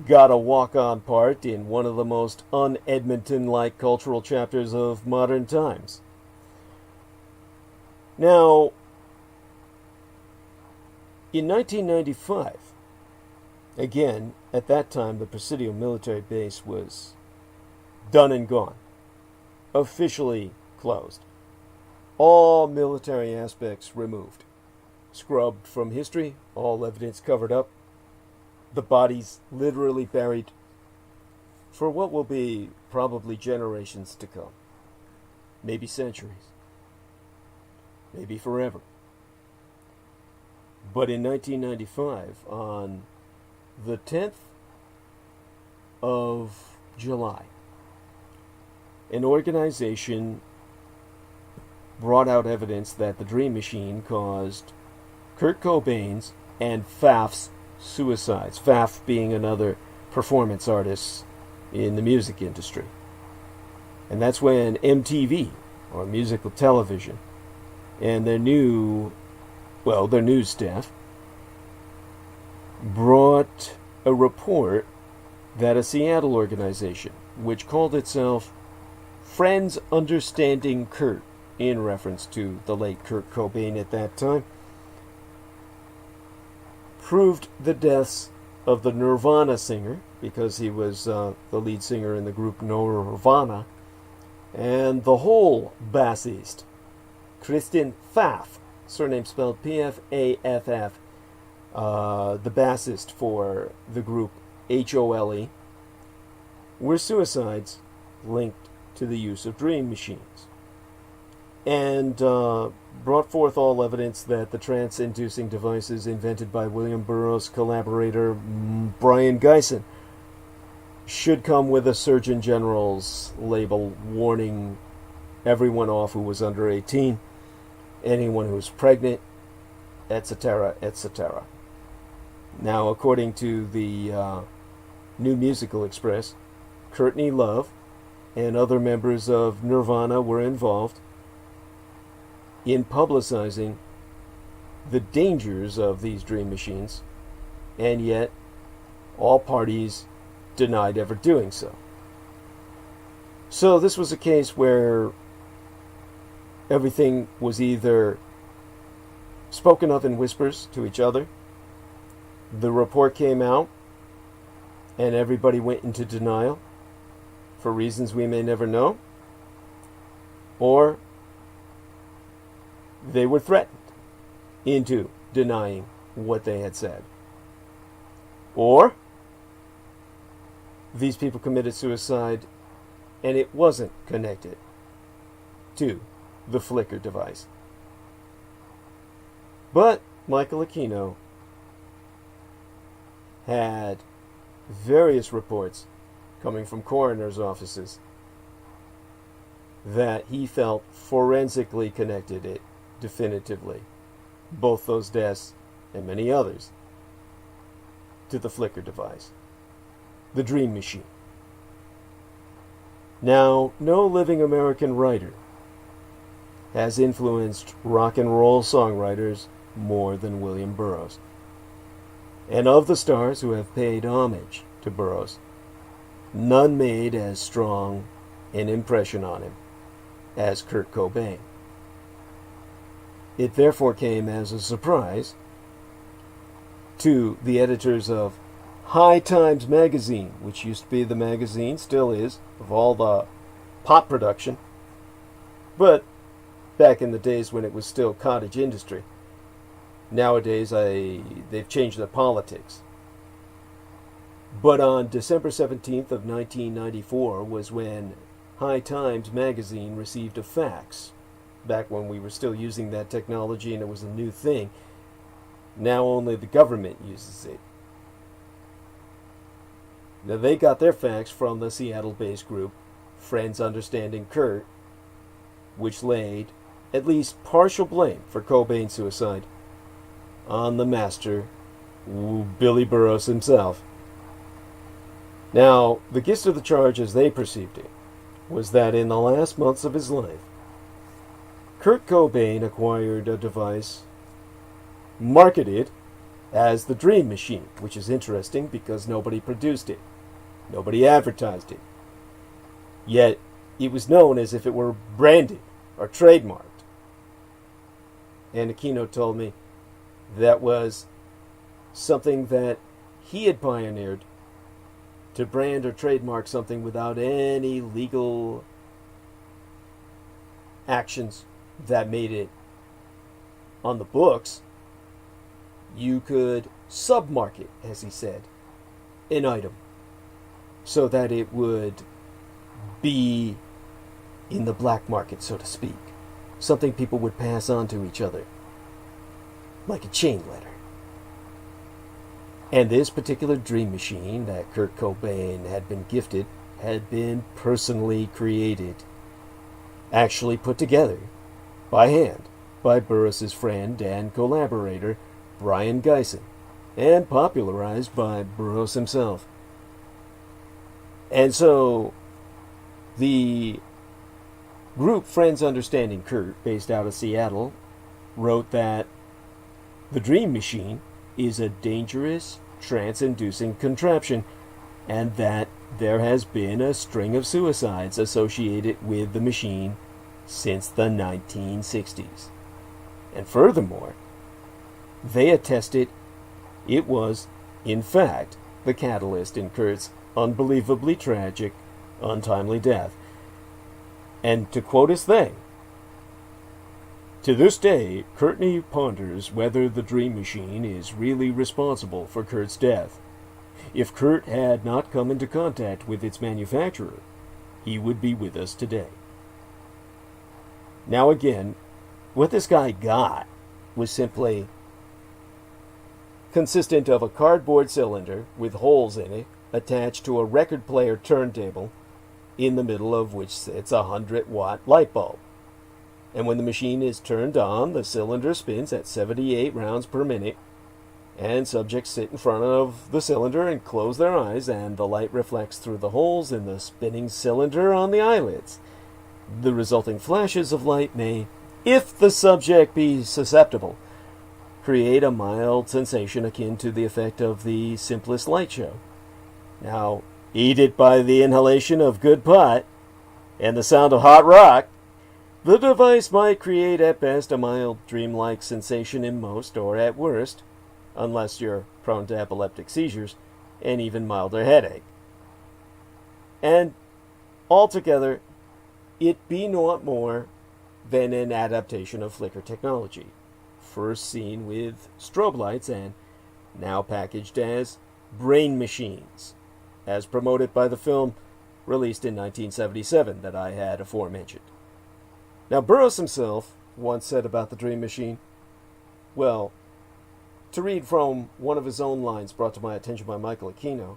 got a walk-on part in one of the most un-Edmonton-like cultural chapters of modern times. Now, in 1995, again, at that time the Presidio military base was done and gone, officially closed. All military aspects removed, scrubbed from history, all evidence covered up, the bodies literally buried for what will be probably generations to come, maybe centuries, maybe forever. But in 1995, on the 10th of July, an organization brought out evidence that the Dream Machine caused Kurt Cobain's and Faf's suicides. Faf being another performance artist in the music industry. And that's when MTV, or musical television, and their news staff brought a report that a Seattle organization, which called itself Friends Understanding Kurt, in reference to the late Kurt Cobain at that time, proved the deaths of the Nirvana singer, because he was the lead singer in the group Nirvana, and the whole bassist, Kristen Pfaff, surname spelled P-F-A-F-F, the bassist for the group HOLE, were suicides linked to the use of dream machines, and brought forth all evidence that the trance-inducing devices invented by William Burroughs' collaborator Brian Geisen should come with a Surgeon General's label warning everyone off who was under 18, anyone who was pregnant, etc., etc. Now, according to the New Musical Express, Courtney Love and other members of Nirvana were involved in publicizing the dangers of these dream machines, and yet all parties denied ever doing so. So this was a case where everything was either spoken of in whispers to each other, the report came out, and everybody went into denial for reasons we may never know, or they were threatened into denying what they had said. Or these people committed suicide and it wasn't connected to the flicker device. But Michael Aquino had various reports coming from coroners' offices that he felt forensically connected it definitively, both those deaths and many others, to the flicker device, the dream machine. Now, no living American writer has influenced rock and roll songwriters more than William Burroughs. And of the stars who have paid homage to Burroughs, none made as strong an impression on him as Kurt Cobain. It therefore came as a surprise to the editors of High Times magazine, which used to be the magazine, still is, of all the pop production, but back in the days when it was still cottage industry. Nowadays, they've changed their politics. But on December 17th of 1994 was when High Times magazine received a fax, back when we were still using that technology and it was a new thing. Now only the government uses it. Now they got their fax from the Seattle-based group Friends Understanding Kurt, which laid at least partial blame for Cobain's suicide on the master, Billy Burroughs himself. Now, the gist of the charge as they perceived it was that in the last months of his life, Kurt Cobain acquired a device marketed as the Dream Machine, which is interesting because nobody produced it. Nobody advertised it. Yet, it was known as if it were branded or trademarked. And Aquino told me that was something that he had pioneered, to brand or trademark something without any legal actions that made it on the books. You could submarket, as he said, an item so that it would be in the black market, so to speak. Something people would pass on to each other, like a chain letter. And this particular dream machine that Kurt Cobain had been gifted had been personally created, actually put together by hand by Burroughs' friend and collaborator Brian Geisen, and popularized by Burroughs himself. And so the group Friends Understanding Kurt, based out of Seattle, wrote that the Dream Machine is a dangerous, trance-inducing contraption and that there has been a string of suicides associated with the machine since the 1960s. And furthermore, they attested it was, in fact, the catalyst in Kurt's unbelievably tragic, untimely death. And to quote his thing, "To this day, Courtney ponders whether the Dream Machine is really responsible for Kurt's death. If Kurt had not come into contact with its manufacturer, he would be with us today." Now again, what this guy got was simply consistent of a cardboard cylinder with holes in it attached to a record player turntable, in the middle of which sits a 100-watt light bulb. And when the machine is turned on, the cylinder spins at 78 rounds per minute, and subjects sit in front of the cylinder and close their eyes, and the light reflects through the holes in the spinning cylinder on the eyelids. The resulting flashes of light may, if the subject be susceptible, create a mild sensation akin to the effect of the simplest light show. Now, aided by the inhalation of good pot and the sound of hot rock, the device might create at best a mild dreamlike sensation in most, or at worst, unless you're prone to epileptic seizures, an even milder headache. And altogether, it be naught more than an adaptation of flicker technology, first seen with strobe lights and now packaged as brain machines, as promoted by the film released in 1977 that I had aforementioned. Now, Burroughs himself once said about the Dream Machine, well, to read from one of his own lines brought to my attention by Michael Aquino,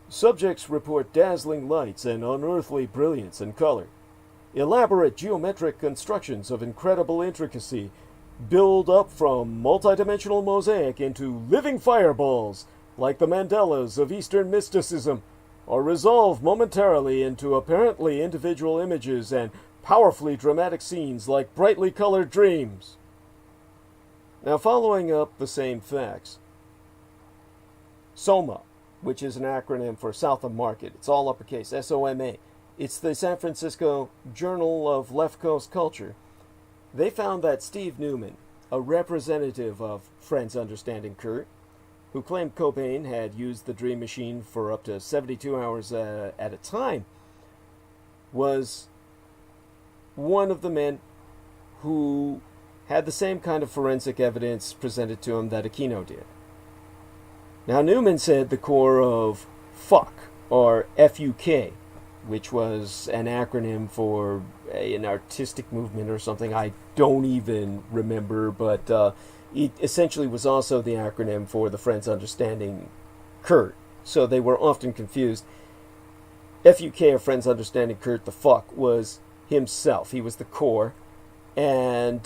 "Subjects report dazzling lights and unearthly brilliance and color. Elaborate geometric constructions of incredible intricacy build up from multidimensional mosaic into living fireballs, like the mandalas of Eastern mysticism, or resolve momentarily into apparently individual images and powerfully dramatic scenes like brightly colored dreams." Now, following up the same facts, SOMA, which is an acronym for South of Market, it's all uppercase, SOMA. It's the San Francisco Journal of Left Coast Culture. They found that Steve Newman, a representative of Friends Understanding Kurt, who claimed Cobain had used the Dream Machine for up to 72 hours at a time, was one of the men who had the same kind of forensic evidence presented to him that Aquino did. Now, Newman said the core of FUCK, or FUK, which was an acronym for an artistic movement or something, I don't even remember, but it essentially was also the acronym for the Friends Understanding Kurt, so they were often confused. FUK, or Friends Understanding Kurt, the FUK, was himself. He was the core, and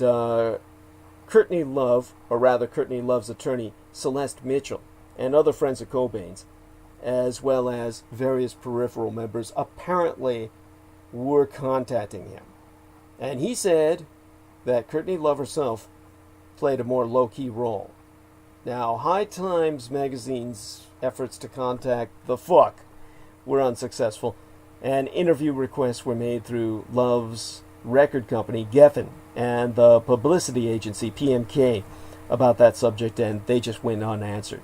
Courtney Love, or rather Courtney Love's attorney, Celeste Mitchell, and other friends of Cobain's, as well as various peripheral members, apparently were contacting him. And he said that Courtney Love herself played a more low-key role. Now, High Times magazine's efforts to contact the FUK were unsuccessful, and interview requests were made through Love's record company, Geffen, and the publicity agency, PMK, about that subject, and they just went unanswered.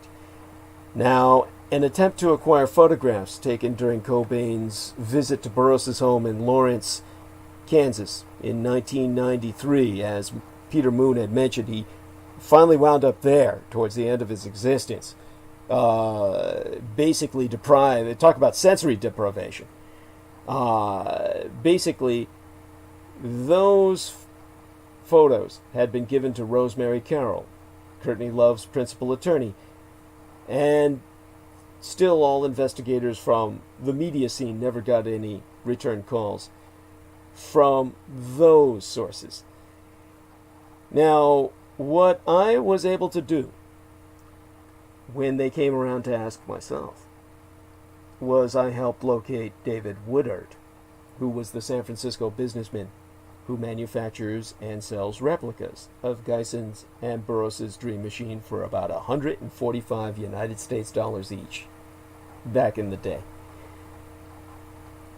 Now, an attempt to acquire photographs taken during Cobain's visit to Burroughs' home in Lawrence, Kansas, in 1993, as Peter Moon had mentioned, he finally wound up there towards the end of his existence. Basically deprived, talk about sensory deprivation. Basically, those photos had been given to Rosemary Carroll, Courtney Love's principal attorney, and still all investigators from the media scene never got any return calls from those sources. Now, what I was able to do when they came around to ask myself was I helped locate David Woodard, who was the San Francisco businessman who manufactures and sells replicas of Geisson's and Burroughs' Dream Machine for about $145 United States dollars each. back in the day.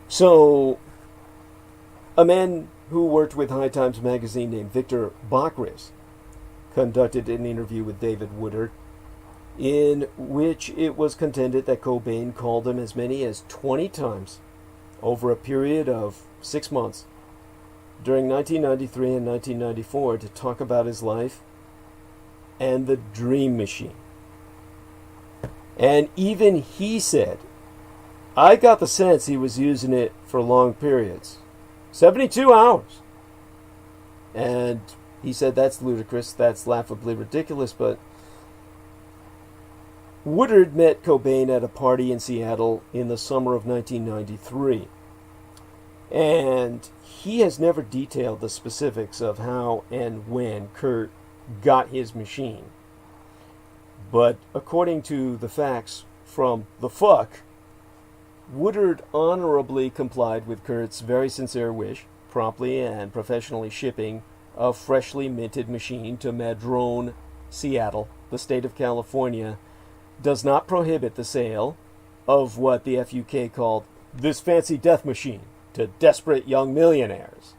So, a man who worked with High Times magazine named Victor Bachris conducted an interview with David Woodard in which it was contended that Cobain called him as many as 20 times over a period of 6 months during 1993 and 1994 to talk about his life and the Dream Machine. And even he said, I got the sense he was using it for long periods. 72 hours. And he said that's ludicrous, that's laughably ridiculous, but Woodard met Cobain at a party in Seattle in the summer of 1993. And he has never detailed the specifics of how and when Kurt got his machine. But according to the facts from the fuck, Woodard honorably complied with Kurt's very sincere wish, promptly and professionally shipping a freshly minted machine to Madrone, Seattle. The state of California does not prohibit the sale of what the FUK called this fancy death machine to desperate young millionaires.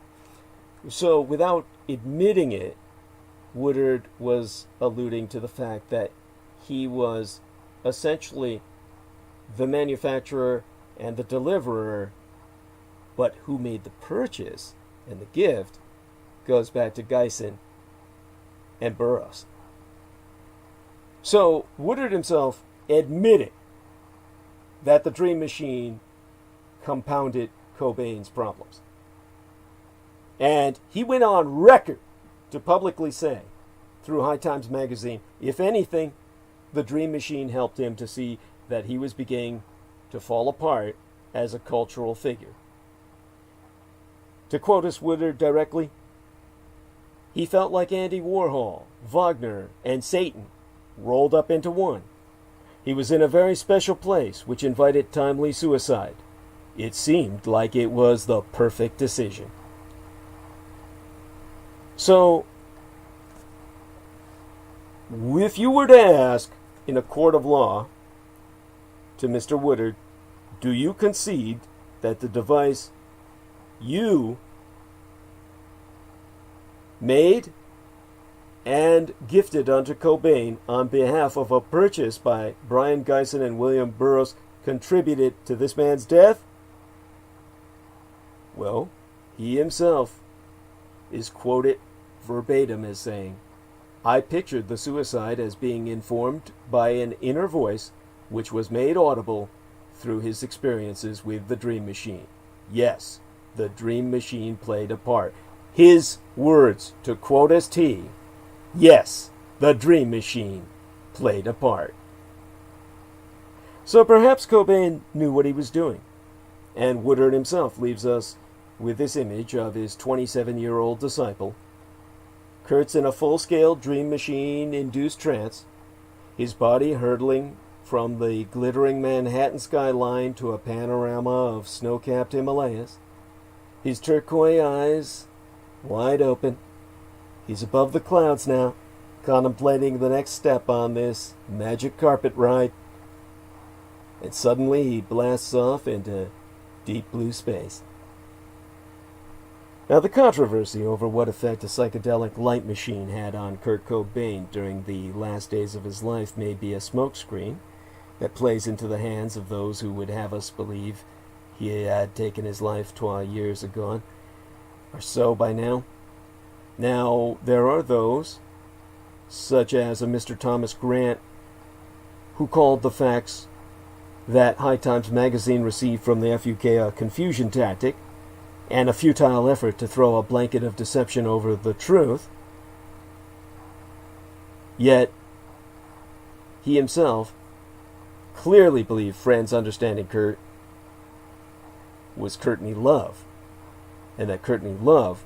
So, without admitting it, Woodard was alluding to the fact that he was essentially the manufacturer and the deliverer, but who made the purchase and the gift goes back to Geisen and Burroughs. So Woodard himself admitted that the Dream Machine compounded Cobain's problems. And he went on record to publicly say, through High Times magazine, if anything, the Dream Machine helped him to see that he was beginning to fall apart as a cultural figure. To quote us Woodard directly, he felt like Andy Warhol, Wagner, and Satan rolled up into one. He was in a very special place which invited timely suicide. It seemed like it was the perfect decision. So, if you were to ask in a court of law to Mr. Woodard, do you concede that the device you made and gifted unto Cobain on behalf of a purchase by Brian Geisen and William Burroughs contributed to this man's death? Well, he himself is quoted verbatim as saying, I pictured the suicide as being informed by an inner voice which was made audible through his experiences with the Dream Machine. Yes, the Dream Machine played a part. His words, to quote ST, yes, the Dream Machine played a part. So perhaps Cobain knew what he was doing, and Woodard himself leaves us with this image of his 27-year-old disciple. Kurt's in a full-scale Dream Machine-induced trance, his body hurtling from the glittering Manhattan skyline to a panorama of snow-capped Himalayas, his turquoise eyes wide open. He's above the clouds now, contemplating the next step on this magic carpet ride. And suddenly he blasts off into deep blue space. Now, the controversy over what effect a psychedelic light machine had on Kurt Cobain during the last days of his life may be a smokescreen that plays into the hands of those who would have us believe he had taken his life 12 years ago, or so by now. Now, there are those, such as a Mr. Thomas Grant, who called the facts that High Times magazine received from the FUK a confusion tactic and a futile effort to throw a blanket of deception over the truth. Yet, he himself clearly believed friends understanding Kurt was Courtney Love, and that Courtney Love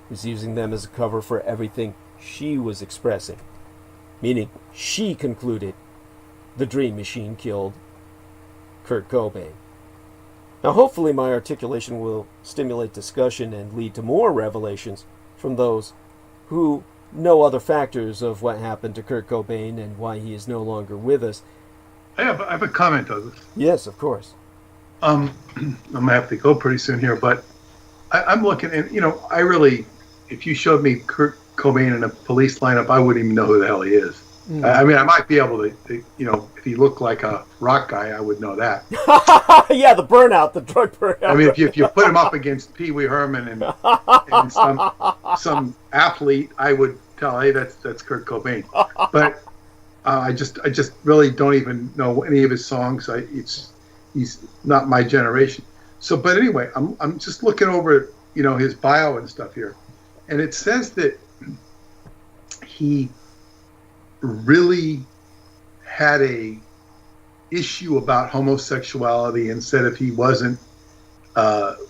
was using them as a cover for everything she was expressing, meaning she concluded the Dream Machine killed Kurt Cobain. Now, hopefully my articulation will stimulate discussion and lead to more revelations from those who know other factors of what happened to Kurt Cobain and why he is no longer with us. I have a comment on this. Yes, of course. I'm gonna have to go pretty soon here, but I'm looking, and I really, if you showed me Kurt Cobain in a police lineup, I wouldn't even know who the hell he is. I mean, I might be able to, if he looked like a rock guy, I would know that. Yeah, the burnout, the drug burnout. I mean, if you put him up against Pee Wee Herman and some athlete, I would tell, hey, that's Kurt Cobain. But I just really don't even know any of his songs. He's not my generation. So, but anyway, I'm just looking over, his bio and stuff here, and it says that he really had a issue about homosexuality and said if he wasn't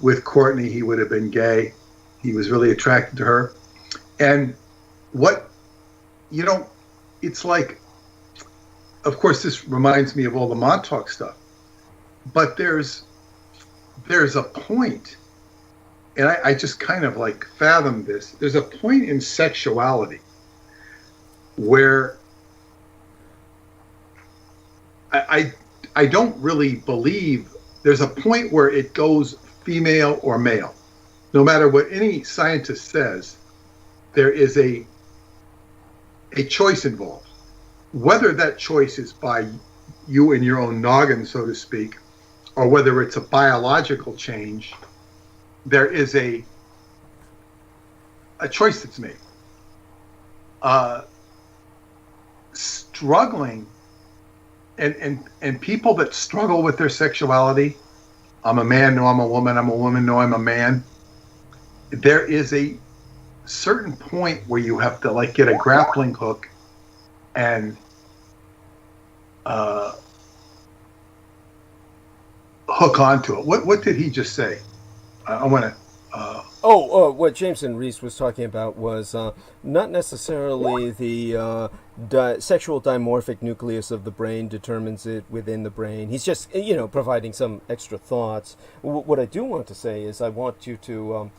with Courtney, he would have been gay. He was really attracted to her. And it's like, of course, this reminds me of all the Montauk stuff, but there's a point, and I just kind of like fathom this. There's a point in sexuality where I don't really believe there's a point where it goes female or male. No matter what any scientist says, there is a choice involved. Whether that choice is by you in your own noggin, so to speak, or whether it's a biological change, there is a choice that's made. Struggling and people that struggle with their sexuality, I'm a man, no, I'm a woman, I'm a woman, no, I'm a man. There is a certain point where you have to like get a grappling hook and hook onto it. What did he just say? I want to. What Jameson Reese was talking about was not necessarily the sexual dimorphic nucleus of the brain determines it within the brain. He's just, providing some extra thoughts. What I do want to say is I want you to,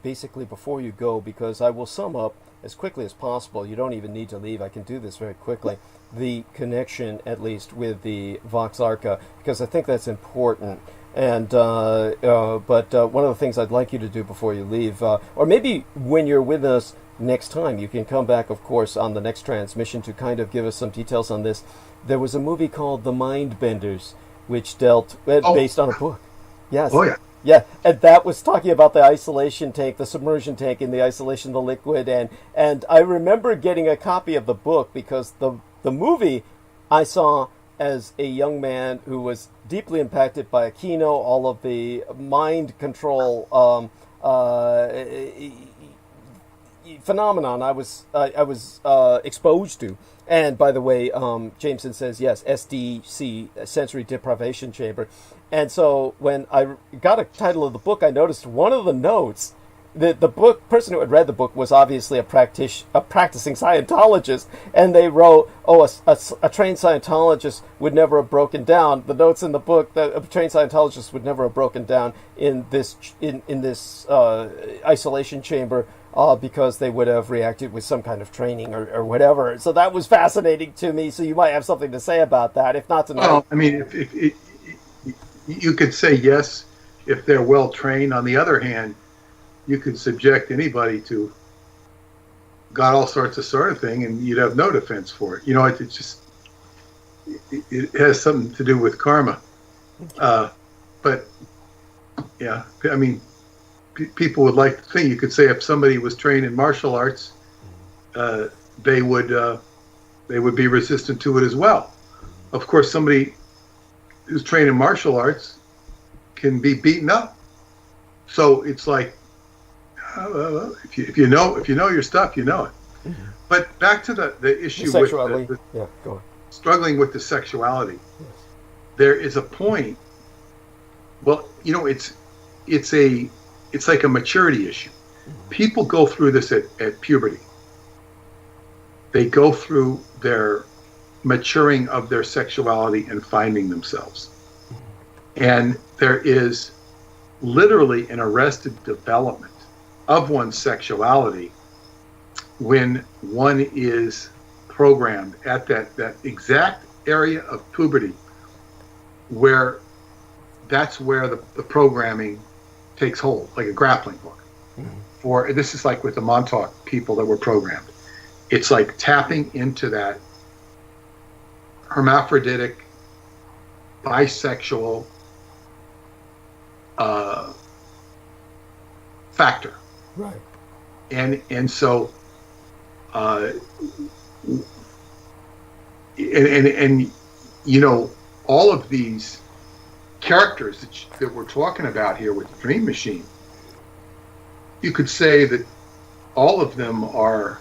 basically before you go, because I will sum up as quickly as possible. You don't even need to leave. I can do this very quickly. The connection, at least, with the Vox Arca, because I think that's important. And but one of the things I'd like you to do before you leave, or maybe when you're with us next time, you can come back, of course, on the next transmission to kind of give us some details on this. There was a movie called The Mindbenders, which dealt based on a book. Yes. Oh yeah. Yeah, and that was talking about the isolation tank, the submersion tank, and the isolation of the liquid. And I remember getting a copy of the book because the movie I saw as a young man who was deeply impacted by Aquino, all of the mind control phenomenon I was exposed to. And by the way, Jameson says yes, SDC, sensory deprivation chamber. And so when I got a title of the book, I noticed one of the notes. The book person who had read the book was obviously a practicing Scientologist, and they wrote, a trained Scientologist would never have broken down. The notes in the book that a trained Scientologist would never have broken down in this isolation chamber because they would have reacted with some kind of training or whatever. So that was fascinating to me. So you might have something to say about that, if not tonight. Well, I mean, if you could say yes if they're well trained. On the other hand, you could subject anybody to got all sorts of sort of thing, and you'd have no defense for it. It just it has something to do with karma. But yeah, I mean, people would like to think you could say if somebody was trained in martial arts, they would be resistant to it as well. Of course, somebody who's trained in martial arts can be beaten up. So it's like, if you know your stuff, you know it. Mm-hmm. But back to the issue with go on. Struggling with the sexuality. Yes. There is a point. Well, it's like a maturity issue. Mm-hmm. People go through this at puberty. They go through their maturing of their sexuality and finding themselves. Mm-hmm. And there is literally an arrested development of one's sexuality when one is programmed at that exact area of puberty where that's where the programming takes hold, like a grappling hook. For this is like with the Montauk people that were programmed. It's like tapping into that hermaphroditic, bisexual factor. Right. And so and you know, all of these characters that we're talking about here with the Dream Machine, you could say that all of them are,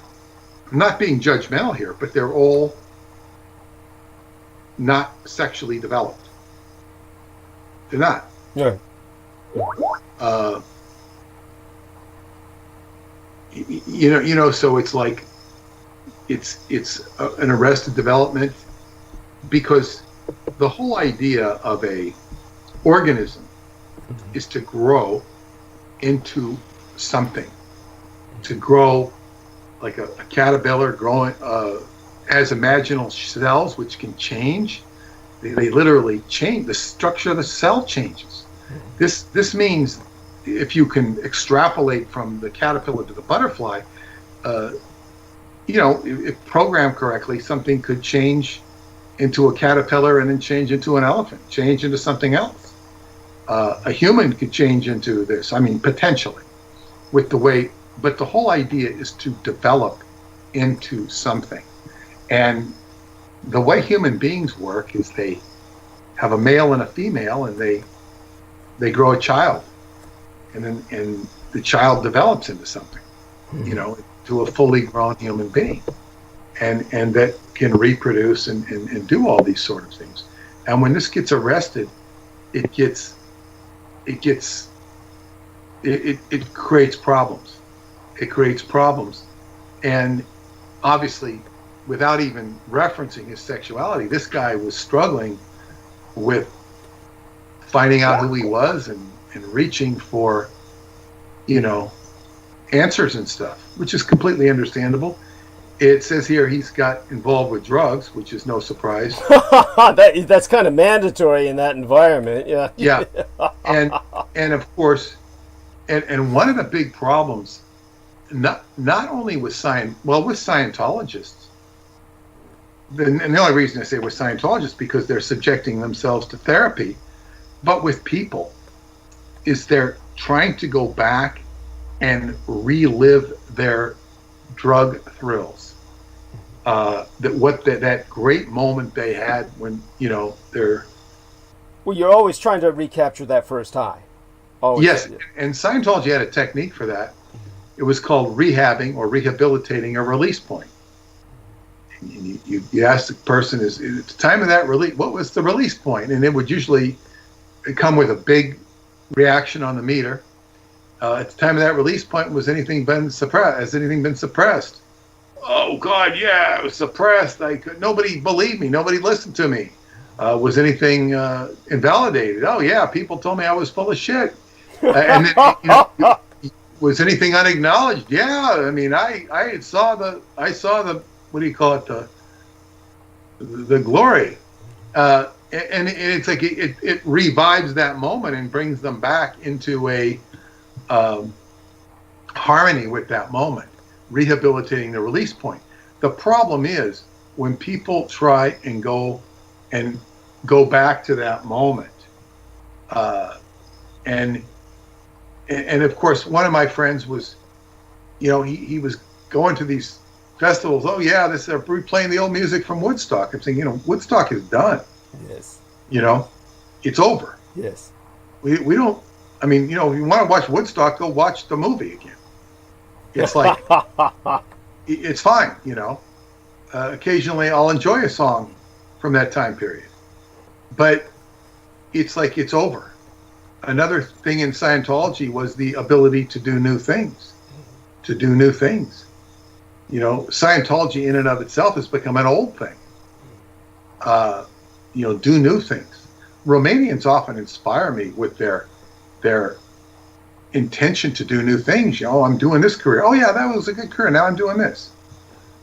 I'm not being judgmental here, but they're all not sexually developed. They're not. Yeah. You know, so it's like it's an arrested development, because the whole idea of a organism is to grow into something, to grow like a caterpillar growing has imaginal cells which can change. They literally change. The structure of the cell changes. This means if you can extrapolate from the caterpillar to the butterfly, you know, if programmed correctly, something could change into a caterpillar and then change into an elephant, change into something else. A human could change into this. I mean, potentially, with the way. But the whole idea is to develop into something. And the way human beings work is they have a male and a female, and they grow a child, and then the child develops into something, you know, to a fully grown human being, and that can reproduce and do all these sort of things. And when this gets arrested, it creates problems. It creates problems. And obviously, without even referencing his sexuality, this guy was struggling with finding out who he was and reaching for, you know, answers and stuff, which is completely understandable. It says here he's got involved with drugs, which is no surprise. That's kind of mandatory in that environment, yeah. Yeah. And of course, and one of the big problems, not only with Scientologists, and the only reason I say with Scientologists because they're subjecting themselves to therapy, but with people, is they're trying to go back and relive their drug thrills. That great moment they had when, you know, they're... Well, you're always trying to recapture that first high. Always. Yes, and Scientology had a technique for that. It was called rehabbing or rehabilitating a release point. And you ask the person, is at the time of that release, what was the release point? And it would usually come with a big reaction on the meter. At the time of that release point, has anything been suppressed? Oh God, yeah, it was suppressed. Nobody believed me. Nobody listened to me. Was anything invalidated? Oh yeah, people told me I was full of shit. And then, you know, was anything unacknowledged? Yeah, I mean, I saw the what do you call it, the glory, and it's like it revives that moment and brings them back into a harmony with that moment, rehabilitating the release point. The problem is when people try and go back to that moment, and of course, one of my friends was, you know, he was going to these festivals. Oh yeah, they're replaying the old music from Woodstock. I'm saying, you know, Woodstock is done. Yes. You know, it's over. Yes. We don't. I mean, you know, if you want to watch Woodstock, go watch the movie again. It's like it's fine. You know, occasionally I'll enjoy a song from that time period, but it's like it's over. Another thing in Scientology was the ability to do new things. You know, Scientology in and of itself has become an old thing. You know, do new things. Romanians often inspire me with their intention to do new things. You know, I'm doing this career. Oh yeah, that was a good career. Now I'm doing this.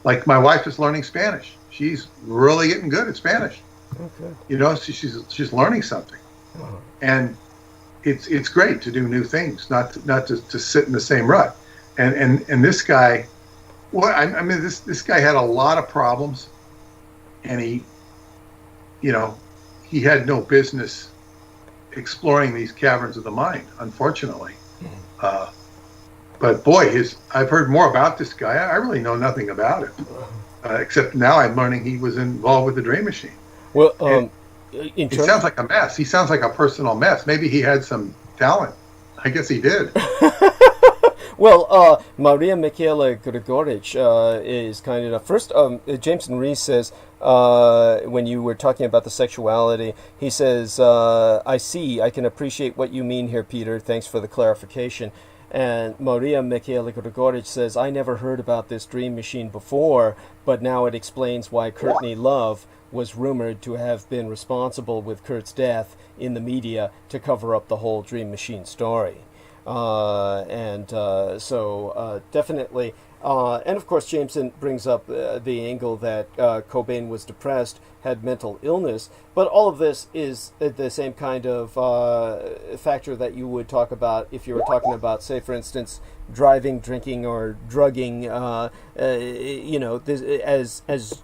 Like my wife is learning Spanish. She's really getting good at Spanish. Okay. You know, she's learning something, and it's great to do new things, not to sit in the same rut. And this guy, well, I mean, this guy had a lot of problems, and you know, he had no business exploring these caverns of the mind, unfortunately. But boy, I've heard more about this guy. I really know nothing about him, except now I'm learning he was involved with the Dream Machine. Well, He sounds like a mess. He sounds like a personal mess. Maybe he had some talent. I guess he did. Well, Maria Michaela Grigorich is kind enough. First, Jameson Reese says, when you were talking about the sexuality, he says, I can appreciate what you mean here, Peter. Thanks for the clarification. And Maria Michaela Grigorich says, I never heard about this dream machine before, but now it explains why Courtney Love was rumored to have been responsible with Kurt's death in the media to cover up the whole dream machine story. So definitely, and of course Jameson brings up the angle that Cobain was depressed, had mental illness, but all of this is the same kind of factor that you would talk about if you were talking about, say, for instance, driving, drinking, or drugging. As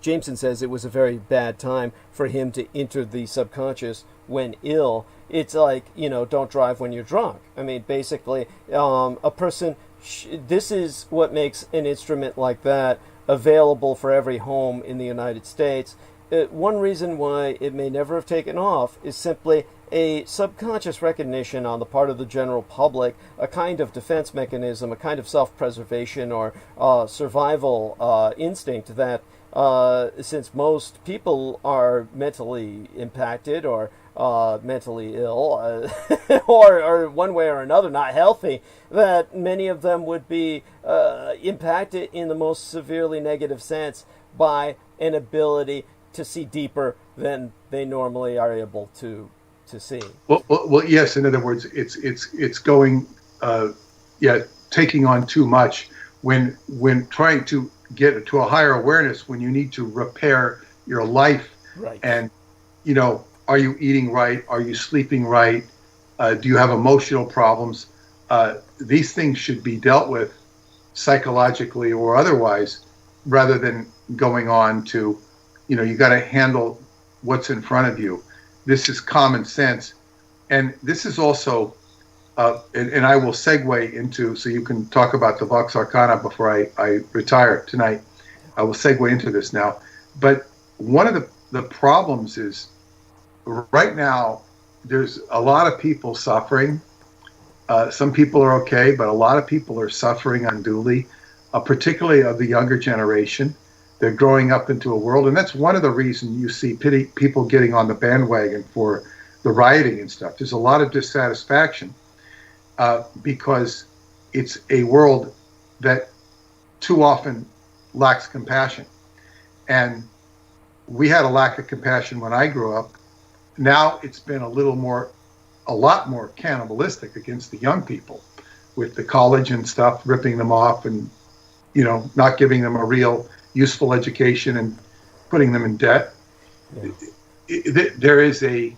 Jameson says, it was a very bad time for him to enter the subconscious when ill. It's like, don't drive when you're drunk. I mean, basically, a person, this is what makes an instrument like that available for every home in the United States. One reason why it may never have taken off is simply a subconscious recognition on the part of the general public, a kind of defense mechanism, a kind of self-preservation or survival instinct that since most people are mentally impacted or mentally ill, or one way or another not healthy, that many of them would be impacted in the most severely negative sense by an ability to see deeper than they normally are able to see. Well, yes. In other words, it's going, taking on too much when trying to get to a higher awareness, when you need to repair your life, right? And are you eating right? Are you sleeping right? Do you have emotional problems? These things should be dealt with psychologically or otherwise, rather than going on to, you got to handle what's in front of you. This is common sense. And this is also, and I will segue into, so you can talk about the Vox Arcana before I retire tonight. I will segue into this now. But one of the problems is, right now, there's a lot of people suffering. Some people are okay, but a lot of people are suffering unduly, particularly of the younger generation. They're growing up into a world, and that's one of the reasons you see people getting on the bandwagon for the rioting and stuff. There's a lot of dissatisfaction because it's a world that too often lacks compassion. And we had a lack of compassion when I grew up. Now it's been a lot more cannibalistic against the young people, with the college and stuff, ripping them off and, not giving them a real useful education and putting them in debt. Yeah. There is a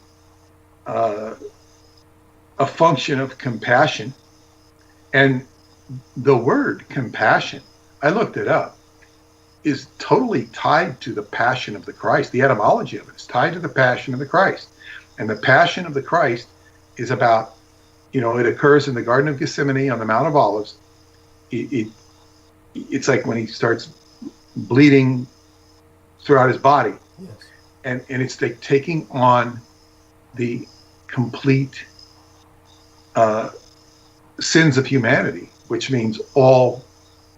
function of compassion, and the word compassion, I looked it up, is totally tied to the passion of the Christ. The etymology of it is tied to the passion of the Christ. And the passion of the Christ is about, it occurs in the Garden of Gethsemane on the Mount of Olives. It's like when he starts bleeding throughout his body. Yes. And it's like taking on the complete sins of humanity, which means all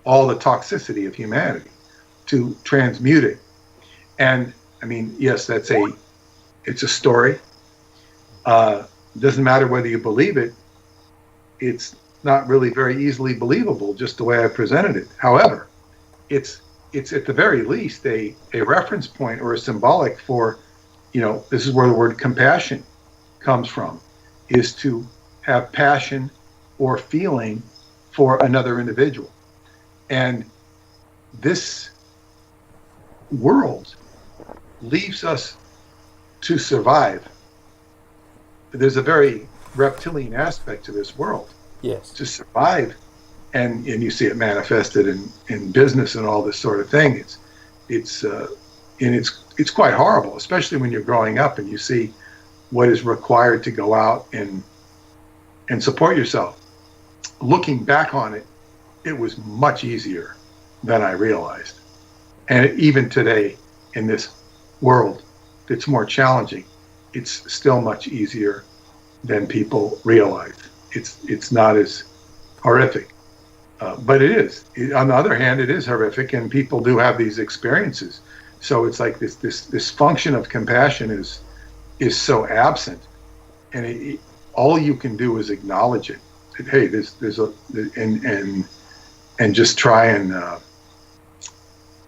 the toxicity of humanity, to transmute it. And I mean, yes, it's a story. Doesn't matter whether you believe it. It's not really very easily believable, just the way I presented it. However, it's at the very least a reference point or a symbolic for, this is where the word compassion comes from, is to have passion or feeling for another individual. And this world leaves us to survive. There's a very reptilian aspect to this world. Yes. To survive, and you see it manifested in business and all this sort of thing. It's quite horrible, especially when you're growing up and you see what is required to go out and support yourself. Looking back on it, it was much easier than I realized. And even today, in this world that's more challenging, it's still much easier than people realize. It's not as horrific, but it is. On the other hand, it is horrific, and people do have these experiences. So it's like this function of compassion is so absent, and all you can do is acknowledge it. That, hey, there's a and just try and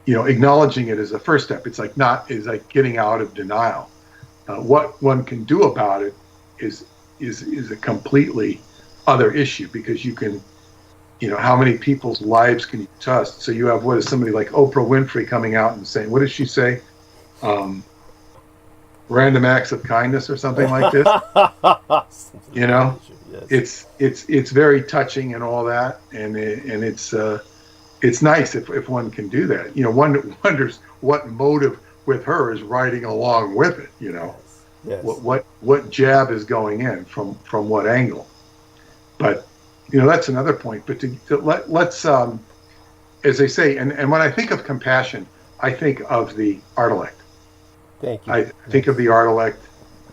acknowledging it is a first step. It's like getting out of denial. What one can do about it is a completely other issue, because you can, how many people's lives can you trust? So you have, what is somebody like Oprah Winfrey coming out and saying, what does she say? Random acts of kindness or something like this. Yes. It's very touching and all that, and it's nice if one can do that. One wonders what motive with her is riding along with it. Yes. What jab is going in from what angle? But that's another point. But let's as they say, and when I think of compassion, I think of the Art-elect. Thank you. I think of the Art-elect,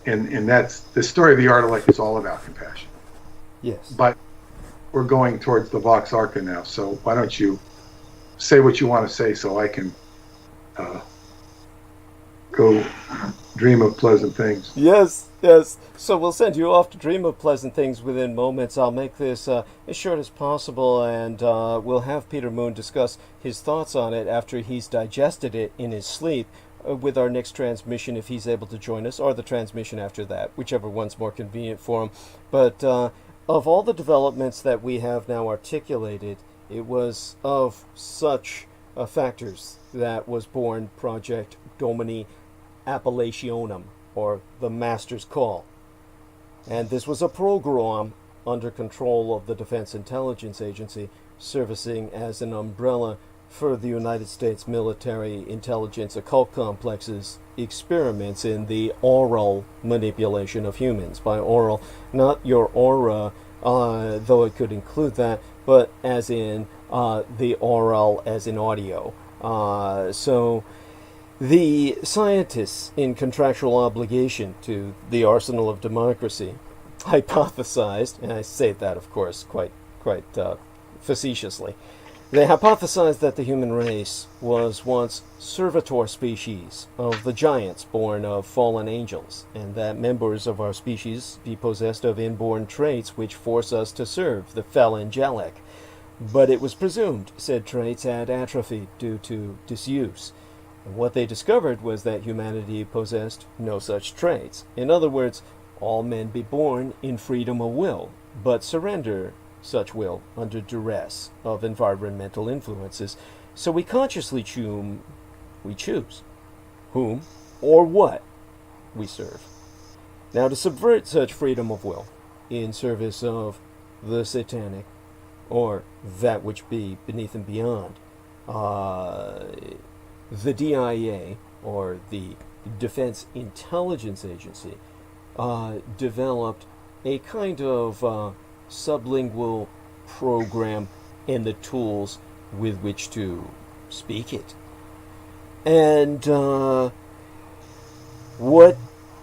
and that's the story of the Art-elect is all about compassion. Yes. But we're going towards the Vox Arca now, so why don't you say what you want to say so I can go dream of pleasant things. Yes. So we'll send you off to dream of pleasant things within moments. I'll make this as short as possible, and we'll have Peter Moon discuss his thoughts on it after he's digested it in his sleep with our next transmission, if he's able to join us, or the transmission after that, whichever one's more convenient for him. But of all the developments that we have now articulated, it was of such factors that was born Project Domini Appellationum, or the Master's Call. And this was a program under control of the Defense Intelligence Agency, servicing as an umbrella for the United States military intelligence occult complexes experiments in the oral manipulation of humans. By oral, not your aura, though it could include that, but as in the oral as in audio. So the scientists in contractual obligation to the arsenal of democracy hypothesized, and I say that, of course, quite facetiously, they hypothesized that the human race was once servitor species of the giants born of fallen angels, and that members of our species be possessed of inborn traits which force us to serve the fel angelic. But it was presumed said traits had atrophied due to disuse. And what they discovered was that humanity possessed no such traits. In other words, all men be born in freedom of will, but surrender such will under duress of environmental influences. So we consciously choose whom or what we serve. Now, to subvert such freedom of will in service of the satanic, or that which be beneath and beyond, the DIA, or the Defense Intelligence Agency, developed a kind of sublingual program and the tools with which to speak it. And what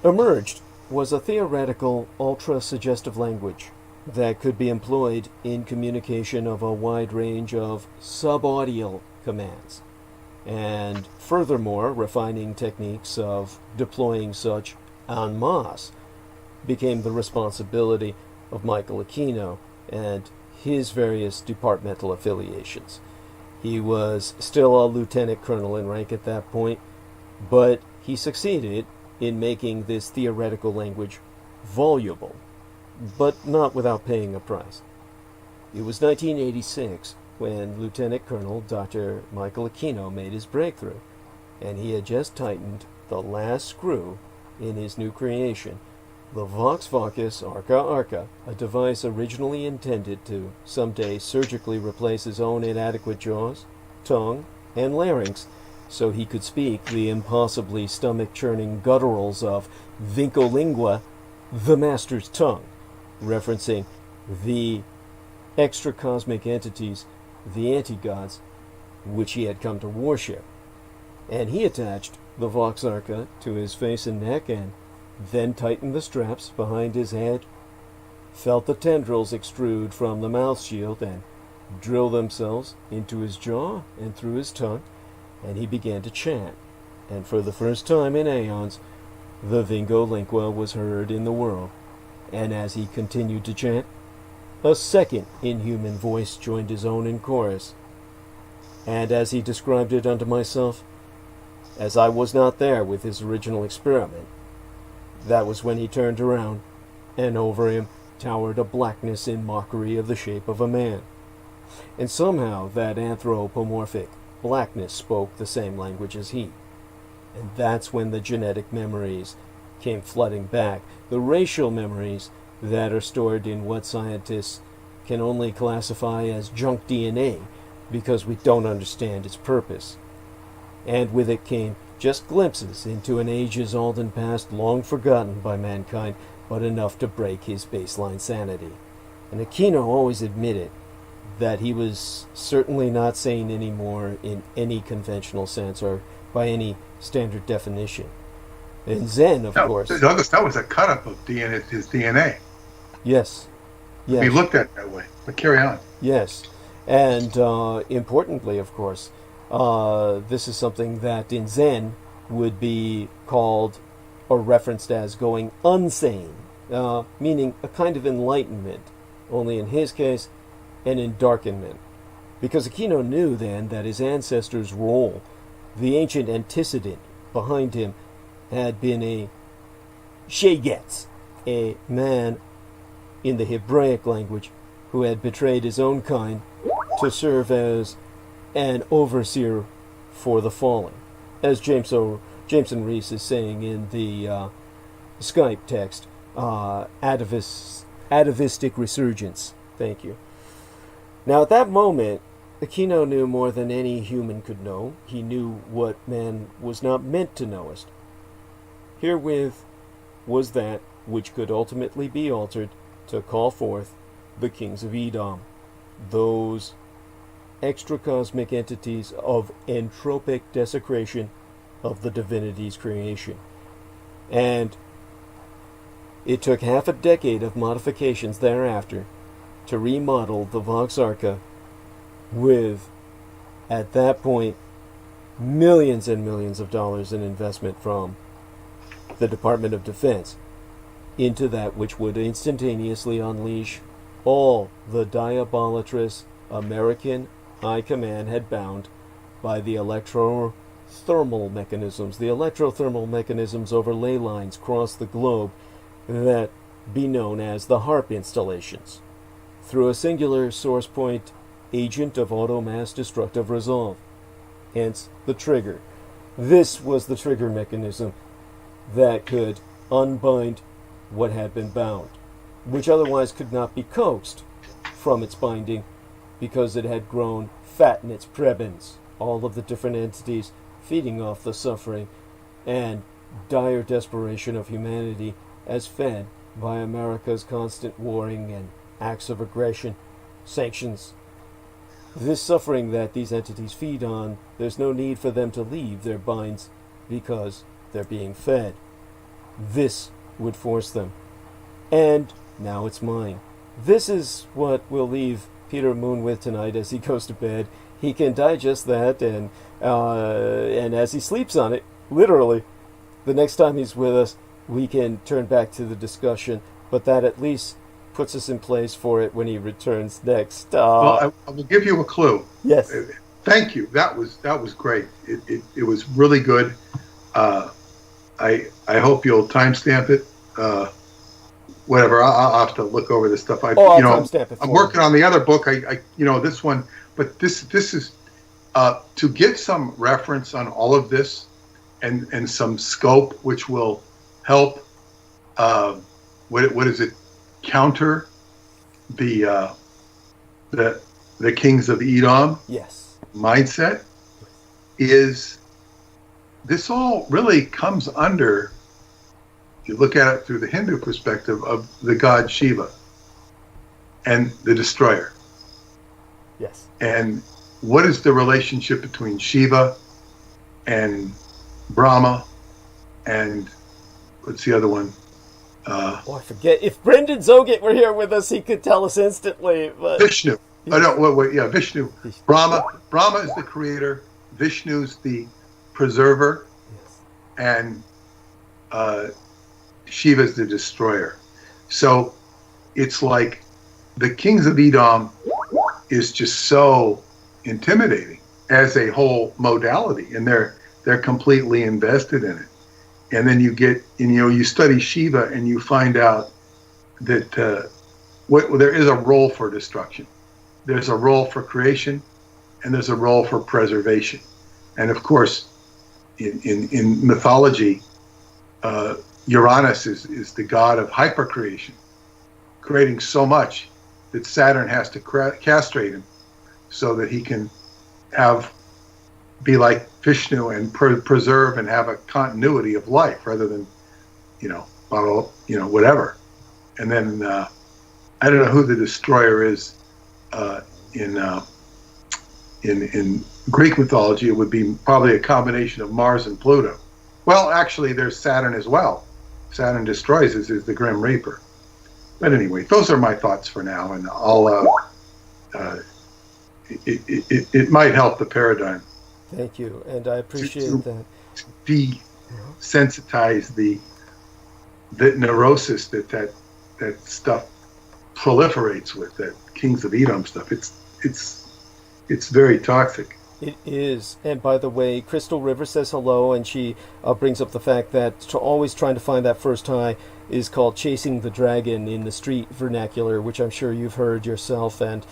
emerged was a theoretical, ultra-suggestive language that could be employed in communication of a wide range of subaudial commands. And furthermore, refining techniques of deploying such en masse became the responsibility of Michael Aquino and his various departmental affiliations. He was still a lieutenant colonel in rank at that point, but he succeeded in making this theoretical language voluble, but not without paying a price. It was 1986 when Lieutenant Colonel Dr. Michael Aquino made his breakthrough, and he had just tightened the last screw in his new creation, the Vox Vocis Arca Arca, a device originally intended to someday surgically replace his own inadequate jaws, tongue, and larynx, so he could speak the impossibly stomach-churning gutturals of Vincolingua, the Master's tongue, referencing the extra-cosmic entities, the anti-gods, which he had come to worship. And he attached the Vox Arca to his face and neck, and then tightened the straps behind his head, felt the tendrils extrude from the mouth shield and drill themselves into his jaw and through his tongue, and he began to chant. And for the first time in aeons, the Vingo Lingua was heard in the world. And as he continued to chant, a second inhuman voice joined his own in chorus. And as he described it unto myself, as I was not there with his original experiment, that was when he turned around, and over him towered a blackness in mockery of the shape of a man. And somehow that anthropomorphic blackness spoke the same language as he. And that's when the genetic memories came flooding back, the racial memories that are stored in what scientists can only classify as junk DNA, because we don't understand its purpose. And with it came just glimpses into an ages-old and past long forgotten by mankind, but enough to break his baseline sanity. And Aquino always admitted that he was certainly not sane anymore in any conventional sense or by any standard definition. And Zen, of course. Douglas, that was a cut-up of DNA, his DNA. Yes. Yes. He looked at it that way. But carry on. Yes. And importantly, of course, this is something that in Zen would be called or referenced as going unsane, meaning a kind of enlightenment, only in his case, an endarkenment. Because Aquino knew then that his ancestors' role, the ancient antecedent behind him, had been a shegetz, a man in the Hebraic language who had betrayed his own kind to serve as an overseer for the fallen. As Jameson Reese is saying in the Skype text, atavistic resurgence. Thank you. Now at that moment, Aquino knew more than any human could know. He knew what man was not meant to knowest. Herewith was that which could ultimately be altered to call forth the kings of Edom, those extra-cosmic entities of entropic desecration of the divinity's creation. And it took half a decade of modifications thereafter to remodel the Vox Arca with, at that point, millions and millions of dollars in investment from the Department of Defense into that which would instantaneously unleash all the diabolatrous American High Command had bound by the electrothermal mechanisms over ley lines across the globe that be known as the HARP installations, through a singular source point agent of auto-mass destructive resolve, hence the trigger. This was the trigger mechanism that could unbind what had been bound, which otherwise could not be coaxed from its binding because it had grown fat in its prebends, all of the different entities feeding off the suffering and dire desperation of humanity as fed by America's constant warring and acts of aggression, sanctions. This suffering that these entities feed on, there's no need for them to leave their binds because they're being fed. This would force them. And now it's mine. This is what we'll leave Peter Moon with tonight as he goes to bed. He can digest that, and as he sleeps on it, literally, the next time he's with us, we can turn back to the discussion. But that at least puts us in place for it when he returns next. Well, I will give you a clue. Yes. Thank you. That was great. It was really good. I hope you'll timestamp it. Whatever. I'll have to look over this stuff. I'll timestamp it. I'm working on the other book. This one, but this is to get some reference on all of this and some scope, which will help, what is it, counter the kings of Edom Yes. mindset, is this all really comes under, if you look at it through the Hindu perspective, of the god Shiva and the destroyer. Yes. And what is the relationship between Shiva and Brahma and what's the other one? I forget. If Brendan Zoget were here with us, he could tell us instantly. But Vishnu. Oh, no, wait, yeah, Vishnu. Brahma is the creator. Vishnu's the preserver. Yes. And Shiva's the destroyer. So it's like the kings of Edom is just so intimidating as a whole modality, and they're completely invested in it. And then you study Shiva and you find out that there is a role for destruction. There's a role for creation, and there's a role for preservation. And of course, in mythology, Uranus is the god of hypercreation, creating so much that Saturn has to castrate him so that he can be like Vishnu and preserve and have a continuity of life rather than, whatever. And then I don't know who the destroyer is in Greek mythology. It would be probably a combination of Mars and Pluto. Well, actually, there's Saturn as well. Saturn destroys us is the Grim Reaper. But anyway, those are my thoughts for now, and I'll. It might help the paradigm. Thank you, and I appreciate that. Desensitize the neurosis that stuff proliferates with, that Kings of Edom stuff. It's very toxic. It is. And by the way, Crystal River says hello, and she brings up the fact that always trying to find that first high is called chasing the dragon in the street vernacular, which I'm sure you've heard yourself. And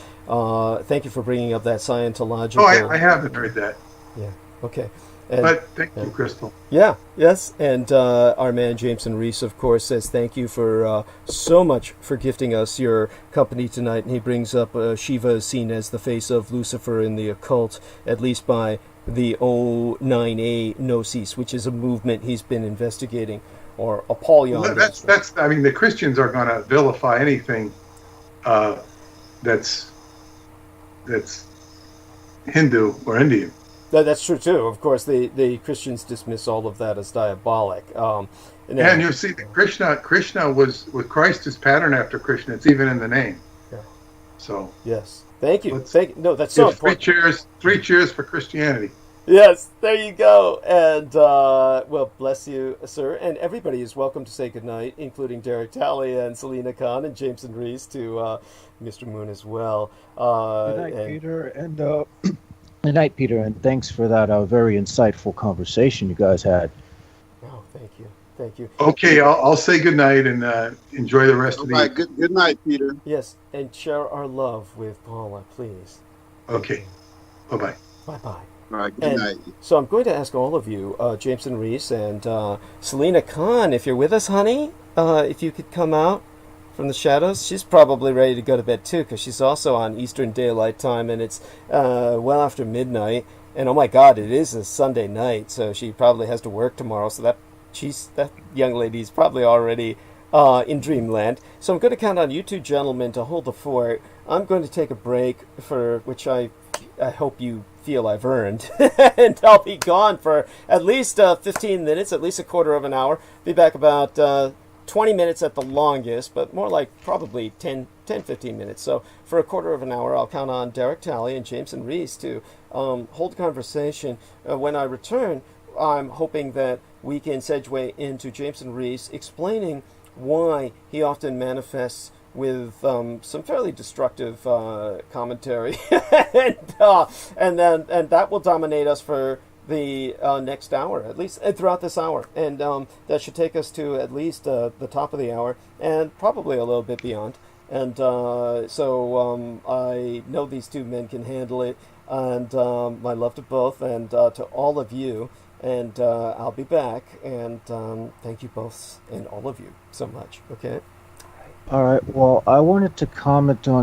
thank you for bringing up that Scientological. Oh, I haven't heard that. Yeah. Okay. And, but thank you, Crystal. Yeah. Yes. And our man Jameson Reese, of course, says thank you for so much for gifting us your company tonight. And he brings up Shiva is seen as the face of Lucifer in the occult, at least by the O9A Gnosis, which is a movement he's been investigating, or Apollyon. Well, that's. I mean, the Christians are going to vilify anything that's Hindu or Indian. That's true too. Of course, the Christians dismiss all of that as diabolic. And you see, Krishna was with Christ is patterned after Krishna. It's even in the name. Yeah. So yes, thank you. No, that's so important. Three cheers for Christianity. Yes, there you go. And well, bless you, sir. And everybody is welcome to say goodnight, including Derek Talley and Selena Khan and Jameson Reese, to Mr. Moon as well. Good night, Peter, and good night, Peter, and thanks for that very insightful conversation you guys had. Oh, thank you. Thank you. Okay, I'll say good night and enjoy the rest of the evening. Good night, Peter. Yes, and share our love with Paula, please. Okay. Bye-bye. Bye-bye. All right, good night. So I'm going to ask all of you, Jameson Reese and Selena Khan, if you're with us, honey, if you could come out from the shadows. She's probably ready to go to bed too, because she's also on Eastern Daylight Time, and it's well after midnight. And oh my God, it is a Sunday night, so she probably has to work tomorrow. So that young lady's probably already in dreamland. So I'm going to count on you two gentlemen to hold the fort. I'm going to take a break, for which I hope you feel I've earned, and I'll be gone for at least 15 minutes, at least a quarter of an hour. Be back about 20 minutes at the longest, but more like probably 10, 15 minutes. So for a quarter of an hour, I'll count on Derek Talley and Jameson Reese to hold conversation. When I return, I'm hoping that we can segue into Jameson Reese explaining why he often manifests with some fairly destructive commentary, and that will dominate us for the next hour, at least throughout this hour, and that should take us to at least the top of the hour, and probably a little bit beyond. And so I know these two men can handle it. And my love to both, and to all of you. And I'll be back. And thank you both and all of you so much. Okay. All right. Well, I wanted to comment on